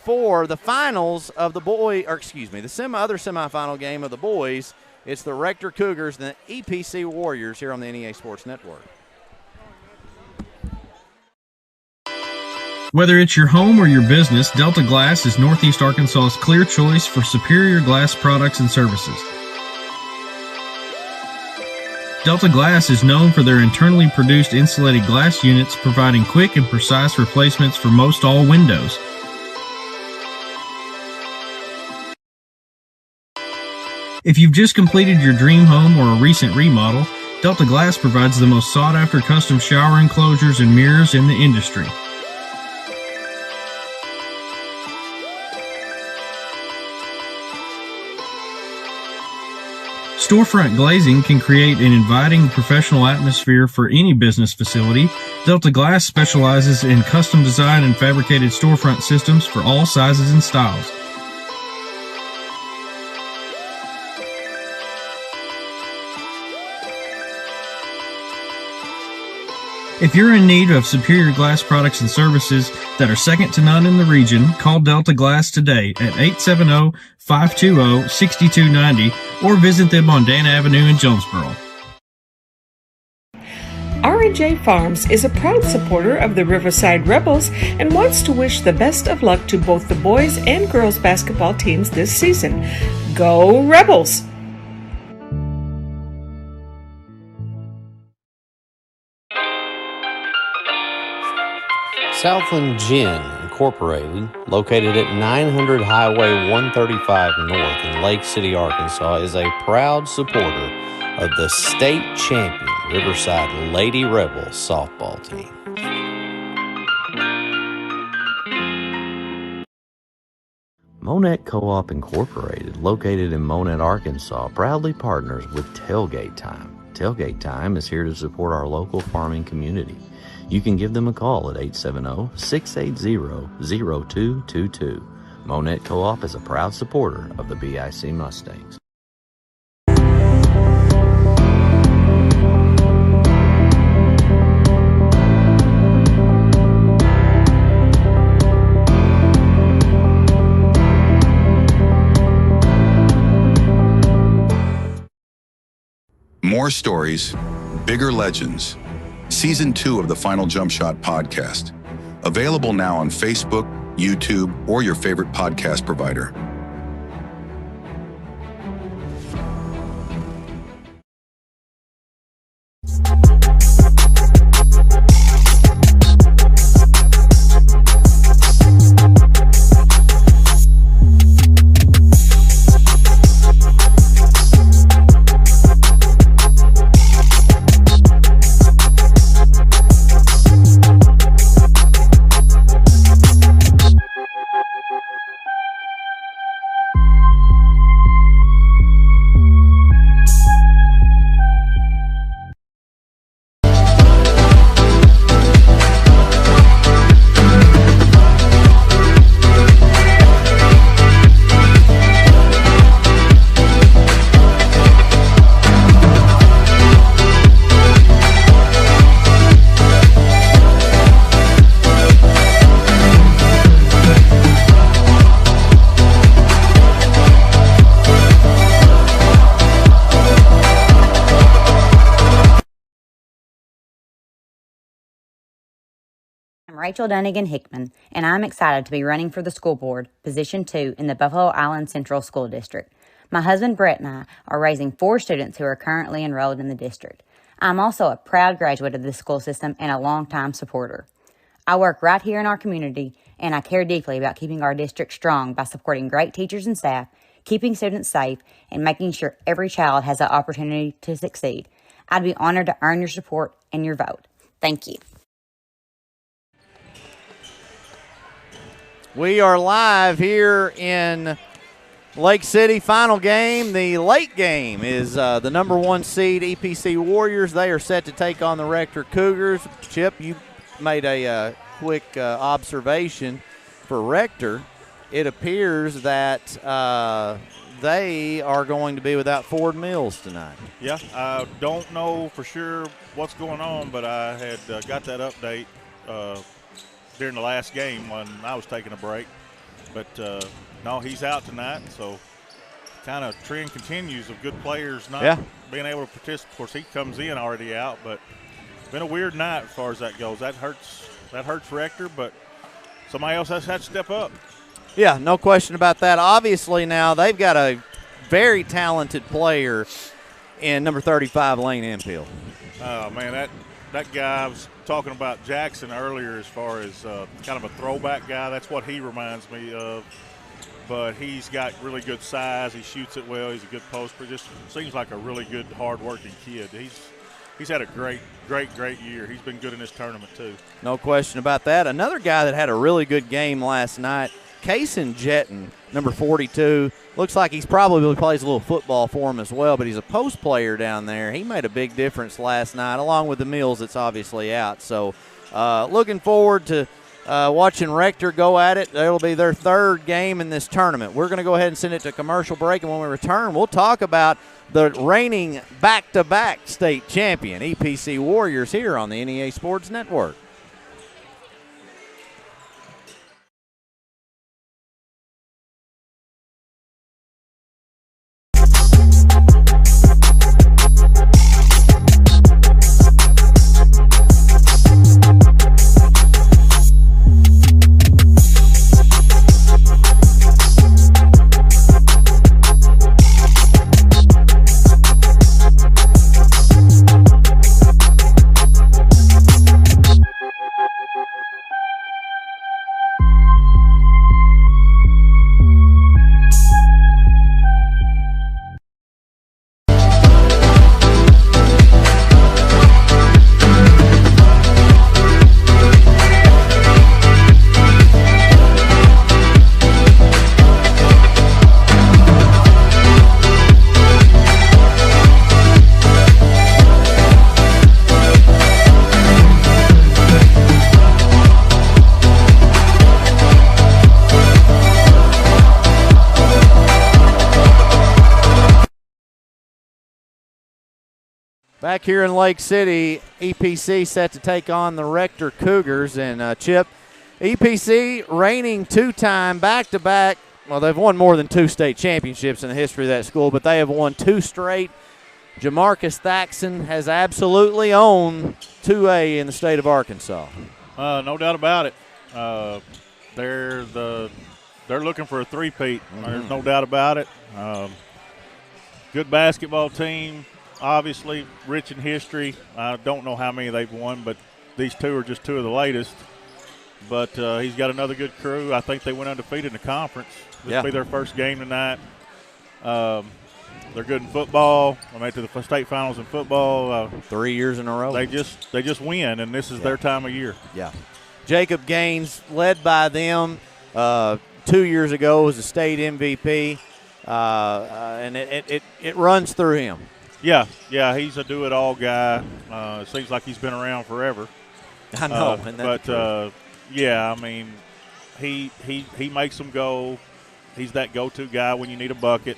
for the finals of the boy, or excuse me, the other semifinal game of the boys. It's the Rector Cougars and the EPC Warriors here on the NEA Sports Network. Whether it's your home or your business, Delta Glass is Northeast Arkansas's clear choice for superior glass products and services. Delta Glass is known for their internally produced insulated glass units, providing quick and precise replacements for most all windows. If you've just completed your dream home or a recent remodel, Delta Glass provides the most sought-after custom shower enclosures and mirrors in the industry. Storefront glazing can create an inviting professional atmosphere for any business facility. Delta Glass specializes in custom design and fabricated storefront systems for all sizes and styles. If you're in need of superior glass products and services that are second to none in the region, call Delta Glass today at 870-520-6290 or visit them on Dan Avenue in Jonesboro. R&J Farms is a proud supporter of the Riverside Rebels and wants to wish the best of luck to both the boys and girls basketball teams this season. Go Rebels! Southland Gin Incorporated, located at 900 Highway 135 North in Lake City, Arkansas, is a proud supporter of the state champion Riverside Lady Rebels softball team. Monette Co-op Incorporated, located in Monette, Arkansas, proudly partners with Tailgate Time. Tailgate Time is here to support our local farming community. You can give them a call at 870-680-0222. Monette Co-op is a proud supporter of the BIC Mustangs. More stories, bigger legends. Season 2 of the Final Jump Shot podcast. Available now on Facebook, YouTube, or your favorite podcast provider. I'm Rachel Dunnigan Hickman, and I'm excited to be running for the school board, Position 2 in the Buffalo Island Central School District. My husband Brett and I are raising 4 students who are currently enrolled in the district. I'm also a proud graduate of this school system and a longtime supporter. I work right here in our community, and I care deeply about keeping our district strong by supporting great teachers and staff, keeping students safe, and making sure every child has an opportunity to succeed. I'd be honored to earn your support and your vote. Thank you. We are live here in Lake City. Final game, the late game, is the number 1 seed EPC Warriors. They are set to take on the Rector Cougars. Chip, you made a quick observation for Rector. It appears that they are going to be without Ford Mills tonight. Yeah, I don't know for sure what's going on, but I had got that update during the last game when I was taking a break. But, no, he's out tonight, so kind of trend continues of good players not being able to participate. Of course, he comes in already out, but it's been a weird night as far as that goes. That hurts Rector, but somebody else has had to step up. Yeah, no question about that. Obviously now they've got a very talented player in number 35, Lane Enfield. Oh, man, that guy, I was talking about Jackson earlier as far as kind of a throwback guy. That's what he reminds me of. But he's got really good size. He shoots it well. He's a good poster. Just seems like a really good, hard-working kid. He's had a great year. He's been good in this tournament too. No question about that. Another guy that had a really good game last night, Kaysen Jetton, number 42. Looks like he's probably plays a little football for him as well, but he's a post player down there. He made a big difference last night, along with the Mills that's obviously out. So looking forward to watching Rector go at it. It'll be their third game in this tournament. We're going to go ahead and send it to commercial break, and when we return, we'll talk about the reigning back-to-back state champion, EPC Warriors, here on the NEA Sports Network. Back here in Lake City, EPC set to take on the Rector Cougars. And, Chip, EPC reigning two-time back-to-back. Well, they've won more than 2 state championships in the history of that school, but they have won 2 straight. Jamarcus Thaxton has absolutely owned 2A in the state of Arkansas. No doubt about it. They're looking for a three-peat. There's no doubt about it. Good basketball team. Obviously, rich in history. I don't know how many they've won, but these 2 are just 2 of the latest. But he's got another good crew. I think they went undefeated in the conference. This will be their first game tonight. They're good in football. I made to the state finals in football. 3 years in a row. They just win, and this is their time of year. Yeah. Jacob Gaines, led by them 2 years ago, was a state MVP, and it runs through him. Yeah, he's a do-it-all guy. It seems like he's been around forever. I know, yeah, I mean, he makes them go. He's that go-to guy when you need a bucket.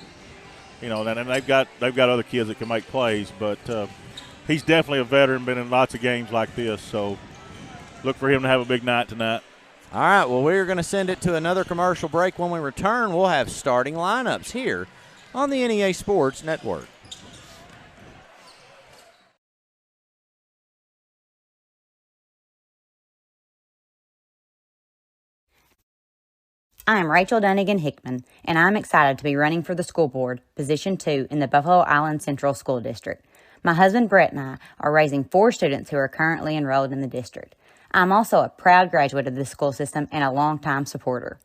You know, and they've got other kids that can make plays, but he's definitely a veteran, been in lots of games like this. So look for him to have a big night tonight. All right, well, we're going to send it to another commercial break. When we return, we'll have starting lineups here on the NEA Sports Network. I'm Rachel Dunnigan Hickman, and I'm excited to be running for the school board, Position 2 in the Buffalo Island Central School District. My husband Brett and I are raising 4 students who are currently enrolled in the district. I'm also a proud graduate of this school system and a longtime supporter.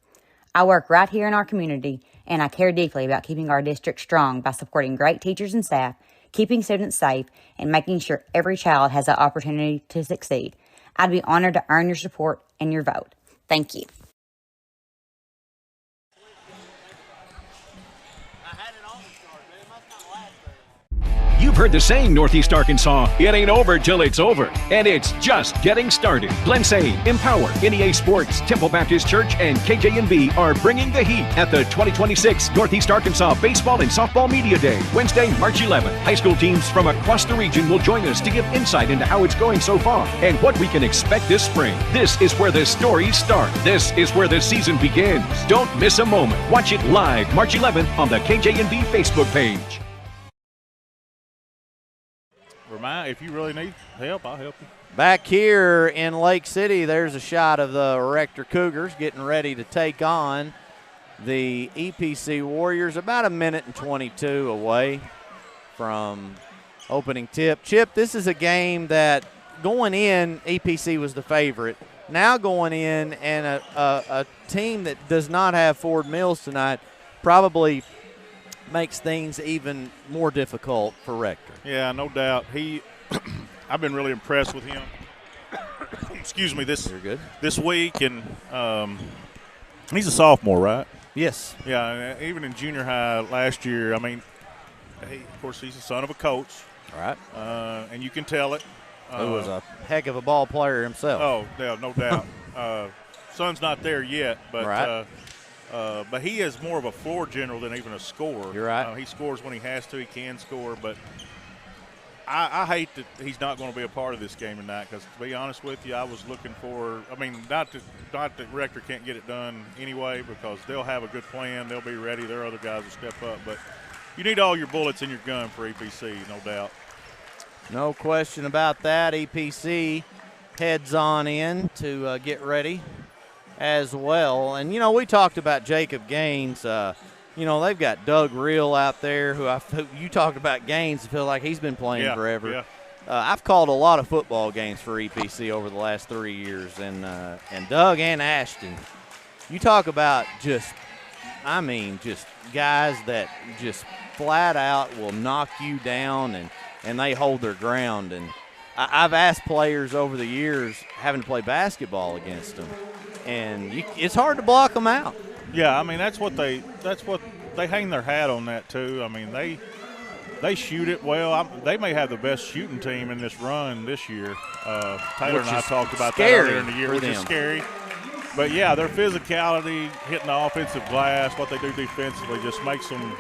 I work right here in our community, and I care deeply about keeping our district strong by supporting great teachers and staff, keeping students safe, and making sure every child has the opportunity to succeed. I'd be honored to earn your support and your vote. Thank you. You've You've heard the saying, Northeast Arkansas, it ain't over till it's over. And it's just getting started. Glensay, Empower, NEA Sports, Temple Baptist Church, and KJNB are bringing the heat at the 2026 Northeast Arkansas Baseball and Softball Media Day, Wednesday, March 11th. High school teams from across the region will join us to give insight into how it's going so far and what we can expect this spring. This is where the stories start. This is where the season begins. Don't miss a moment. Watch it live March 11th on the KJNB Facebook page. If you really need help, I'll help you. Back here in Lake City, there's a shot of the Rector Cougars getting ready to take on the EPC Warriors, about a minute and 22 away from opening tip. Chip, this is a game that going in, EPC was the favorite. Now going in, and a team that does not have Ford Mills tonight probably makes things even more difficult for Rector. Yeah, no doubt. I've been really impressed with him. Excuse me, this week, and he's a sophomore, right? Yes. Yeah, even in junior high last year, I mean, of course, he's the son of a coach. Right. And you can tell it. Who was a heck of a ball player himself. Oh, yeah, no doubt. Son's not there yet, but right. But he is more of a floor general than even a scorer. You're right. He scores when he has to. He can score, but I hate that he's not going to be a part of this game tonight because, to be honest with you, I was looking for – I mean, not that Rector can't get it done anyway because they'll have a good plan. They'll be ready. Their other guys will step up. But you need all your bullets in your gun for EPC, no doubt. No question about that. EPC heads on in to get ready as well. And, you know, we talked about Jacob Gaines. You know, they've got Doug Reel out there who you talked about Gaines. I feel like he's been playing forever. Yeah. I've called a lot of football games for EPC over the last 3 years. And Doug and Ashton, you talk about just guys that just flat out will knock you down and they hold their ground. And I've asked players over the years having to play basketball against them, and it's hard to block them out. Yeah, I mean that's what they hang their hat on that too. I mean they shoot it well. They may have the best shooting team in this run this year. Taylor and I talked about that earlier in the year, which is scary. But yeah, their physicality, hitting the offensive glass, what they do defensively, just makes them.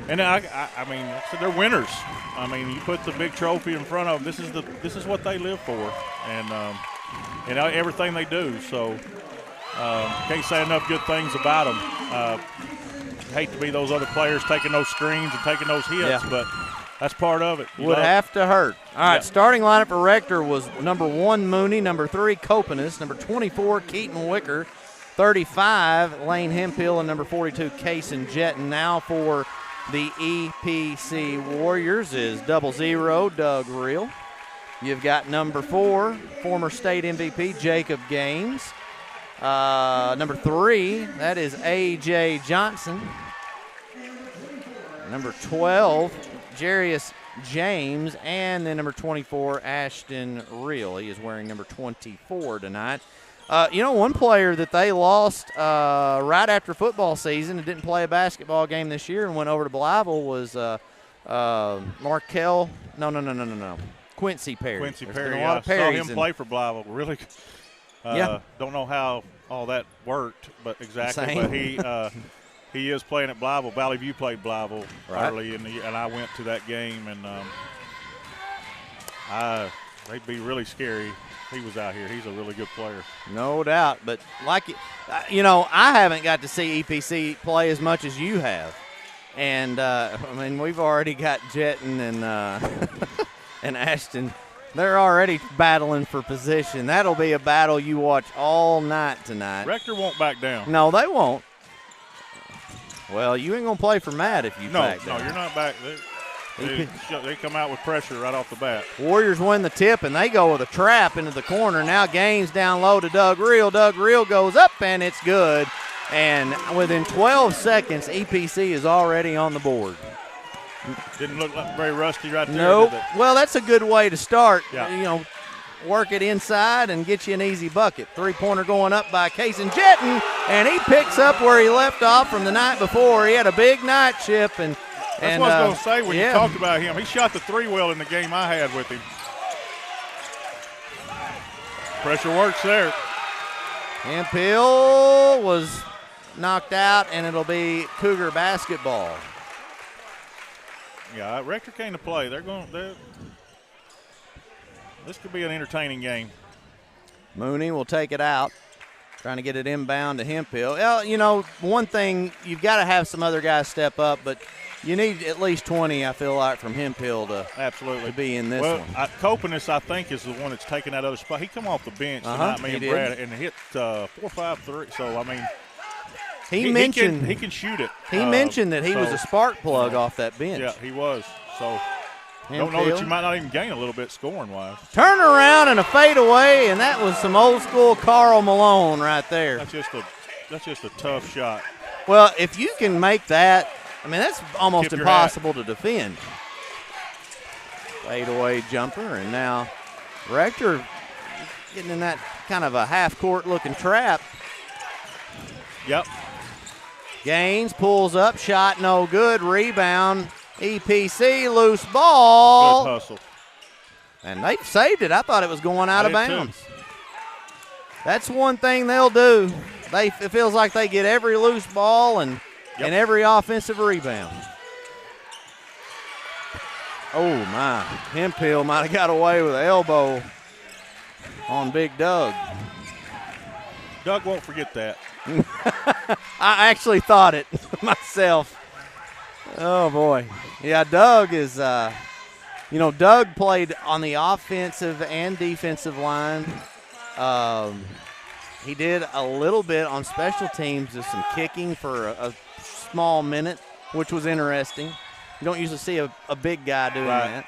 And I mean, they're winners. I mean, you put the big trophy in front of them. This is what they live for, and everything they do. So can't say enough good things about them. Hate to be those other players taking those screens and taking those hits, but that's part of it. Would have to hurt. All right, starting lineup for Rector was number 1, Mooney, number 3, Copenis, number 24, Keaton Wicker, 35, Lane Hempill, and number 42, Kason Jetton. Now for the EPC Warriors is 00, Doug Reel. You've got number 4, former state MVP, Jacob Gaines. Number 3, that is A.J. Johnson. Number 12, Jarius James. And then number 24, Ashton Reel. He is wearing number 24 tonight. You know, one player that they lost right after football season and didn't play a basketball game this year and went over to Blytheville was Markel. No. Quincy Perry. Quincy Perry, been a lot of saw Perrys him play for Blytheville. Really, don't know how all that worked, but exactly. But he is playing at Blytheville. Valley View played Blytheville early in the year, and I went to that game, and they'd be really scary. He was out here. He's a really good player. No doubt. But, you know, I haven't got to see EPC play as much as you have. And, I mean, we've already got Jetton and and Ashton. They're already battling for position. That'll be a battle you watch all night tonight. Rector won't back down. No, they won't. Well, you ain't going to play for Matt if you back down. No, you're not back. They come out with pressure right off the bat. Warriors win the tip, and they go with a trap into the corner. Now Gaines down low to Doug Reel. Doug Reel goes up, and it's good. And within 12 seconds, EPC is already on the board. Didn't look very rusty right there. Nope. Well, that's a good way to start. Yeah. You know, work it inside and get you an easy bucket. Three-pointer going up by Kason Jetton, and he picks up where he left off from the night before. He had a big night, Chip, and That's what I was going to say when you talked about him. He shot the 3-wheel in the game I had with him. Pressure works there. Hemphill was knocked out, and it'll be Cougar basketball. Yeah, Rector came to play. This could be an entertaining game. Mooney will take it out, trying to get it inbound to Hemphill. Well, you know, one thing, you've got to have some other guys step up, but you need at least 20, I feel like, from Hemphill to be in this one. Copenis, I think, is the one that's taking that other spot. He come off the bench tonight, me and Brad, and hit 4-5-3. So, I mean, he can shoot it. He mentioned that he was a spark plug off that bench. Yeah, he was. So, don't know that you might not even gain a little bit scoring-wise. Turn around and a fadeaway, and that was some old-school Carl Malone right there. That's just a tough shot. Well, if you can make that, I mean, that's almost impossible to defend. Fadeaway jumper, and now Rector getting in that kind of a half-court looking trap. Yep. Gaines pulls up, shot no good, rebound. EPC, loose ball. Good hustle. And they saved it. I thought it was going out of bounds. That's one thing they'll do. It feels like they get every loose ball and every offensive rebound. Oh, my. Hemphill might have got away with an elbow on Big Doug. Doug won't forget that. I actually thought it myself. Oh, boy. Yeah, Doug is, Doug played on the offensive and defensive line. He did a little bit on special teams, just some kicking for a small minute, which was interesting. You don't usually see a big guy doing that.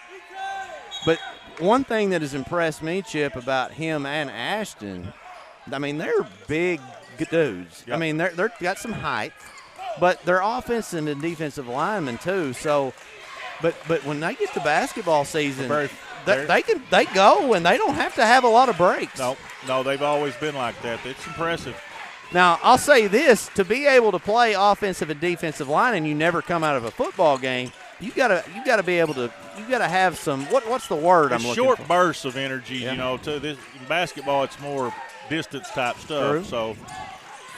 But one thing that has impressed me, Chip, about him and Ashton, I mean, they're big dudes. Yep. I mean, they're got some height. But they're offensive and defensive linemen too. So, but when they get to basketball season, they go and they don't have to have a lot of breaks. No, they've always been like that. It's impressive. Now I'll say this: to be able to play offensive and defensive line, and you never come out of a football game, you gotta be able to. You gotta have some. What's the word I'm looking short for? Bursts of energy. Yeah. You know, to this in basketball, it's more distance type stuff. True. So,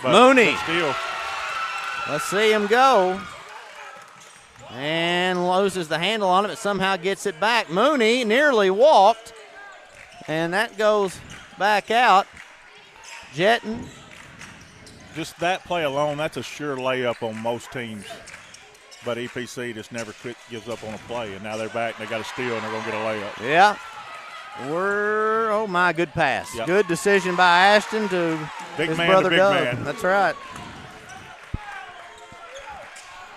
Mooney. But still. Let's see him go. And loses the handle on it, but somehow gets it back. Mooney nearly walked. And that goes back out. Jetton. Just that play alone, that's a sure layup on most teams. But EPC just never gives up on a play. And now they're back and they got a steal and they're going to get a layup. Yeah. Oh, my, good pass. Yep. Good decision by Ashton to his brother Doug. Man. That's right.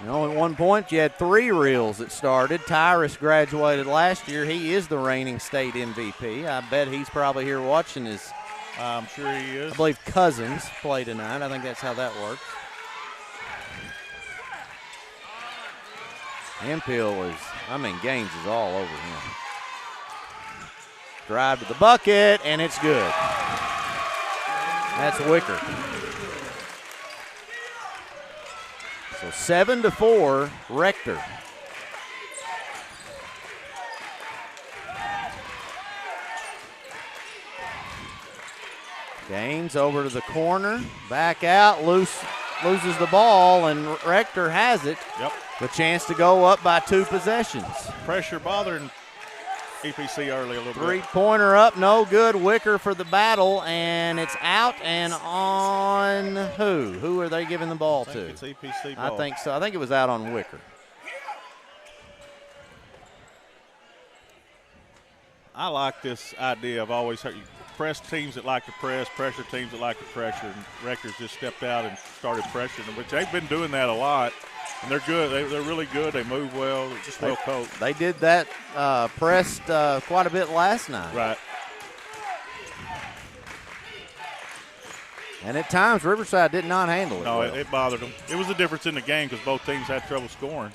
And only 1 point. You had 3 reels that started. Tyrus graduated last year. He is the reigning state MVP. I bet he's probably here watching his. I'm sure he is. I believe Cousins play tonight. I think that's how that works. Hemphill Gaines is all over him. Drive to the bucket, and it's good. That's Wicker. So 7-4, Rector. Gaines over to the corner, back out, loses the ball, and Rector has it. Yep. The chance to go up by 2 possessions. Pressure bothering EPC early a little bit. 3-pointer up, no good. Wicker for the battle, and it's out and on who? Who are they giving the ball to? It's EPC ball. I think so. I think it was out on Wicker. I like this idea. I've always heard you press teams that like to press, pressure teams that like to pressure, and Rector's just stepped out and started pressuring them, which they've been doing that a lot. And they're good. They're really good. They move well. They're just well coached. They did that pressed quite a bit last night. Right. And at times, Riverside did not handle it. No, well. it bothered them. It was the difference in the game because both teams had trouble scoring.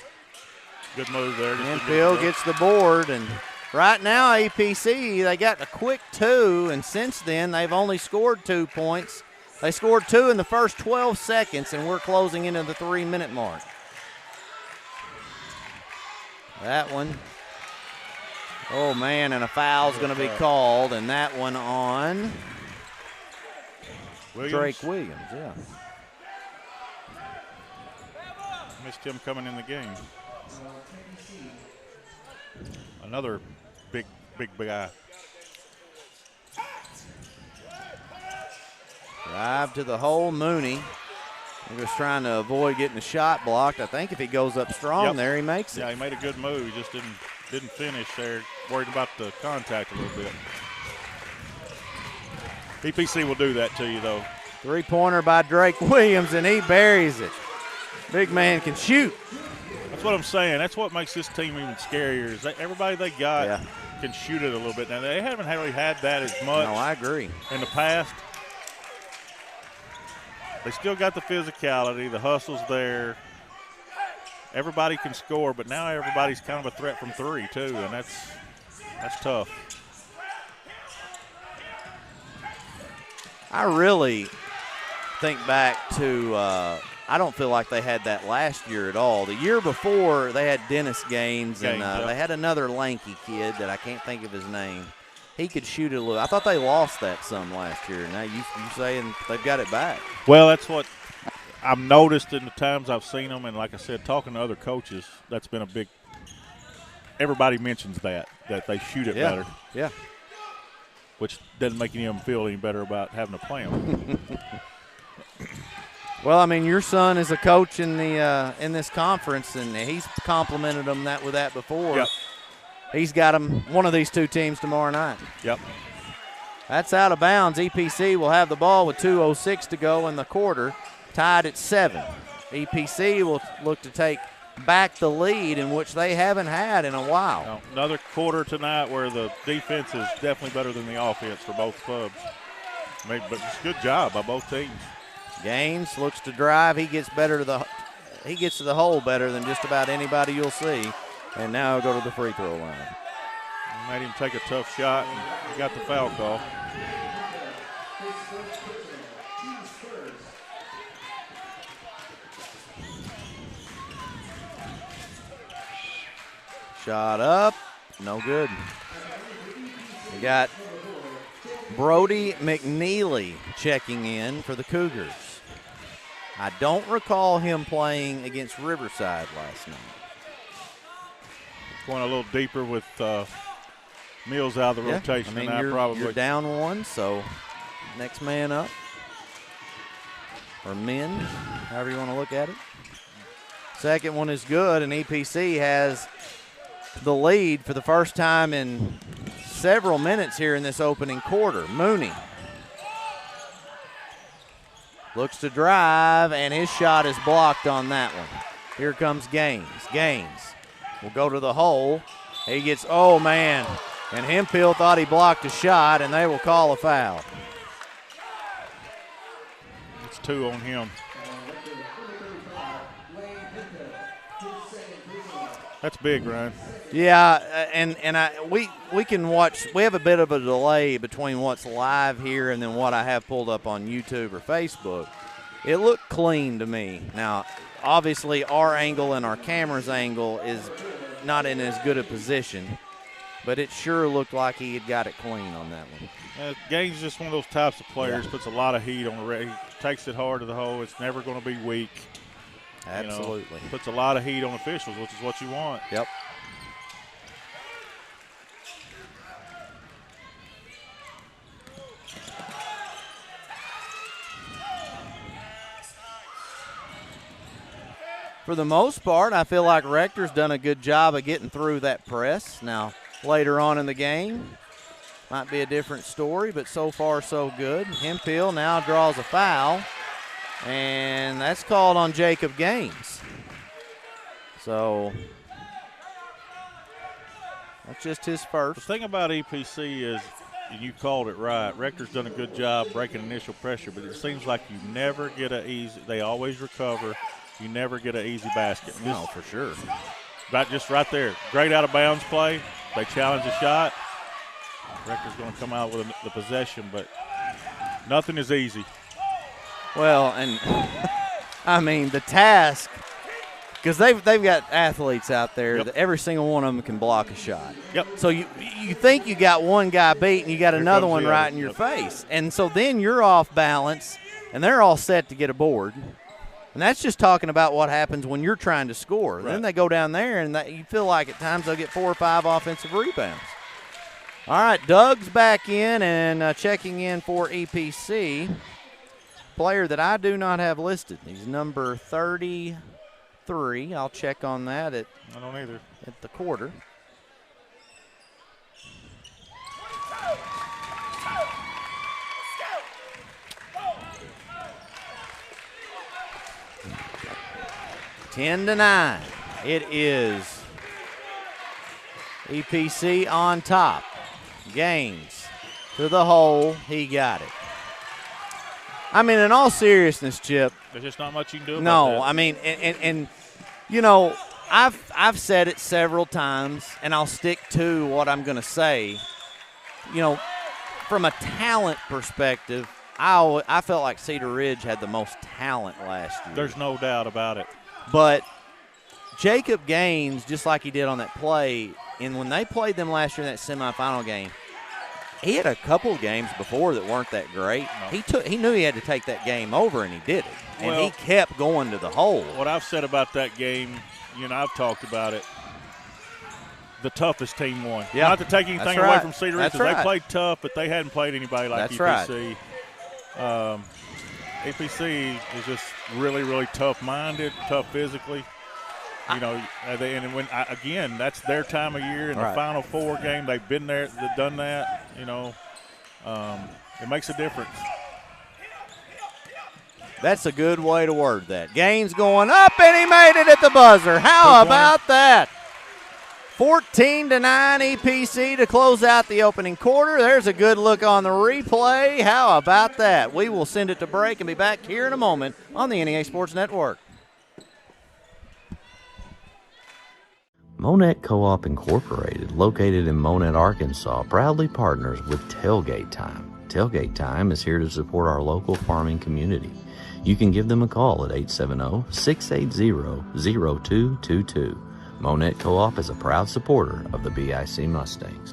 Good move there. Hemphill gets the board, and right now, APC, they got a quick 2, and since then, they've only scored 2 points. They scored 2 in the first 12 seconds, and we're closing into the 3-minute mark. That one. Oh, man, and a foul's going to be called, and that one on Drake Williams, yeah. Missed him coming in the game. Another big guy. Drive to the hole, Mooney. He was trying to avoid getting the shot blocked. I think if he goes up strong there, he makes it. Yeah, he made a good move. He just didn't finish there. Worried about the contact a little bit. EPC will do that to you, though. Three-pointer by Drake Williams, and he buries it. Big man can shoot. That's what I'm saying. That's what makes this team even scarier is that everybody they got can shoot it a little bit. Now, they haven't really had that as much. No, I agree. In the past. They still got the physicality. The hustle's there. Everybody can score, but now everybody's kind of a threat from three, too, and that's tough. I really think back to I don't feel like they had that last year at all. The year before, they had Dennis Gaines, and they had another lanky kid that I can't think of his name. He could shoot it a little. I thought they lost that some last year. Now you saying they've got it back. Well, that's what I've noticed in the times I've seen them, and like I said, talking to other coaches, that's been a big – everybody mentions that they shoot it better. Yeah. Which doesn't make any of them feel any better about having to play them. Well, I mean, your son is a coach in this conference, and he's complimented them with that before. Yep. He's got them one of these two teams tomorrow night. Yep. That's out of bounds. EPC will have the ball with 2:06 to go in the quarter, tied at 7. EPC will look to take back the lead, in which they haven't had in a while. No, another quarter tonight where the defense is definitely better than the offense for both clubs. But it's a good job by both teams. Gaines looks to drive. He gets to the hole better than just about anybody you'll see. And now he'll go to the free throw line. Made him take a tough shot and he got the foul call. Shot up, no good. We got Brody McNeely checking in for the Cougars. I don't recall him playing against Riverside last night. Going a little deeper with Mills out of the rotation. I mean, tonight, you're down one, so next man up. Or men, however you want to look at it. Second one is good, and EPC has the lead for the first time in several minutes here in this opening quarter. Mooney looks to drive, and his shot is blocked on that one. Here comes Gaines. Gaines will go to the hole. He gets, oh, man. And Hemphill thought he blocked a shot, and they will call a foul. It's 2 on him. That's big, Ryan. Yeah, and we can watch. We have a bit of a delay between what's live here and then what I have pulled up on YouTube or Facebook. It looked clean to me. Now, obviously, our angle and our camera's angle is not in as good a position, but it sure looked like he had got it clean on that one. Gaines is just one of those types of players, puts a lot of heat on the red. He takes it hard to the hole. It's never going to be weak. Absolutely. Puts a lot of heat on officials, which is what you want. Yep. For the most part, I feel like Rector's done a good job of getting through that press. Now, later on in the game, might be a different story, but so far so good. Hemphill now draws a foul, and that's called on Jacob Gaines. So that's just his first. The thing about EPC is, and you called it right, Rector's done a good job breaking initial pressure, but it seems like you never get an easy – they always recover. You never get an easy basket. No, for sure. Just right there. Great out-of-bounds play. They challenge the shot. Rector's going to come out with the possession, but nothing is easy. Well, and I mean, the task Because they've got athletes out there that every single one of them can block a shot. Yep. So you think you got one guy beat and you got another one right in your face. And so then you're off balance and they're all set to get a board. And that's just talking about what happens when you're trying to score. Right. Then they go down there and you feel like at times they'll get 4 or 5 offensive rebounds. All right, Doug's back in and checking in for EPC. Player that I do not have listed. He's number 33. I'll check on that I don't either. At the quarter. Ten to 9. It is EPC on top. Gaines to the hole. He got it. I mean, in all seriousness, Chip. There's just not much you can do about that. No, I mean, and you know, I've said it several times, and I'll stick to what I'm going to say. You know, from a talent perspective, I felt like Cedar Ridge had the most talent last year. There's no doubt about it. But Jacob Gaines, just like he did on that play, and when they played them last year in that semifinal game, he had a couple of games before that weren't that great. No. He knew he had to take that game over, and he did it. And he kept going to the hole. What I've said about that game, you know, I've talked about it. The toughest team won. Yeah. Not to take anything away from Cedar Ridge, because they played tough, but they hadn't played anybody like EPC. Right. EPC is just really, really tough-minded, tough physically. You know, again, that's their time of year in the Final Four game. They've been there, they've done that. You know, it makes a difference. That's a good way to word that. Gaines going up, and he made it at the buzzer. How about that? 14 to 9 EPC to close out the opening quarter. There's a good look on the replay. How about that? We will send it to break and be back here in a moment on the NEA Sports Network. Monette Co-op Incorporated, located in Monette, Arkansas, proudly partners with Tailgate Time. Tailgate Time is here to support our local farming community. You can give them a call at 870-680-0222. Monette Co-op is a proud supporter of the BIC Mustangs.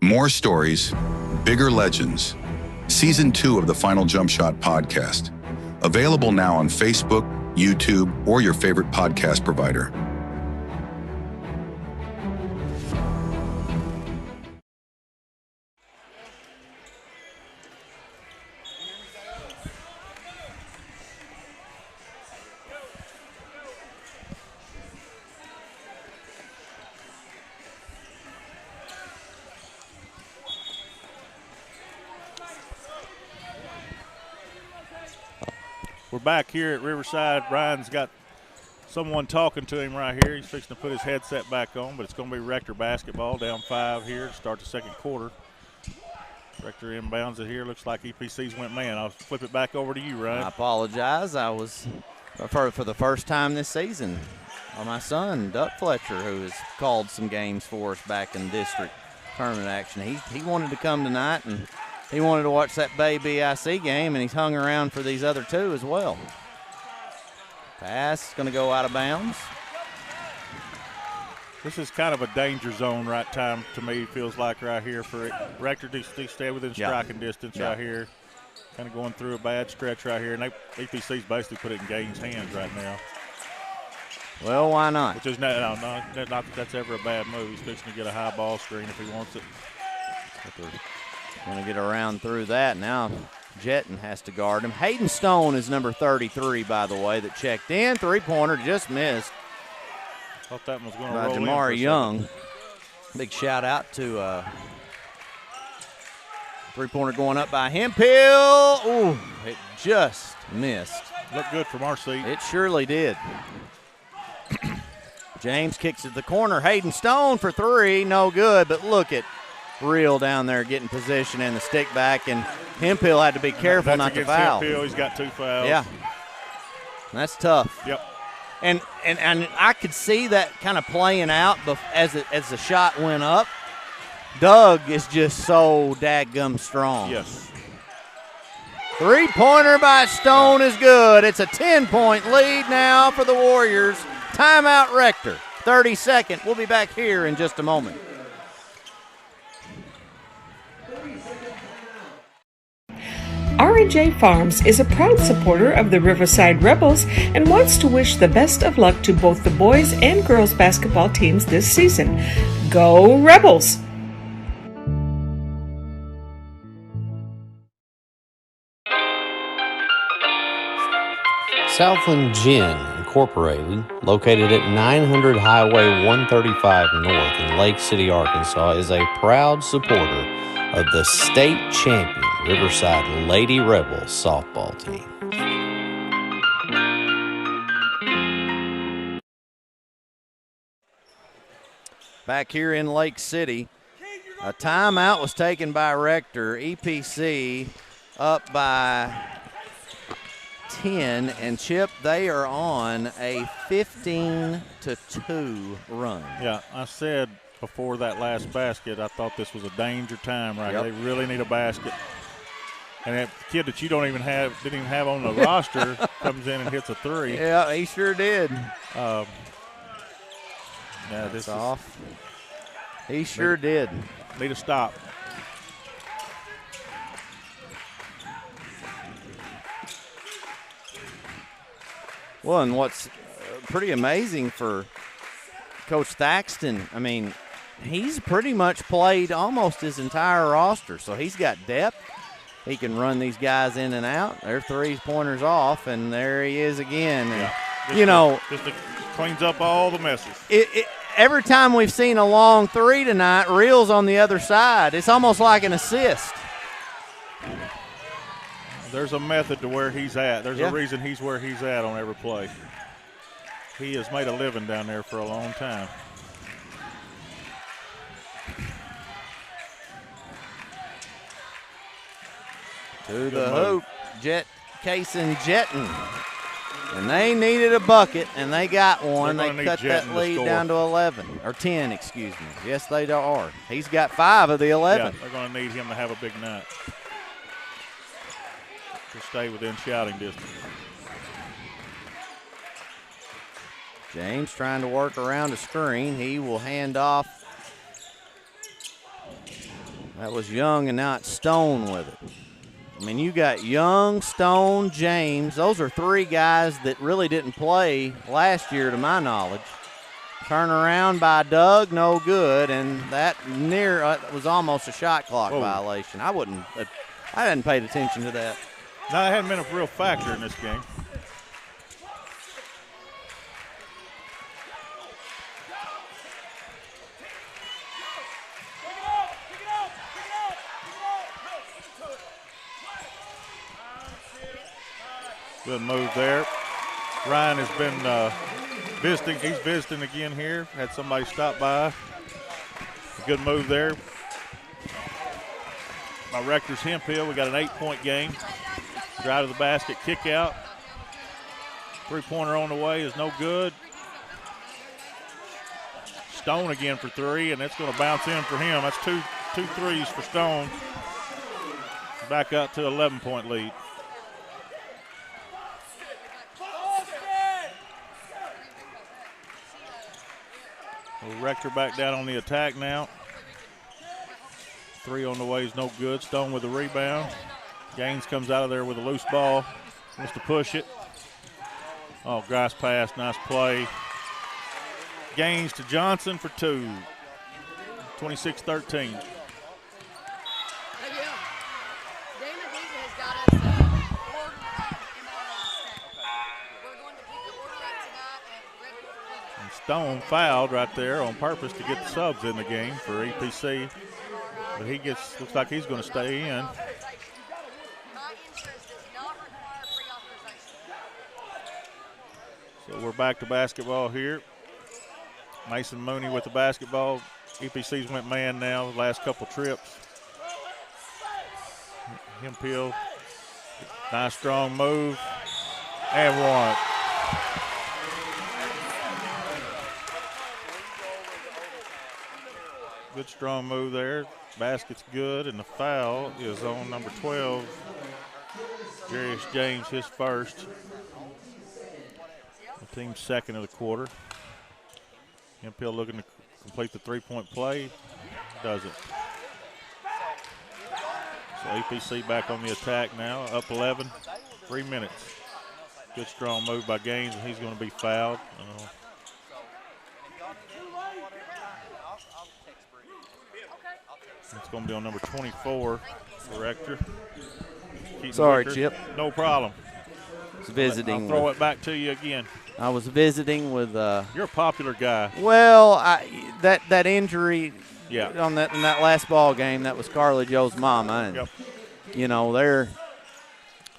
More stories, bigger legends. Season 2 of the Final Jump Shot podcast. Available now on Facebook, YouTube, or your favorite podcast provider. We're back here at Riverside. Ryan's got someone talking to him right here. He's fixing to put his headset back on, but it's going to be Rector basketball down 5 here to start the second quarter. Rector inbounds it here. Looks like EPC's went man. I'll flip it back over to you, Ryan. I apologize. I was, for the first time this season, my son, Duck Fletcher, who has called some games for us back in district tournament action. He wanted to come tonight, and he wanted to watch that Bay BIC game, and he's hung around for these other two as well. Pass going to go out of bounds. This is kind of a danger zone right time to me, feels like right here for it. Rector to stay within striking distance right here. Kind of going through a bad stretch right here. And EPC's basically put it in Gaines' hands right now. Well, why not? Which is not that that's ever a bad move. He's fixing to get a high ball screen if he wants it. Going to get around through that. Now Jetton has to guard him. Hayden Stone is number 33, by the way, that checked in. Three-pointer just missed. Thought that one was going to by roll Jamar in Young. Big shout out to three-pointer going up by Hemphill. Ooh, it just missed. Looked good from our seat. It surely did. James kicks at the corner. Hayden Stone for three. No good, but look at Real down there getting position and the stick back, and Hemphill had to be careful not to foul. Hemphill. He's got 2 fouls. Yeah. That's tough. Yep. And I could see that kind of playing out as the shot went up. Doug is just so dadgum strong. Yes. Three-pointer by Stone is good. It's a 10-point lead now for the Warriors. Timeout, Rector. 32nd. We'll be back here in just a moment. R&J Farms is a proud supporter of the Riverside Rebels and wants to wish the best of luck to both the boys and girls basketball teams this season. Go Rebels! Southland Gin Incorporated, located at 900 Highway 135 North in Lake City, Arkansas, is a proud supporter of the state champion Riverside Lady Rebels softball team. Back here in Lake City, a timeout was taken by Rector. EPC up by 10, and Chip, they are on a 15-2 run. Yeah, I said before that last basket, I thought this was a danger time right here. Yep. They really need a basket. And that kid that you didn't even have on the roster comes in and hits a three. Yeah, he sure did. Yeah, this is off. He sure did. Need a stop. Well, and what's pretty amazing for Coach Thaxton, I mean, he's pretty much played almost his entire roster, so he's got depth. He can run these guys in and out. Their three-pointers off, and there he is again. And, Yeah. Just cleans up all the messes. Every time we've seen a long three tonight, Reel's on the other side. It's almost like an assist. There's a method to where he's at. There's a reason he's where he's at on every play. He has made a living down there for a long time. To the hoop, Case and Jetton. And they needed a bucket, and they got one. They cut that lead down to 11, or 10, excuse me. Yes, they are. He's got 5 of the 11. Yeah, they're going to need him to have a big night to stay within shouting distance. James trying to work around a screen. He will hand off. That was Young, and now it's Stone with it. I mean, you got Young, Stone, James. Those are 3 guys that really didn't play last year, to my knowledge. Turn around by Doug, no good, and that was almost a shot clock violation. I hadn't paid attention to that. No, that hadn't been a real factor in this game. Good move there. Ryan has been visiting. He's visiting again here. Had somebody stop by. A good move there by Rector's Hemphill. We got an 8-point game. Drive to the basket, kick out. Three-pointer on the way is no good. Stone again for 3, and it's going to bounce in for him. That's two threes for Stone. Back up to 11-point lead. Rector back down on the attack now. 3 on the way is no good. Stone with the rebound. Gaines comes out of there with a loose ball. Wants to push it. Oh, grass pass. Nice play. Gaines to Johnson for 2. 26-13. Stone fouled right there on purpose to get the subs in the game for EPC. But looks like he's going to stay in. So we're back to basketball here. Mason Mooney with the basketball. EPC's went man now the last couple trips. Hemphill, nice strong move, and one. Good strong move there. Basket's good, and the foul is on number 12, Jarius James, his first. The team's second of the quarter. Hemphill looking to complete the three-point play. Doesn't. So APC back on the attack now, up 11, 3 minutes. Good strong move by Gaines, and he's going to be fouled. It's going to be on number 24 for Rector. Sorry, Rector. Chip. No problem. Was visiting. I'll throw it back to you again. I was visiting with. You're a popular guy. Well, that injury. Yeah. In that last ball game, that was Carly Joe's mama, and yep. You know they're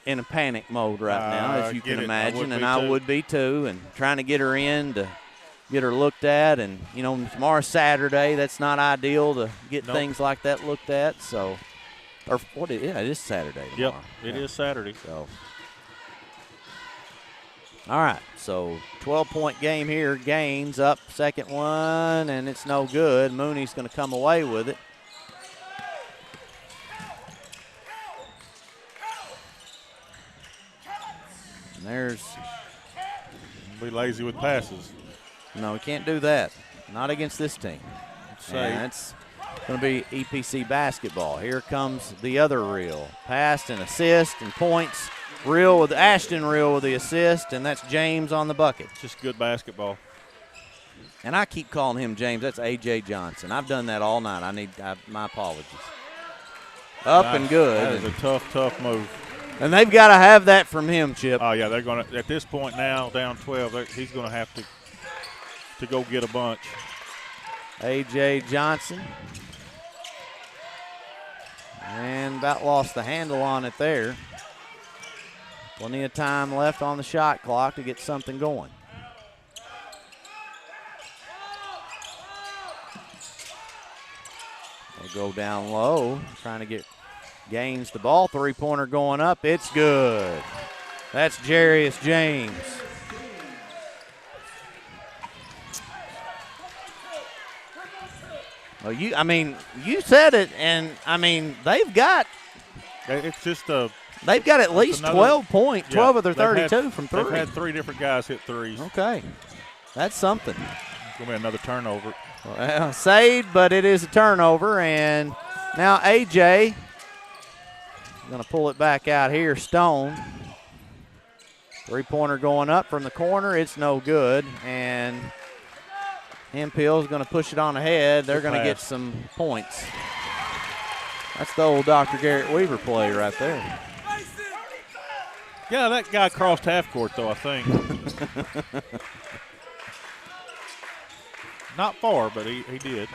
in a panic mode right now, as you can imagine, and I would be too, and trying to get her in to get her looked at, and you know tomorrow's Saturday. That's not ideal to get things like that looked at. So, or what? It is Saturday tomorrow. Yep, it is Saturday. So. All right, so 12-point game here. Gaines up, second one, and it's no good. Mooney's going to come away with it. And there's. Be lazy with passes. No, we can't do that. Not against this team. And it's going to be EPC basketball. Here comes the other reel. Pass and assist and points. Reel with Ashton Reel with the assist, and that's James on the bucket. Just good basketball. And I keep calling him James. That's A.J. Johnson. I've done that all night. My apologies. Up and good. That is a tough move. And they've got to have that from him, Chip. Oh, yeah, they're going to, at this point now, down 12, he's going to have to go get a bunch. A.J. Johnson. And about lost the handle on it there. Plenty of time left on the shot clock to get something going. They'll go down low, trying to get Gaines the ball. Three-pointer going up. It's good. That's Jarius James. Well, you said it, and they've got. It's just a. They've got at least 12 points, 12 of their 32 from three. They've had three different guys hit threes. Okay. That's something. It's going to be another turnover. Well, saved, but it is a turnover. And now A.J. going to pull it back out here. Stone. Three-pointer going up from the corner. It's no good. And Hemphill is going to push it on ahead. They're going to get some points. That's the old Dr. Garrett Weaver play right there. Yeah, that guy crossed half court, though, I think. Not far, but he did.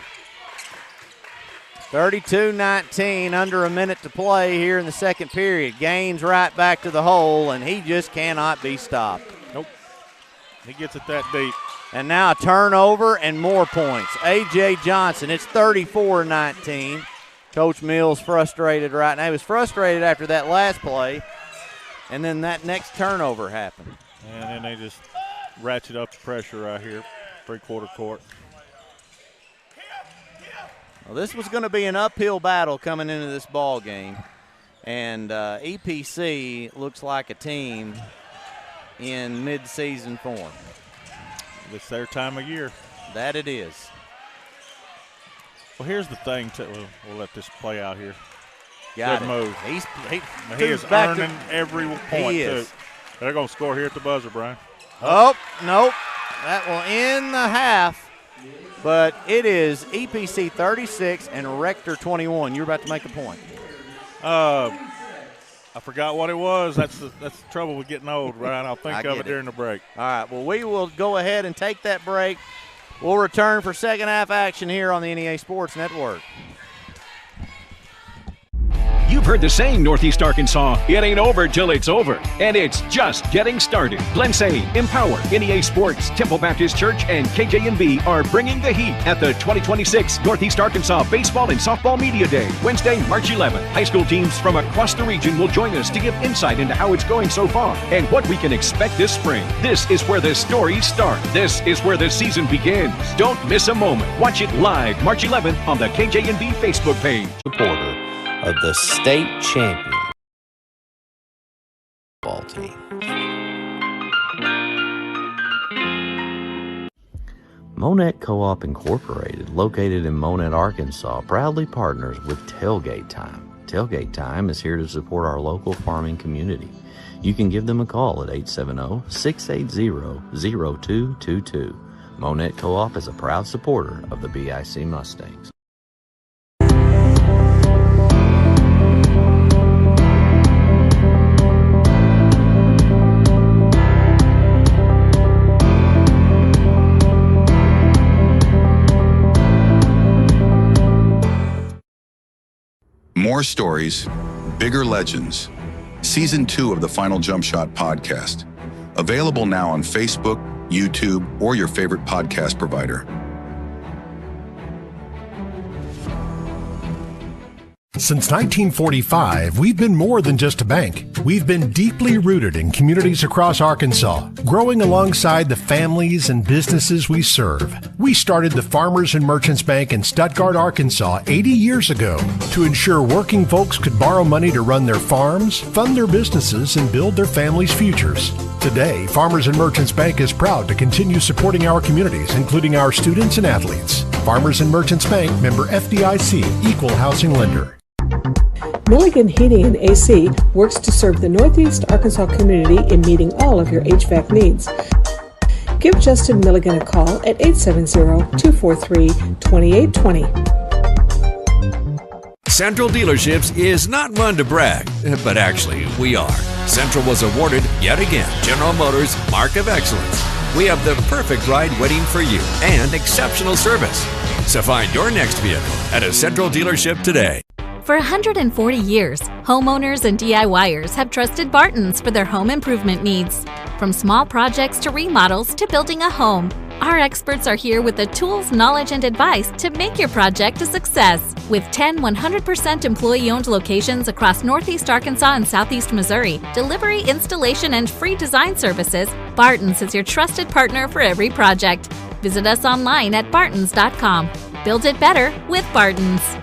32-19, under a minute to play here in the second period. Gaines right back to the hole, and he just cannot be stopped. Nope. He gets it that deep. And now a turnover and more points. A.J. Johnson, it's 34-19. Coach Mills frustrated right now. He was frustrated after that last play. And then that next turnover happened. And then they just ratchet up the pressure right here, three-quarter court. Well, this was going to be an uphill battle coming into this ball game. And EPC looks like a team in mid-season form. It's their time of year. That it is. Well, here's the thing, too. We'll let this play out here. Got Good it. move. He is earning every point, too. Is. They're going to score here at the buzzer, Brian. Oh, nope. That will end the half. But it is EPC 36 and Rector 21. You're about to make a point. I forgot what it was. That's the trouble with getting old, Ryan. I'll think of it during the break. All right. Well, we will go ahead and take that break. We'll return for second half action here on the NEA Sports Network. You've heard the saying, Northeast Arkansas, it ain't over till it's over. And it's just getting started. Glensay, Empower, NEA Sports, Temple Baptist Church, and KJNB are bringing the heat at the 2026 Northeast Arkansas Baseball and Softball Media Day, Wednesday, March 11th. High school teams from across the region will join us to give insight into how it's going so far and what we can expect this spring. This is where the stories start. This is where the season begins. Don't miss a moment. Watch it live March 11th on the KJNB Facebook page. Supporter of the state champion ball team. Monette Co-op Incorporated, located in Monette, Arkansas, proudly partners with Tailgate Time. Tailgate Time is here to support our local farming community. You can give them a call at 870-680-0222. Monette Co-op is a proud supporter of the BIC Mustangs. More stories, bigger legends. Season 2 of the Final Jump Shot podcast. Available now on Facebook, YouTube, or your favorite podcast provider. Since 1945, we've been more than just a bank. We've been deeply rooted in communities across Arkansas, growing alongside the families and businesses we serve. We started the Farmers and Merchants Bank in Stuttgart, Arkansas 80 years ago to ensure working folks could borrow money to run their farms, fund their businesses, and build their families' futures. Today, Farmers and Merchants Bank is proud to continue supporting our communities, including our students and athletes. Farmers and Merchants Bank, member FDIC, equal housing lender. Milligan Heating and AC works to serve the Northeast Arkansas community in meeting all of your HVAC needs. Give Justin Milligan a call at 870-243-2820. Central Dealerships is not one to brag, but actually we are. Central was awarded, yet again, General Motors Mark of Excellence. We have the perfect ride waiting for you and exceptional service. So find your next vehicle at a Central dealership today. For 140 years, homeowners and DIYers have trusted Barton's for their home improvement needs. From small projects to remodels to building a home, our experts are here with the tools, knowledge, and advice to make your project a success. With 10 100% employee-owned locations across Northeast Arkansas and Southeast Missouri, delivery, installation, and free design services, Barton's is your trusted partner for every project. Visit us online at bartons.com. Build it better with Barton's.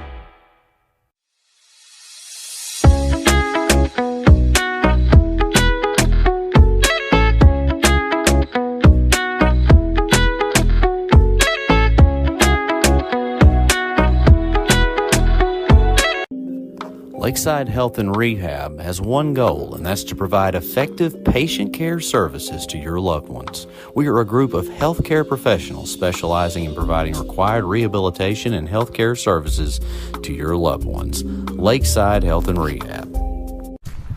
Lakeside Health and Rehab has one goal, and that's to provide effective patient care services to your loved ones. We are a group of healthcare professionals specializing in providing required rehabilitation and healthcare services to your loved ones. Lakeside Health and Rehab.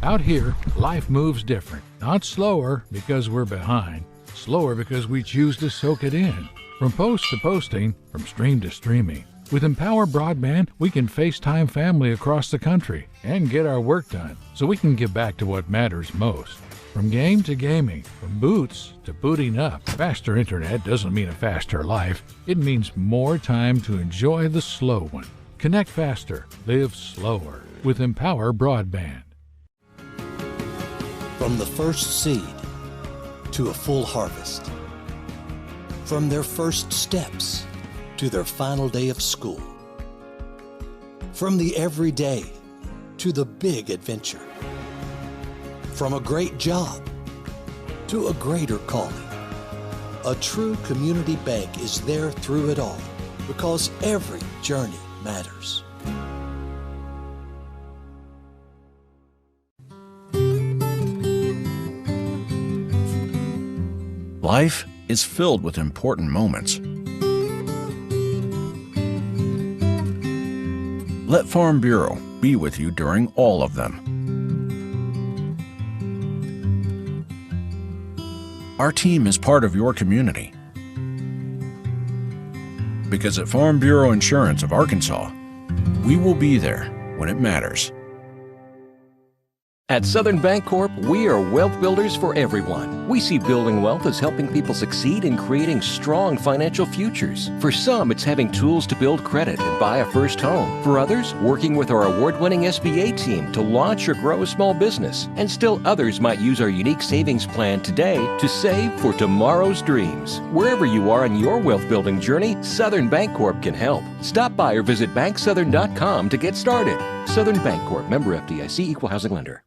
Out here, life moves different. Not slower because we're behind. Slower because we choose to soak it in. From post to posting, from stream to streaming. With Empower Broadband, we can FaceTime family across the country and get our work done so we can give back to what matters most. From game to gaming, from boots to booting up, faster internet doesn't mean a faster life. It means more time to enjoy the slow one. Connect faster, live slower with Empower Broadband. From the first seed to a full harvest. From their first steps to their final day of school. From the everyday to the big adventure. From a great job to a greater calling. A true community bank is there through it all because every journey matters. Life is filled with important moments. Let Farm Bureau be with you during all of them. Our team is part of your community. Because at Farm Bureau Insurance of Arkansas, we will be there when it matters. At Southern Bancorp, we are wealth builders for everyone. We see building wealth as helping people succeed in creating strong financial futures. For some, it's having tools to build credit and buy a first home. For others, working with our award-winning SBA team to launch or grow a small business. And still others might use our unique savings plan today to save for tomorrow's dreams. Wherever you are in your wealth building journey, Southern Bancorp can help. Stop by or visit banksouthern.com to get started. Southern Bancorp, member FDIC, equal housing lender.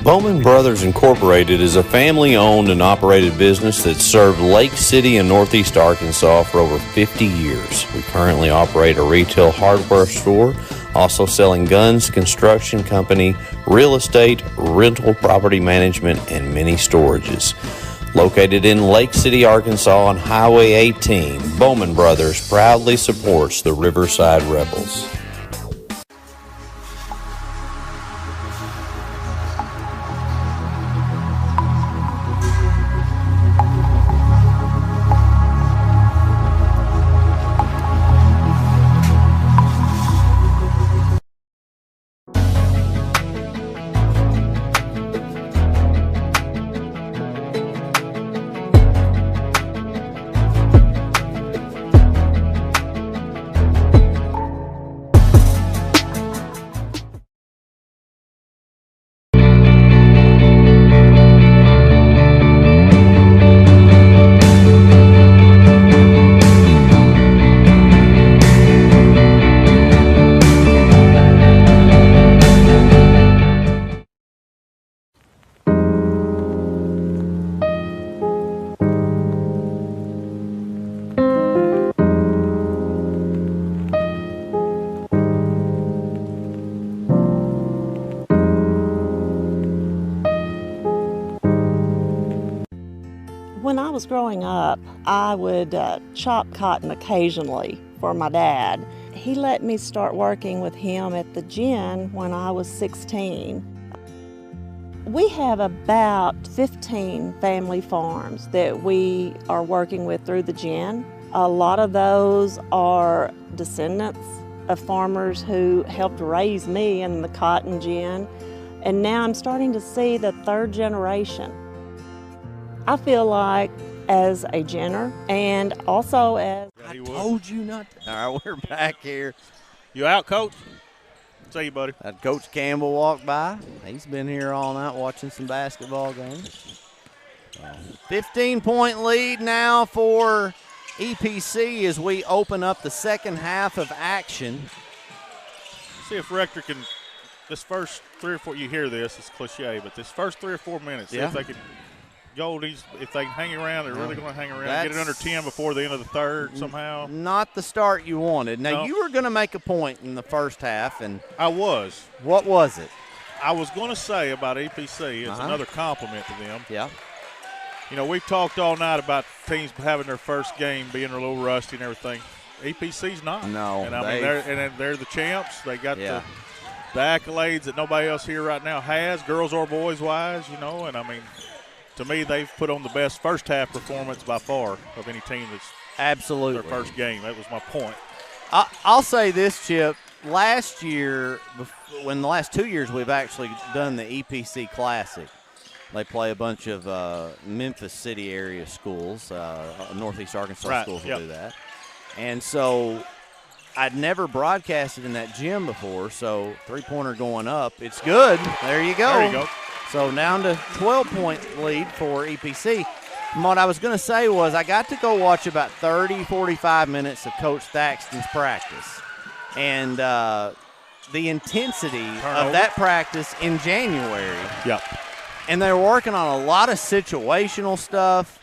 Bowman Brothers Incorporated is a family-owned and operated business that served Lake City and Northeast Arkansas for over 50 years. We currently operate a retail hardware store, also selling guns, construction company, real estate, rental property management, and many storages. Located in Lake City, Arkansas on Highway 18, Bowman Brothers proudly supports the Riverside Rebels. When I was growing up, I would chop cotton occasionally for my dad. He let me start working with him at the gin when I was 16. We have about 15 family farms that we are working with through the gin. A lot of those are descendants of farmers who helped raise me in the cotton gin, and now I'm starting to see the third generation. I feel like as a ginner and also as... I told you not to. All right, we're back here. You out, Coach? See you, buddy. Coach Campbell walked by. He's been here all night watching some basketball games. 15-point lead now for EPC as we open up the second half of action. See if Rector can, this first 3 or 4, you hear this, it's cliche, but this first 3 or 4 minutes, see if they can go, if they can hang around, they're really going to hang around, get it under 10 before the end of the third somehow. Not the start you wanted. Now, you were going to make a point in the first half. And I was. What was it? I was going to say about EPC, it's another compliment to them. Yeah. You know, we've talked all night about teams having their first game being a little rusty and everything. EPC's not. No. And I mean, they're the champs. They got the accolades that nobody else here right now has, girls or boys wise, you know. And I mean, to me, they've put on the best first half performance by far of any team that's absolutely their first game. That was my point. I'll say this, Chip. Last year, when the last 2 years we've actually done the EPC Classic, they play a bunch of Memphis City area schools, Northeast Arkansas schools will do that. And so I'd never broadcasted in that gym before, so three-pointer going up. It's good. There you go. There you go. So down to 12-point lead for EPC. And what I was going to say was I got to go watch about 30, 45 minutes of Coach Thaxton's practice. And the intensity of that practice in January. Yep. And they were working on a lot of situational stuff.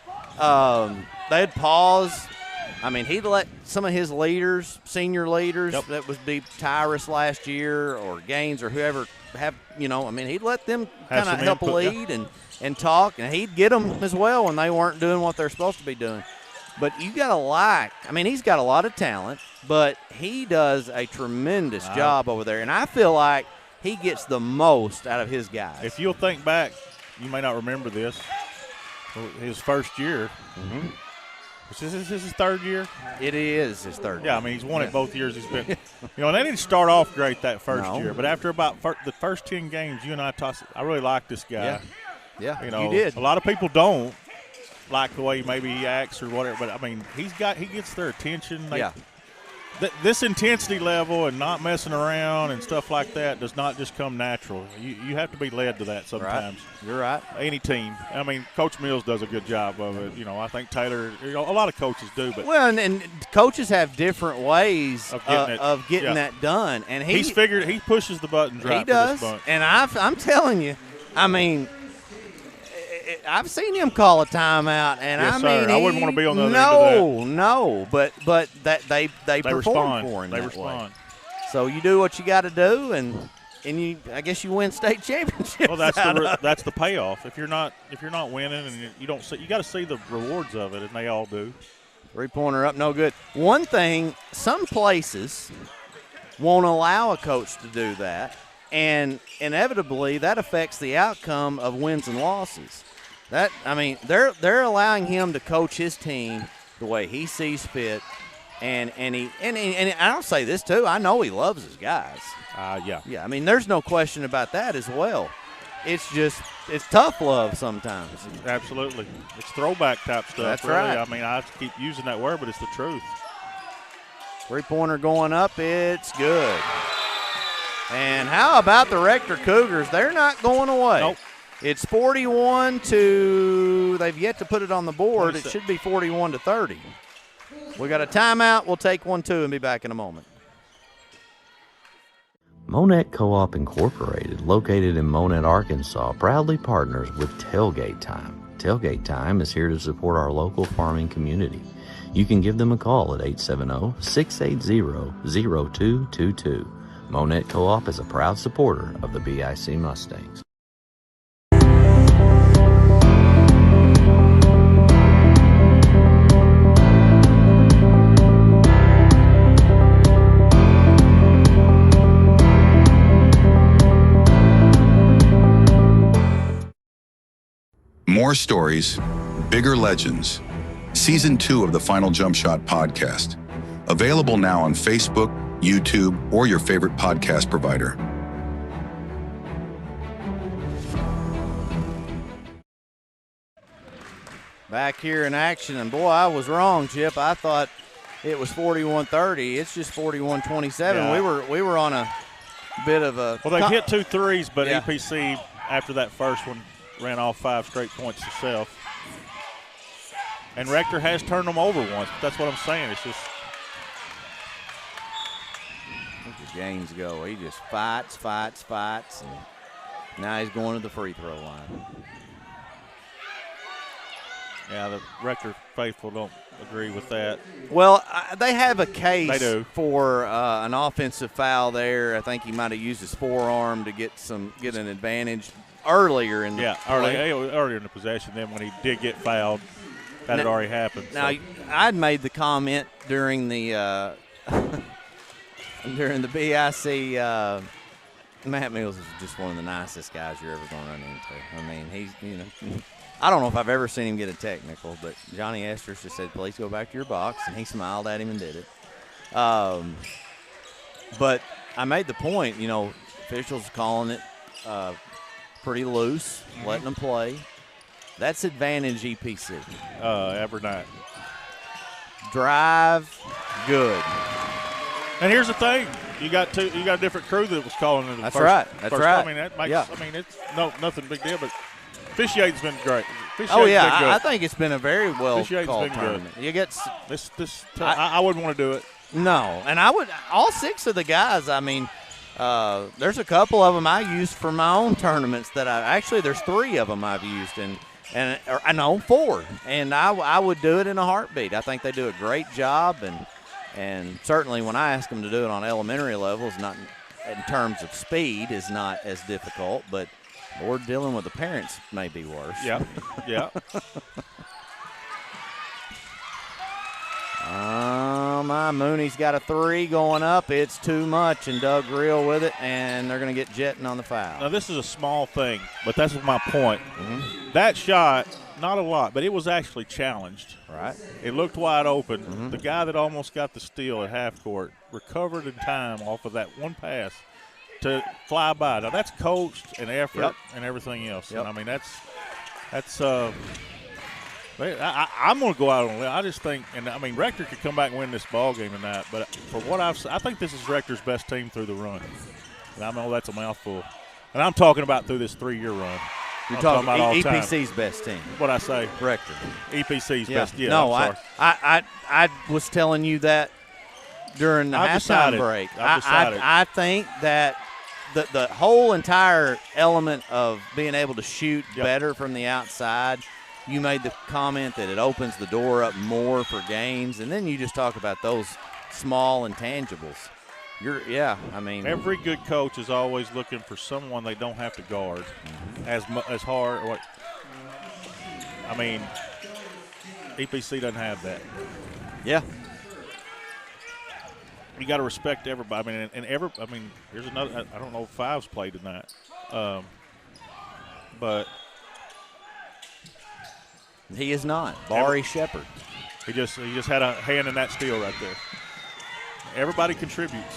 They'd pause. I mean, he'd let some of his leaders, senior leaders, that would be Tyrus last year or Gaines or whoever have, you know, I mean, he'd let them kind of help lead and talk, and he'd get them as well when they weren't doing what they're supposed to be doing. But you got to I mean, he's got a lot of talent, but he does a tremendous job over there. And I feel like he gets the most out of his guys. If you'll think back, you may not remember this, his first year. Mm-hmm. Is this his third year? It is his third year. Yeah, I mean, he's won it both years he's been. You know, and they didn't start off great that first year, but after about the first 10 games, you and I tossed it. I really like this guy. Yeah, you know, you did. A lot of people don't like the way maybe he acts or whatever, but I mean, he gets their attention. This intensity level and not messing around and stuff like that does not just come natural. You have to be led to that sometimes. Right. You're right. Any team. I mean, Coach Mills does a good job of it. You know, I think Taylor, you know, a lot of coaches do. But and coaches have different ways of getting that done. And he pushes the buttons right. He does. For this bunch. And I'm telling you, I mean, I've seen him call a timeout, and yes, I mean, I wouldn't want to be on the other end of that. No, but that they perform respond. for him. They that respond. Way. So you do what you got to do, and you, I guess you win state championships. Well, that's the payoff. If you're not winning, and you don't see, you got to see the rewards of it, and they all do. Three-pointer up, no good. One thing, some places won't allow a coach to do that, and inevitably that affects the outcome of wins and losses. I mean, they're allowing him to coach his team the way he sees fit, and I'll say this too. I know he loves his guys. Yeah. I mean, there's no question about that as well. It's tough love sometimes. Absolutely, it's throwback type stuff. That's really. right. I mean, I keep using that word, but it's the truth. Three-pointer going up, it's good. And how about the Rector Cougars? They're not going away. Nope. It's 41 to, they've yet to put it on the board. It should be 41 to 30. We got a timeout. We'll take 1-2 and be back in a moment. Monette Co-op Incorporated, located in Monette, Arkansas, proudly partners with Tailgate Time. Tailgate Time is here to support our local farming community. You can give them a call at 870-680-0222. Monette Co-op is a proud supporter of the BIC Mustangs. More stories, bigger legends. Season 2 of the Final Jump Shot podcast. Available now on Facebook, YouTube, or your favorite podcast provider. Back here in action, and boy, I was wrong, Chip. I thought it was 41-30. It's just 41-27. Yeah. We were on a bit of a. Well, they hit 2 threes, but EPC after that first one ran off 5 straight points himself. And Rector has turned them over once. That's what I'm saying. It's just. Look at Gaines go. He just fights. And now he's going to the free throw line. Yeah, the Rector faithful don't agree with that. Well, they have a case They do. for an offensive foul there. I think he might have used his forearm to get an advantage earlier in the play. Earlier in the possession. Then when he did get fouled, that had already happened. Now, I'd made the comment during the during the BIC. Matt Mills is just one of the nicest guys you're ever going to run into. I mean, he's I don't know if I've ever seen him get a technical, but Johnny Esters just said, "Please go back to your box," and he smiled at him and did it. But I made the point, officials calling it pretty loose, letting them play. That's advantage EPC. Every night. Drive, good. And here's the thing: you got a different crew that was calling it. That's right. I mean, that makes. I mean, it's nothing big deal, but officiating's been great. I think it's been a very well called tournament. Good. You get I wouldn't want to do it. No, and I would. All 6 of the guys. I mean, there's a couple of them I used for my own tournaments that there's 3 of them I've used, and I know 4, and I would do it in a heartbeat. I think they do a great job, and certainly when I ask them to do it on elementary levels, not in terms of speed, is not as difficult, but or dealing with the parents may be worse. Yeah, yeah. Mooney's got a 3 going up. It's too much, and Doug Reel with it, and they're going to get Jetton on the foul. Now, this is a small thing, but that's my point. Mm-hmm. That shot, not a lot, but it was actually challenged. Right. It looked wide open. Mm-hmm. The guy that almost got the steal at half court recovered in time off of that one pass to fly by. Now, that's coached and effort and everything else. Yep. And, I mean, I'm going to go out on a limb. I just think, and I mean, Rector could come back and win this ball game tonight. But for what I think this is Rector's best team through the run. And I know that's a mouthful. And I'm talking about through this 3-year run. You're talking about all EPC's time. Best team. What'd I say? Rector. EPC's best. Yeah. No, I was telling you that during the halftime break. I think that the whole entire element of being able to shoot better from the outside. You made the comment that it opens the door up more for games, and then you just talk about those small intangibles. Every good coach is always looking for someone they don't have to guard as hard. I mean, EPC doesn't have that. Yeah. You got to respect everybody. I mean, here's another. I don't know if Fives played tonight, but. He is not. Barry Shepard. He just had a hand in that steal right there. Everybody contributes.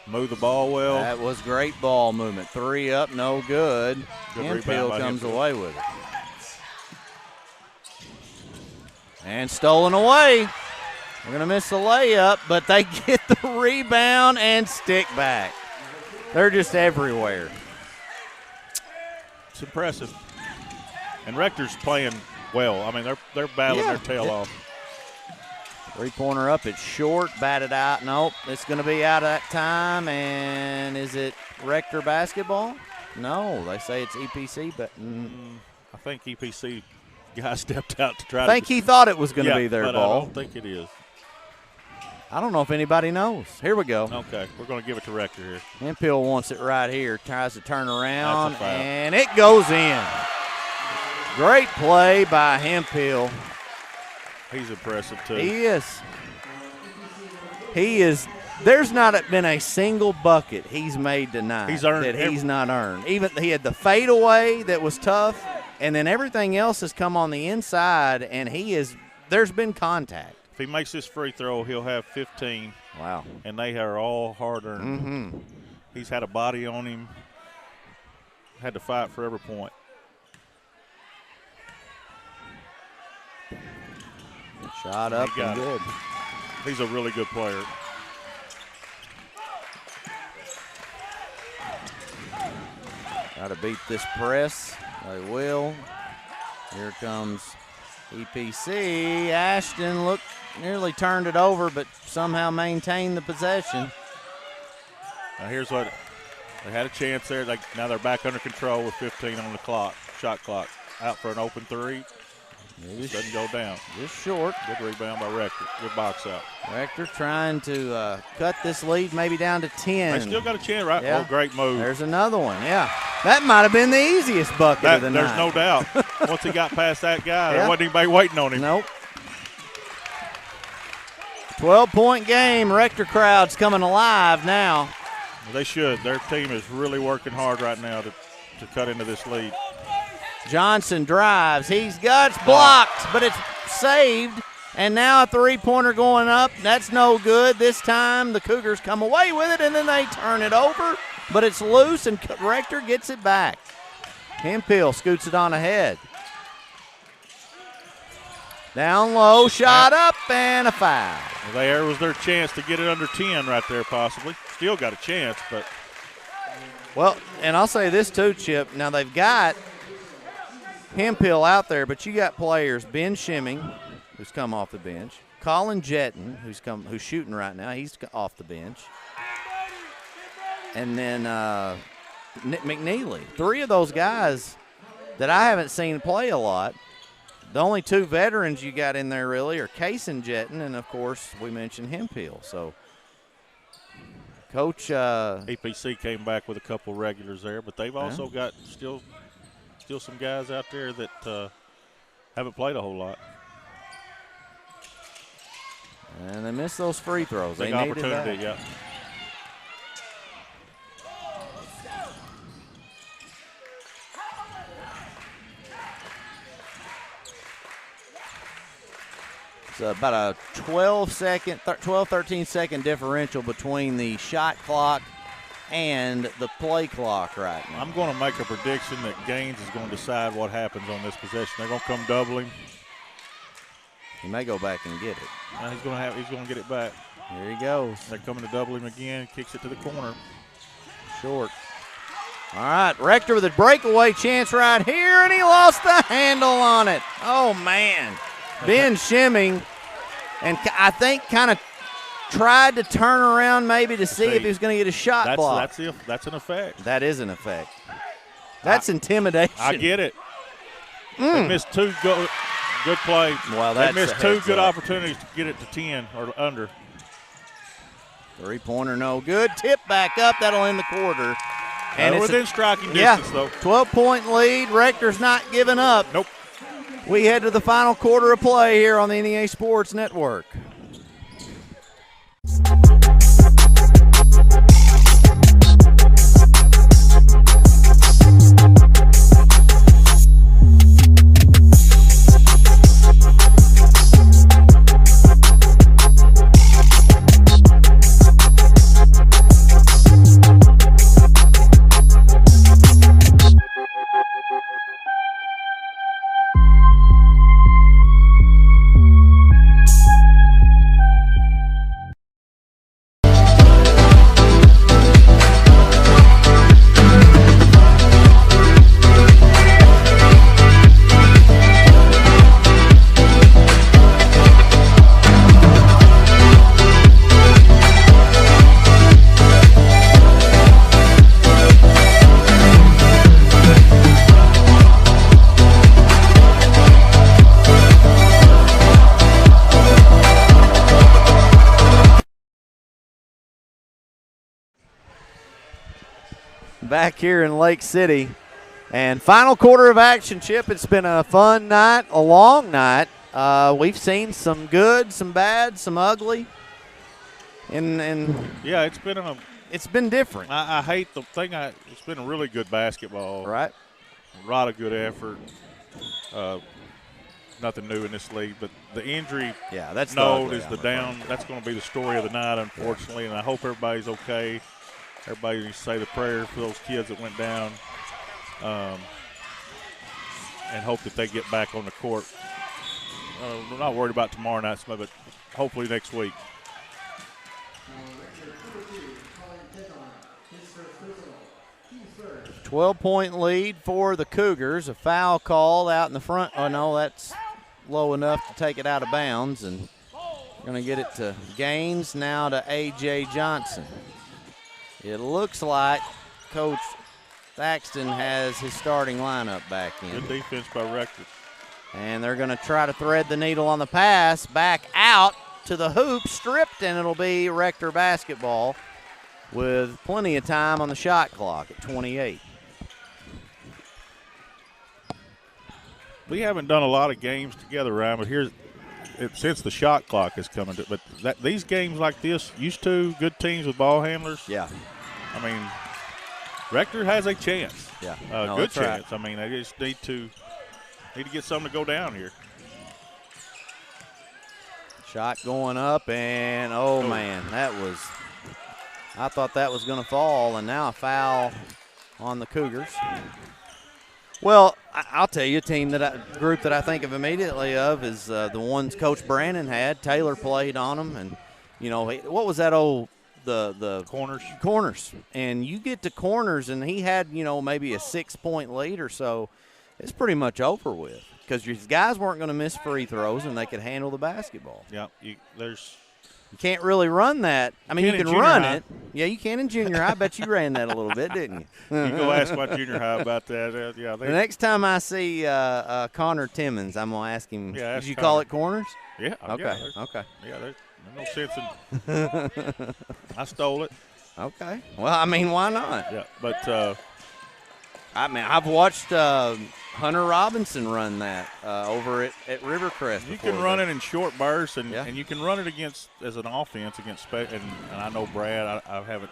Move the ball well. That was great ball movement. 3 up, no good. Hemphill comes away with it. And stolen away. We're going to miss the layup, but they get the rebound and stick back. They're just everywhere. It's impressive. And Rector's playing well. I mean, they're battling their tail off. 3-pointer up. It's short. Batted out. Nope. It's going to be out of that time. And is it Rector basketball? No. They say it's EPC, but I think EPC guy stepped out to try I think he thought it was going to be their ball. I don't think it is. I don't know if anybody knows. Here we go. Okay, we're going to give it to Rector here. Hemphill wants it right here. Tries to turn around, and it goes in. Great play by Hemphill. He's impressive, too. He is. There's not been a single bucket he's made tonight he's earned that he's not earned. Even he had the fadeaway that was tough, and then everything else has come on the inside, and there's been contact. If he makes this free throw, he'll have 15. Wow. And they are all hard-earned. Mm-hmm. He's had a body on him, had to fight for every point. Shot up and good. He's a really good player. Got to beat this press. They will. Here comes EPC. Ashton nearly turned it over, but somehow maintained the possession. Now here's what they had a chance there. Now they're back under control with 15 on the clock. shot clock. Out for an open three. Doesn't go down. Just short. Good rebound by Rector. Good box out. Rector trying to cut this lead maybe down to 10. They still got a chance, right? Yeah. Oh, great move. There's another one, yeah. That might have been the easiest bucket of the night. There's no doubt. Once he got past that guy, there wasn't anybody waiting on him. Nope. 12-point game. Rector crowd's coming alive now. They should. Their team is really working hard right now to cut into this lead. Johnson drives. He's blocked, but it's saved. And now a three-pointer going up. That's no good. This time the Cougars come away with it, and then they turn it over. But it's loose, and Rector gets it back. Hemphill scoots it on ahead. Down low, shot up, and a foul. There was their chance to get it under 10 right there possibly. Still got a chance, but. Well, and I'll say this too, Chip. Now they've got Hemphill out there, but you got players, Ben Shimming, who's come off the bench, Colin Jetton, who's shooting right now. He's off the bench. And then Nick McNeely. Three of those guys that I haven't seen play a lot. The only two veterans you got in there really are Case and Jetton, and, of course, we mentioned Hemphill. So, Coach EPC came back with a couple regulars there, but they've also got still some guys out there that haven't played a whole lot. And they missed those free throws. Big opportunity, yeah. It's about a 12, 13 second differential between the shot clock and the play clock right now. I'm going to make a prediction that Gaines is going to decide what happens on this possession. They're going to come double him. He may go back and get it. He's going to get it back. Here he goes. They're coming to double him again. Kicks it to the corner. Short. All right, Rector with a breakaway chance right here, and he lost the handle on it. Oh, man. Ben Shimming, and I think kind of tried to turn around maybe to see if he was going to get a shot block. That's an effect. That is an effect. That's intimidation. I get it. They missed two good play. Well, they missed two good opportunities to get it to 10 or under. Three-pointer no good. Tip back up. That'll end the quarter. And within striking distance, though. 12-point lead. Rector's not giving up. Nope. We head to the final quarter of play here on the NEA Sports Network. Back here in Lake City, and final quarter of action, Chip. It's been a fun night, a long night. We've seen some good, some bad, some ugly, and yeah, it's been different. I hate the thing. It's been a really good basketball, right? A lot of good effort. Nothing new in this league, but the injury that's note is the down. That's going to be the story of the night, unfortunately, and I hope everybody's okay. Everybody needs to say the prayer for those kids that went down, and hope that they get back on the court. We're not worried about tomorrow night, but hopefully next week. – 12-point lead for the Cougars. A foul called out in the front. Oh, no, that's low enough to take it out of bounds. And going to get it to Gaines, now to A.J. Johnson. It looks like Coach Thaxton has his starting lineup back in. Good defense by Rector. And they're going to try to thread the needle on the pass. Back out to the hoop, stripped, and it'll be Rector basketball with plenty of time on the shot clock at 28. We haven't done a lot of games together, Ryan, but since the shot clock is coming, but these games like this, used to good teams with ball handlers. Yeah. I mean, Rector has a chance. Yeah. Good chance. Right. I mean, they just need to get something to go down here. Shot going up, and man, I thought that was going to fall, and now a foul on the Cougars. Well, I'll tell you, a group that I think of immediately of is the ones Coach Brandon had. Taylor played on them, and what was that the corners, and you get to corners, and he had maybe a 6-point lead or so. It's pretty much over with because these guys weren't going to miss free throws, and they could handle the basketball. Yeah, you can't really run that. I mean, you can run it. Yeah, you can in junior high. I bet you ran that a little bit, didn't you? You go ask my junior high about that. Yeah. The next time I see Connor Timmons, I'm going to ask him, did you call it corners? Yeah. Okay. Yeah, there's no sense in I stole it. Okay. Well, I mean, why not? Yeah, but I've watched Hunter Robinson run that over at Rivercrest. You can run it in short bursts, and you can run it as an offense against and I know Brad. I haven't.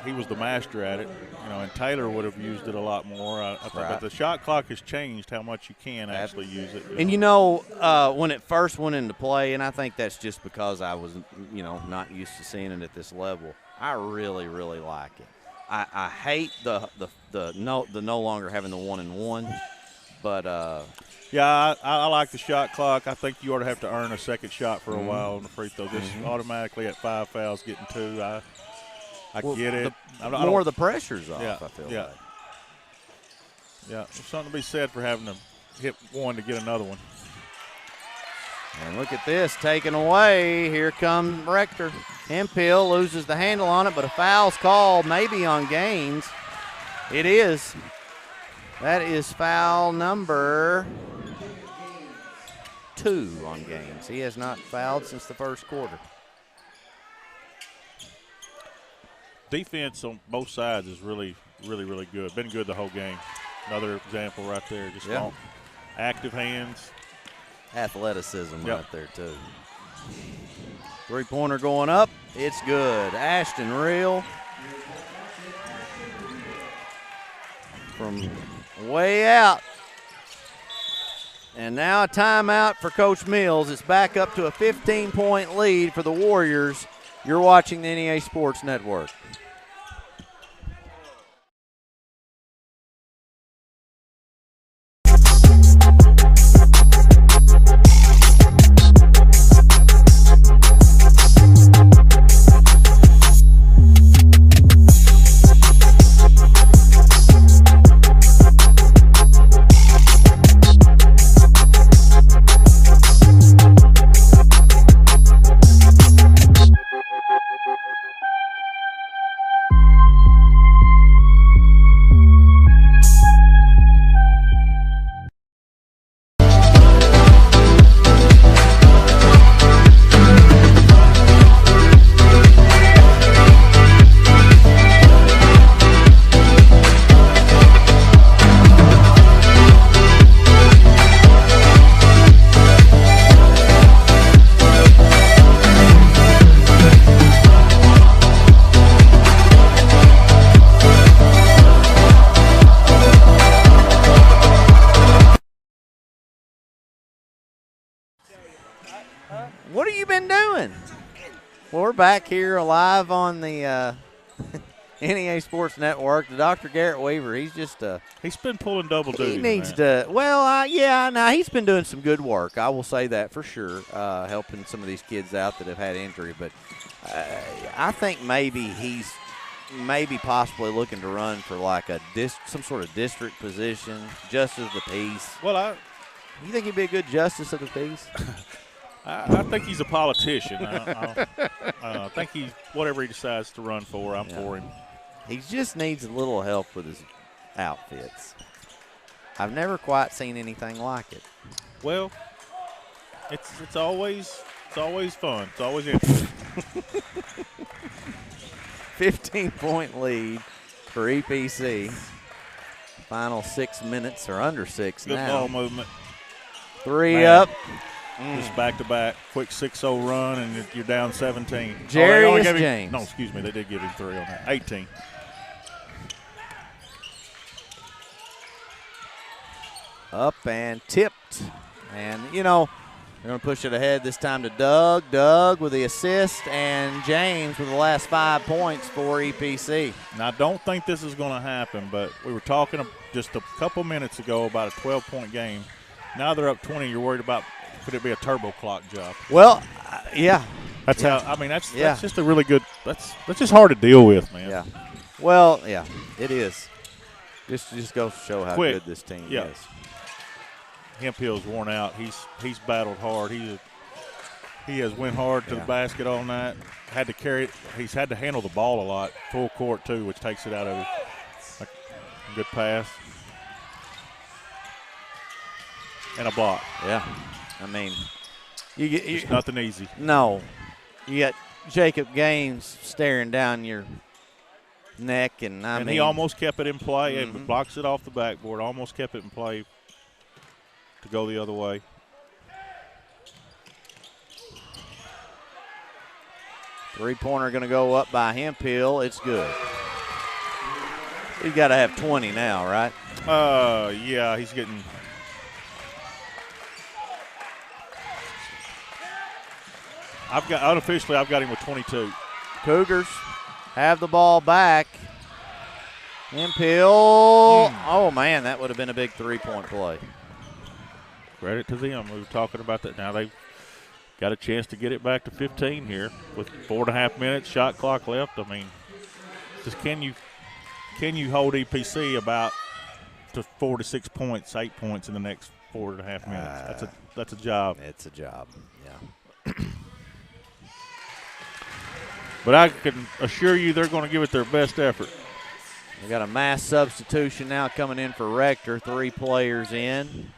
He was the master at it. And Taylor would have used it a lot more. But the shot clock has changed how much you can actually use it. And when it first went into play, and I think that's just because I was not used to seeing it at this level. I really, really like it. I hate the no longer having the 1-and-1, but I like the shot clock. I think you ought to have to earn a second shot for a while on the free throw. Just automatically at 5 fouls, getting 2. I get it. More of the pressure's off. Yeah, I feel yeah. like. Yeah, there's something to be said for having to hit one to get another one. And look at this, taken away. Here comes Rector. Hemphill loses the handle on it, but a foul's called maybe on Gaines. It is. That is foul number 2 on Gaines. He has not fouled since the first quarter. Defense on both sides is really, really, really good. Been good the whole game. Another example right there. Just long, active hands. Athleticism right there, too. Three-pointer going up. It's good. Ashton Reel from way out. And now a timeout for Coach Mills. It's back up to a 15-point lead for the Warriors. You're watching the NEA Sports Network. What have you been doing? Well, we're back here live on the NEA Sports Network. The Dr. Garrett Weaver, he's just he's been pulling double duty. He needs to. Well, he's been doing some good work. I will say that for sure, helping some of these kids out that have had injury. But I think maybe he's possibly looking to run for like some sort of district position, justice of the peace. Well, you think he'd be a good justice of the peace? I think he's a politician. I think he's whatever he decides to run for, I'm for him. He just needs a little help with his outfits. I've never quite seen anything like it. Well, it's always fun. It's always interesting. 15-point lead for EPC. Final 6 minutes or under 6 Good now. ball movement. 3 Man, up. Just back-to-back, quick 6-0 run, and you're down 17. Jarius James. James. No, excuse me, they did give him 3 on that. 18. Up and tipped. And, you know, they're going to push it ahead this time to Doug. Doug with the assist, and James with the last 5 points for EPC. Now, I don't think this is going to happen, but we were talking just a couple minutes ago about a 12-point game. Now they're up 20. You're worried about could it be a turbo clock job? Well, yeah. That's how. I mean, that's just a really good. That's just hard to deal with, man. Yeah. Well, yeah, it is. Just goes to show how Quick. good this team Yeah. is. Hemphill's worn out. He's battled hard. He has went hard to the basket all night. Had to carry it. He's had to handle the ball a lot, full court too, which takes it out of him. Good pass and a block. Yeah. I mean, it's nothing easy. No. You got Jacob Gaines staring down your neck, and I mean. He almost kept it in play and blocks it off the backboard. Almost kept it in play to go the other way. Three-pointer going to go up by Hemphill. It's good. He's got to have 20 now, right? Yeah, he's getting. Unofficially, I've got him with 22. Cougars have the ball back. Hemphill. Oh, man, that would have been a big three-point play. Credit to them. We were talking about that. Now they've got a chance to get it back to 15 here with 4.5 minutes, shot clock left. I mean, just can you hold EPC about to 4 to 6 points, 8 points in the next 4.5 minutes? That's a job. It's a job, yeah. But I can assure you they're going to give it their best effort. We got a mass substitution now coming in for Rector. 3 players in.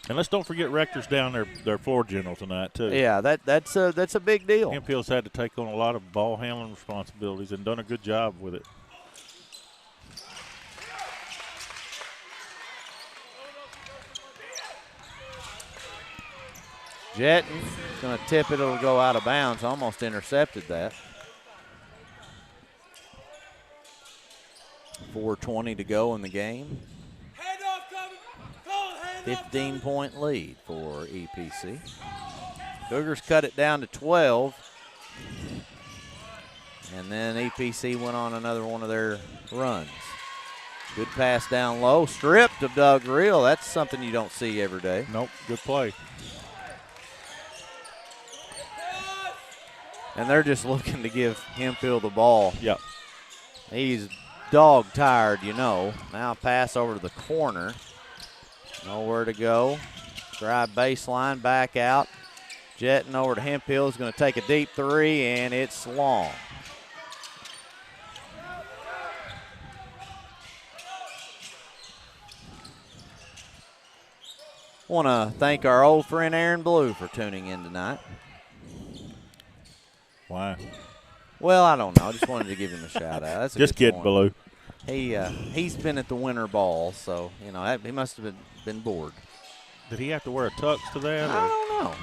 And let's don't forget Rector's down their floor general tonight too. Yeah, that's a big deal. Hemphill's had to take on a lot of ball handling responsibilities and done a good job with it. Jetton's going to tip it. It'll go out of bounds. Almost intercepted that. 4:20 to go in the game. 15-point lead for EPC. Cougars cut it down to 12. And then EPC went on another one of their runs. Good pass down low. Stripped of Doug Reel. That's something you don't see every day. Nope, good play. And they're just looking to give Hemphill the ball. Yep. He's dog tired, you know. Now pass over to the corner. Nowhere to go. Drive baseline, back out. Jetting over to Hemphill. Is going to take a deep three, and it's long. Want to thank our old friend Aaron Blue for tuning in tonight. Why? Well, I don't know. I just wanted to give him a shout out. That's a just good kidding, point. Blue. He's been at the winter ball, so you know he must have been bored. Did he have to wear a tux to that? I don't know.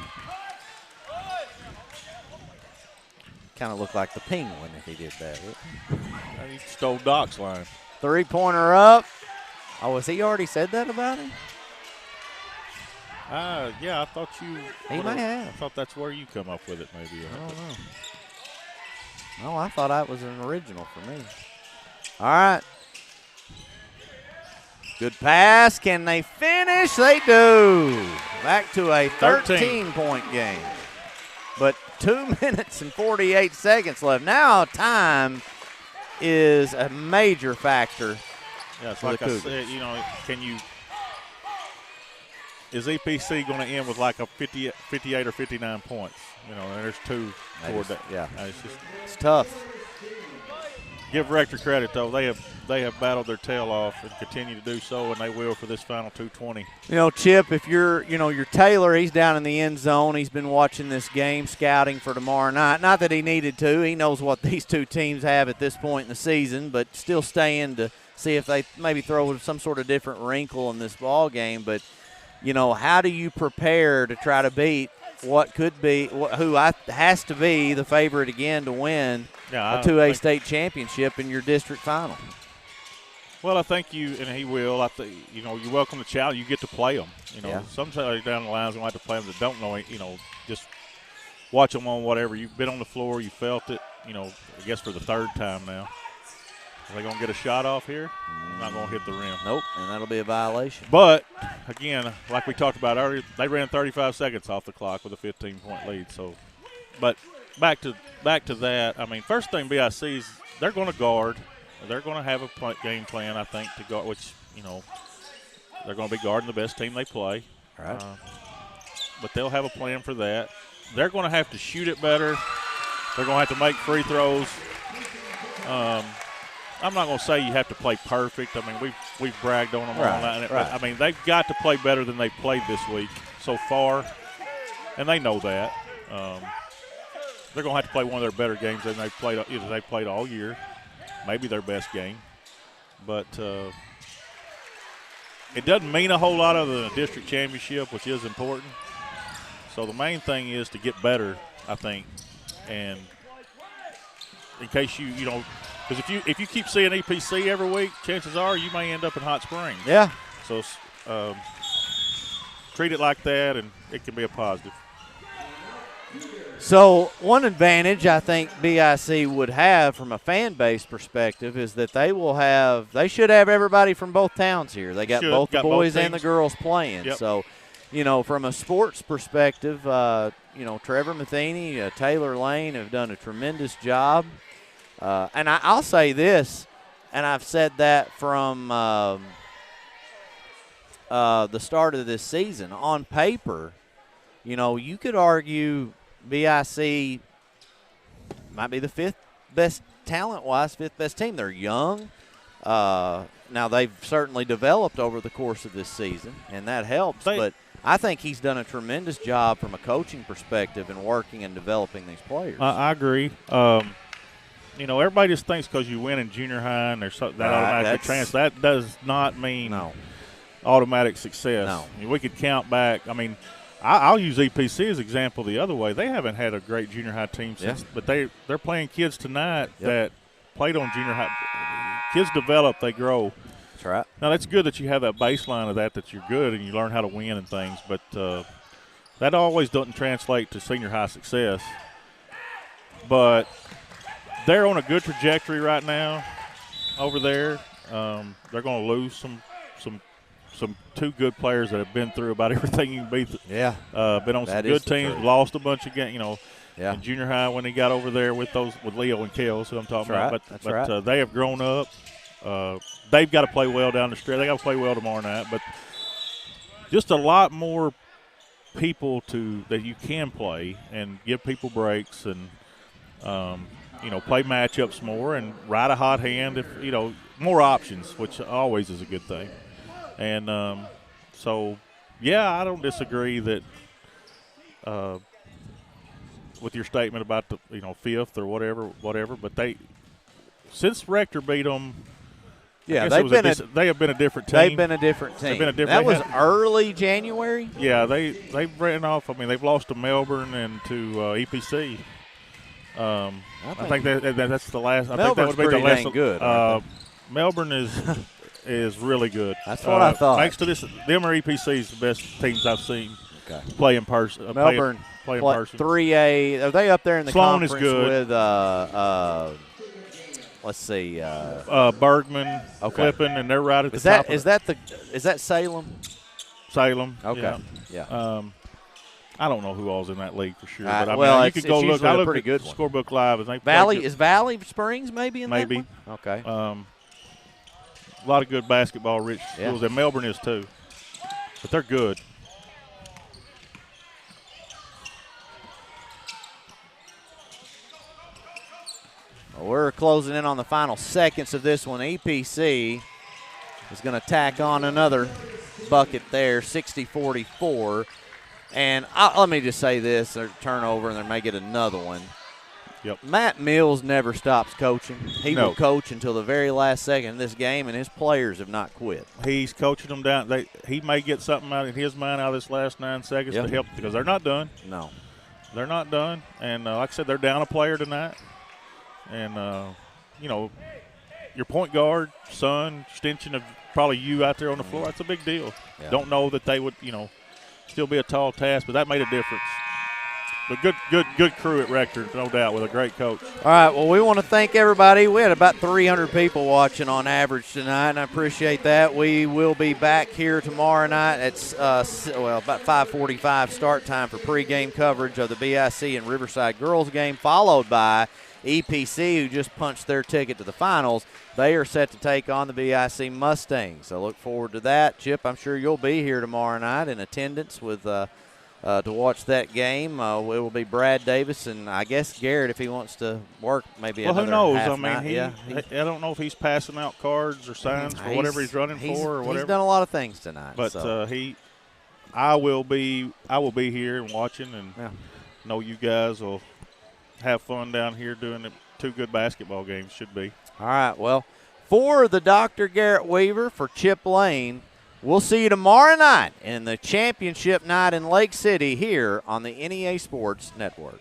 Kind of looked like the Penguin if he did that. He stole Doc's line. Three-pointer up. Oh, has he already said that about him? Yeah, I thought you. He may have. I thought that's where you come up with it, maybe. I don't know. Oh, I thought that was an original for me. All right. Good pass. Can they finish? They do. Back to a 13-point game. But 2 minutes and 48 seconds left. Now time is a major factor. Yeah, it's for like the I Cougars. said, is EPC going to end with like a 58 or 59 points? You know, and there's two toward that. Yeah. It's tough. give Rector credit, though. They have battled their tail off and continue to do so, and they will for this final 220. You know, Chip, if you're Taylor, he's down in the end zone. He's been watching this game, scouting for tomorrow night. Not that he needed to. He knows what these two teams have at this point in the season, but still staying to see if they maybe throw some sort of different wrinkle in this ball game. But, how do you prepare to try to beat what could be, has to be the favorite again to win a 2A state championship in your district final? Well, I think and he will. I think, you're welcome to challenge. You get to play them. Sometimes down the lines we might have to play them that don't know it. Just watch them on whatever. You've been on the floor, you felt it. I guess for the third time now. Are they going to get a shot off here? Not going to hit the rim. Nope, and that'll be a violation. But, again, like we talked about earlier, they ran 35 seconds off the clock with a 15-point lead. So, but back to that, I mean, first thing BIC is they're going to guard. They're going to have a game plan, I think, to guard, which, they're going to be guarding the best team they play. All right. But they'll have a plan for that. They're going to have to shoot it better. They're going to have to make free throws. I'm not going to say you have to play perfect. I mean, we've bragged on them all night. Right. I mean, they've got to play better than they played this week so far, and they know that. They're going to have to play one of their better games than they've played all year, maybe their best game. But it doesn't mean a whole lot other than a district championship, which is important. So the main thing is to get better, I think, and in case because if you keep seeing EPC every week, chances are you may end up in Hot Springs. Yeah. So treat it like that, and it can be a positive. So one advantage I think BIC would have from a fan base perspective is that they should have everybody from both towns here. They got both the boys and the girls playing. Yep. So, from a sports perspective, Trevor Matheny, Taylor Lane have done a tremendous job. And I'll say this, and I've said that from the start of this season. On paper, you could argue BIC might be the fifth best talent-wise, fifth best team. They're young. Now, they've certainly developed over the course of this season, and that helps. But I think he's done a tremendous job from a coaching perspective in working and developing these players. I agree. Everybody just thinks because you win in junior high and there's something that automatically transfers. That does not mean automatic success. No. I mean, we could count back. I mean, I'll use EPC as an example the other way. They haven't had a great junior high team since, but they're playing kids tonight that played on junior high. Kids develop, they grow. That's right. Now, that's good that you have that baseline of that you're good and you learn how to win and things, but that always doesn't translate to senior high success. But they're on a good trajectory right now over there. They're going to lose some two good players that have been through about everything you can be. Been on some good teams, lost a bunch of games. In junior high when he got over there with Leo and Kels, who I'm talking about. But they have grown up. They've got to play well down the stretch. They got to play well tomorrow night. But just a lot more people that you can play and give people breaks and play matchups more and ride a hot hand if more options, which always is a good thing. And I don't disagree that with your statement about the fifth or whatever. But since Rector beat them, they have been a different team. They've been a different team. That was early January. Yeah, they've ran off. I mean, they've lost to Melbourne and to EPC. I think that's the last. I think that would be the last. Good. Melbourne is really good. That's what I thought. Thanks to this, them or EPC's the best teams I've seen play in person. Melbourne play in person. 3A. Are they up there in the Sloan conference is good. with? Let's see. Bergman, Clippin, and they're right at the top. Is that Salem? Salem. Okay. Yeah. I don't know who all's in that league for sure. But you could go look. I looked at the scorebook live. And is Valley Springs maybe in that one? Okay. A lot of good basketball-rich schools, and Melbourne is too. But they're good. We're closing in on the final seconds of this one. EPC is going to tack on another bucket there, 60-44. And let me just say this, there's a turnover, and they may get another one. Yep. Matt Mills never stops coaching. He will coach until the very last second of this game, and his players have not quit. He's coaching them down. He may get something out in his mind out of this last 9 seconds to help, because they're not done. No. They're not done. And like I said, they're down a player tonight. And, your point guard, son, extension of probably you out there on the floor, that's a big deal. Yeah. Don't know that they would, still be a tall task, but that made a difference. But good crew at Rector, no doubt, with a great coach. All right, well, we want to thank everybody. We had about 300 people watching on average tonight, and I appreciate that. We will be back here tomorrow night at about 5:45 start time for pregame coverage of the BIC and Riverside girls game, followed by EPC, who just punched their ticket to the finals. They are set to take on the BIC Mustangs. So look forward to that. Chip, I'm sure you'll be here tomorrow night in attendance with to watch that game. It will be Brad Davis and I guess Garrett if he wants to work maybe another who knows? half I mean, night. I don't know if he's passing out cards or signs for whatever he's running for or whatever. He's done a lot of things tonight. But I will be here and watching, and know you guys will have fun down here doing the 2 good basketball games. Should be. All right. Well, for the Dr. Garrett Weaver, for Chip Lane, we'll see you tomorrow night in the championship night in Lake City here on the NEA Sports Network.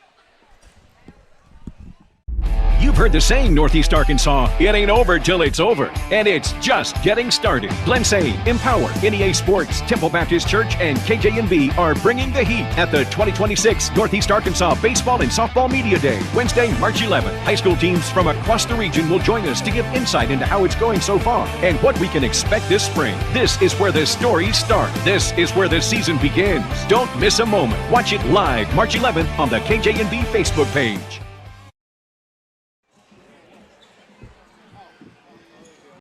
You've heard the saying, Northeast Arkansas, it ain't over till it's over. And it's just getting started. Glensay, Empower, NEA Sports, Temple Baptist Church, and KJNB are bringing the heat at the 2026 Northeast Arkansas Baseball and Softball Media Day, Wednesday, March 11th. High school teams from across the region will join us to give insight into how it's going so far and what we can expect this spring. This is where the stories start. This is where the season begins. Don't miss a moment. Watch it live March 11th on the KJNB Facebook page.